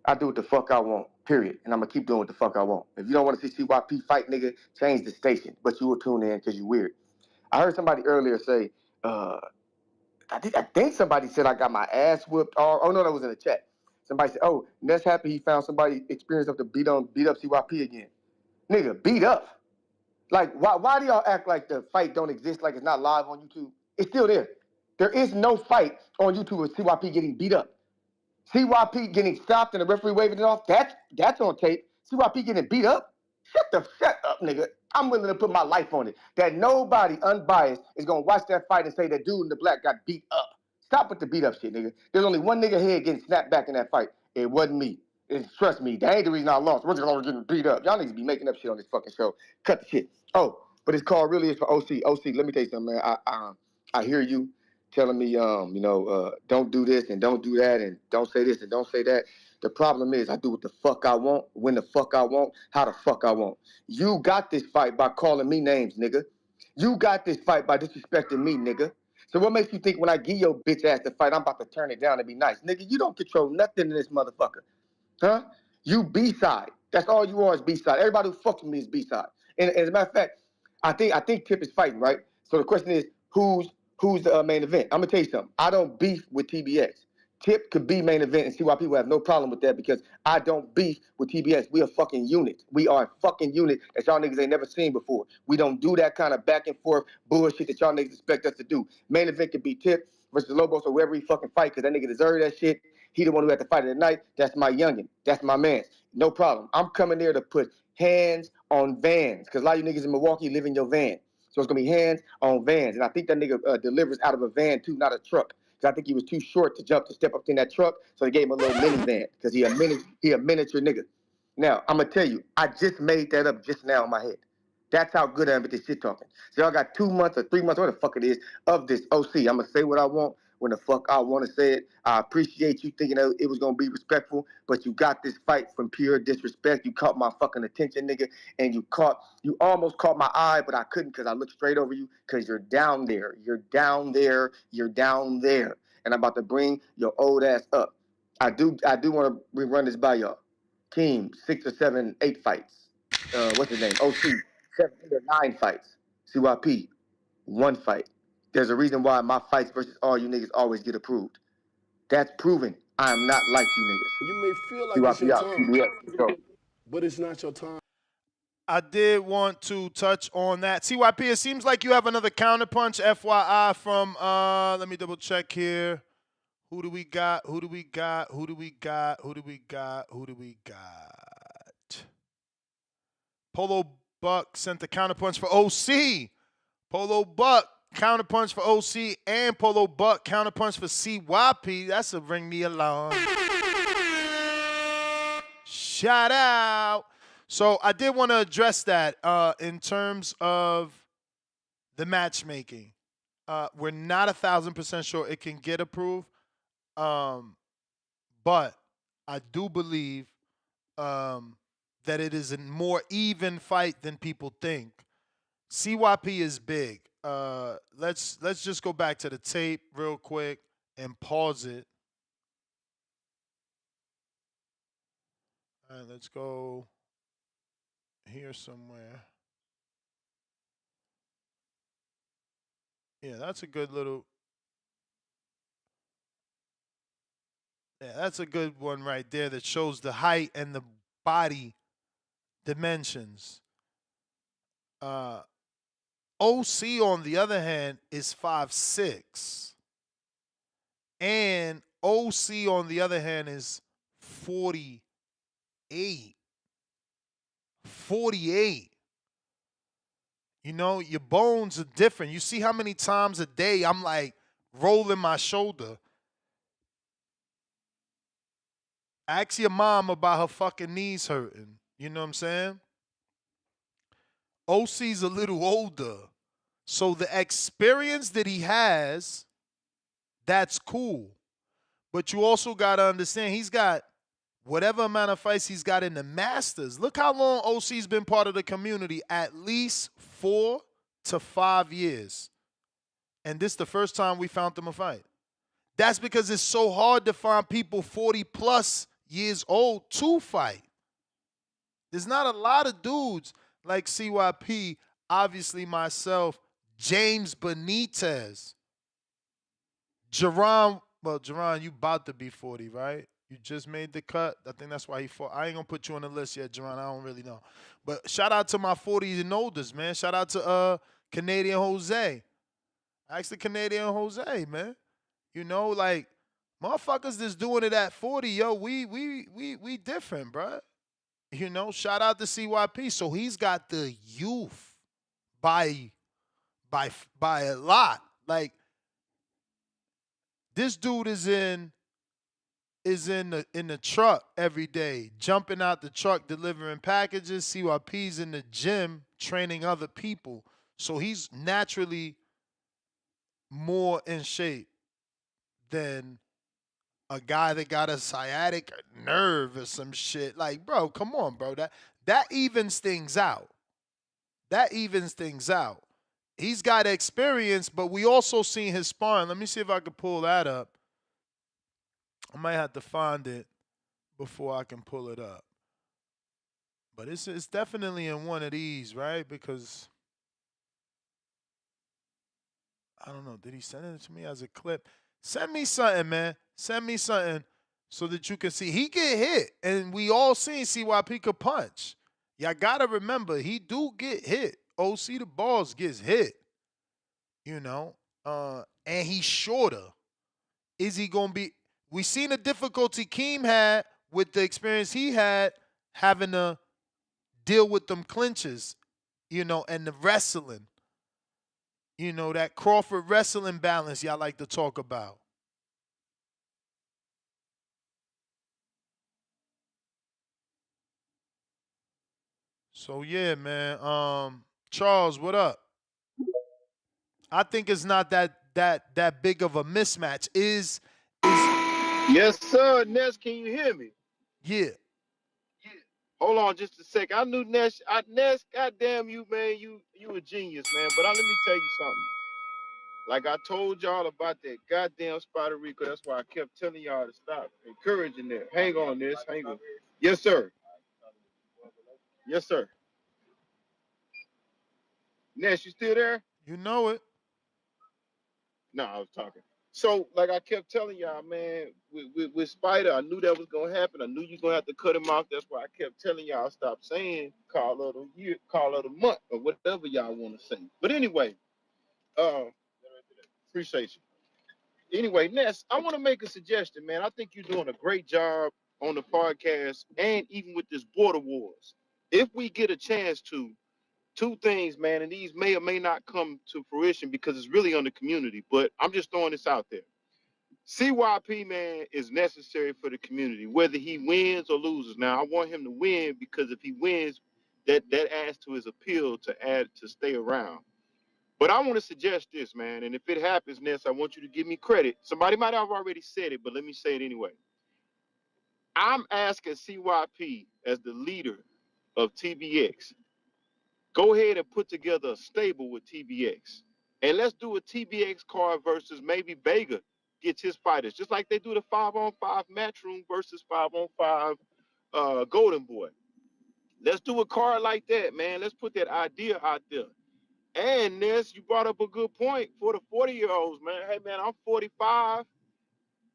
I do what the fuck I want, period. And I'm gonna keep doing what the fuck I want. If you don't want to see CYP fight, nigga, change the station. But you will tune in because you weird. I heard somebody earlier say, I think somebody said I got my ass whooped. Oh no, that was in the chat. Somebody said, "Oh, Ness happy he found somebody experienced enough to beat up CYP again." Nigga, beat up. Like, why do y'all act like the fight don't exist? Like it's not live on YouTube? It's still there. There is no fight on YouTube with CYP getting beat up. CYP getting stopped and the referee waving it off. That's on tape. CYP getting beat up. Shut up, nigga. I'm willing to put my life on it. That nobody unbiased is gonna watch that fight and say that dude in the black got beat up. Stop with the beat up shit, nigga. There's only one nigga head getting snapped back in that fight. It wasn't me. Trust me, that ain't the reason I lost. We're just always getting beat up. Y'all niggas be making up shit on this fucking show. Cut the shit. Oh, but this call really is for OC. OC, let me tell you something, man. I hear you telling me, don't do this and don't do that and don't say this and don't say that. The problem is I do what the fuck I want, when the fuck I want, how the fuck I want. You got this fight by calling me names, nigga. You got this fight by disrespecting me, nigga. So what makes you think when I give your bitch ass the fight, I'm about to turn it down and be nice? Nigga, you don't control nothing in this motherfucker. Huh? You B-side. That's all you are is B-side. Everybody who fucks with me is B-side. And as a matter of fact, I think Tip is fighting, right? So the question is, who's the main event? I'm gonna tell you something. I don't beef with TBX. Tip could be main event and CYP will have no problem with that because I don't beef with TBS. We a fucking unit. We are a fucking unit that y'all niggas ain't never seen before. We don't do that kind of back and forth bullshit that y'all niggas expect us to do. Main event could be Tip versus Lobos or whoever he fucking fight because that nigga deserve that shit. He the one who had to fight of the night. That's my youngin. That's my man. No problem. I'm coming there to put hands on vans because a lot of you niggas in Milwaukee live in your van. So it's going to be hands on vans. And I think that nigga delivers out of a van too, not a truck. Because I think he was too short to step up in that truck. So they gave him a little minivan because he a miniature nigga. Now, I'm going to tell you, I just made that up just now in my head. That's how good I am at this shit talking. So y'all got 2 months or 3 months, whatever the fuck it is, of this OC. I'm going to say what I want when the fuck I want to say it. I appreciate you thinking that it was going to be respectful, but you got this fight from pure disrespect. You caught my fucking attention, nigga, and you almost caught my eye, but I couldn't because I looked straight over you because you're down there. You're down there. You're down there. And I'm about to bring your old ass up. I do want to rerun this by y'all. Team, 6 or 7, 8 fights. What's his name? OC, 7, 8 or 9 fights. CYP, 1 fight. There's a reason why my fights versus all you niggas always get approved. That's proven I am not like you niggas. You may feel like it's your CYP out. time, TBS. but it's not your time. I did want to touch on that. CYP, it seems like you have another counterpunch, FYI, from, let me double check here. Who do we got? Polo Buck sent the counterpunch for OC. Polo Buck, counterpunch for OC, and Polo Buck, counterpunch for CYP. That's a ring me along. Shout out. So I did want to address that in terms of the matchmaking. We're not 1,000% sure it can get approved, but I do believe that it is a more even fight than people think. CYP is big. Let's just go back to the tape real quick and pause it. All right, let's go here somewhere. Yeah, that's a good little. Yeah, that's a good one right there that shows the height and the body dimensions. OC on the other hand is 5'6", and OC on the other hand is 48. 48. You know, your bones are different. You see how many times a day I'm like rolling my shoulder. Ask your mom about her fucking knees hurting. You know what I'm saying? OC's a little older. So the experience that he has, that's cool. But you also got to understand he's got whatever amount of fights he's got in the Masters. Look how long OC's been part of the community, at least 4 to 5 years. And this is the first time we found him a fight. That's because it's so hard to find people 40 plus years old to fight. There's not a lot of dudes like CYP, obviously myself, James Benitez, Jerron. Well, Jerron, you about to be 40, right? You just made the cut. I think that's why he fought. I ain't gonna put you on the list yet, Jerron. I don't really know. But shout out to my 40s and oldest, man. Shout out to Canadian Jose. Ask the Canadian Jose, man. You know, like motherfuckers that's doing it at 40, yo, we different, bro. You know, shout out to CYP. So he's got the youth by a lot. Like this dude is in the truck every day, jumping out the truck, delivering packages. CYP's in the gym training other people. So he's naturally more in shape than a guy that got a sciatic nerve or some shit. Like, bro, come on, bro. That evens things out. That evens things out. He's got experience, but we also seen his sparring. Let me see if I can pull that up. I might have to find it before I can pull it up. But it's definitely in one of these, right? Because I don't know. Did he send it to me as a clip? Send me something, man. Send me something so that you can see. He get hit, and we all seen CYP could punch. Y'all gotta remember, he do get hit. OC the balls gets hit. You know, and he's shorter. Is he gonna be? We seen the difficulty Keem had with the experience he had having to deal with them clinches, you know, and the wrestling. You know, that Crawford wrestling balance y'all like to talk about. So yeah, man. Charles, what up? I think it's not that big of a mismatch. Is Yes, sir. Ness, can you hear me? yeah. Hold on just a second. I knew Ness. Ness, goddamn you, man. You a genius, man. But let me tell you something. Like I told y'all about that goddamn Spider Rico. That's why I kept telling y'all to stop encouraging that. Hang on, Ness. Hang on. Yes, sir. Yes, sir. Ness, you still there? You know it. No, I was talking. So, like I kept telling y'all, man, with Spider, I knew that was gonna happen. I knew you gonna have to cut him off. That's why I kept telling y'all stop saying call of the year, call of the month, or whatever y'all want to say. But anyway, appreciate you. Anyway, Ness, I want to make a suggestion, man. I think you're doing a great job on the podcast and even with this border wars. If we get a chance to, two things, man, and these may or may not come to fruition because it's really on the community. But I'm just throwing this out there. CYP, man, is necessary for the community, whether he wins or loses. Now, I want him to win because if he wins, that adds to his appeal to stay around. But I want to suggest this, man, and if it happens, Ness, I want you to give me credit. Somebody might have already said it, but let me say it anyway. I'm asking CYP as the leader of TBX, go ahead and put together a stable with TBX. And let's do a TBX card versus maybe Vega gets his fighters, just like they do the 5-on-5 Matchroom versus 5-on-5 Golden Boy. Let's do a card like that, man. Let's put that idea out there. And Ness, you brought up a good point for the 40-year-olds, man. Hey, man, I'm 45,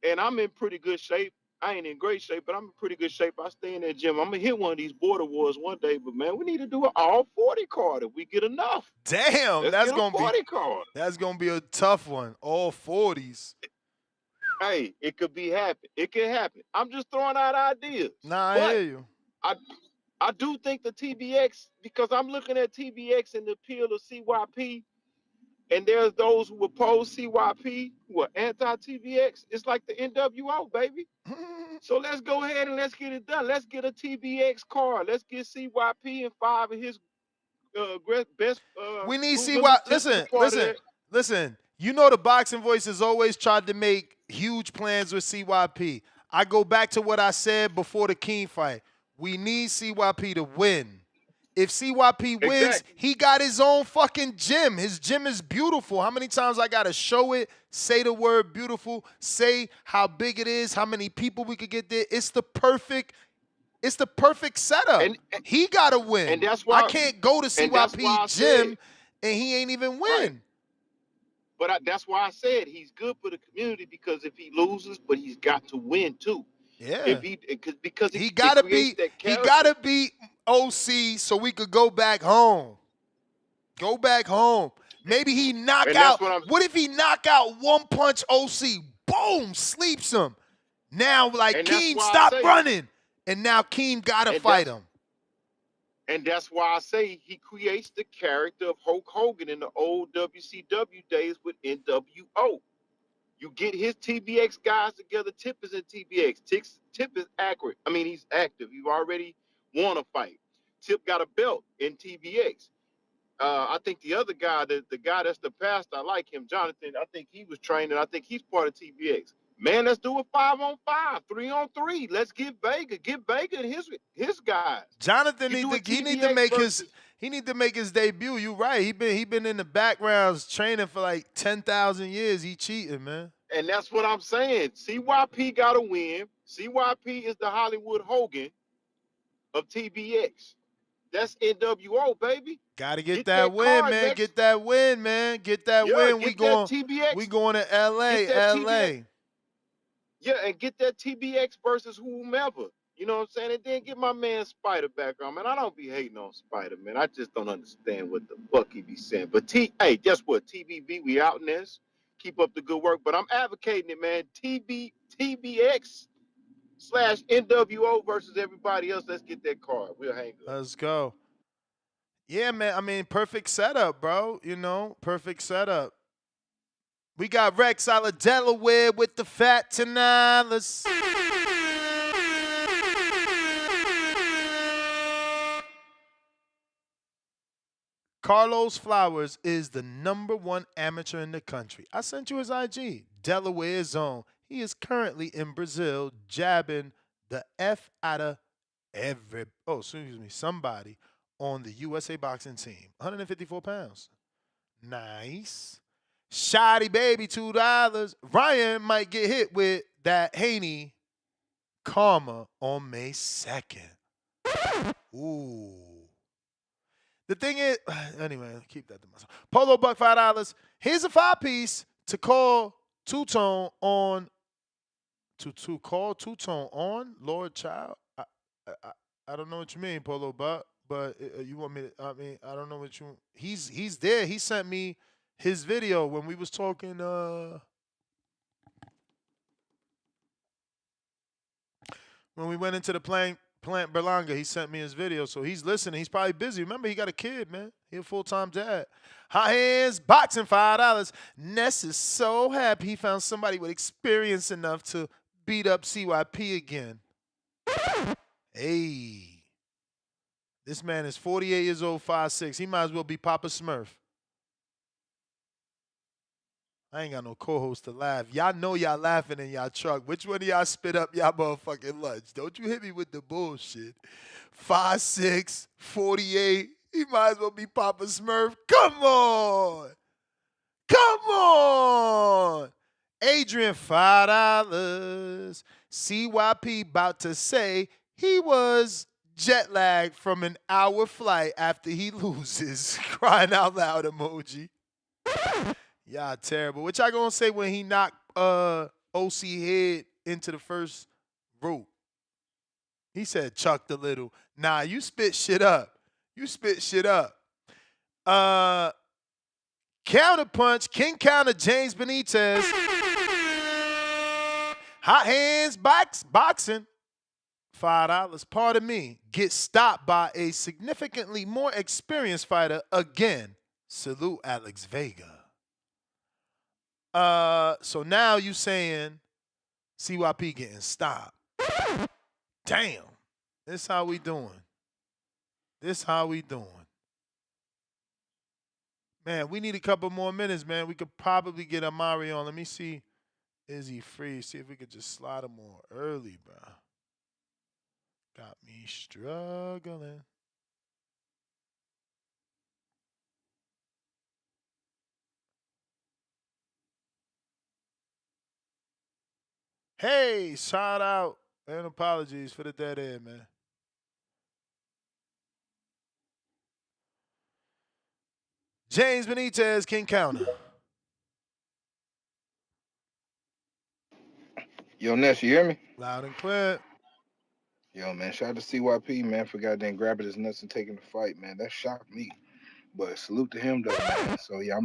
and I'm in pretty good shape. I ain't in great shape, but I'm in pretty good shape. I stay in that gym. I'm going to hit one of these border wars one day, but, man, we need to do an all-40 card if we get enough. Damn, Let's that's get a gonna 40 card. That's gonna be a tough one. All 40s. Hey, it could be happen. It could happen. I'm just throwing out ideas. Nah, I hear you. I do think the TBX, because I'm looking at TBX and the appeal of CYP, and there's those who oppose CYP who are anti-TBX. It's like the NWO, baby. So let's go ahead and let's get it done. Let's get a TBX card. Let's get CYP and 5 of his best. We need CYP. Listen. You know the Boxing Voice has always tried to make huge plans with CYP. I go back to what I said before the King fight. We need CYP to win. If CYP wins, he got his own fucking gym. His gym is beautiful. How many times I gotta show it, say the word beautiful, say how big it is, how many people we could get there. It's the perfect setup. He gotta win. And that's why I can't go to CYP gym and he ain't even win. Right. But that's why I said he's good for the community, because if he loses, but he's got to win too. Yeah. Because he gotta beat OC so we could go back home. Go back home. Maybe he knock out. What if he knock out one punch OC? Boom, sleeps him. Now Keem, stop running. And now Keem gotta fight him. And that's why I say he creates the character of Hulk Hogan in the old WCW days with NWO. You get his TBX guys together. Tip is in TBX. Tip is accurate. I mean, he's active. You already won a fight. Tip got a belt in TBX. I think the other guy, the guy that's the pastor, I like him, Jonathan. I think he was trained, and I think he's part of TBX. Man, let's do a 5-on-5, 3-on-3. Let's get Vega and his guys. Jonathan need to make his debut. You right. He been in the backgrounds training for like 10,000 years. He cheating, man. And that's what I'm saying. CYP got to win. CYP is the Hollywood Hogan of TBX. That's NWO, baby. Gotta get that win, man. Next. Get that win, man. Get that win. We going to LA. Yeah, and get that TBX versus whomever. You know what I'm saying? And then get my man Spider back on, man. I don't be hating on Spider, man. I just don't understand what the fuck he be saying. But hey, guess what? TBV, we out in this. Keep up the good work. But I'm advocating it, man. TBX/NWO versus everybody else. Let's get that card. We'll hang up. Let's go. Yeah, man. I mean, perfect setup, bro. You know, perfect setup. We got Rex out of Delaware with the Fat Tanalas. Carlos Flowers is the #1 amateur in the country. I sent you his IG. Delaware zone. He is currently in Brazil jabbing the F out of somebody on the USA boxing team. 154 pounds. Nice. Shoddy baby, $2. Ryan might get hit with that Haney karma on May 2nd. Ooh. The thing is, anyway, keep that to myself. Polo Buck, $5. Here's a 5-piece to call Two-Tone on. To call Two-Tone on, Lord Child. I don't know what you mean, Polo Buck, but you want me to, I don't know what you, he's there. He sent me his video when we was talking, when we went into the Plant Berlanga, he sent me his video. So he's listening. He's probably busy. Remember, he got a kid, man. He a full-time dad. Hot hands, boxing, $5. Ness is so happy he found somebody with experience enough to beat up CYP again. Hey. This man is 48 years old, 5'6". He might as well be Papa Smurf. I ain't got no co-host to laugh. Y'all know y'all laughing in y'all truck. Which one of y'all spit up y'all motherfucking lunch? Don't you hit me with the bullshit. 5'6", 48. He might as well be Papa Smurf. Come on. Come on. Adrian, $5. CYP about to say he was jet lagged from an hour flight after he loses. Crying out loud emoji. Y'all terrible. What y'all gonna say when he knocked OC head into the first rope? He said chucked a little. Nah, you spit shit up. You spit shit up. Counterpunch, King Counter, James Benitez. Hot hands, boxing. $5. Pardon me. Get stopped by a significantly more experienced fighter again. Salute Alex Vega. So now you saying CYP getting stopped. Damn. This how we doing. This how we doing. Man, we need a couple more minutes, man. We could probably get Amari on. Let me see. Is he free? See if we could just slide him on early, bro. Got me struggling. Hey, shout out and apologies for the dead air, man. James Benitez, King Counter. Yo, Ness, you hear me? Loud and clear. Yo, man, shout out to CYP, man, for goddamn grabbing his nuts and taking the fight, man. That shocked me. But salute to him, though, man. So, yeah,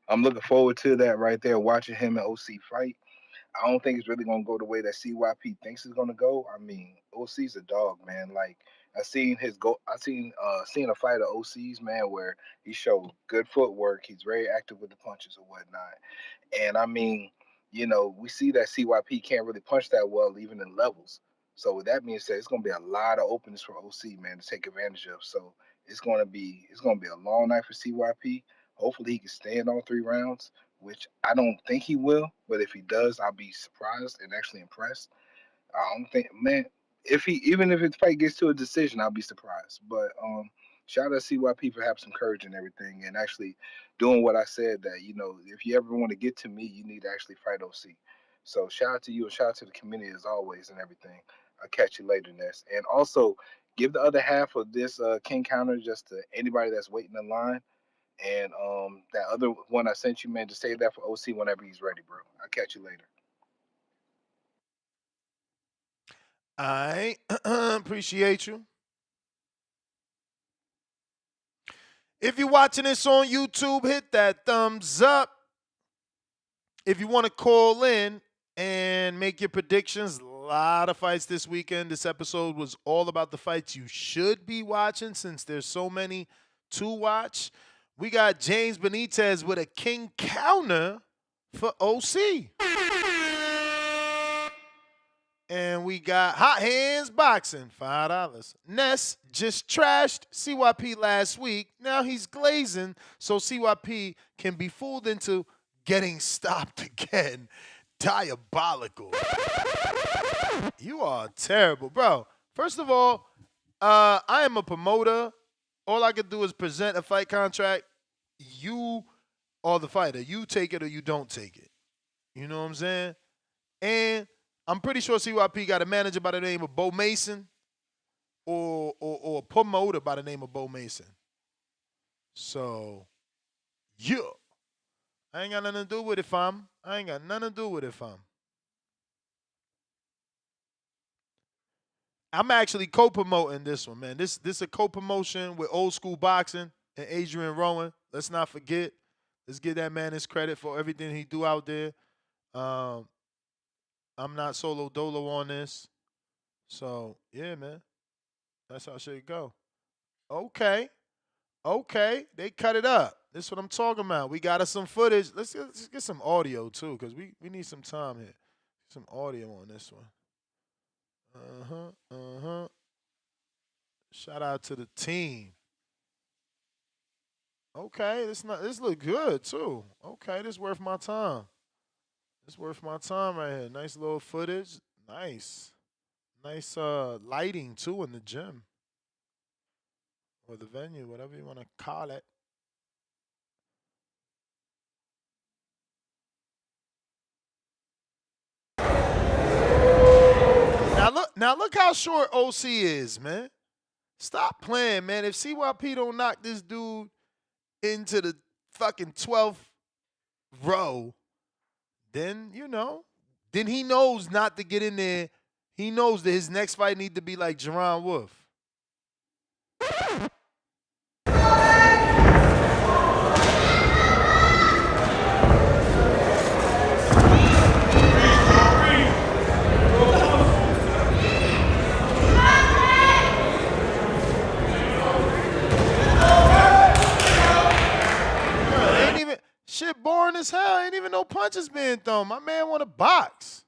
I'm looking forward to that right there, watching him and OC fight. I don't think it's really gonna go the way that CYP thinks it's gonna go. I mean, OC's a dog, man. Like I seen a fight of OC's, man, where he showed good footwork. He's very active with the punches or whatnot. And I mean, we see that CYP can't really punch that well, even in levels. So with that being said, it's gonna be a lot of openings for OC, man, to take advantage of. So it's gonna be a long night for CYP. Hopefully he can stand all 3 rounds, which I don't think he will. But if he does, I'll be surprised and actually impressed. I don't think, man. Even if his fight gets to a decision, I'll be surprised. But shout out to CYP for having some courage and everything, and actually doing what I said that if you ever want to get to me, you need to actually fight OC. So shout out to you and shout out to the community as always and everything. I'll catch you later, Ness. And also give the other half of this King Counter just to anybody that's waiting in line. And that other one I sent you, man, just save that for OC whenever he's ready, bro. I'll catch you later. I appreciate you. If you're watching this on YouTube, hit that thumbs up. If you want to call in and make your predictions, a lot of fights this weekend. This episode was all about the fights you should be watching since there's so many to watch. We got James Benitez with a King Counter for OC. And we got Hot Hands Boxing, $5. Ness just trashed CYP last week. Now he's glazing so CYP can be fooled into getting stopped again. Diabolical. You are terrible, bro. First of all, I am a promoter. All I can do is present a fight contract. You are the fighter. You take it or you don't take it. You know what I'm saying? And I'm pretty sure CYP got a manager by the name of Bo Mason or a promoter by the name of Bo Mason. So, yeah. I ain't got nothing to do with it, fam. I ain't got nothing to do with it, fam. I'm actually co-promoting this one, man. This a co-promotion with Old School Boxing and Adrian Rowan. Let's not forget. Let's give that man his credit for everything he do out there. I'm not solo dolo on this. So, yeah, man. That's how shit go. Okay. Okay, they cut it up. This is what I'm talking about. We got us some footage. Let's get some audio too, because we need some time here. Some audio on this one. Shout out to the team. Okay, this look good too. Okay, this worth my time. This worth my time right here. Nice little footage. Nice. Nice lighting too in the gym. Or the venue, whatever you want to call it. Now look how short OC is, man. Stop playing, man. If CYP don't knock this dude into the fucking 12th row, then, then he knows not to get in there. He knows that his next fight need to be like Jerron Wolf. Shit boring as hell. Ain't even no punches being thrown. My man want to box.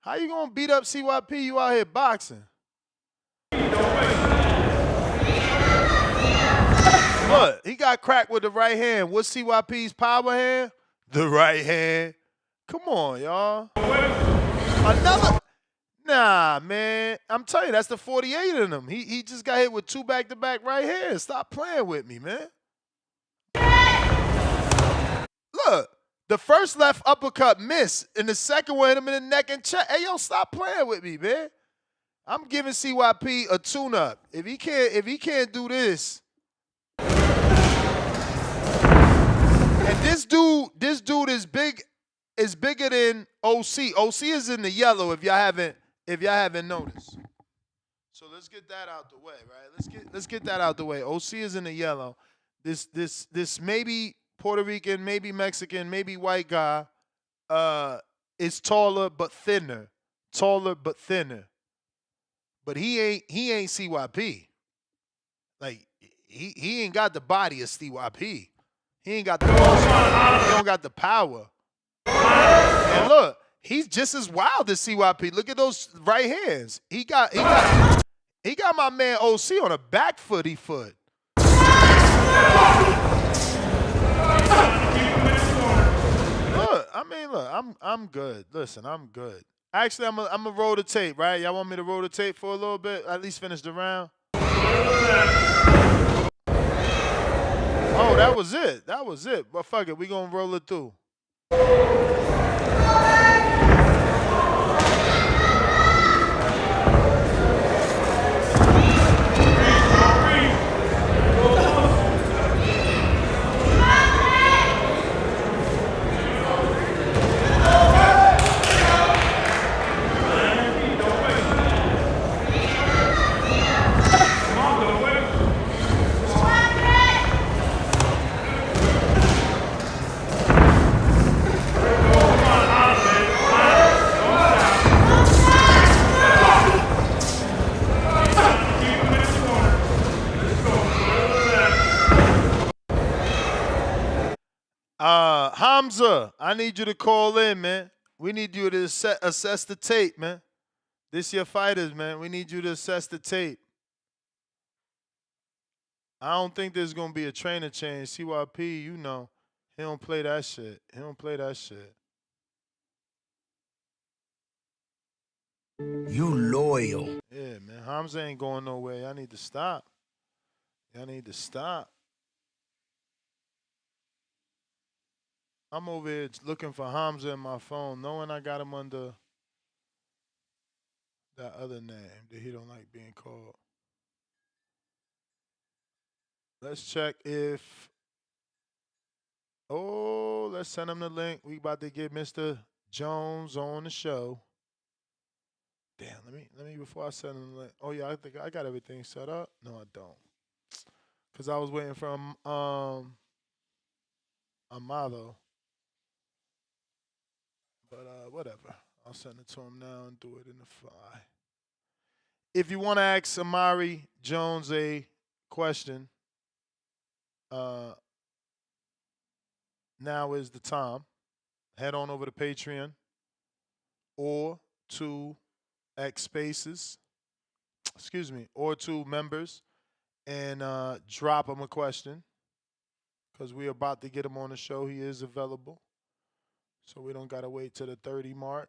How you gonna beat up CYP? You out here boxing. Look, he got cracked with the right hand. What's CYP's power hand? The right hand. Come on, y'all. Another. Nah, man. I'm telling you, that's the 48 in him. He just got hit with 2 back-to-back right hands. Stop playing with me, man. Look, the first left uppercut missed, and the second one hit him in the neck and chest. Hey, yo, stop playing with me, man. I'm giving CYP a tune-up. If he can't do this, and this dude is bigger than OC. OC is in the yellow if y'all haven't noticed. So let's get that out the way, right? Let's get that out the way. OC is in the yellow. This maybe Puerto Rican, maybe Mexican, maybe white guy is taller but thinner. But he ain't CYP. Like he ain't got the body of CYP. He ain't got the muscle. He don't got the power. And look, he's just as wild as CYP. Look at those right hands. He got my man OC on a back footy foot. Look, I'm good. Listen, I'm good. Actually, I'm gonna roll the tape, right? Y'all want me to roll the tape for a little bit? At least finish the round. Oh, that was it. But fuck it, we gonna roll it through. Hamza, I need you to call in, man. We need you to assess the tape, man. This your fighters, man. We need you to assess the tape. I don't think there's going to be a trainer change. CYP, he don't play that shit. You loyal. Yeah, man. Hamza ain't going nowhere. Y'all need to stop. I'm over here looking for Hamza in my phone, knowing I got him under that other name that he don't like being called. Let's check if. Oh, let's send him the link. We about to get Mr. Jones on the show. Damn, let me before I send him the link. Oh yeah, I think I got everything set up. No, I don't. Cause I was waiting for Amado. But whatever. I'll send it to him now and do it in the fly. If you want to ask Amari Jones a question, Now is the time. Head on over to Patreon or to X Spaces, excuse me, or to members and drop him a question because we're about to get him on the show. He is available. So we don't got to wait to the 30 mark.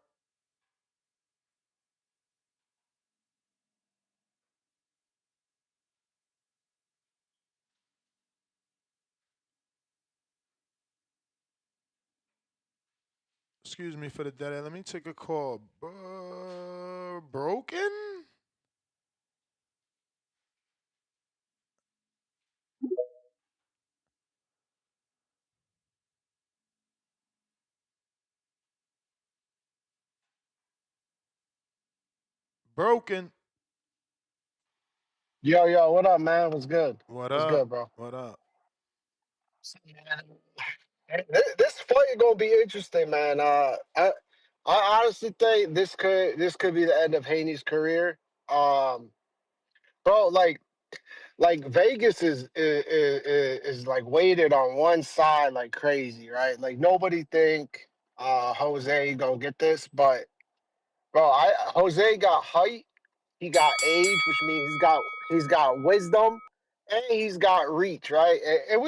Excuse me for the dead end. Let me take a call. Broken? Broken. Yo, what up, man? What's good? What What's up? good, bro? What up? This fight gonna be interesting, man. I honestly think this could be the end of Haney's career. Um, bro, like Vegas is like weighted on one side like crazy, right? Like nobody think Jose gonna get this, but bro, Jose got height. He got age, which means he's got wisdom, and he's got reach, right? And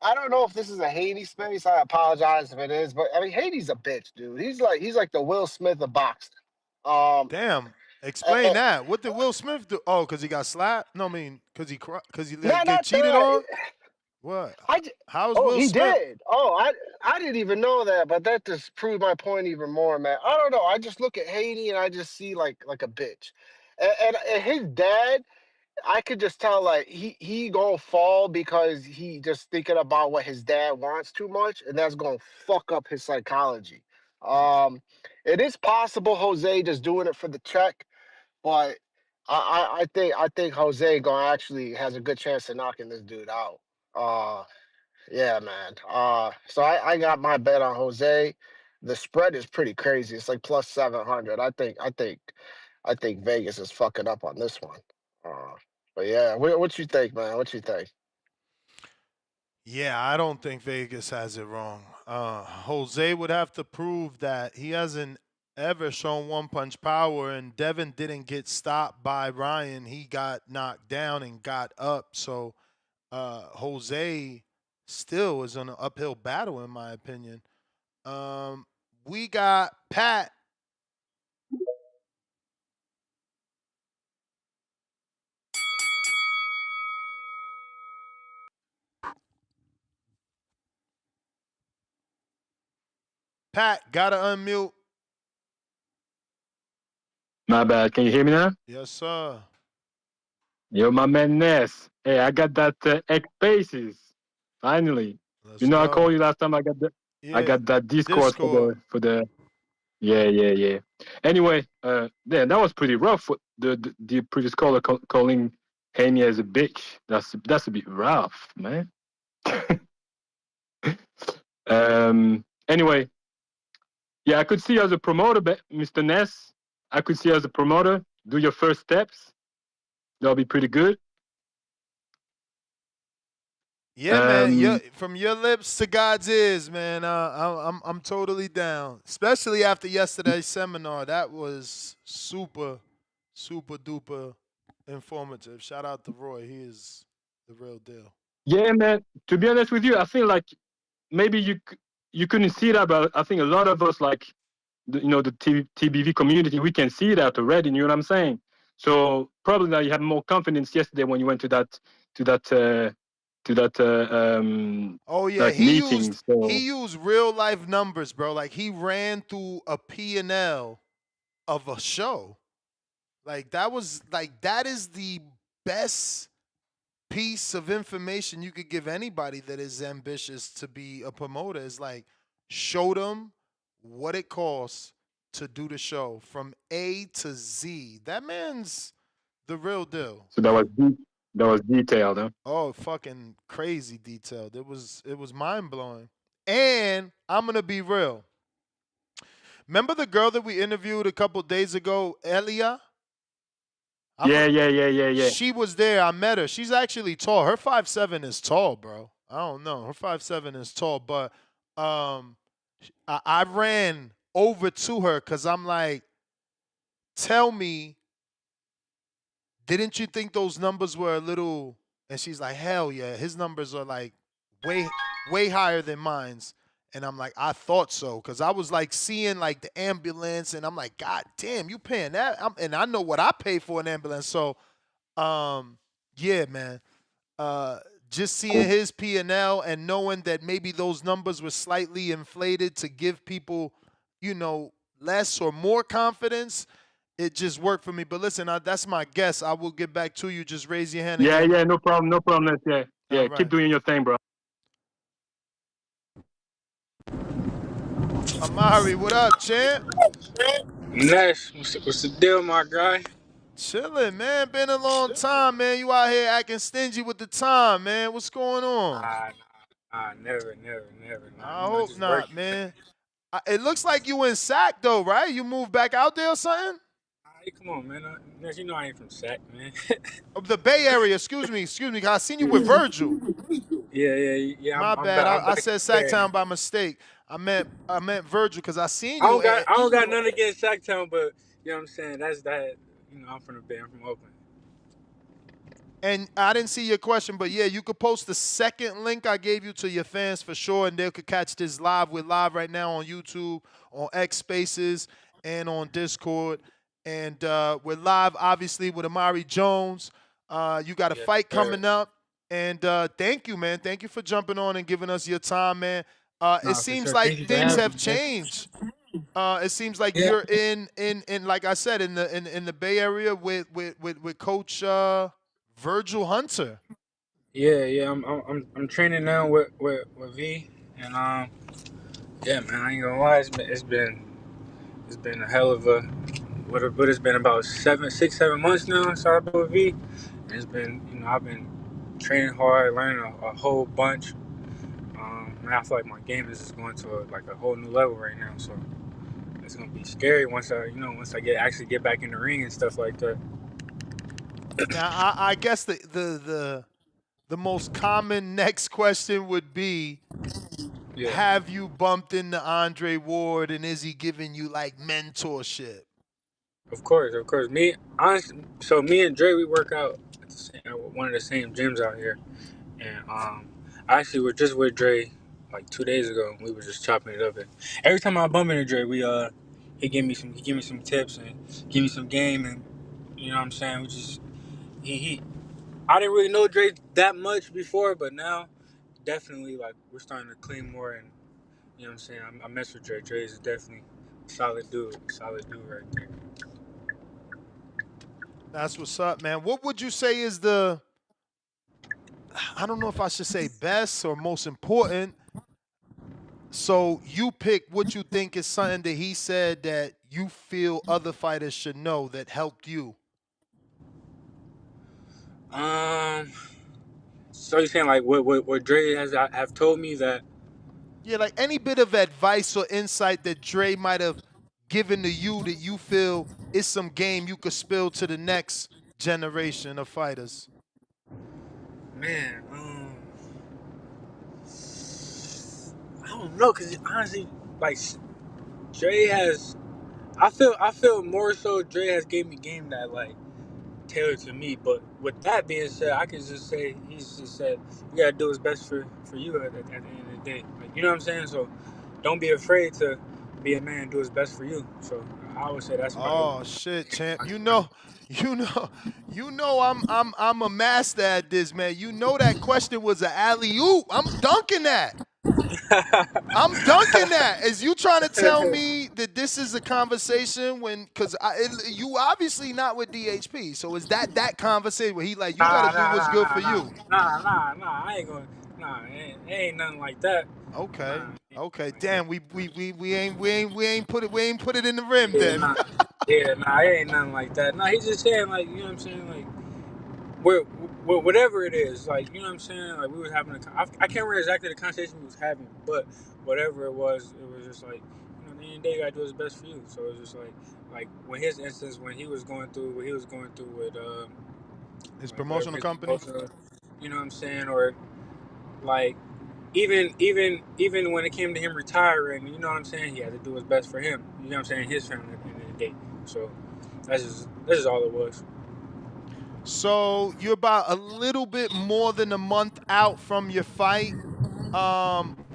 I don't know if this is a Haney space. I apologize if it is, but I mean Haney's a bitch, dude. He's like the Will Smith of boxing. Um, Damn. eh, Explain eh, that. What did Will Smith do? Oh, because he got slapped? No, I mean, because he like, no, get not cheated that. on? What? How's Oh, Will he Smith? did. Oh, I didn't even know that, but that just proved my point even more, man. I don't know. I just look at Haney and I just see like a bitch, and his dad. I could just tell like he gonna fall because he just thinking about what his dad wants too much, and that's gonna fuck up his psychology. Um, it is possible Jose just doing it for the check, but I think Jose gonna actually has a good chance of knocking this dude out. Uh, yeah, man. So I got my bet on Jose. The spread is pretty crazy. It's like plus 700. I think Vegas is fucking up on this one. But yeah, what you think, man? What you think? Yeah, I don't think Vegas has it wrong. Jose would have to prove that he hasn't ever shown one punch power, and Devin didn't get stopped by Ryan. He got knocked down and got up. So Jose still is on an uphill battle, in my opinion. We got Pat. Pat, gotta unmute. My bad. Can you hear me now? Yes, sir. Yo, my man Ness. Hey, I got that X Spaces. Finally. Let's You know, I go. called you last time. I Yeah, got that Discord Discord. for the. Yeah. Anyway, yeah, that was pretty rough. What the previous caller calling Haney as a bitch. That's a bit rough, man. Anyway, yeah, I could see you as a promoter, Mr. Ness. I could see you as a promoter. Do your first steps. That'll be pretty good. Yeah, man. From your lips to God's ears, man. I'm totally down. Especially after yesterday's seminar, that was super duper informative. Shout out to Roy. He is the real deal. Yeah, man. To be honest with you, I feel like maybe you couldn't see that, but I think a lot of us, like the TBV community, we can see that already. You know what I'm saying? So probably now you had more confidence yesterday when you went to that Oh yeah, like meeting. So he used real life numbers, bro. Like he ran through a P&L of a show. Like that is the best piece of information you could give anybody that is ambitious to be a promoter is like show them what it costs to do the show from A to Z. That man's the real deal. so that was detailed, huh? Oh, fucking crazy detailed. It was mind blowing. And I'm gonna be real. Remember the girl that we interviewed a couple days ago, Elia? Yeah. She was there. I met her. She's actually tall. Her 5'7" is tall, bro. I don't know. Her 5'7" is tall, but I ran over to her because I'm like, tell me, didn't you think those numbers were a little? And she's like, hell yeah, his numbers are like way higher than mine's. And I'm like, I thought so, because I was like seeing like the ambulance, and I'm like, God damn, you paying that? And I know what I pay for an ambulance. So, yeah, man. Uh, just seeing his P&L and knowing that maybe those numbers were slightly inflated to give people, less or more confidence, it just worked for me. But listen, that's my guess. I will get back to you. Just raise your hand again. No problem. All Keep right. doing your thing, bro. Amari, what up, champ? Nash, what's the deal, my guy? Chilling, man. Been a long time, man. You out here acting stingy with the time, man. What's going on? Never. I You know, hope just not, working. man. It looks like you in Sac though, right? You moved back out there or something? Hey, come on, man. Nash, you know I ain't from Sac, man. Of the Bay Area, excuse me. I seen you with Virgil. yeah. My I'm bad. back. I'm I back said there. Sacktown by mistake. I meant Virgil because I seen I you. don't got nothing against Sacktown, but you know what I'm saying. That's that. You know, I'm from the Bay. I'm from Oakland. And I didn't see your question, but yeah, you could post the second link I gave you to your fans for sure, and they could catch this live. We're live right now on YouTube, on X Spaces, and on Discord. And we're live, obviously, with Amari Jones. You got a Yes, fight sir. coming up. And thank you, man. Thank you for jumping on and giving us your time, man. It Nah, for seems sure. like Thank you for things having have me, man. changed. It seems like Yeah, you're in like I said, in the Bay Area with Coach Virgil Hunter. yeah. I'm training now with V, and yeah, man. I ain't gonna lie. It's been a hell of a what it's been about 6, 7 months now. So I've been with V. And it's been, I've been training hard, learning a whole bunch. And I feel like my game is just going to a whole new level right now. So it's gonna be scary once I actually get back in the ring and stuff like that. Now, I guess the most common next question would be, Yeah, have you bumped into Andre Ward, and is he giving you like mentorship? of course. Me and Dre, we work out at one of the same gyms out here, and I actually were just with Dre like 2 days ago. We were just chopping it up, and every time I bump into Dre, he give me some tips and give me some game, and you know what I'm saying. We just he I didn't really know Dre that much before, but now definitely we're starting to clean more, and you know what I'm saying. I mess with Dre. Dre is definitely a solid dude right there. That's what's up, man. What would you say is I don't know if I should say best or most important. So you pick what you think is something that he said that you feel other fighters should know that helped you. So you're saying what Dre have told me that? Yeah, like any bit of advice or insight that Dre might have given to you that you feel is some game you could spill to the next generation of fighters. Man, I don't know, cause honestly, like Dre has, I feel more so Dre has gave me game that tailored to me. But with that being said, I can just say he's just said you gotta do what's best for you at the end of the day. Like, you know what I'm saying? So don't be afraid to be a man and do what's best for you. So I would say that's probably. Oh shit, champ. You know, I'm a master at this, man. You know that question was an alley oop. I'm dunking that. I'm dunking that. Is you trying to tell me that this is a conversation because you obviously not with DHP. So is that conversation where he like, you got to do what's good for you? Nah. I ain't gonna. Nah, it ain't nothing like that. Okay. Nah, it Okay. ain't like that. Damn, we ain't put it in the rim Yeah, then. nah, it ain't nothing like that. Nah, he's just saying you know what I'm saying, where, whatever it is, you know what I'm saying. Like we was having I can't remember exactly the conversation we was having, but whatever it was just the end of the day, you gotta do what's best for you. So it's just like when his instance, when he was going through what he was going through with His like whatever promotional his company. promotion, you know what I'm saying, or like even when it came to him retiring, you know what I'm saying, he had to do what's best for him. You know what I'm saying, his family at the end of the day. So that's just all it was. So you're about a little bit more than a month out from your fight.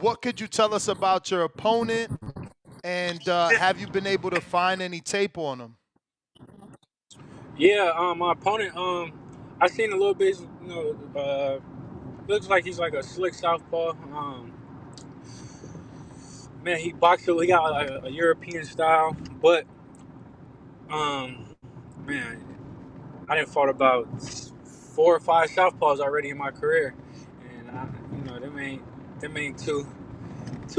What could you tell us about your opponent? And have you been able to find any tape on him? Yeah, my opponent, I seen a little bit. Looks like he's like a slick southpaw. Man, he boxed. He got like a European style, but man, I didn't fought about 4 or 5 southpaws already in my career, and them ain't too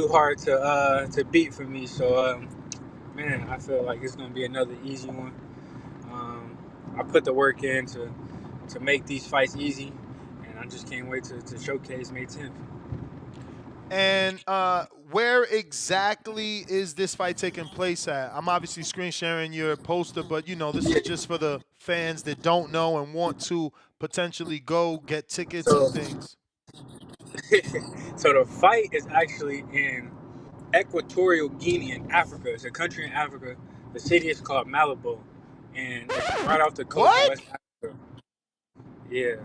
hard to beat for me. So man, I feel like it's gonna be another easy one. Um, I put the work in to make these fights easy, and I just can't wait to showcase May 10th. And where exactly is this fight taking place at? I'm obviously screen sharing your poster, but this is just for the fans that don't know and want to potentially go get tickets and So, things. so the fight is actually in Equatorial Guinea in Africa. It's a country in Africa. The city is called Malabo, and it's right off the coast of What? West Africa. Yeah.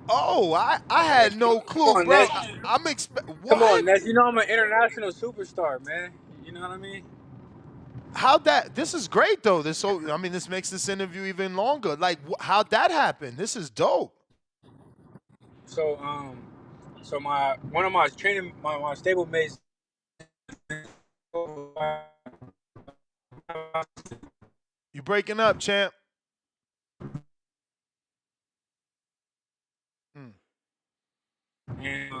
Oh, I Yeah. had no Come clue, on, bro. Ness. I'm Come what? on, Ness. You know I'm an international superstar, man. You know what I mean? How'd that? This is great though. This makes this interview even longer. Like, how'd that happen? This is dope. So so my one of my training my stable mates. You breaking up, champ? And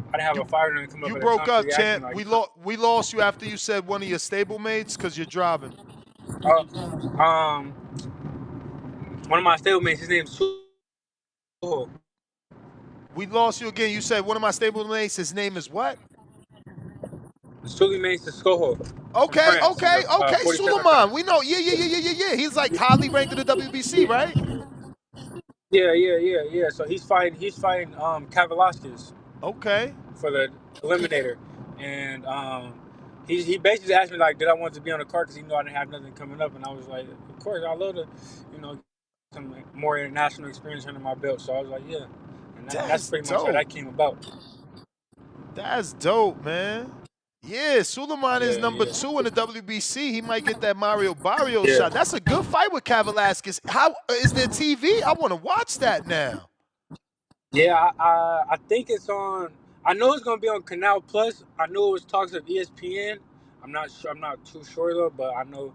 I didn't have a fighter to come up You at the broke time, so up, he asked me champ. like, We lost you after you said one of your stablemates because you're driving. um, one of my stablemates, his name's Suho. We lost you again. You said one of my stablemates. His name is what? Suleiman Siscoho from Okay, France. He's okay, a okay. 47 Suleiman. pounder. We know. Yeah. He's like highly ranked in the WBC, right? Yeah. So he's fighting Kavalaskis Okay. for the eliminator, and he basically asked me like, did I want to be on the card because he knew I didn't have nothing coming up, and I was like, of course, I love to, some more international experience under my belt. So I was like, yeah, and that's That's pretty much how dope. that came about. That's dope, man. Yeah, Suleiman is number Yeah. 2 in the WBC. He might get that Mario Barrios Yeah. shot. That's a good fight with Kavalaskis. How is there TV? I want to watch that now. Yeah, I think it's on. I know it's gonna be on Canal Plus. I knew it was talks of ESPN. I'm not sure. I'm not too sure though, but I know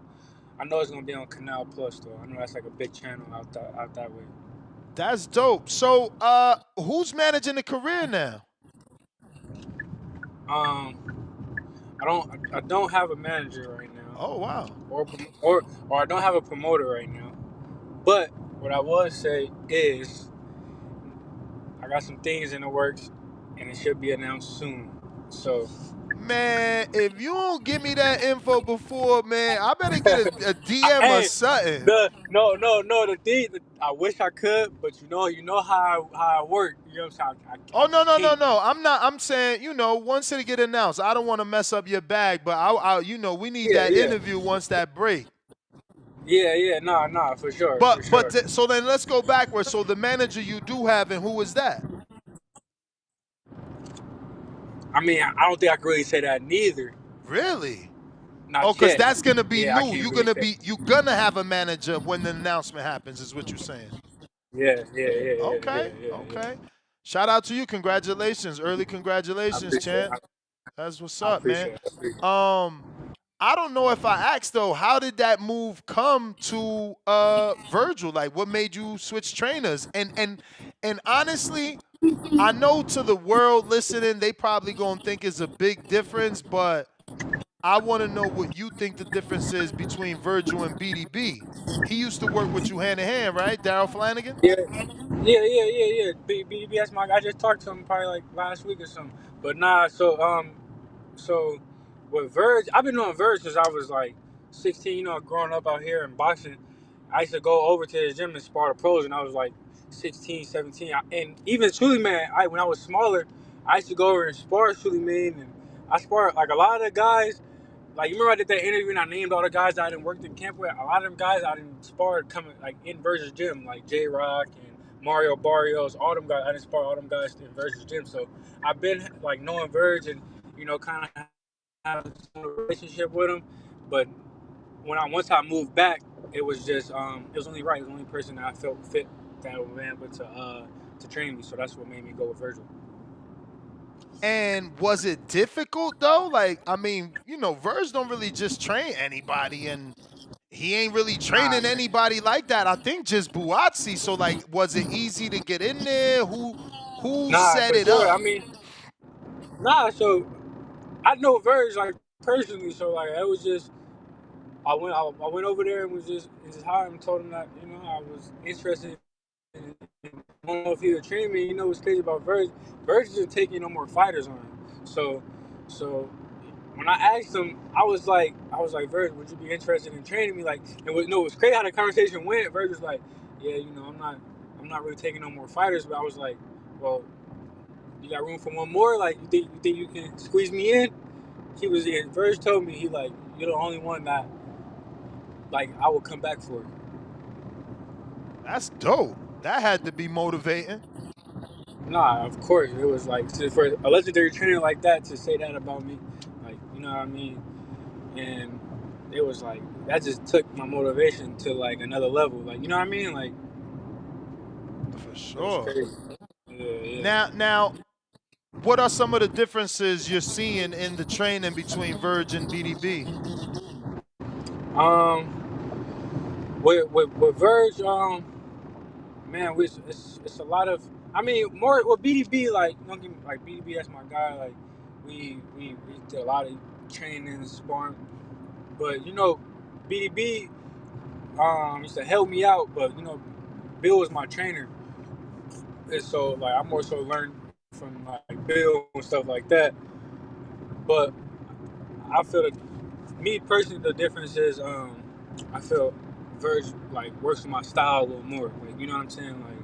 it's gonna be on Canal Plus though. I know that's like a big channel out that way. That's dope. So, who's managing the career now? Um, I don't have a manager right now, Oh wow. or I don't have a promoter right now. But what I would say is I got some things in the works, and it should be announced soon. So. Man, if you don't give me that info before, man, I better get a DM or Hey, something. no. The thing, I wish I could, but you know how I work. You know what I'm saying? Oh I no just no no can't. no! I'm not. I'm saying once it get announced, I don't want to mess up your bag, but we need that Yeah. interview once that break. Yeah. Nah, for sure, But for sure. so then let's go backwards. So the manager you do have, and who is that? I mean, I don't think I can really say that neither. Really? Oh, Not because yet. that's gonna be Yeah, I new. can't really say. You gonna have a manager when the announcement happens, is what you're saying. Yeah. Okay. Shout out to you. Congratulations. Early I congratulations, appreciate. champ. That's what's I up, man. appreciate. It. I don't know if I asked though, how did that move come to Virgil? Like what made you switch trainers? And honestly, I know to the world listening, they probably gonna think it's a big difference, but I want to know what you think the difference is between Virgil and BDB. He used to work with you hand in hand, right? Daryl Flanagan? Yeah. BBS, my. I just talked to him probably like last week or something. But nah, so with Verge, I've been doing Verge since I was like 16. You know, growing up out here in boxing, I used to go over to the gym and spar the pros, and I was like 16, 17. And even Suleiman, when I was smaller, I used to go over and spar Suleiman, and I spar like a lot of the guys. Like you remember I did that interview and I named all the guys that I didn't work in camp with. A lot of them guys I didn't spar coming like in Verge's gym, like J Rock and Mario Barrios, all them guys. I didn't spar all them guys in Verge's gym. So I've been like knowing Verge and kind of have a relationship with him. But once I moved back, it was just it was only right. It was the only person that I felt fit that would be able to train me. So that's what made me go with Virgil. And was it difficult though? Like, I mean, Verge don't really just train anybody, and he ain't really Nah, training anybody like that. I think just Buatsi. So, like, was it easy to get in there? Who nah, set for it sure. I up? mean, nah. So I know Verge like personally. So like it was just I went over there and was just hired and told him that I was interested. I don't know if he would train me. You know what's crazy about Verge? Verge isn't taking no more fighters on. So when I asked him, I was like, Verge, would you be interested in training me? Like, it was crazy how the conversation went. Verge was like, yeah, I'm not really taking no more fighters. But I was like, well, you got room for one more? Like, you think you can squeeze me in? He was in. Verge told me you're the only one that I will come back for. That's dope. That had to be motivating. Nah, of course it was like for a legendary trainer like that to say that about me, like you know what I mean, and it was like that just took my motivation to like another level, like you know what I mean, like For it was sure. crazy. Yeah. Now, what are some of the differences you're seeing in the training between Verge and BDB? With Verge, man, it's a lot of. I mean, more with BDB, like don't get me, like BDB, that's my guy. Like we did a lot of training and sparring, but BDB used to help me out, but Bill was my trainer, and so like I more so learned from like Bill and stuff like that. But I feel that me personally, the difference is I feel Verge like works with my style a little more. Like you know what I'm saying? Like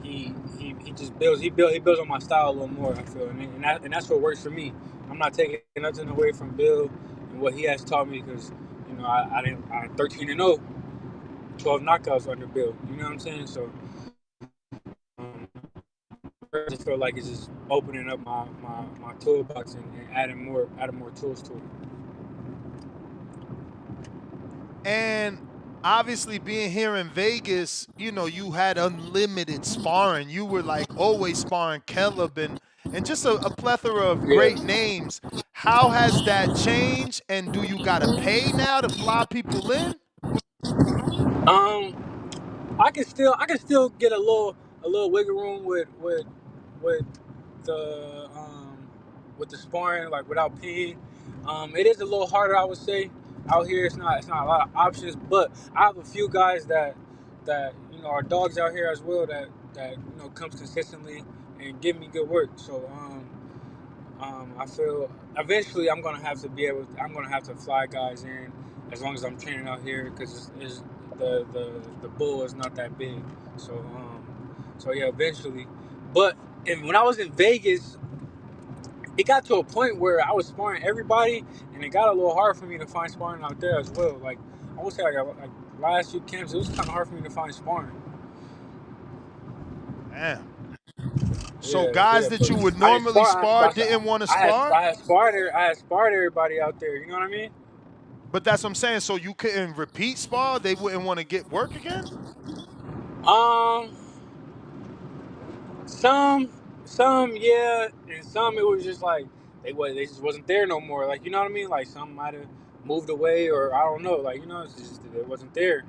he just builds on my style a little more. I feel, and that's what works for me. I'm not taking nothing away from Bill and what he has taught me because I 13-0, 12 knockouts under Bill. You know what I'm saying? So um, I just feel like it's just opening up my toolbox and adding more tools to it. And obviously, being here in Vegas, you had unlimited sparring. You were like always sparring Caleb and just a plethora of great Yeah. names. How has that changed? And do you got to pay now to fly people in? Um, I can still get a little wiggle room with the with the sparring like without peeing. It is a little harder, I would say. Out here, it's not a lot of options, but I have a few guys that are dogs out here as well that comes consistently and give me good work. So I feel eventually I'm gonna have to fly guys in as long as I'm training out here because the bull is not that big. So so yeah, eventually. But when I was in Vegas, it got to a point where I was sparring everybody, and it got a little hard for me to find sparring out there as well. Like I would say, like last few camps, it was kind of hard for me to find sparring. Damn. So Yeah, guys yeah. that But you would I didn't normally spar. spar didn't want to spar? I had sparred everybody out there. You know what I mean? But that's what I'm saying. So you couldn't repeat spar? They wouldn't want to get work again? Um, some, yeah, and some it was just like they just wasn't there no more. Like you know what I mean? Like some might have moved away, or I don't know. Like it's just it wasn't there.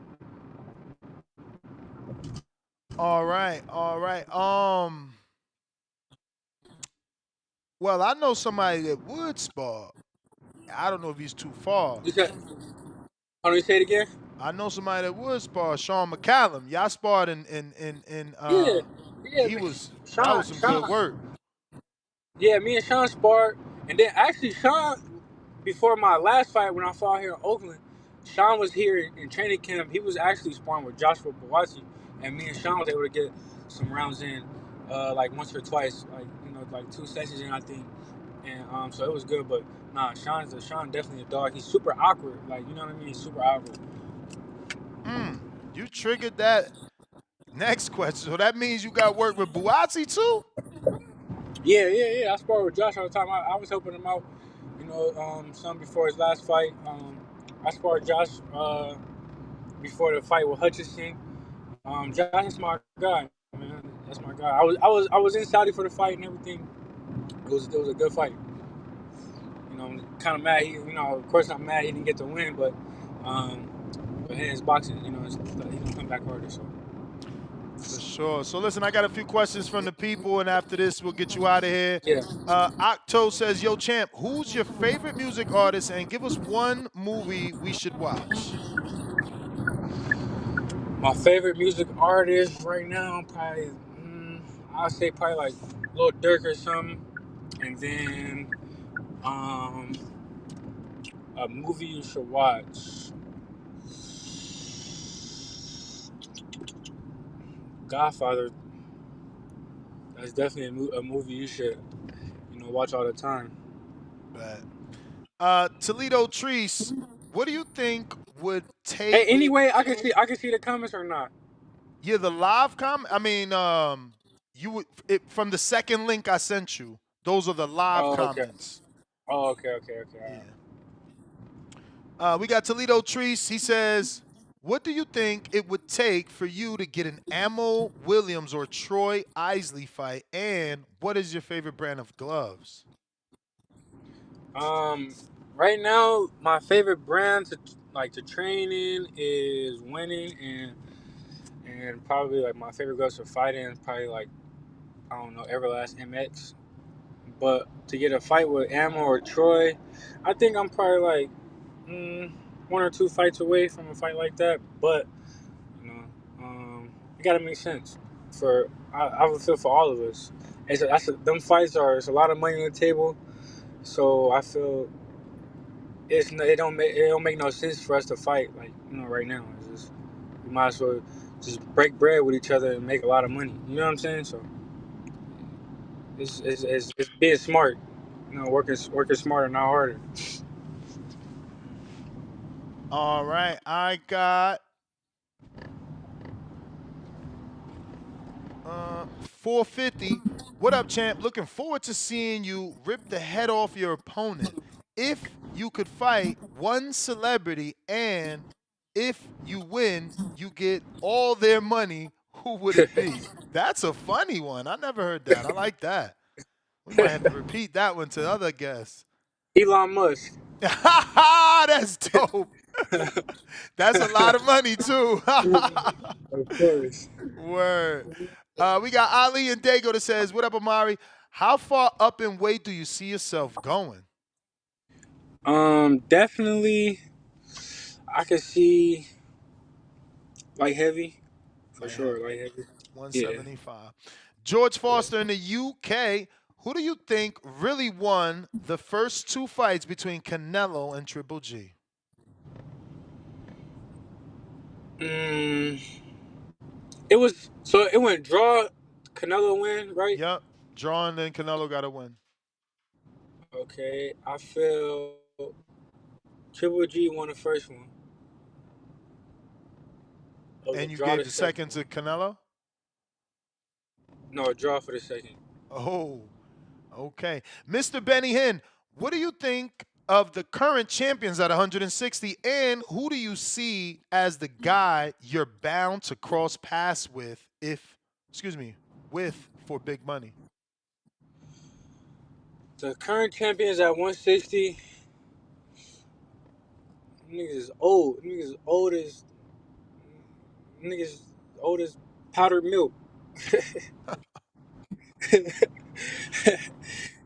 All right, all right. Well, I know somebody that would spar. I don't know if he's too far. You said, how do you say it again? I know somebody that would spar, Sean McCallum. Y'all sparred in Yeah, yeah. he was that Sean, was some good Sean. work. Yeah, me and Sean sparred, And then actually, Sean, before my last fight when I fought here in Oakland, Sean was here in training camp. He was actually sparring with Joshua Buatsi, and me and Sean was able to get some rounds in, like once or twice, like like 2 sessions in, I think. And so it was good. But nah, Sean definitely a dog. He's super awkward, like you know what I mean. He's super awkward. You triggered that next question. So that means you got work with Buatsi too? Yeah. I sparred with Josh all the time. I was helping him out, some before his last fight. I sparred Josh before the fight with Hutchinson. Josh is my guy, man. That's my guy. I was in Saudi for the fight and everything. It was a good fight. I'm kind of mad. Of course I'm mad he didn't get to win, but hey, it's boxing. He's gonna come back harder. So. For sure. So listen, I got a few questions from the people, and after this, we'll get you out of here. Yeah. Octo says, "Yo, champ, who's your favorite music artist, and give us one movie we should watch." My favorite music artist right now, probably, I'll say probably like Lil Durk or something, and then a movie you should watch. Godfather. That's definitely a movie you should, watch all the time. Toledo Treese, what do you think would Hey, take? anyway, I can see the comments or not. Yeah, the live comment. I mean, you would from the second link I sent you. Those are the live Oh, okay. comments. Oh, okay. Yeah. We got Toledo Treese. He says, "What do you think it would take for you to get an Ammo Williams or Troy Isley fight? And what is your favorite brand of gloves?" Right now, my favorite brand to train in is winning, and probably like my favorite gloves to fight in is probably like I don't know Everlast MX. But to get a fight with Ammo or Troy, I think I'm probably like 1 or 2 fights away from a fight like that. But you know, it gotta make sense. I would feel for all of us. Them fights it's a lot of money on the table. So I feel it don't make no sense for us to fight like right now. It's just we might as well just break bread with each other and make a lot of money. You know what I'm saying? So it's being smart. Working smarter, not harder. All right, I got 450. What up, champ? Looking forward to seeing you rip the head off your opponent. If you could fight one celebrity and if you win, you get all their money, who would it be? That's a funny one. I never heard that. I like that. We might have to repeat that one to other guests. Elon Musk. That's dope. That's a lot of money, too. Of course. Word. We got Ali and Dago that says, "What up, Amari? How far up in weight do you see yourself going?" Definitely, I could see light heavy for Light sure. heavy. Light heavy. Yeah. 175. George Foster in the UK. Who do you think really won the first 2 fights between Canelo and Triple G? It went draw. Canelo win, right? Yep. Draw and then Canelo got to win. Okay, I feel Triple G won the first one. And you Draw gave the the second second to one. Canelo? No, draw for the second. Oh, okay. Mr. Benny Hinn, what do you think of the current champions at 160, and who do you see as the guy you're bound to cross paths with for big money? The current champions at 160. Niggas is old. Niggas old as powdered milk.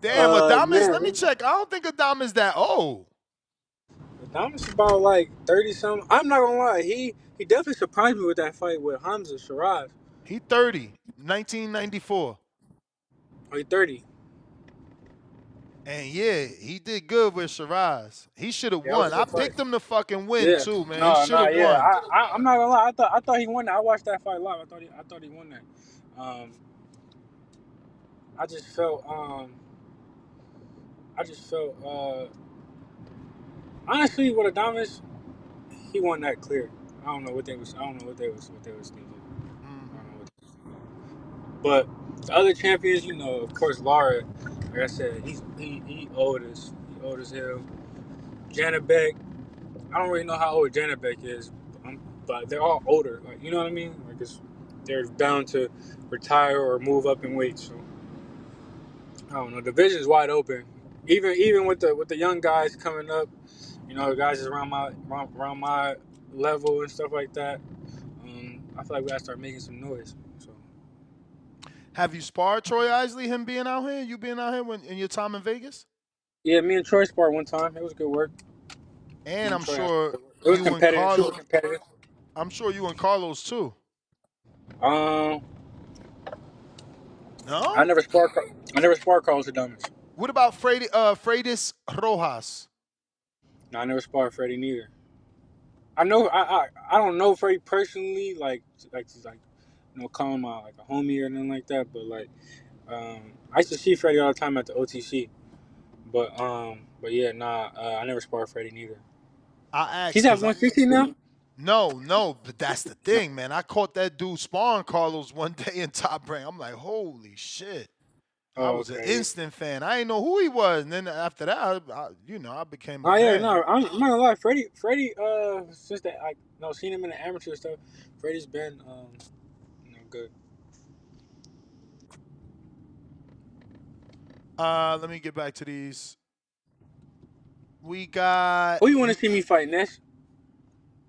Damn, Adamas, let me Man, check. I don't think Adamas that old. Adamas about like 30 something. I'm not gonna lie, he definitely surprised me with that fight with Hamza Shiraz. He 30, 1994. Oh, he 30. And yeah, he did good with Shiraz. He should have Yeah, that was won. a I good fight. picked him to fucking win Yeah. too, man. He No, should no, have yeah. won. I'm not gonna lie. I thought he won that. I watched that fight live. I thought he won that. Um, I just felt honestly with Adamas, he won that clear. I don't know what they was thinking. I Mm-hmm. don't know but the other champions, of course, Lara. Like I said, he old as hell. Janet Beck, I don't really know how old Janet Beck is, but they're all older. Like you know what I mean? Like they're bound to retire or move up in weight. So I don't know. The division's wide open. Even with the young guys coming up, the guys around my level and stuff like that. I feel like we gotta start making some noise. So Have you sparred Troy Isley? Him being out here, you being out here in your time in Vegas? yeah, me and Troy sparred one time. It was good work. Me And and I'm Troy had some sure good work. It was you and competitive. It Carlos. was competitive. I'm sure you and Carlos too. Um, I No. never sparred. I never sparred Carlos Adames. What about Freydis Rojas? No, I never sparred Freddie neither. I know. I don't know Freddie personally. Call him like a homie or nothing like that. But I used to see Freddie all the time at the OTC. But yeah, nah. I never sparred Freddie neither. I asked He's at because 160 now. no, but that's the thing, man. I caught that dude sparring Carlos one day in Top Rank. I'm like, holy shit. I Oh, was an okay. instant fan. I didn't know who he was, and then after that, I became a Oh yeah, fan. no, I'm not gonna lie. Freddie, since that I seen him in the amateur stuff, Freddie's been good. Let me get back to these. We got. Who you want to see me fight, Ness?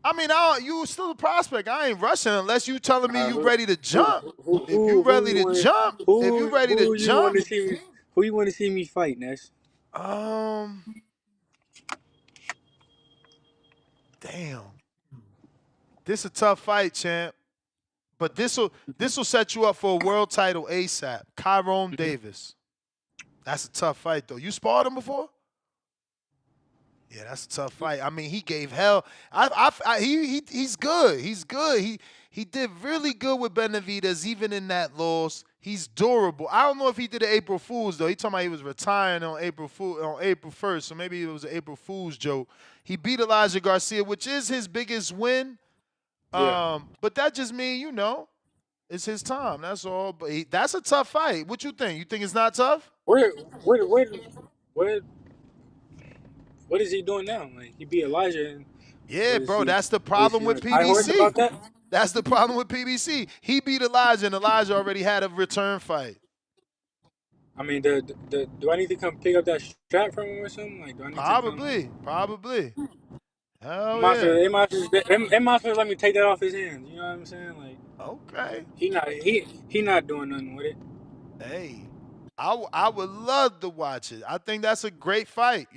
I mean, you still a prospect. I ain't rushing unless you telling me you Who, ready to who, jump. If you who ready you to want? jump, if you ready to Who you want jump, to see me? Who you want to see me fight, Ness? um, damn, this a tough fight, champ. But this will set you up for a world title ASAP. Tyrone Davis. That's a tough fight though. You sparred him before? Yeah, that's a tough fight. I mean, he gave hell. He's good. He's good. He did really good with Benavidez, even in that loss. He's durable. I don't know if he did an April Fool's though. He talking about he was retiring on April 1st, so maybe it was an April Fool's joke. He beat Elijah Garcia, which is his biggest win. Yeah. But that just means it's his time. That's all. But that's a tough fight. What you think? You think it's not tough? Where, where, where, what is he doing now? Like he beat Elijah, and Yeah, what is bro. he? That's the What is problem he on with his high horse PBC. about that? That's the problem with PBC. He beat Elijah, and Elijah already had a return fight. I mean, do I need to come pick up that strap from him or something? Like, do I need to come? Probably. Hell Monster, yeah. they might let me take that off his hands. You know what I'm saying? Like Okay. he not doing nothing with it. Hey, I would love to watch it. I think that's a great fight.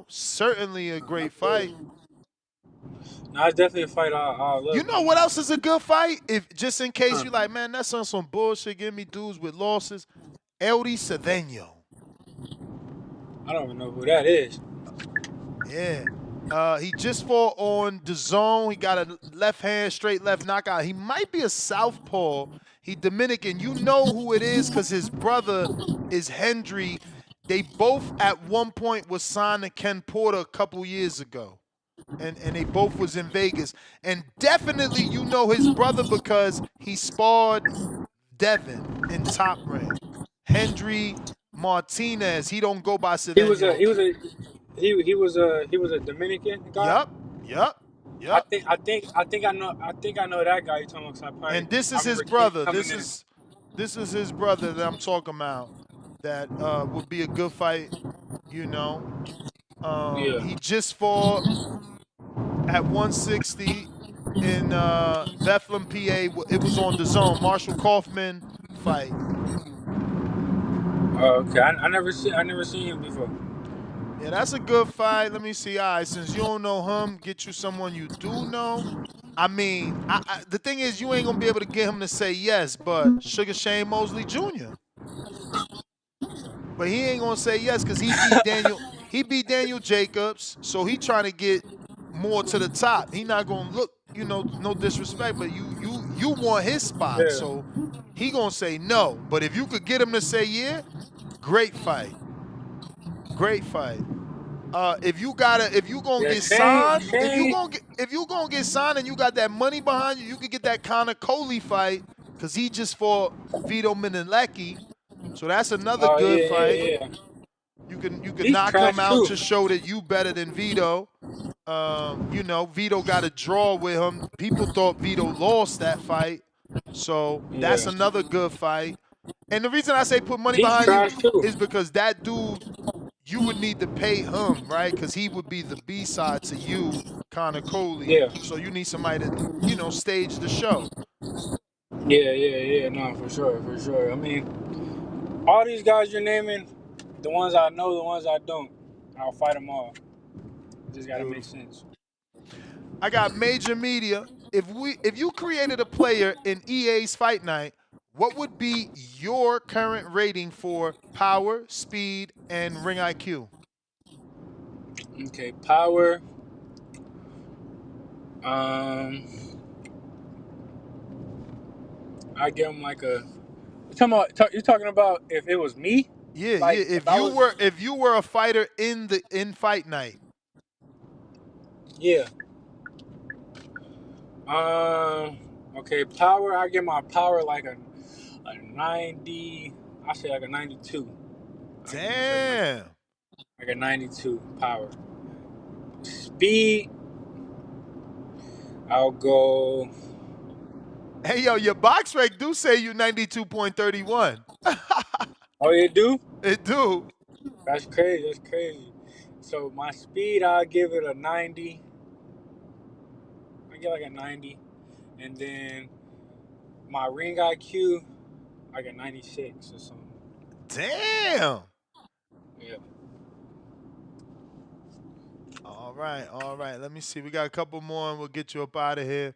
Certainly a great fight. No, it's definitely a fight I You love. know what else is a good fight? If just in case Huh. you like, man, that's on some bullshit. Give me dudes with losses. Eldy Cedeno. I don't even know who that is. Yeah. He just fought on the zone. He got a left hand, straight left knockout. He might be a southpaw. He Dominican. You know who it is because his brother is Hendry. They both at one point was signed to Ken Porter a couple years ago. And they both was in Vegas. And definitely you know his brother because he sparred Devin in Top Rank. Hendry Martinez. He don't go by He was a Cedeno. he was a he was a Dominican guy. Yup. Yup. Yup. I think I know that guy you're talking about. 'Cause And this I is his remember seeing him brother. coming This in. is this is his brother that I'm talking about. That would be a good fight. You know. Yeah. He just fought at 160 in Bethlehem, PA. It was on the zone. Marshall Kaufman fight. Oh, okay. I never seen him before. Yeah, that's a good fight. Let me see. All right, since you don't know him, get you someone you do know. I mean, the thing is, you ain't gonna be able to get him to say yes, but Sugar Shane Mosley Jr. but he ain't gonna say yes because he beat Daniel. He beat Daniel Jacobs, so he trying to get more to the top. He not gonna look, no disrespect, but you want his spot, Yeah. so he gonna say no. But if you could get him to say yeah, great fight, great fight. If you gonna Yeah. get signed, Shane. if you gonna get signed and you got that money behind you, you could get that Conor Coley fight because he just fought Vito Minilecki, so that's another Oh good yeah, fight. yeah, yeah. You could He's knock him trash out too. to show that you better than Vito. Vito got a draw with him. People thought Vito lost that fight, so that's Yeah. another good fight. And the reason I say put money He's behind you trash too. is because that dude, you would need to pay him, right? Because he would be the B side to you, Conor Coley. Yeah. So you need somebody to, stage the show. Yeah, yeah, yeah. No, for sure, for sure. I mean, all these guys you're naming, the ones I know, the ones I don't, I'll fight them all. Just gotta make Beautiful. sense. I got major media. If you created a player in EA's Fight Night, what would be your current rating for power, speed, and ring IQ? Okay, power. Um, I give him like a. You're talking about if it was me, Yeah, like yeah. if I was. If you were a fighter in Fight Night, Yeah. Okay, power. I give my power like a 90. I say like a 92. I give myself damn. like a 92 power. Speed. I'll go. Hey yo, your box rec do say you 92.31. Oh, you do? It do. That's crazy. That's crazy. So my speed, I'll give it a 90. I get like a 90, and then my ring IQ, like a 96 or something. Damn. Yeah. All right, all right. Let me see. We got a couple more and we'll get you up out of here.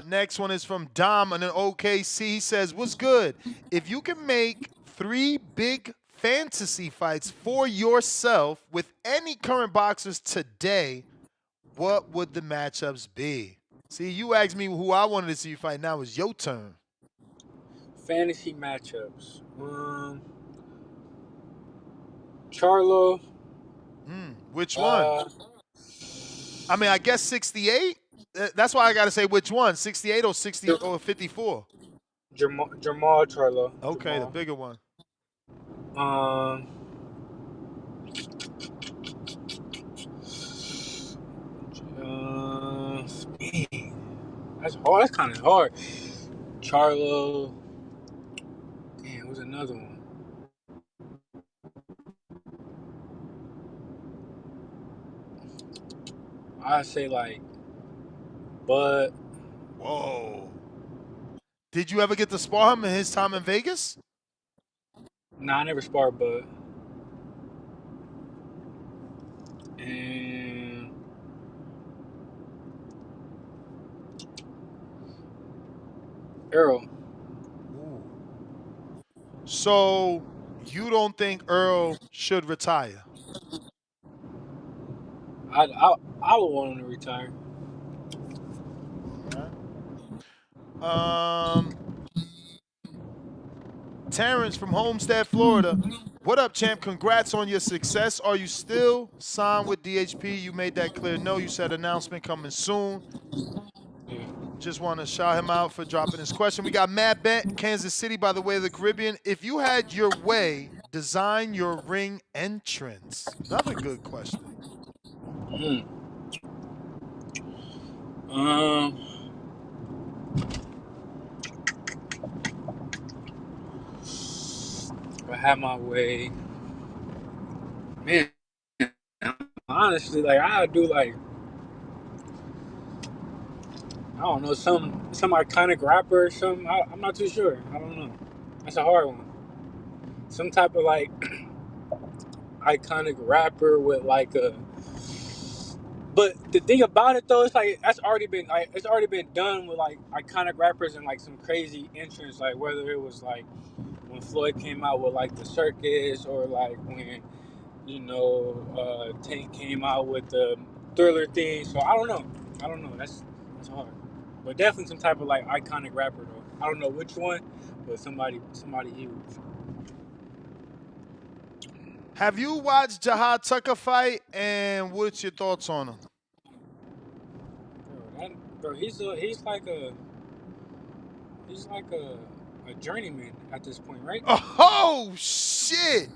Next one is from Dom in an OKC. He says, "What's good? If you can make 3 big fantasy fights for yourself with any current boxers today, what would the matchups be?" See, you asked me who I wanted to see you fight. Now it's your turn. Fantasy matchups. Charlo. Which one? Uh, I mean, I guess 68. That's why I got to say which one, 68 or 60 or 54. Jamal Charlo. Okay, the Jamal. bigger one. Um. Man, that's hard. That's kind of hard. Charlo. Damn, what's another one? I say like Bud. Whoa. Did you ever get to spar him in his time in Vegas? Nah, I never sparred Bud. And Earl. Ooh. So you don't think Earl should retire? I would want him to retire. All right. Terrence from Homestead, Florida. What up, champ? Congrats on your success. Are you still signed with DHP? You made that clear. No, you said announcement coming soon. Yeah. Just want to shout him out for dropping his question. We got Matt Bent, Kansas City, by the way of the Caribbean. If you had your way, design your ring entrance. Another good question. Mm. Um. If I had my way, man. Honestly, like I'd do like I don't know some iconic rapper or something. I'm not too sure. I don't know. That's a hard one. Some type of like iconic rapper with like a. But the thing about it though, it's like it's already been done with like iconic rappers and like some crazy entrance, like whether it was like when Floyd came out with like the circus, or like when Tank came out with the Thriller thing. So I don't know. That's hard. But definitely some type of like iconic rapper though. I don't know which one, but somebody huge. Have you watched Jahad Tucker fight, and what's your thoughts on him? Bro, he's like a journeyman at this point, right? Oh shit!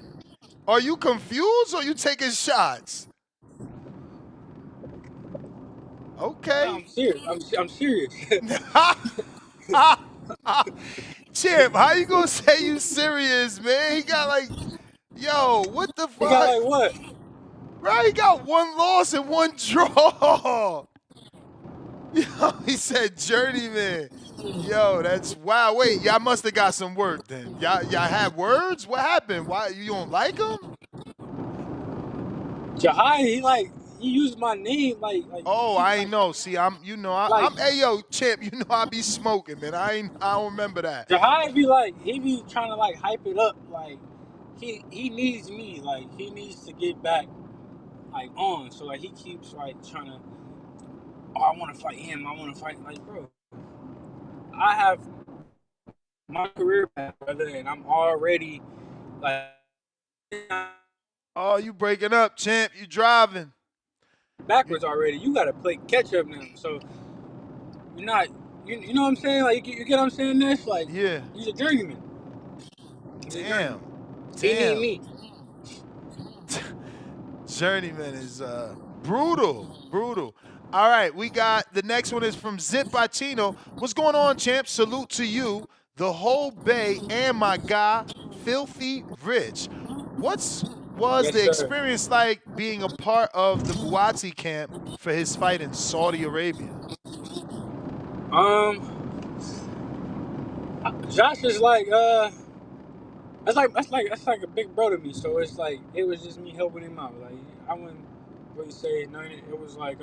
Are you confused or you taking shots? No, Okay. I'm serious. I'm serious. Chip, how you gonna say you serious, man? He got like, yo, what the He got fuck? like what? Bro, he got one loss and one draw. Yo, he said journeyman. Yo, that's wow. Wait, y'all must have got some work then. Y'all had words? What happened? Why you don't like him? Jahai, he used my name like Oh, he I ain't like know. See, like I'm hey yo, champ, I be smoking, man. I don't remember that. Jahai he be trying to like hype it up like he needs me, like he needs to get back like on, so like he keeps like trying to, oh, I want to fight him, I want to fight, like, bro, I have my career back, brother, and I'm already like Oh, you breaking up, champ. You driving. backwards already. You got to play catch up now, so you're not, you know what I'm saying, like you get what I'm saying, this like Yeah. he's a journeyman. Damn. He need Damn. me. Journeyman is brutal. Brutal. All right, we got the next one is from Zip Pacino. What's going on, champ? Salute to you, the whole Bay, and my guy, Filthy Rich. What's was Yes, the sir. experience like being a part of the Buatsi camp for his fight in Saudi Arabia? Josh is like that's like a big bro to me. So it's like it was just me helping him out. Like I wouldn't really say nothing. It was like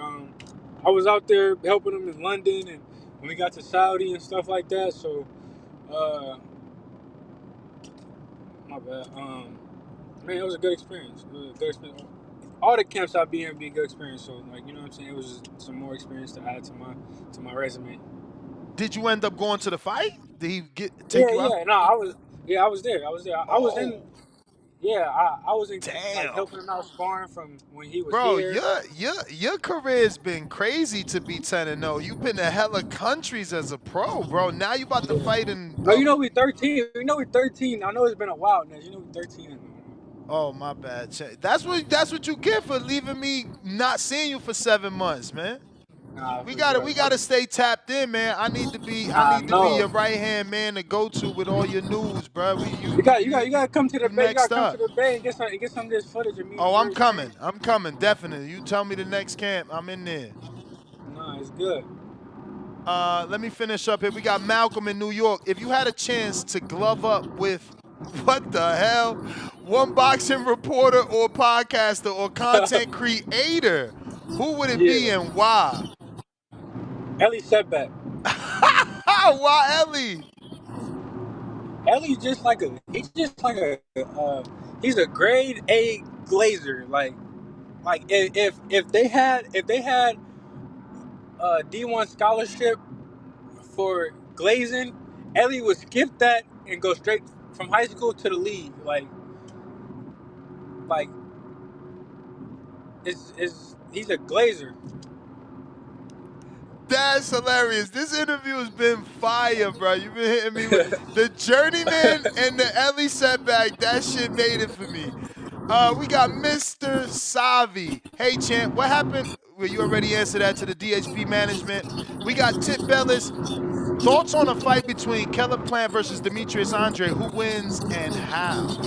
I was out there helping him in London, and when we got to Saudi and stuff like that. So my bad. Man, it was a good experience. It was a good experience. All the camps I've been in be a good experience. So like, you know what I'm saying, it was just some more experience to add to my resume. Did you end up going to the fight? Did he take Yeah, you out? yeah. No, I was there. I was in. Oh, Yeah, I was in like damn. helping him out sparring from when he was Bro, here. your career's been crazy to be 10-0. You've been to hella countries as a pro, bro. Now you about to fight in Oh, you know we 13. You know we 13. I know it's been a while now. You know we 13. oh, my bad. That's what you get for leaving me not seeing you for 7 months, man. Nah, We for gotta sure. we gotta stay tapped in, man. I need to be I your know. right hand man to go to with all your news, bro. You gotta come to the You bay. You gotta next come to up. the bay and get some of this footage of me and Oh, I'm Dre training. coming. I'm coming, definitely. You tell me the next camp, I'm in there. Nah, it's good. Let me finish up here. We got Malcolm in New York. If you had a chance to glove up with what the hell, one boxing reporter or podcaster or content creator, who would it be Yeah. and why? Ellie setback. Why Ellie? Ellie's just like he's a grade A glazer. Like if they had a D1 scholarship for glazing, Ellie would skip that and go straight from high school to the league. Like it's he's a glazer. That's hilarious. This interview has been fire, bro. You've been hitting me with the journeyman and the Ellie setback. That shit made it for me. We got Mr. Savi. Hey, champ, what happened? Well, you already answered that to the DHP management. We got Tip Bellis. Thoughts on a fight between Caleb Plant versus Demetrius Andre? Who wins and how?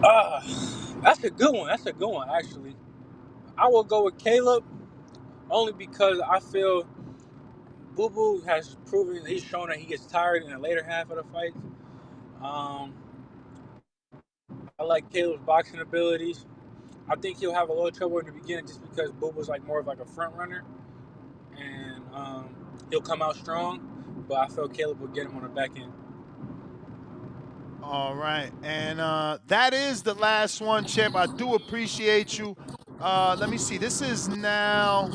Uh, that's a good one. That's a good one, actually. I will go with Caleb only because I feel Boo Boo has proven, he's shown that he gets tired in the later half of the fight. Um, I like Caleb's boxing abilities. I think he'll have a little trouble in the beginning just because Boo Boo's like more of like a front runner, and he'll come out strong. But I feel Caleb will get him on the back end. All right. And that is the last one, champ. I do appreciate you. Let me see. This is now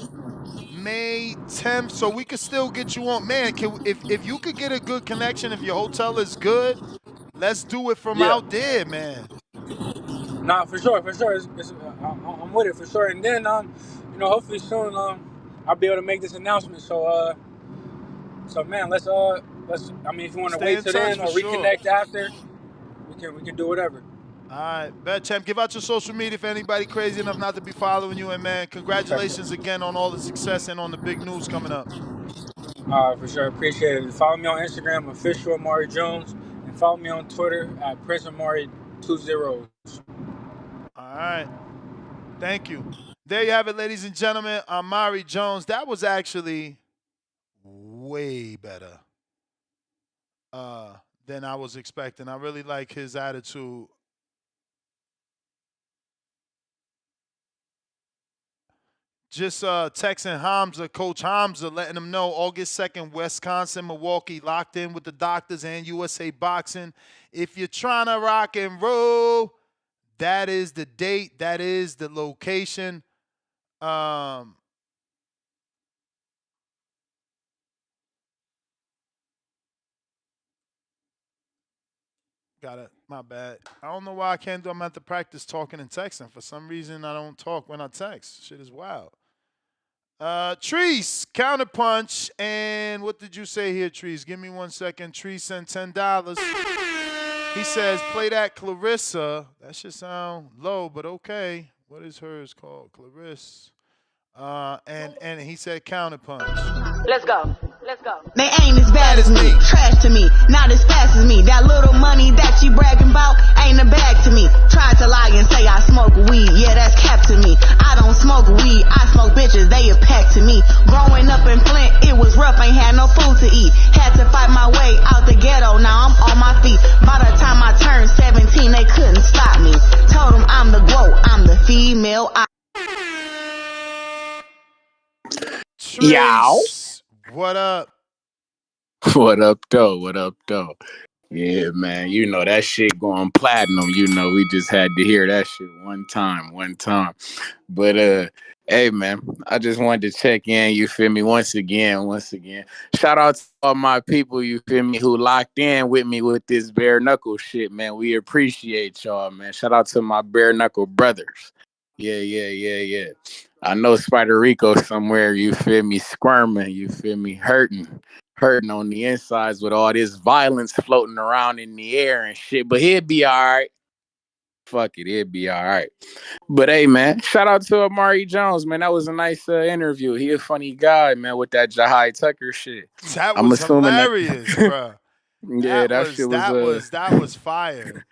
May 10th, so we could still get you on. Man, if you could get a good connection, if your hotel is good, let's do it from Yeah. out there, man. Nah, for sure, for sure. I'm with it for sure. And then, hopefully soon, I'll be able to make this announcement. So man, let's. I mean, if you want to Stay wait in till touch then for or sure. reconnect after, we can do whatever. All right, bet, champ. Give out your social media if anybody crazy enough not to be following you. And man, congratulations again on all the success and on the big news coming up. For sure, appreciate it. Follow me on Instagram, official Amari Jones, and follow me on Twitter at Prince Amari 20. All right, thank you. There you have it, ladies and gentlemen. Amari Jones. That was actually way better than I was expecting. I really like his attitude. Just texting Hamza, Coach Hamza, letting him know August 2nd, Wisconsin, Milwaukee, locked in with the doctors and USA Boxing. If you're trying to rock and roll, that is the date, that is the location. Got it. My bad. I don't know why I can't do. I'm at the practice talking and texting. For some reason, I don't talk when I text. Shit is wild. Treese, counterpunch. And what did you say here, Treese? Give me 1 second. Treese sent $10. He says, play that Clarissa. That should sound low, but okay. What is hers called? Clarissa. And he said counterpunch. Let's go. Let's go. They ain't as bad as me, trash to me, not as fast as me. That little money that you bragging about ain't a bag to me. Tried to lie and say I smoke weed, yeah, that's cap to me. I don't smoke weed, I smoke bitches, they a pack to me. Growing up in Flint, it was rough, ain't had no food to eat. Had to fight my way out the ghetto, now I'm on my feet. By the time I turned 17, they couldn't stop me. Told them I'm the GOAT, I'm the female. Trace, what up? What up, though? What up, though? Yeah, man. You know that shit going platinum. You know, we just had to hear that shit one time. But hey, man, I just wanted to check in. You feel me? Once again. Shout out to all my people. You feel me? Who locked in with me with this bare knuckle shit, man. We appreciate y'all, man. Shout out to my bare knuckle brothers. Yeah. I know Spider Rico somewhere. You feel me? Squirming. You feel me? Hurting on the insides with all this violence floating around in the air and shit. But he'll be all right. Fuck it, he'll be all right. But hey, man, shout out to Amari Jones, man. That was a nice interview. He a funny guy, man, with that Jahai Tucker shit. That I'm was assuming that. hilarious, bro. Yeah, that shit was. That was fire.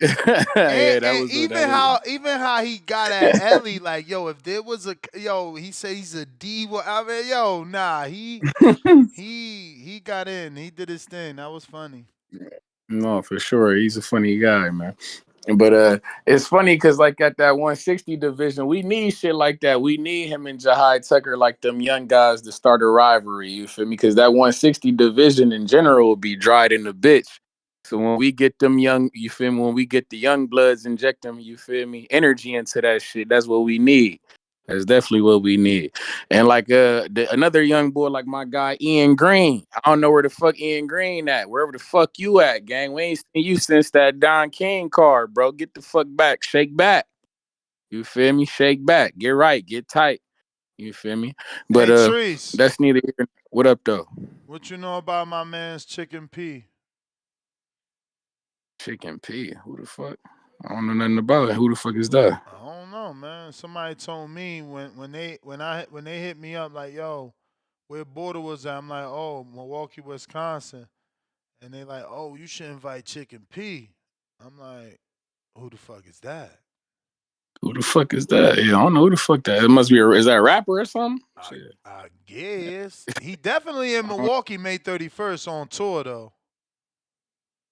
Yeah, that And was. even how he got at Ellie, like, yo, if there was he said he's a D. I mean, yo, nah, he got in. He did his thing. That was funny. No, for sure. He's a funny guy, man. But it's funny because like at that 160 division, we need shit like that. We need him and Jahai Tucker, like them young guys, to start a rivalry. You feel me? Because that 160 division in general will be dried in the bitch. So when we get them young, you feel me? When we get the young bloods, inject them, you feel me? Energy into that shit. That's what we need. That's definitely what we need. And like another young boy, like my guy Ian Green. I don't know where the fuck Ian Green at. Wherever the fuck you at, gang. We ain't seen you since that Don King card, bro. Get the fuck back. Shake back. You feel me? Shake back. Get right. Get tight. You feel me? But Hey, Treese, that's neither here. What up though? what you know about my man's Chicken P? Chicken P. Who the fuck? I don't know nothing about it. Who the fuck is that? I don't know, man. Somebody told me when they hit me up like, yo, where Border was at, I'm like, oh, Milwaukee, Wisconsin. And they like, oh, you should invite Chicken P. I'm like, who the fuck is that? Who the fuck is that? Yeah, I don't know who the fuck that. It must be is that a rapper or something? I guess. He definitely in Milwaukee May 31st on tour though.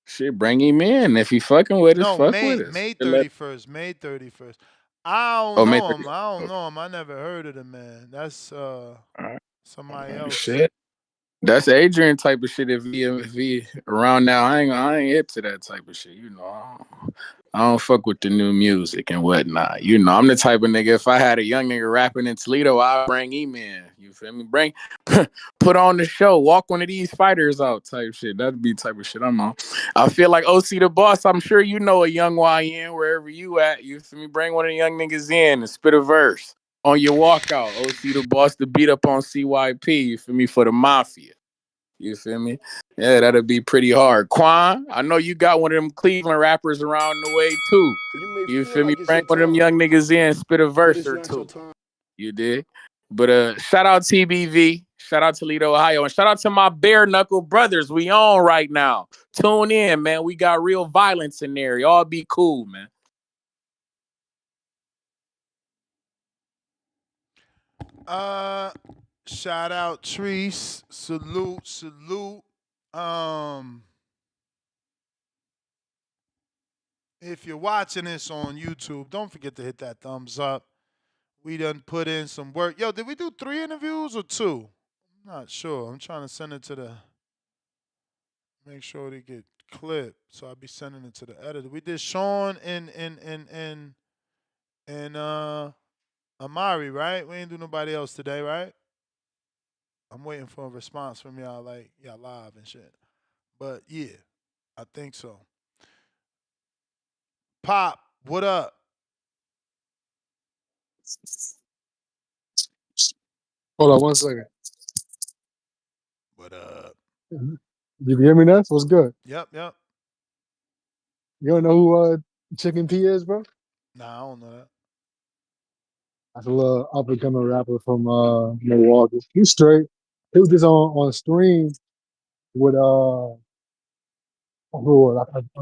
Shit, bring him in. If he fucking with us, fuck with us. May 31st. May 31st. I don't know him. I don't know him. I never heard of the man. That's somebody else. Shit. That's Adrian type of shit. If he around now, I ain't hip to that type of shit. I don't fuck with the new music and whatnot. I'm the type of nigga. If I had a young nigga rapping in Toledo, I'd bring him in. You feel me? Put on the show. Walk one of these fighters out type shit. That'd be the type of shit I'm on. I feel like OC the boss. I'm sure you know a young YN wherever you at. You feel me? Bring one of the young niggas in and spit a verse on your walkout. OC the boss to beat up on CYP. You feel me? For the mafia. You feel me? Yeah, that'd be pretty hard. Quan, I know you got one of them Cleveland rappers around the way too. You may You feel feel me? like it's Bring your one of them time, young niggas in, spit a but verse it's or not your two. time. You did. But shout out TBV, shout out Toledo, Ohio, and shout out to my bare knuckle brothers. We on right now. Tune in, man. We got real violence in there. Y'all be cool, man. Shout out Treese. Salute. If you're watching this on YouTube, don't forget to hit that thumbs up. We done put in some work. Yo, did we do 3 interviews or 2? I'm not sure. I'm trying to send it to make sure they get clipped. So I'll be sending it to the editor. We did Sean and Amari, right? We ain't do nobody else today, right? I'm waiting for a response from y'all, like y'all live and shit. But yeah, I think so. Pop, what up? Hold on 1 second. What up? You can hear me now? What's good? Yep. You don't know who Chicken P is, bro? Nah, I don't know that. That's a little up and coming rapper from Milwaukee. He's straight. He was just on stream with I'm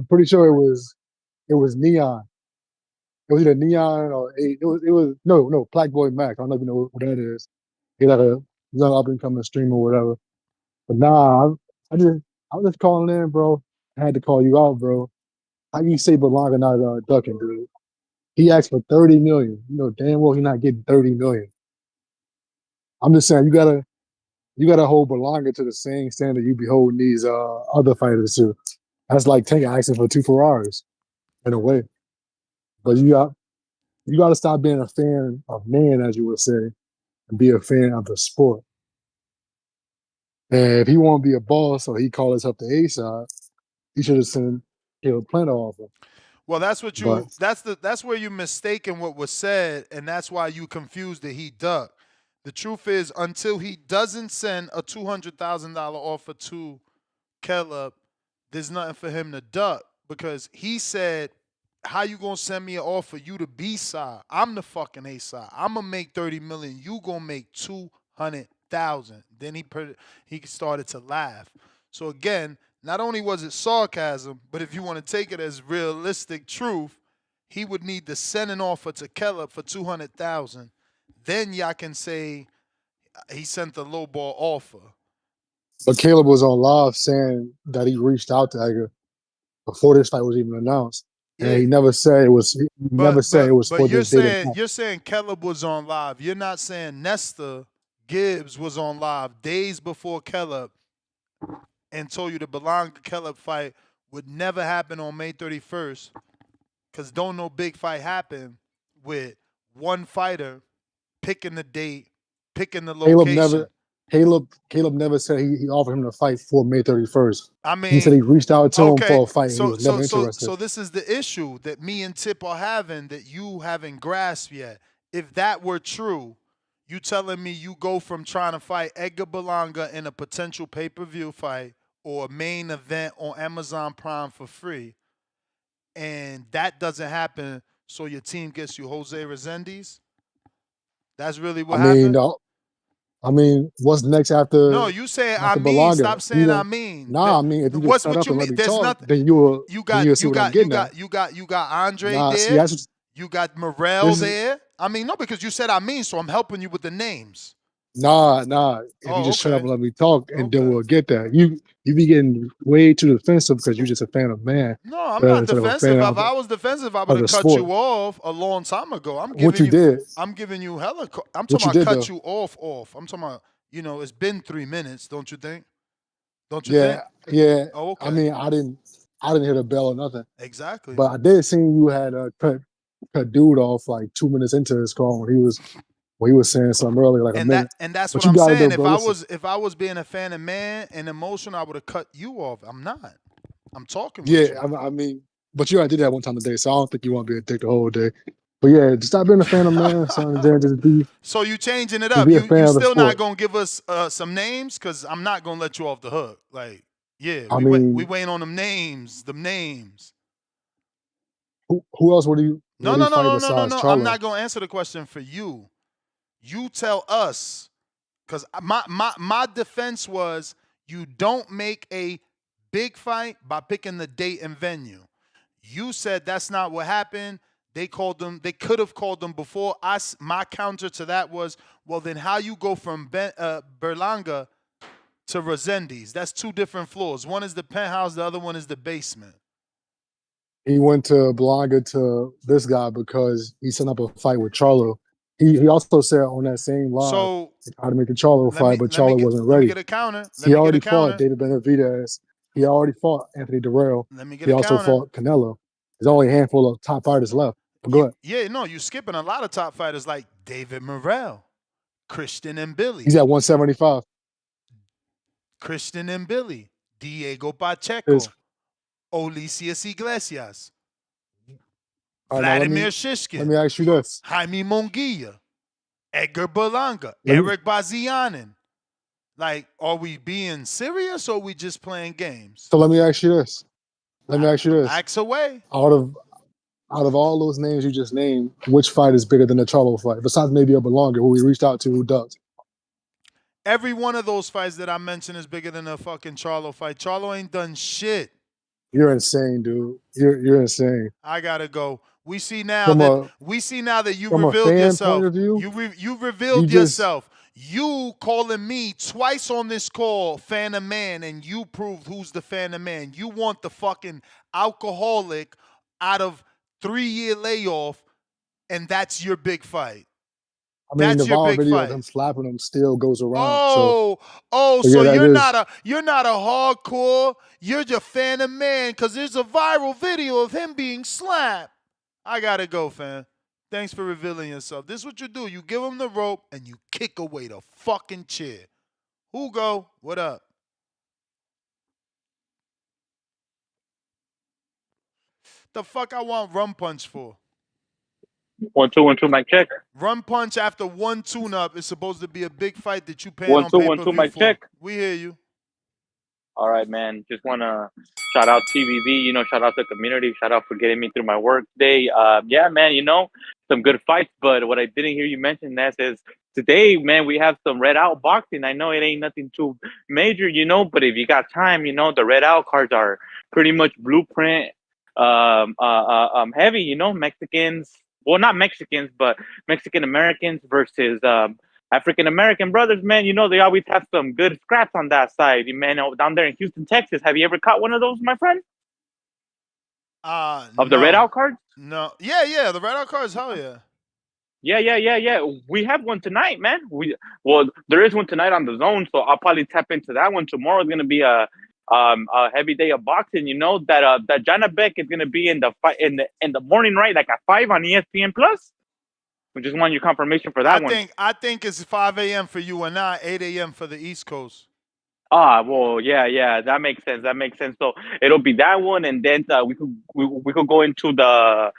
pretty sure it was Neon. It was either Neon or it was no Black Boy Mac. I don't know if you know what that is. He's like a young up and coming streamer or whatever. But nah, I was just calling in, bro. I had to call you out, bro. How you say Belonga not ducking, dude? He asked for 30 million. You know damn well he's not getting 30 million. I'm just saying you gotta hold Belonga to the same standard you be holding these other fighters to. That's like Tank asking for 2 Ferraris in a way. But you gotta stop being a fan of man, as you would say, and be a fan of the sport. And if he want to be a boss or he call himself the A side, he should have sent Caleb Plant offer. Well, that's what But that's where you mistaken what was said, and that's why you confused that he ducked. The truth is, until he doesn't send a $200,000 offer to Caleb, there's nothing for him to duck because he said, "How you gonna send me an offer? You the B side. I'm the fucking A side. I'm gonna make 30 million. You gonna make 200,000." Then he started to laugh. So again, not only was it sarcasm, but if you want to take it as realistic truth, he would need to send an offer to Caleb for 200,000. Then y'all can say he sent the lowball offer. Caleb was on live saying that he reached out to Edgar before this fight was even announced. And he never said it was for you're this date. saying Caleb was on live. You're not saying Nesta Gibbs was on live days before Caleb and told you the Belong to Caleb fight would never happen on May 31st because don't no big fight happen with one fighter picking the date, picking the location. Caleb never said he offered him to fight for May 31st. I mean, he said he reached out to him for a fight and he so was never so interested. so this is the issue that me and Tip are having that you haven't grasped yet. If that were true, you telling me you go from trying to fight Edgar Berlanga in a potential pay-per-view fight or a main event on Amazon Prime for free, and that doesn't happen, so your team gets you Jose Resendiz? That's really what happened? I mean, what's next after? No, you say I mean. Belonga? Stop saying I mean. Nah, I mean if you just shut up and let me There's talk, nothing. then you'll see what I'm getting at. You got Andre Nah, there. see, you got Morel there. I mean, no, because you said I mean, so I'm helping you with the names. Nah. If you just shut up and let me talk, and then we'll get there. You be getting way too defensive because you're just a fan of man. No, I'm not defensive. If I was defensive, I would have cut you off a long time ago. I'm giving you hella. I'm talking about cut you off. I'm talking about, it's been 3 minutes, don't you think? Don't you think? Yeah. Oh, okay. I mean, I didn't hit a bell or nothing, Exactly. but I did see you had cut dude off like 2 minutes into his call when he was saying something earlier, like a minute. And that's But what you I'm got it though, saying. bro. Listen. If I was being a fan of man and emotional, I would have cut you off. I'm not. I'm talking with Yeah, you. I mean, but you already did that one time today, so I don't think you want to be a dick the whole day. But yeah, just stop being a fan of man, son, and then So you changing it just up. be a You fan of the still not sport. gonna give us some names? Cause I'm not gonna let you off the hook. Like, yeah, I we mean, waiting on them names. Them names. who else would he fight besides No. I'm Charlo? not gonna answer the question for you. You tell us. Cause my defense was you don't make a big fight by picking the date and venue. You said that's not what happened. They called them. They could have called them before. My counter to that was, well, then how you go from Berlanga to Resendiz? That's two different floors. One is the penthouse. The other one is the basement. He went to Blanga to this guy because he set up a fight with Charlo. He also said on that same live So how to make the Charlo fight, but Charlo wasn't let me ready. get a counter. Let He me get a already fought counter. David Benavidez. He already fought Anthony Durrell. Let me get He a also counter. fought Canelo. There's only a handful of top fighters left. But go ahead. You skipping a lot of top fighters like David Morrell, Christian and Billy. He's at 175. Christian and Billy, Diego Pacheco, His, Olisias Iglesias, all right, now Vladimir let Shishkin, me ask you this. Jaime Munguia, Edgar Berlanga, Let me, Eric Bazianin. Like, are we being serious or are we just playing games? so let me ask you this. Axe away. Out of all those names you just named, which fight is bigger than the Charlo fight? Besides maybe a Belonga, who we reached out to, who does? Every one of those fights that I mentioned is bigger than the fucking Charlo fight. Charlo ain't done shit. You're insane, dude. You're insane. I gotta go. We see now From that you a revealed fan point yourself. of view, You you revealed just yourself. You calling me twice on this call, fan of man, and you proved who's the fan of man. You want the fucking alcoholic out of 3-year layoff, and that's your big fight. I mean, the That's your viral big video of fight. him slapping him still goes around. So yeah, that you're is. not a hardcore. You're just fan of man because there's a viral video of him being slapped. I gotta go, fam. Thanks for revealing yourself. This is what you do. You give him the rope and you kick away the fucking chair. Hugo, what up? The fuck I want rum punch for? 1-2, mic check. Rum punch after one tune-up is supposed to be a big fight that you paying 1-2, on pay-per-view mic for. check. We hear you. All right, man. Just want to shout out TVV, shout out the community, shout out for getting me through my work day. Yeah, man, some good fights, but what I didn't hear you mention, Ness, is today, man, we have some Red Out boxing. I know it ain't nothing too major, but if you got time, the Red Out cards are pretty much blueprint heavy, Mexicans, well, not Mexicans, but Mexican Americans versus African American brothers, man, they always have some good scraps on that side. Man, down there in Houston, Texas, have you ever caught one of those, my friend? Of the Red Out cards? No. Yeah, the Red Out cards, hell yeah. Yeah. We have one tonight, man. There is one tonight on the zone, so I'll probably tap into that one. Tomorrow is gonna be a heavy day of boxing. That Jana Beck is gonna be in the fight in the morning, right? Like at 5 on ESPN Plus. We just want your confirmation for that one. I think it's 5 a.m. for you and I, 8 a.m. for the East Coast. Well, yeah, that makes sense. So it'll be that one, and then we could go into the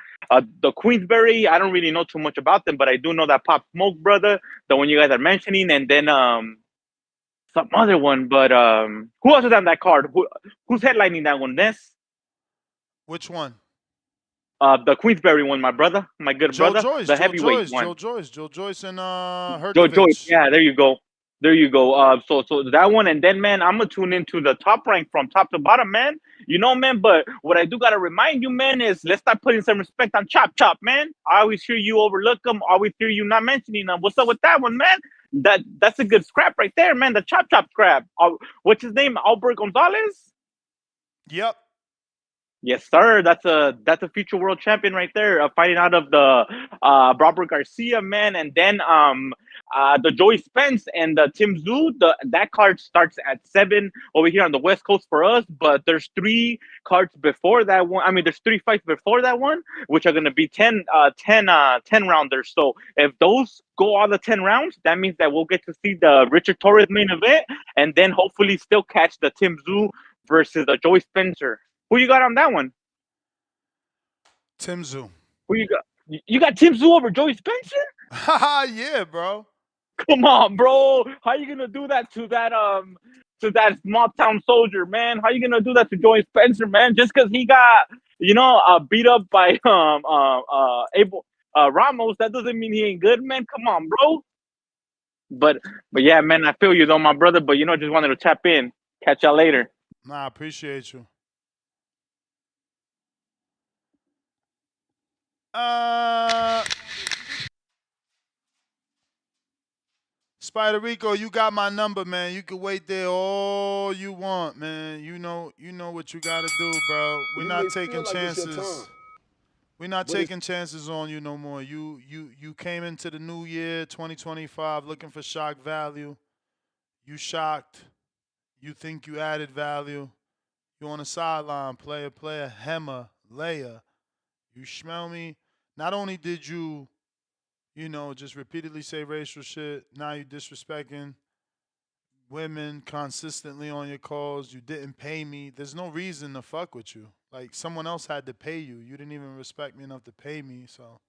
Queensberry. I don't really know too much about them, but I do know that Pop Smoke brother, the one you guys are mentioning, and then some other one. But who else is on that card? Who's headlining that one? Ness? Which one? The Queensberry one, my brother, my good brother, Joyce, the heavyweight one. Joe Joyce and Hrgovic. Joyce, yeah, there you go. So that one, and then, man, I'm gonna tune into the top rank from top to bottom, man. Man. But what I do gotta remind you, man, is let's start putting some respect on Chop Chop, man. I always hear you overlook them. I always hear you not mentioning them. What's up with that one, man? That's a good scrap right there, man. The Chop Chop scrap. What's his name? Albert Gonzalez. Yep. Yes, sir. That's a future world champion right there, fighting out of the Robert Garcia man, and then the Joyce Spence and the Tim Zhu. That card starts at 7 over here on the West Coast for us, but there's 3 cards before that one. I mean, there's 3 fights before that one, which are going to be 10 rounders. So if those go all the 10 rounds, that means that we'll get to see the Richard Torres main event, and then hopefully still catch the Tim Zhu versus the Joyce Spencer. Who you got on that one? Tim Zhu. Who you got? You got Tim Zhu over Joey Spencer? Haha, yeah, bro. Come on, bro. How you gonna do that to that small town soldier, man? How you gonna do that to Joey Spencer, man? Just because he got beat up by Abel Ramos, that doesn't mean he ain't good, man. Come on, bro. But yeah, man, I feel you though, my brother. But just wanted to tap in. Catch y'all later. Nah, I appreciate you. Spider Rico, you got my number, man. You can wait there all you want, man. You know what you gotta do, bro. We're You not may taking feel like it's your chances. time, We're not but it's taking chances on you no more. You came into the new year, 2025, looking for shock value. You shocked. You think you added value. You on the sideline, player, Hema, Leia. You smell me? Not only did you, just repeatedly say racial shit, now you disrespecting women consistently on your calls. You didn't pay me. There's no reason to fuck with you. Like, someone else had to pay you. You didn't even respect me enough to pay me, so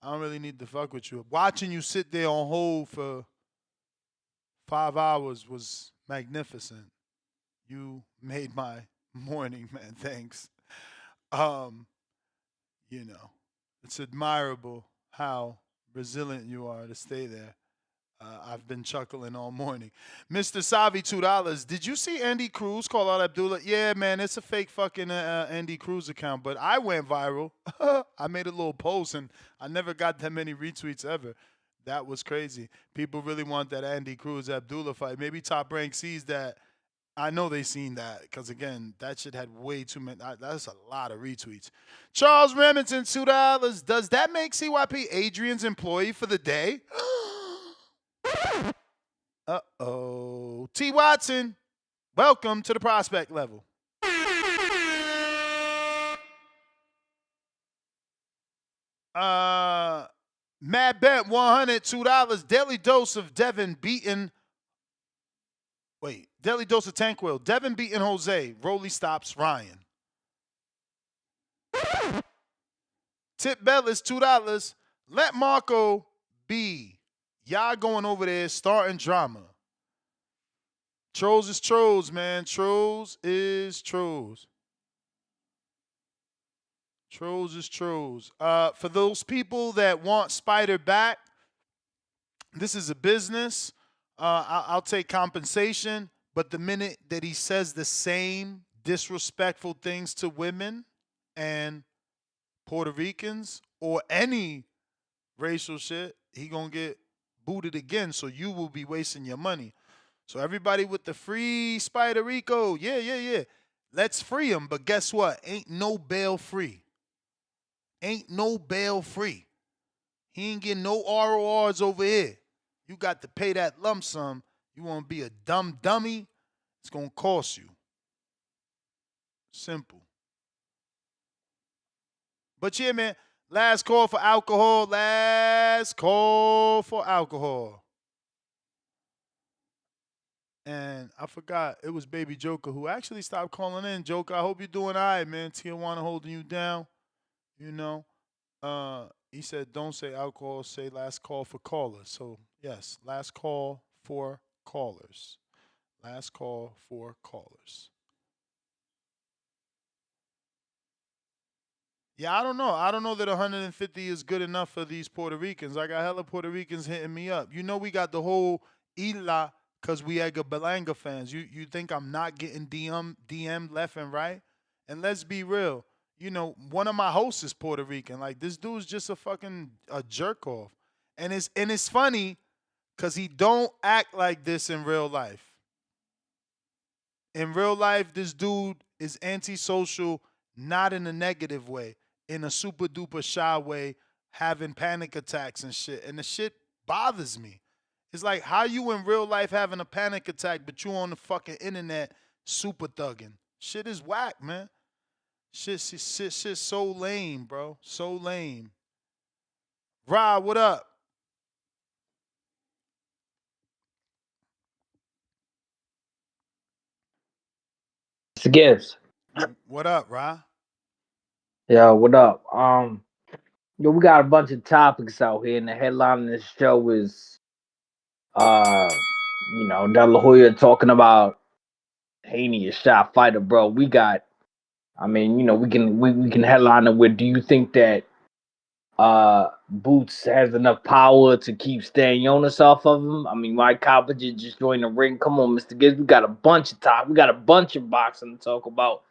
I don't really need to fuck with you. Watching you sit there on hold for 5 hours was magnificent. You made my morning, man. Thanks. It's admirable how resilient you are to stay there. I've been chuckling all morning. Mr. Savi, $2. Did you see Andy Cruz call out Abdullah? Yeah, man, it's a fake fucking Andy Cruz account, but I went viral. I made a little post, and I never got that many retweets ever. That was crazy. People really want that Andy Cruz Abdullah fight. Maybe Top Rank sees that. I know they seen that because, again, that shit had way too many. That's a lot of retweets. Charles Remington, $2. Does that make CYP Adrian's employee for the day? Uh-oh. T. Watson, welcome to the prospect level. Mad Bet, $100, $2. Daily dose of Devin beating. Wait, daily dose of Tanquil. Devin beating Jose. Rolly stops Ryan. Tip Bellis, $2. Let Marco be. Y'all going over there starting drama. Trolls is trolls, man. Trolls is trolls. Trolls is trolls. For those people that want Spider back, this is a business. I'll take compensation, but the minute that he says the same disrespectful things to women and Puerto Ricans or any racial shit, he gonna get booted again, so you will be wasting your money. So everybody with the free Spider Rico, yeah. Let's free him, but guess what? Ain't no bail free. Ain't no bail free. He ain't getting no RORs over here. You got to pay that lump sum. You want to be a dumb dummy? It's going to cost you. Simple. But yeah, man, last call for alcohol. Last call for alcohol. And I forgot, it was Baby Joker who actually stopped calling in. Joker, I hope you're doing all right, man. Tijuana holding you down. He said, don't say alcohol, say last call for callers. So, yes, last call for callers. Last call for callers. Yeah, I don't know. I don't know that 150 is good enough for these Puerto Ricans. I got hella Puerto Ricans hitting me up. We got the whole Isla because we Edgar Belanga fans. You think I'm not getting DM left and right? And let's be real. One of my hosts is Puerto Rican. Like, this dude's just a jerk off. And it's funny because he don't act like this in real life. In real life, this dude is antisocial, not in a negative way, in a super duper shy way, having panic attacks and shit. And the shit bothers me. It's like, how you in real life having a panic attack, but you on the fucking internet super thugging? Shit is whack, man. Shit, so lame, bro. So lame. Rod, what up? It's Gibbs. What up, Rod? Yo, what up? Yo, we got a bunch of topics out here, and the headline of this show is, De La Hoya talking about Haney a shot fighter, bro. We can headline it with, do you think that Boots has enough power to keep Stanionis off of him? I mean, Mike Coppage just joined the ring. Come on, Mr. Gibbs. We got a bunch of boxing to talk about.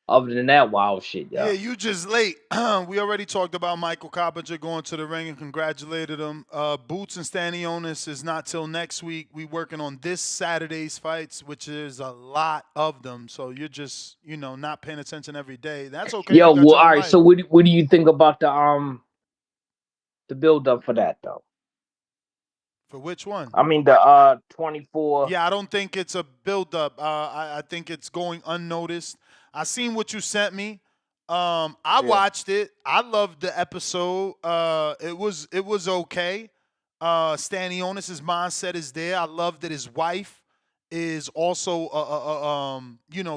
Other than that, wild shit, yo. Yeah, you just late. We already talked about Michael Coppinger going to the ring and congratulated him. Boots and Stanionis is not till next week. We working on this Saturday's fights, which is a lot of them. So you're just, not paying attention every day. That's okay. Yo, You got well, your all own right. life. So, what do you think about the build up for that though? For which one? I mean, the 24. Yeah, I don't think it's a build-up. I think it's going unnoticed. I seen what you sent me. I watched it. I loved the episode. It was okay. Stanionis' mindset is there. I love that his wife is also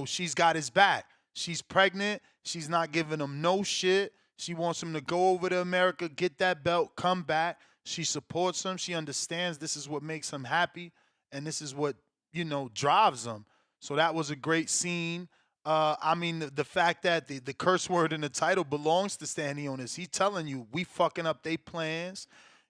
she's got his back. She's pregnant. She's not giving him no shit. She wants him to go over to America, get that belt, come back. She supports him. She understands this is what makes him happy, and this is what drives him. So that was a great scene. The fact that the curse word in the title belongs to Stanionis. He's telling you we fucking up they plans.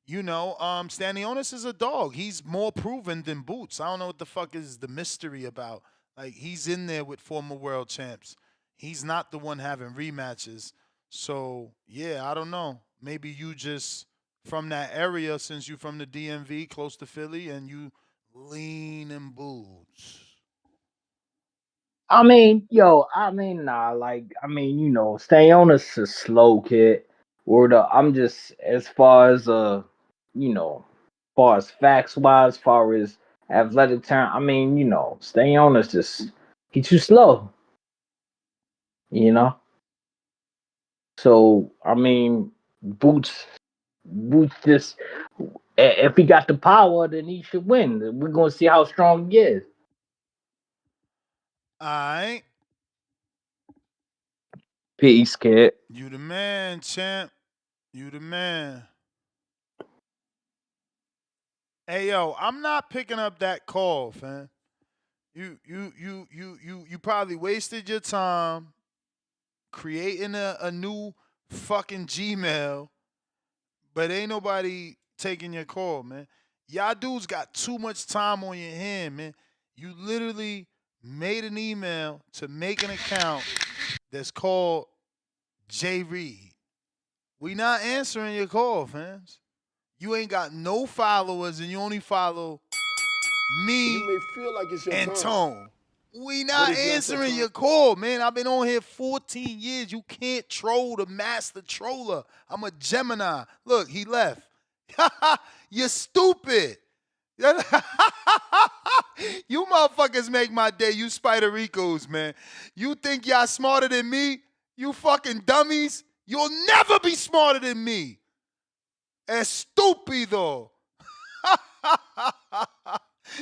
Stanionis is a dog. He's more proven than Boots. I don't know what the fuck is the mystery about. Like, he's in there with former world champs. He's not the one having rematches. So yeah, I don't know. Maybe you just from that area, since you from the DMV, close to Philly, and you lean in Boots. Stanionis is slow kid. I'm just as far as far as facts wise, far as athletic term. Stanionis just he's too slow. You know. So Boots just if he got the power, then he should win. We're gonna see how strong he is. All right. Peace, kid. You the man, champ. You the man. Hey yo, I'm not picking up that call, fam. You probably wasted your time creating a new fucking Gmail, but ain't nobody taking your call, man. Y'all dudes got too much time on your hand, man. You literally made an email to make an account that's called J Reed. We not answering your call, fans. You ain't got no followers and you only follow me You may feel like it's your and time, Tone. We but not it's not your answering time. your call, man. I've been on here 14 years. You can't troll the master troller. I'm a Gemini. Look, he left. You're stupid. You motherfuckers make my day. You Spider Ricos, man. You think y'all smarter than me? You fucking dummies. You'll never be smarter than me. Estúpido.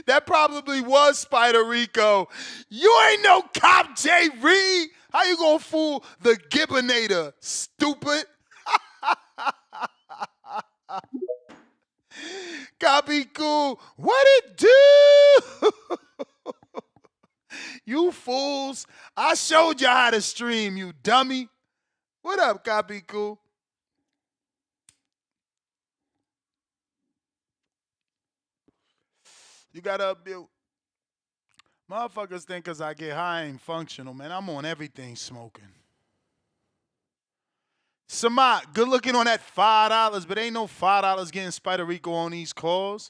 That probably was Spider Rico. You ain't no cop, J. Reed. How you gonna fool the Gibbinator, stupid? Copy cool. What it do? You fools. I showed you how to stream, you dummy. What up, Copy cool? You gotta upbuild. Motherfuckers think because I get high I ain't functional, man. I'm on everything smoking. Samat, good looking on that $5, but ain't no $5 getting Spider Rico on these calls.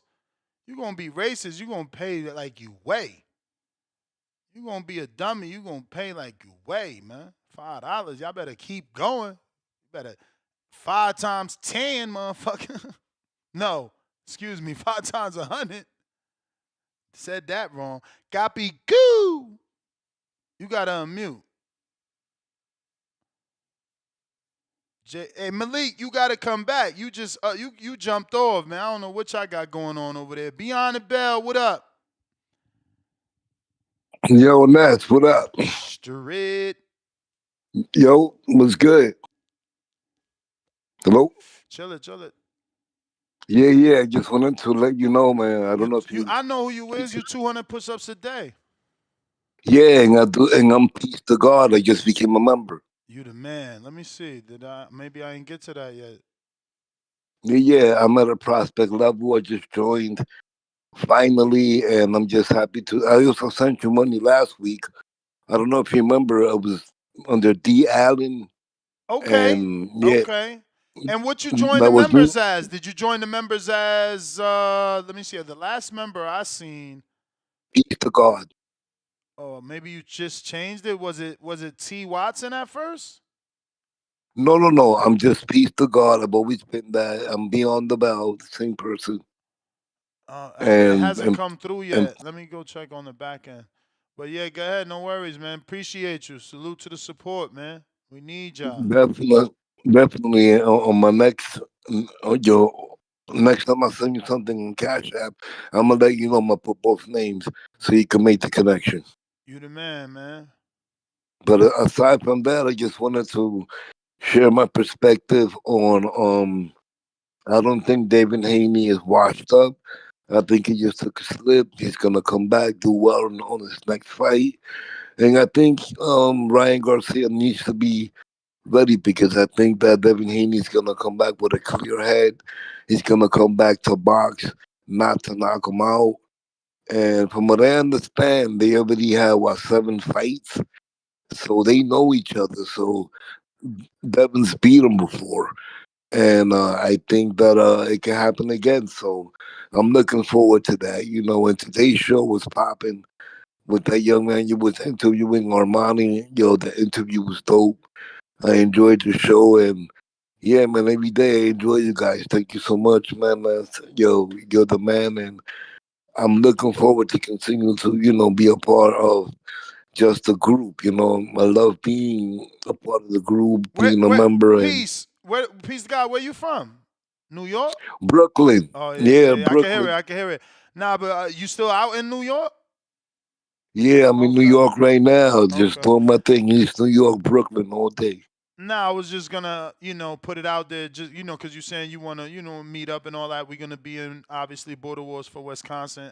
You gonna be racist, you gonna pay like you weigh. You gonna be a dummy, you gonna pay like you weigh, man. $5. Y'all better keep going. You better 5 times 10, motherfucker. No, excuse me, 5 times 100. Said that wrong. Copy goo. You gotta unmute. Hey Malik, you gotta come back. You just you jumped off, man. I don't know what y'all got going on over there. Beyond the bell, what up? Yo, Ness, what up? Straight. Yo, what's good? Hello? Chill it. Yeah. Just wanted to let you know, man. I don't know if you. I know who you is. You 200 push-ups a day. Yeah, and I do, and I'm peace to God. I just became a member. You the man. Let me see. Maybe I didn't get to that yet. Yeah, I'm at a prospect level. I just joined finally, and I'm just happy to. I also sent you money last week. I don't know if you remember. I was under D. Allen, Okay. and yeah, Okay. And what you joined the that was me. members as? Did you join the members as let me see, the last member I seen. Peace to God. Oh, maybe you just changed it. Was it T Watson at first? No. I'm just peace to God. I've always been that. I'm beyond the bell, the same person. It And hasn't and come through and yet. Let me go check on the back end. But yeah, go ahead. No worries, man. Appreciate you. Salute to the support, man. We need y'all. definitely, definitely on my next, your next time I send you something on Cash App, I'm gonna let you know. I'm gonna put both names so you can make the connection. You the man. But aside from that, I just wanted to share my perspective on. I don't think Devin Haney is washed up. I think he just took a slip. He's gonna come back, do well on his next fight, and I think Ryan Garcia needs to be ready because I think that Devin Haney's gonna come back with a clear head. He's gonna come back to box, not to knock him out. And from what I understand, they already have 7 fights, so they know each other. So Devin's beat him before, and I think that it can happen again. So I'm looking forward to that. And today's show was popping with that young man you was interviewing, Armani. The interview was dope. I enjoyed the show, and yeah, man, every day I enjoy you guys. Thank you so much, man. You're the man, and I'm looking forward to continue to, be a part of just the group. I love being a part of the group, being a Where member, and peace. Peace God, where you from? New York? Brooklyn. Oh Yeah, yeah. I Brooklyn. can hear it. Nah, but you still out in New York? Yeah, I'm in New Okay. York right now, just Okay. doing my thing. East New York, Brooklyn all day. Nah, I was just gonna, put it out there, just because you're saying you wanna, meet up and all that. We're gonna be in obviously Border Wars for Wisconsin,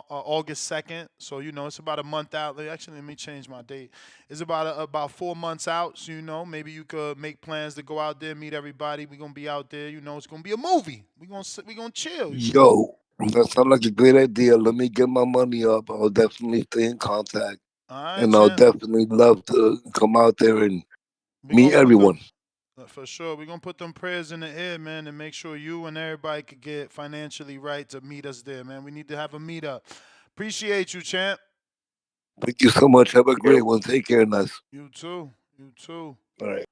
August 2nd. So it's about a month out. Actually, let me change my date. It's about 4 months out. So maybe you could make plans to go out there, meet everybody. We're gonna be out there. It's gonna be a movie. We gonna chill. Yo, that sounds like a great idea. Let me get my money up. I'll definitely stay in contact, All right, and I'll champ. definitely love to come out there and We're meet gonna put everyone. them for sure. We're gonna put them prayers in the air, man, and make sure you and everybody could get financially right to meet us there, man. We need to have a meetup. Appreciate you, champ. Thank you so much. Have a Yep. great one. Take care, Nas. You too. You too. All right.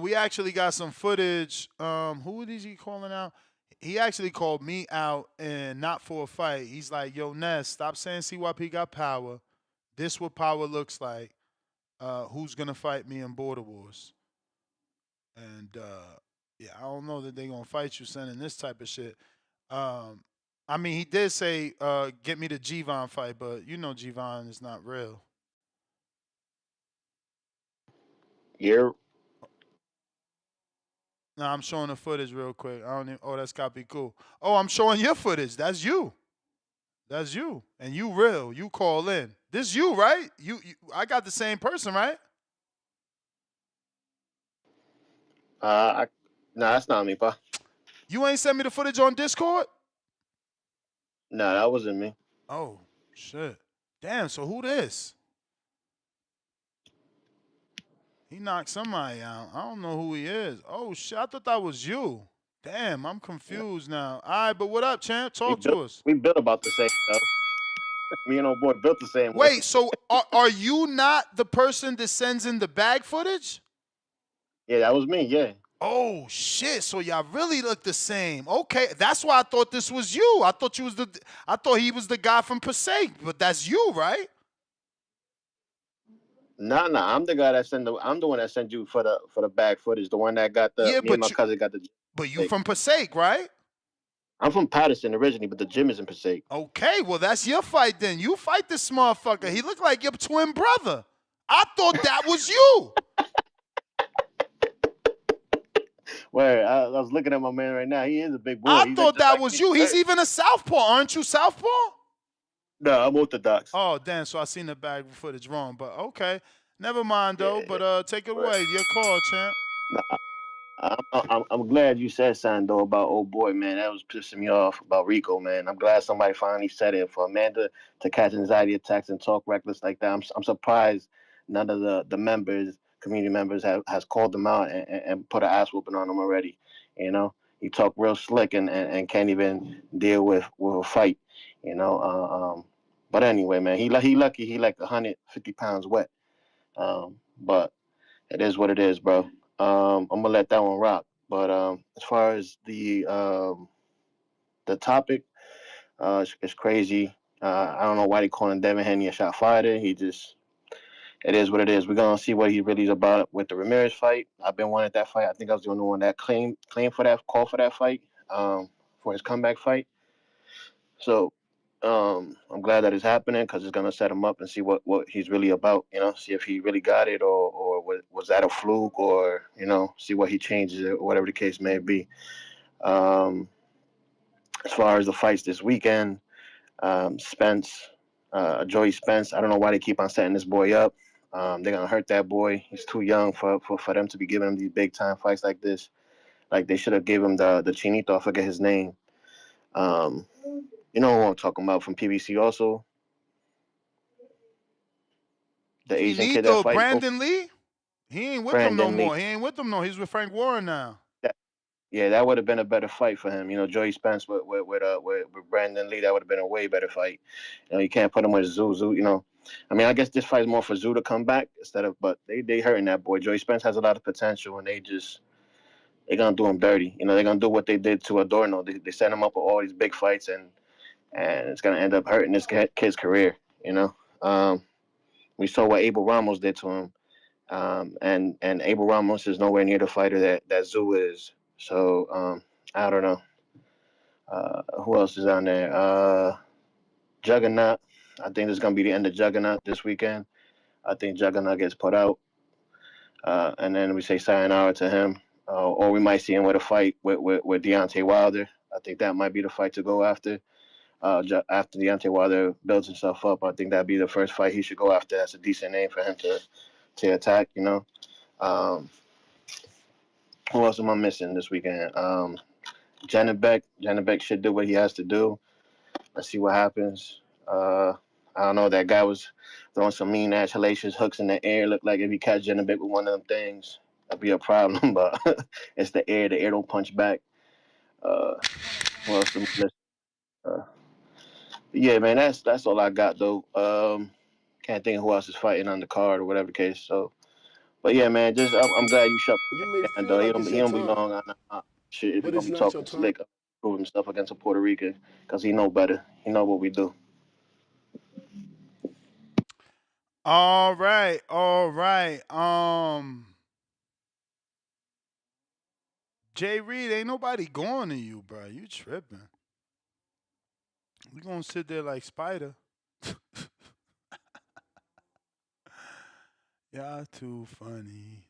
We actually got some footage. Who is he calling out? He actually called me out and not for a fight. He's like, yo, Ness, stop saying CYP got power. This what power looks like. Who's gonna fight me in Border Wars? And yeah, I don't know that they gonna fight you sending this type of shit. Um, I mean, he did say, get me the Gvon fight, but Gvon is not real. You're Now I'm showing the footage real quick. I don't even, oh, that's gotta be cool. Oh, I'm showing your footage. That's you. That's you. And you real. You call in. This you, right? I got the same person, right? no, that's not me, pa. You ain't sent me the footage on Discord? No, that wasn't me. Oh, shit. Damn, so who this? He knocked somebody out. I don't know who he is. Oh shit, I thought that was you. Damn, I'm No. confused now. All right, but what up, champ? We Talk built to us. we built about the same though. Me and old boy built the same way. Wait, so are you not the person that sends in the bag footage? Yeah, that was me. Yeah. Oh shit! So y'all really look the same. Okay, that's why I thought this was you. I thought he was the guy from Passaic, but that's you, right? Nah. I'm the one that sent you for the back footage. The one that got Yeah, me and my cousin got the. but you Like, from Passaic, right? I'm from Patterson originally, but the gym is in Passaic. Okay, well that's your fight then. You fight this motherfucker. He looked like your twin brother. I thought that was you. Where I was looking at my man right now. He is a big boy. I He's like thought just that like was me. you. He's even a southpaw. Aren't you southpaw? No, I'm Orthodox. Oh, damn. So I seen the bag footage wrong, but okay. Never mind though. Yeah. But take it But away. Your call, champ. nah, I'm glad you said something though about old boy, man. That was pissing me off about Rico, man. I'm glad somebody finally said it. For Amanda to catch anxiety attacks and talk reckless like that, I'm surprised none of the members, community members, has called them out and put an ass whooping on them already. You know, he talked real slick and can't even deal with a fight. You know, but anyway, man, he lucky he like 150 pounds wet. But it is what it is, bro. I'm gonna let that one rock. But as far as the topic, it's crazy. I don't know why they calling Devin Haney a shot fighter. It is what it is. We're gonna see what he really is about with the Ramirez fight. I've been wanting that fight. I think I was the only one that claimed for that call for that fight, for his comeback fight. So I'm glad that it's happening because it's gonna set him up and see what he's really about. You know, see if he really got it or was that a fluke or see what he changes or whatever the case may be. Um, as far as the fights this weekend, Spence, Joyce Spence. I don't know why they keep on setting this boy up. They're gonna hurt that boy. He's too young for them to be giving him these big time fights like this. Like they should have gave him the Chinito. I forget his name. Um, you know who I'm talking about from PBC also. The Asian kid that Chinito, fight Brandon Lee. He ain't with them no Brandon Lee. more. He ain't with them no. He's with Frank Warren now. That, yeah, that would have been a better fight for him. Joey Spence with Brandon Lee, that would have been a way better fight. You can't put him with Zoo. I mean, I guess this fight is more for Zoo to come back but they hurting that boy. Joey Spence has a lot of potential, and they're gonna do him dirty. They're gonna do what they did to Adorno. They set him up with all these big fights, and it's gonna end up hurting this kid's career. Um, we saw what Abel Ramos did to him. And Abel Ramos is nowhere near the fighter that Zoo is. So I don't know. Who else is on there? Juggernaut. I think this is gonna be the end of Juggernaut this weekend. I think Juggernaut gets put out, and then we say sayonara to him, or we might see him with a fight with Deontay Wilder. I think that might be the fight to go after. After Deontay Wilder builds himself up, I think that'd be the first fight he should go after. That's a decent name for him to attack. Um, who else am I missing this weekend? Janabek. Janabek should do what he has to do. Let's see what happens. I don't know. That guy was throwing some mean ass hellacious hooks in the air. Looked like if he catch Janabek with one of them things, that'd be a problem. But it's the air. The air don't punch back. Uh, who else am I missing? Uh, yeah, man. That's all I got though. Can't think of who else is fighting on the card or whatever the case. So, but yeah, man. I'm glad you shut You may him down feel though. He like don't it's be he your don't be time, long on shit if he's but gonna it's be not your talking time. slick, proving stuff against a Puerto Rican because he know better. He know what we do. All right, all right. Jay Reed, ain't nobody going to you, bro. You tripping? We gonna sit there like Spider. Y'all too funny.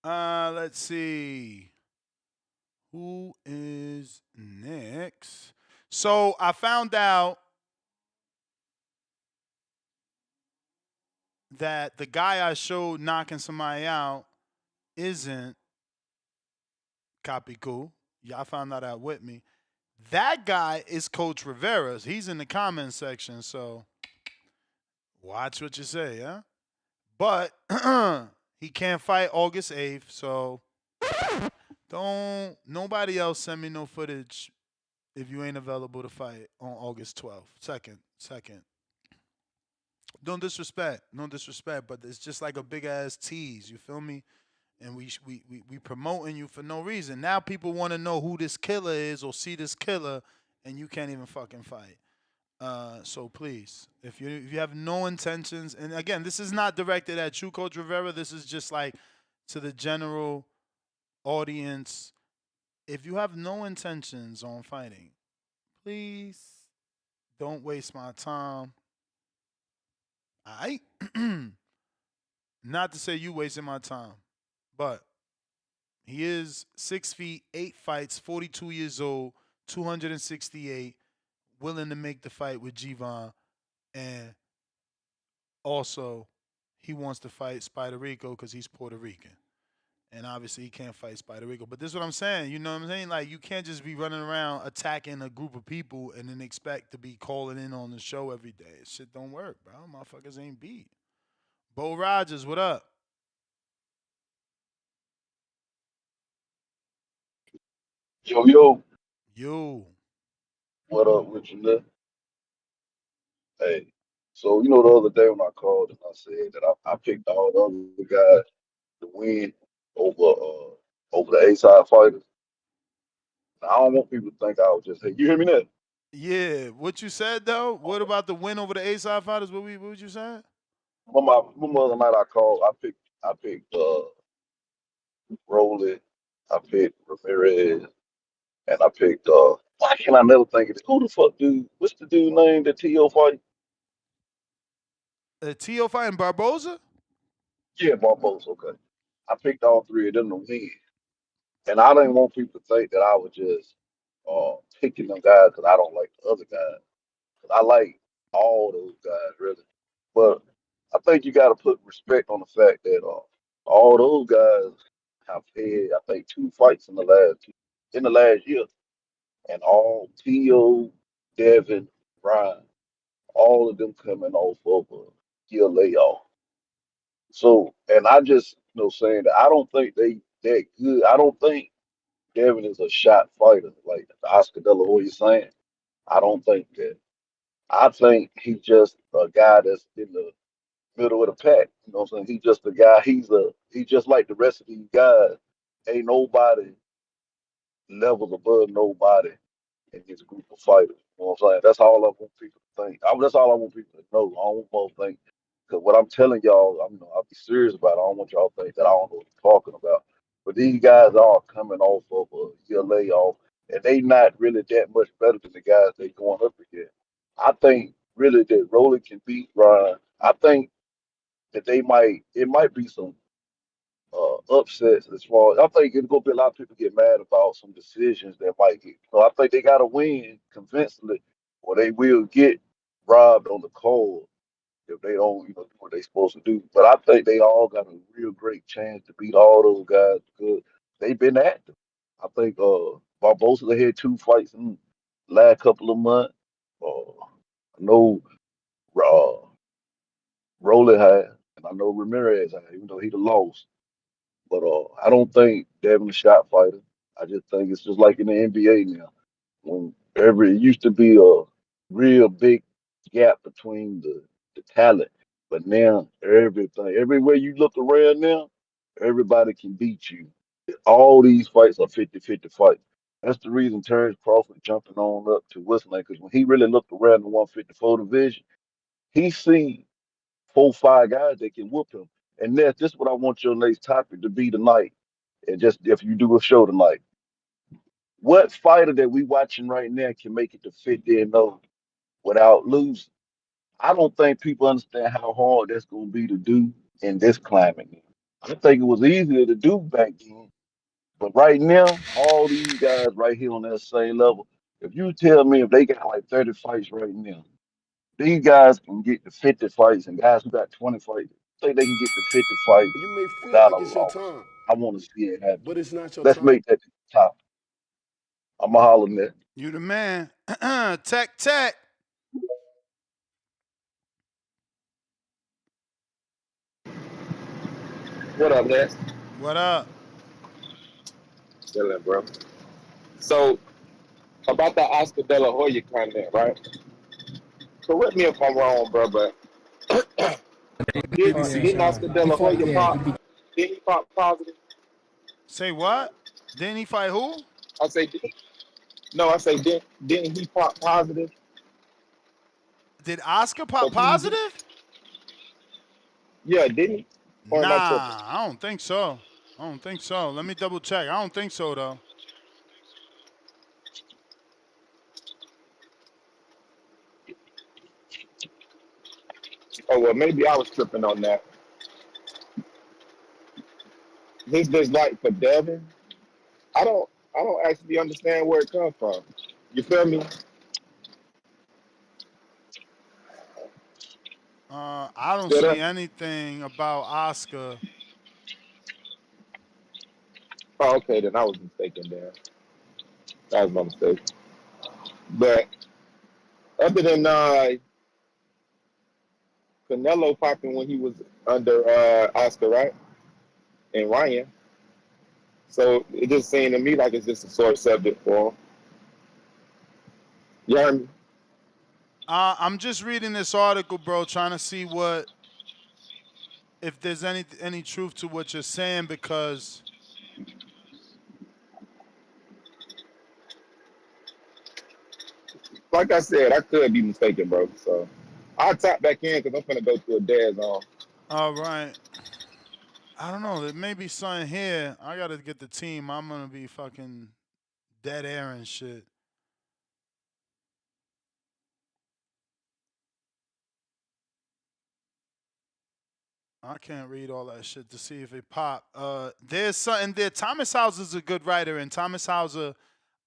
Let's see. Who is next? So I found out that the guy I showed knocking somebody out isn't Capicu. Y'all found that out with me. That guy is Coach Rivera's. He's in the comment section, so watch what you say, yeah? But he can't fight August 8th, so don't nobody else send me no footage if you ain't available to fight on August 12th. Second. No disrespect, but it's just like a big ass tease. You feel me? And we promoting you for no reason. Now people want to know who this killer is or see this killer, and you can't even fucking fight. So please, if you have no intentions, and again, this is not directed at you, Coach Rivera. This is just like to the general audience. If you have no intentions on fighting, please don't waste my time. I not to say you wasting my time, but he is 6 feet, 8 fights, 42 years old, 268, willing to make the fight with Gvon, and also he wants to fight Spider Rico because he's Puerto Rican. And obviously he can't fight Spider Rico. But this is what I'm saying. You know what I'm saying? Like you can't just be running around attacking a group of people and then expect to be calling in on the show every day. Shit don't work, bro. Motherfuckers ain't beat. Bo Rogers, what up? Yo, Yo. what up with you, man? Hey, so the other day when I called and I said that I picked all the other guys to win over the A-side fighters. Now, I don't want people to think I was just, hey, you hear me now? Yeah. What you said though? What about the win over the A-side fighters? What you saying? Remember the other night I called, I picked Rowley, I picked Ramirez, and I picked why can I never think of it? Who the fuck dude? What's the dude name that T.O. fight? T.O. fighting Barboza? Yeah, Barbosa, okay. I picked all three of them to win. And I didn't want people to think that I was just picking them guys because I don't like the other guys. 'Cause I like all those guys really, but I think you got to put respect on the fact that all those guys have had I think two fights in the last year, and all T.O., Devin, Brian, all of them coming off of a year layoff. So, and I just saying that I don't think they that good. I don't think Devin is a shot fighter like Oscar De La Hoya saying. I don't think that. I think he's just a guy that's in the middle of the pack. You know what I'm saying? He's just a guy. He's just like the rest of these guys. Ain't nobody levels above nobody in this group of fighters. You know what I'm saying? That's all I want people to think. That's all I want people to know. I don't want to think because what I'm telling y'all, I'll be serious about it. I don't want y'all to think that I don't know what I'm talking about. But these guys are coming off of a year layoff, and they not really that much better than the guys they going up against. I think really that Rolly can beat Ryan. I think that it might be some upsets as far as I think it's gonna be a lot of people get mad about some decisions that might get. So I think they got to win convincingly, or they will get robbed on the cold if they don't, do what they supposed to do. But I think they all got a real great chance to beat all those guys because they've been active. I think Barbosa had two fights in the last couple of months. I know uh, Rolly had, and I know Ramirez had, even though he the lost. But I don't think Devin a shot fighter. I just think it's just like in the NBA now. When it used to be a real big gap between the talent, but now everywhere you look around now, everybody can beat you. All these fights are 50-50 fights. That's the reason Terrence Crawford jumping on up to Whistling because when he really looked around the 154 division, he seen 4, 5 guys that can whoop him. And that's just what I want your next topic to be tonight. And just if you do a show tonight, what fighter that we watching right now can make it to 50-0 without losing? I don't think people understand how hard that's going to be to do in this climate. I think it was easier to do back then, but right now, all these guys right here on that same level. If you tell me if they got like 30 fights right now, these guys can get to 50 fights, and guys who got 20 fights, think they can get to 50 fights You may feel without a like it's your loss. time, I want to see it happen. but it's not your Let's time. make that the top. I'm a holler, man. You the man. Tech. What up, Ness? What up? Chilling, bro. So about that Oscar De La Hoya comment, right? Correct me if I'm wrong, bro, but didn't Oscar De La Hoya pop? Didn't he pop positive? Say what? Didn't he fight who? I say, no, I say, didn't he pop positive Did Oscar for pop PED? positive? Yeah, didn't he? Or am I tripping? Nah, I don't think so. I don't think so. Let me double check. I don't think so though. Oh well, maybe I was tripping on that. His dislike for Devin, I don't, I don't actually understand where it comes from. You feel me? I don't Still see there? anything about Oscar. Oh, okay, then I was mistaken there. That was my mistake. But other than Canelo popping when he was under Oscar, right? And Ryan. So it just seemed to me like it's just a sore subject for him. You heard me? I'm just reading this article, bro, trying to see what if there's any truth to what you're saying because Like I said, I could be mistaken, bro. So I'll tap back in because I'm finna go to a dead zone. all right. I don't know. There may be something here. I gotta get the team. I'm gonna be fucking dead air and shit. I can't read all that shit to see if it pop. There's something there. Thomas Hauser's a good writer, and Thomas Hauser,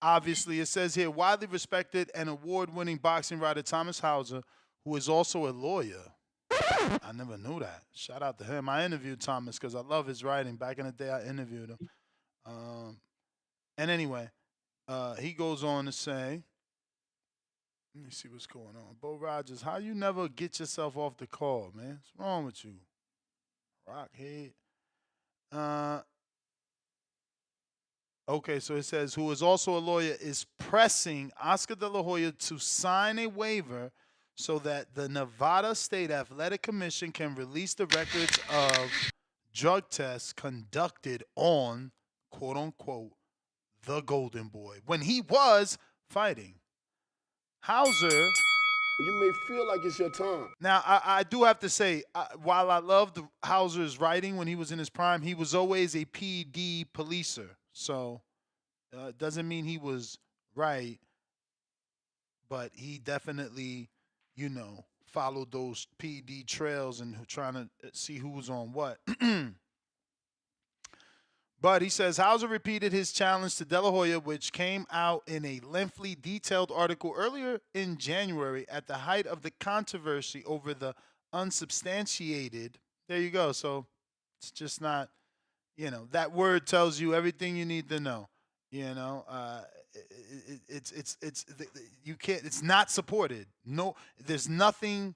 obviously, it says here, widely respected and award-winning boxing writer Thomas Hauser, who is also a lawyer. I never knew that. Shout out to him. I interviewed Thomas because I love his writing. Back in the day, I interviewed him. And anyway, he goes on to say, let me see what's going on. Bo Rogers, how you never get yourself off the call, man? What's wrong with you? Rockhead. Uh, okay, so it says, who is also a lawyer, is pressing Oscar De La Hoya to sign a waiver so that the Nevada State Athletic Commission can release the records of drug tests conducted on, quote unquote, the Golden Boy when he was fighting. Hauser. You may feel like it's your time. Now, I do have to say, while I loved Hauser's writing when he was in his prime, he was always a PD policer. So it doesn't mean he was right, but he definitely, followed those PD trails and trying to see who was on what. But he says Hauser repeated his challenge to De La Hoya, which came out in a lengthy, detailed article earlier in January at the height of the controversy over the unsubstantiated. There you go. So it's just not, that word tells you everything you need to know. It's you can't. It's not supported. No, there's nothing.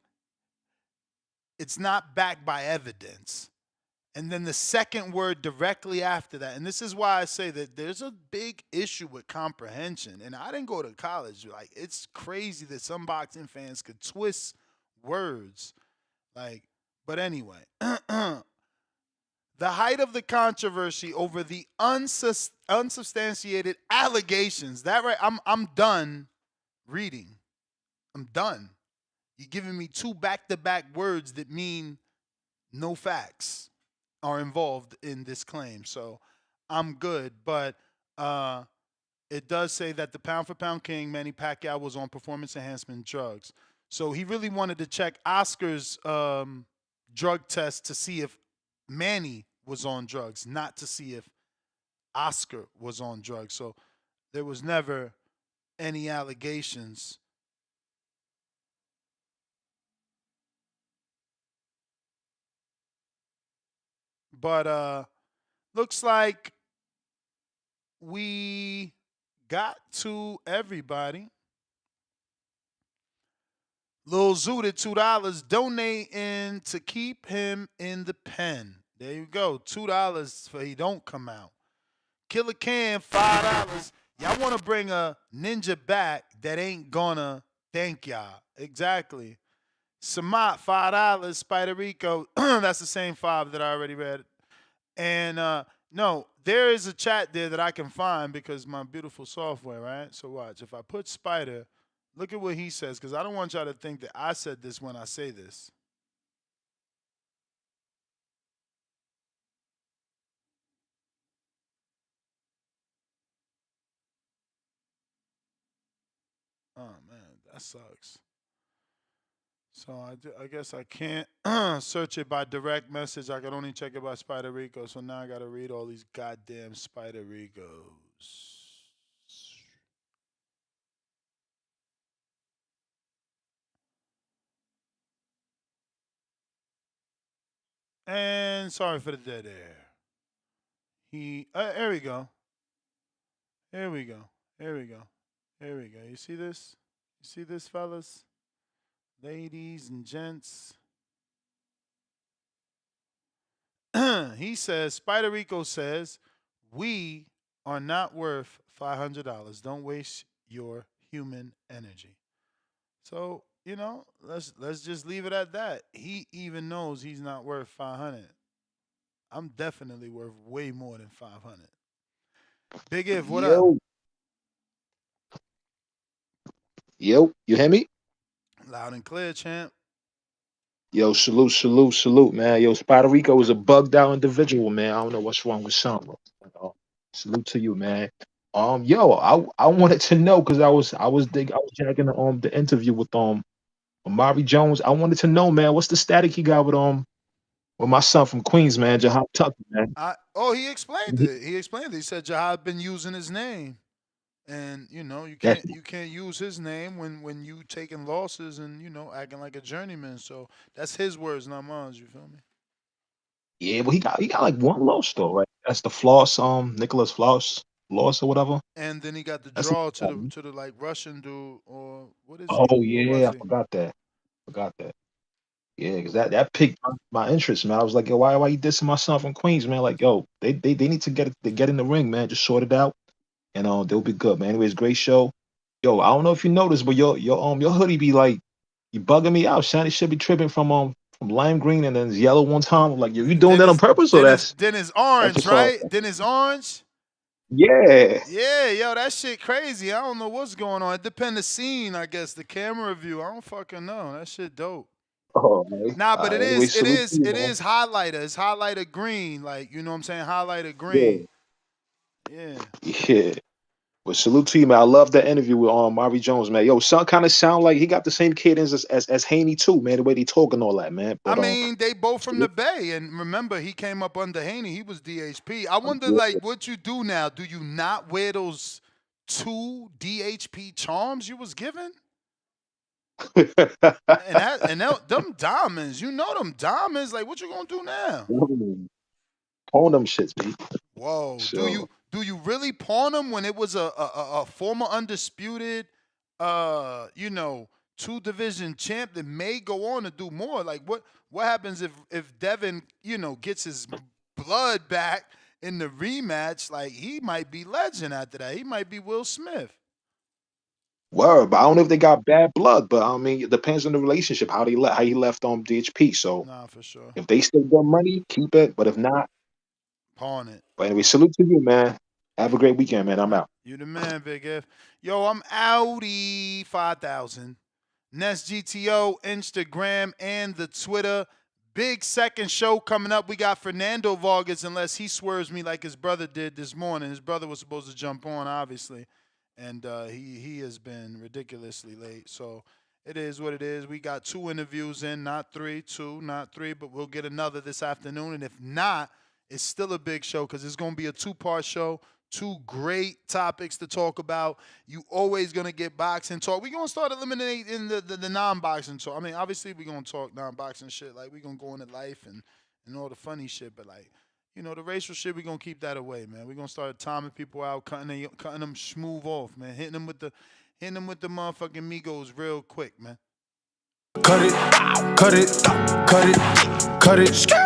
It's not backed by evidence. And then the second word directly after that. And this is why I say that there's a big issue with comprehension. And I didn't go to college. Like, it's crazy that some boxing fans could twist words. But anyway, the height of the controversy over the unsubstantiated allegations. That right? I'm done reading. I'm done. You're giving me two back-to-back words that mean no facts are involved in this claim. So I'm good. But it does say that the pound for pound king, Manny Pacquiao, was on performance enhancement drugs. So he really wanted to check Oscar's drug test to see if Manny was on drugs, not to see if Oscar was on drugs. So there was never any allegations. But looks like we got to everybody. Lil Zoot at $2 donating to keep him in the pen. There you go. $2 for he don't come out. Killer Can, $5. Y'all want to bring a ninja back that ain't gonna thank y'all. Exactly. Samat, $5. Spider Rico, that's the same five that I already read. And no, there is a chat there that I can find because my beautiful software, right? So watch. If I put Spider, look at what he says, because I don't want y'all to think that I said this when I say this. Oh man, that sucks. So I guess I can't search it by direct message. I can only check it by Spider Rico. So now I gotta read all these goddamn Spider Ricos. And sorry for the dead air. Here we go. Here we go. Here we go. Here we go. You see this? You see this, fellas? Ladies and gents. He says, Spider Rico says, we are not worth $500. Don't waste your human energy. So, let's just leave it at that. He even knows he's not worth 500. I'm definitely worth way more than 500. Big If, what up? Yo, you hear me? Loud and clear, champ. Yo, salute, man. Yo, Spider Rico is a bugged out individual, man. I don't know what's wrong with something. Salute to you, man. Yo, I wanted to know because I was checking the interview with Amari Jones. I wanted to know, man, what's the static he got with my son from Queens, man, Jahab Tucker, man. He explained it. He explained it. He said Jahab been using his name. And you That can't use his name when you taking losses and acting like a journeyman. So that's his words, not mine. You feel me? yeah, but he got like one loss though, right? That's the Floss, Nicholas Floss loss or whatever. And then he got the That's draw to the like Russian dude, or what is he? oh What was yeah, I he? forgot that. Forgot that. Yeah, because that piqued my interest, man. I was like, yo, why you dissing my son from Queens, man? Like, yo, they need to get in the ring, man. Just sort it out, and they'll be good, man. Anyways, great show. Yo, I don't know if you noticed, but your hoodie be like you bugging me out. Shiny should be tripping from lime green and then yellow one time. I'm like, yo, you doing Then that on it's purpose or then it's that's then it's that's orange, just called? right? Then it's orange. Yeah. Yeah, yo, that shit crazy. I don't know what's going on. It depends the scene, I guess. The camera view. I don't fucking know. That shit dope. Oh, man. Nah, but Anyway, salute to you, it man. is highlighter. It's highlighter green. Like, you know what I'm saying? Highlighter Yeah, green. Yeah. yeah. But salute to you, man. I love that interview with Amari Jones, man. Yo, son kind of sound like he got the same cadence as Haney too, man. The way they talk and all that, man. I But mean, they both from the salute, Bay, and remember, he came up under Haney. He was DHP. I wonder, yeah. like, what you do now? Do you not wear those two DHP charms you was given? Them diamonds, them diamonds. Like, what you gonna do now? Pawn them shits, B. Whoa, So, do you really pawn them when it was a former undisputed, two division champ that may go on to do more? Like, what happens if Devin gets his blood back in the rematch? Like, he might be legend after that. He might be Will Smith. word, but I don't know if they got bad blood, but I mean, it depends on the relationship, how he left on DHP. So, Nah, for sure. if they still got money, keep it. But if not, Pawn it. but anyway, salute to you, man. Have a great weekend, man. I'm out. You the man, Big F. Yo, I'm Audi 5000. Nest GTO, Instagram, and the Twitter. Big second show coming up. We got Fernando Vargas, unless he swerves me like his brother did this morning. His brother was supposed to jump on, obviously, and he has been ridiculously late. So it is what it is. We got 2 interviews in, not 3, 2, not 3, but we'll get another this afternoon. And if not, it's still a big show because it's going to be a 2-part show. 2 great topics to talk about. You always going to get boxing talk. We're going to start eliminating the non-boxing talk. I mean, obviously, we're going to talk non-boxing shit. Like, we're going to go into life and all the funny shit. But, like, the racial shit, we're going to keep that away, man. We're going to start timing people out, cutting them smooth off, man. Hitting them with the motherfucking Migos real quick, man. Cut it, cut it, cut it, cut it.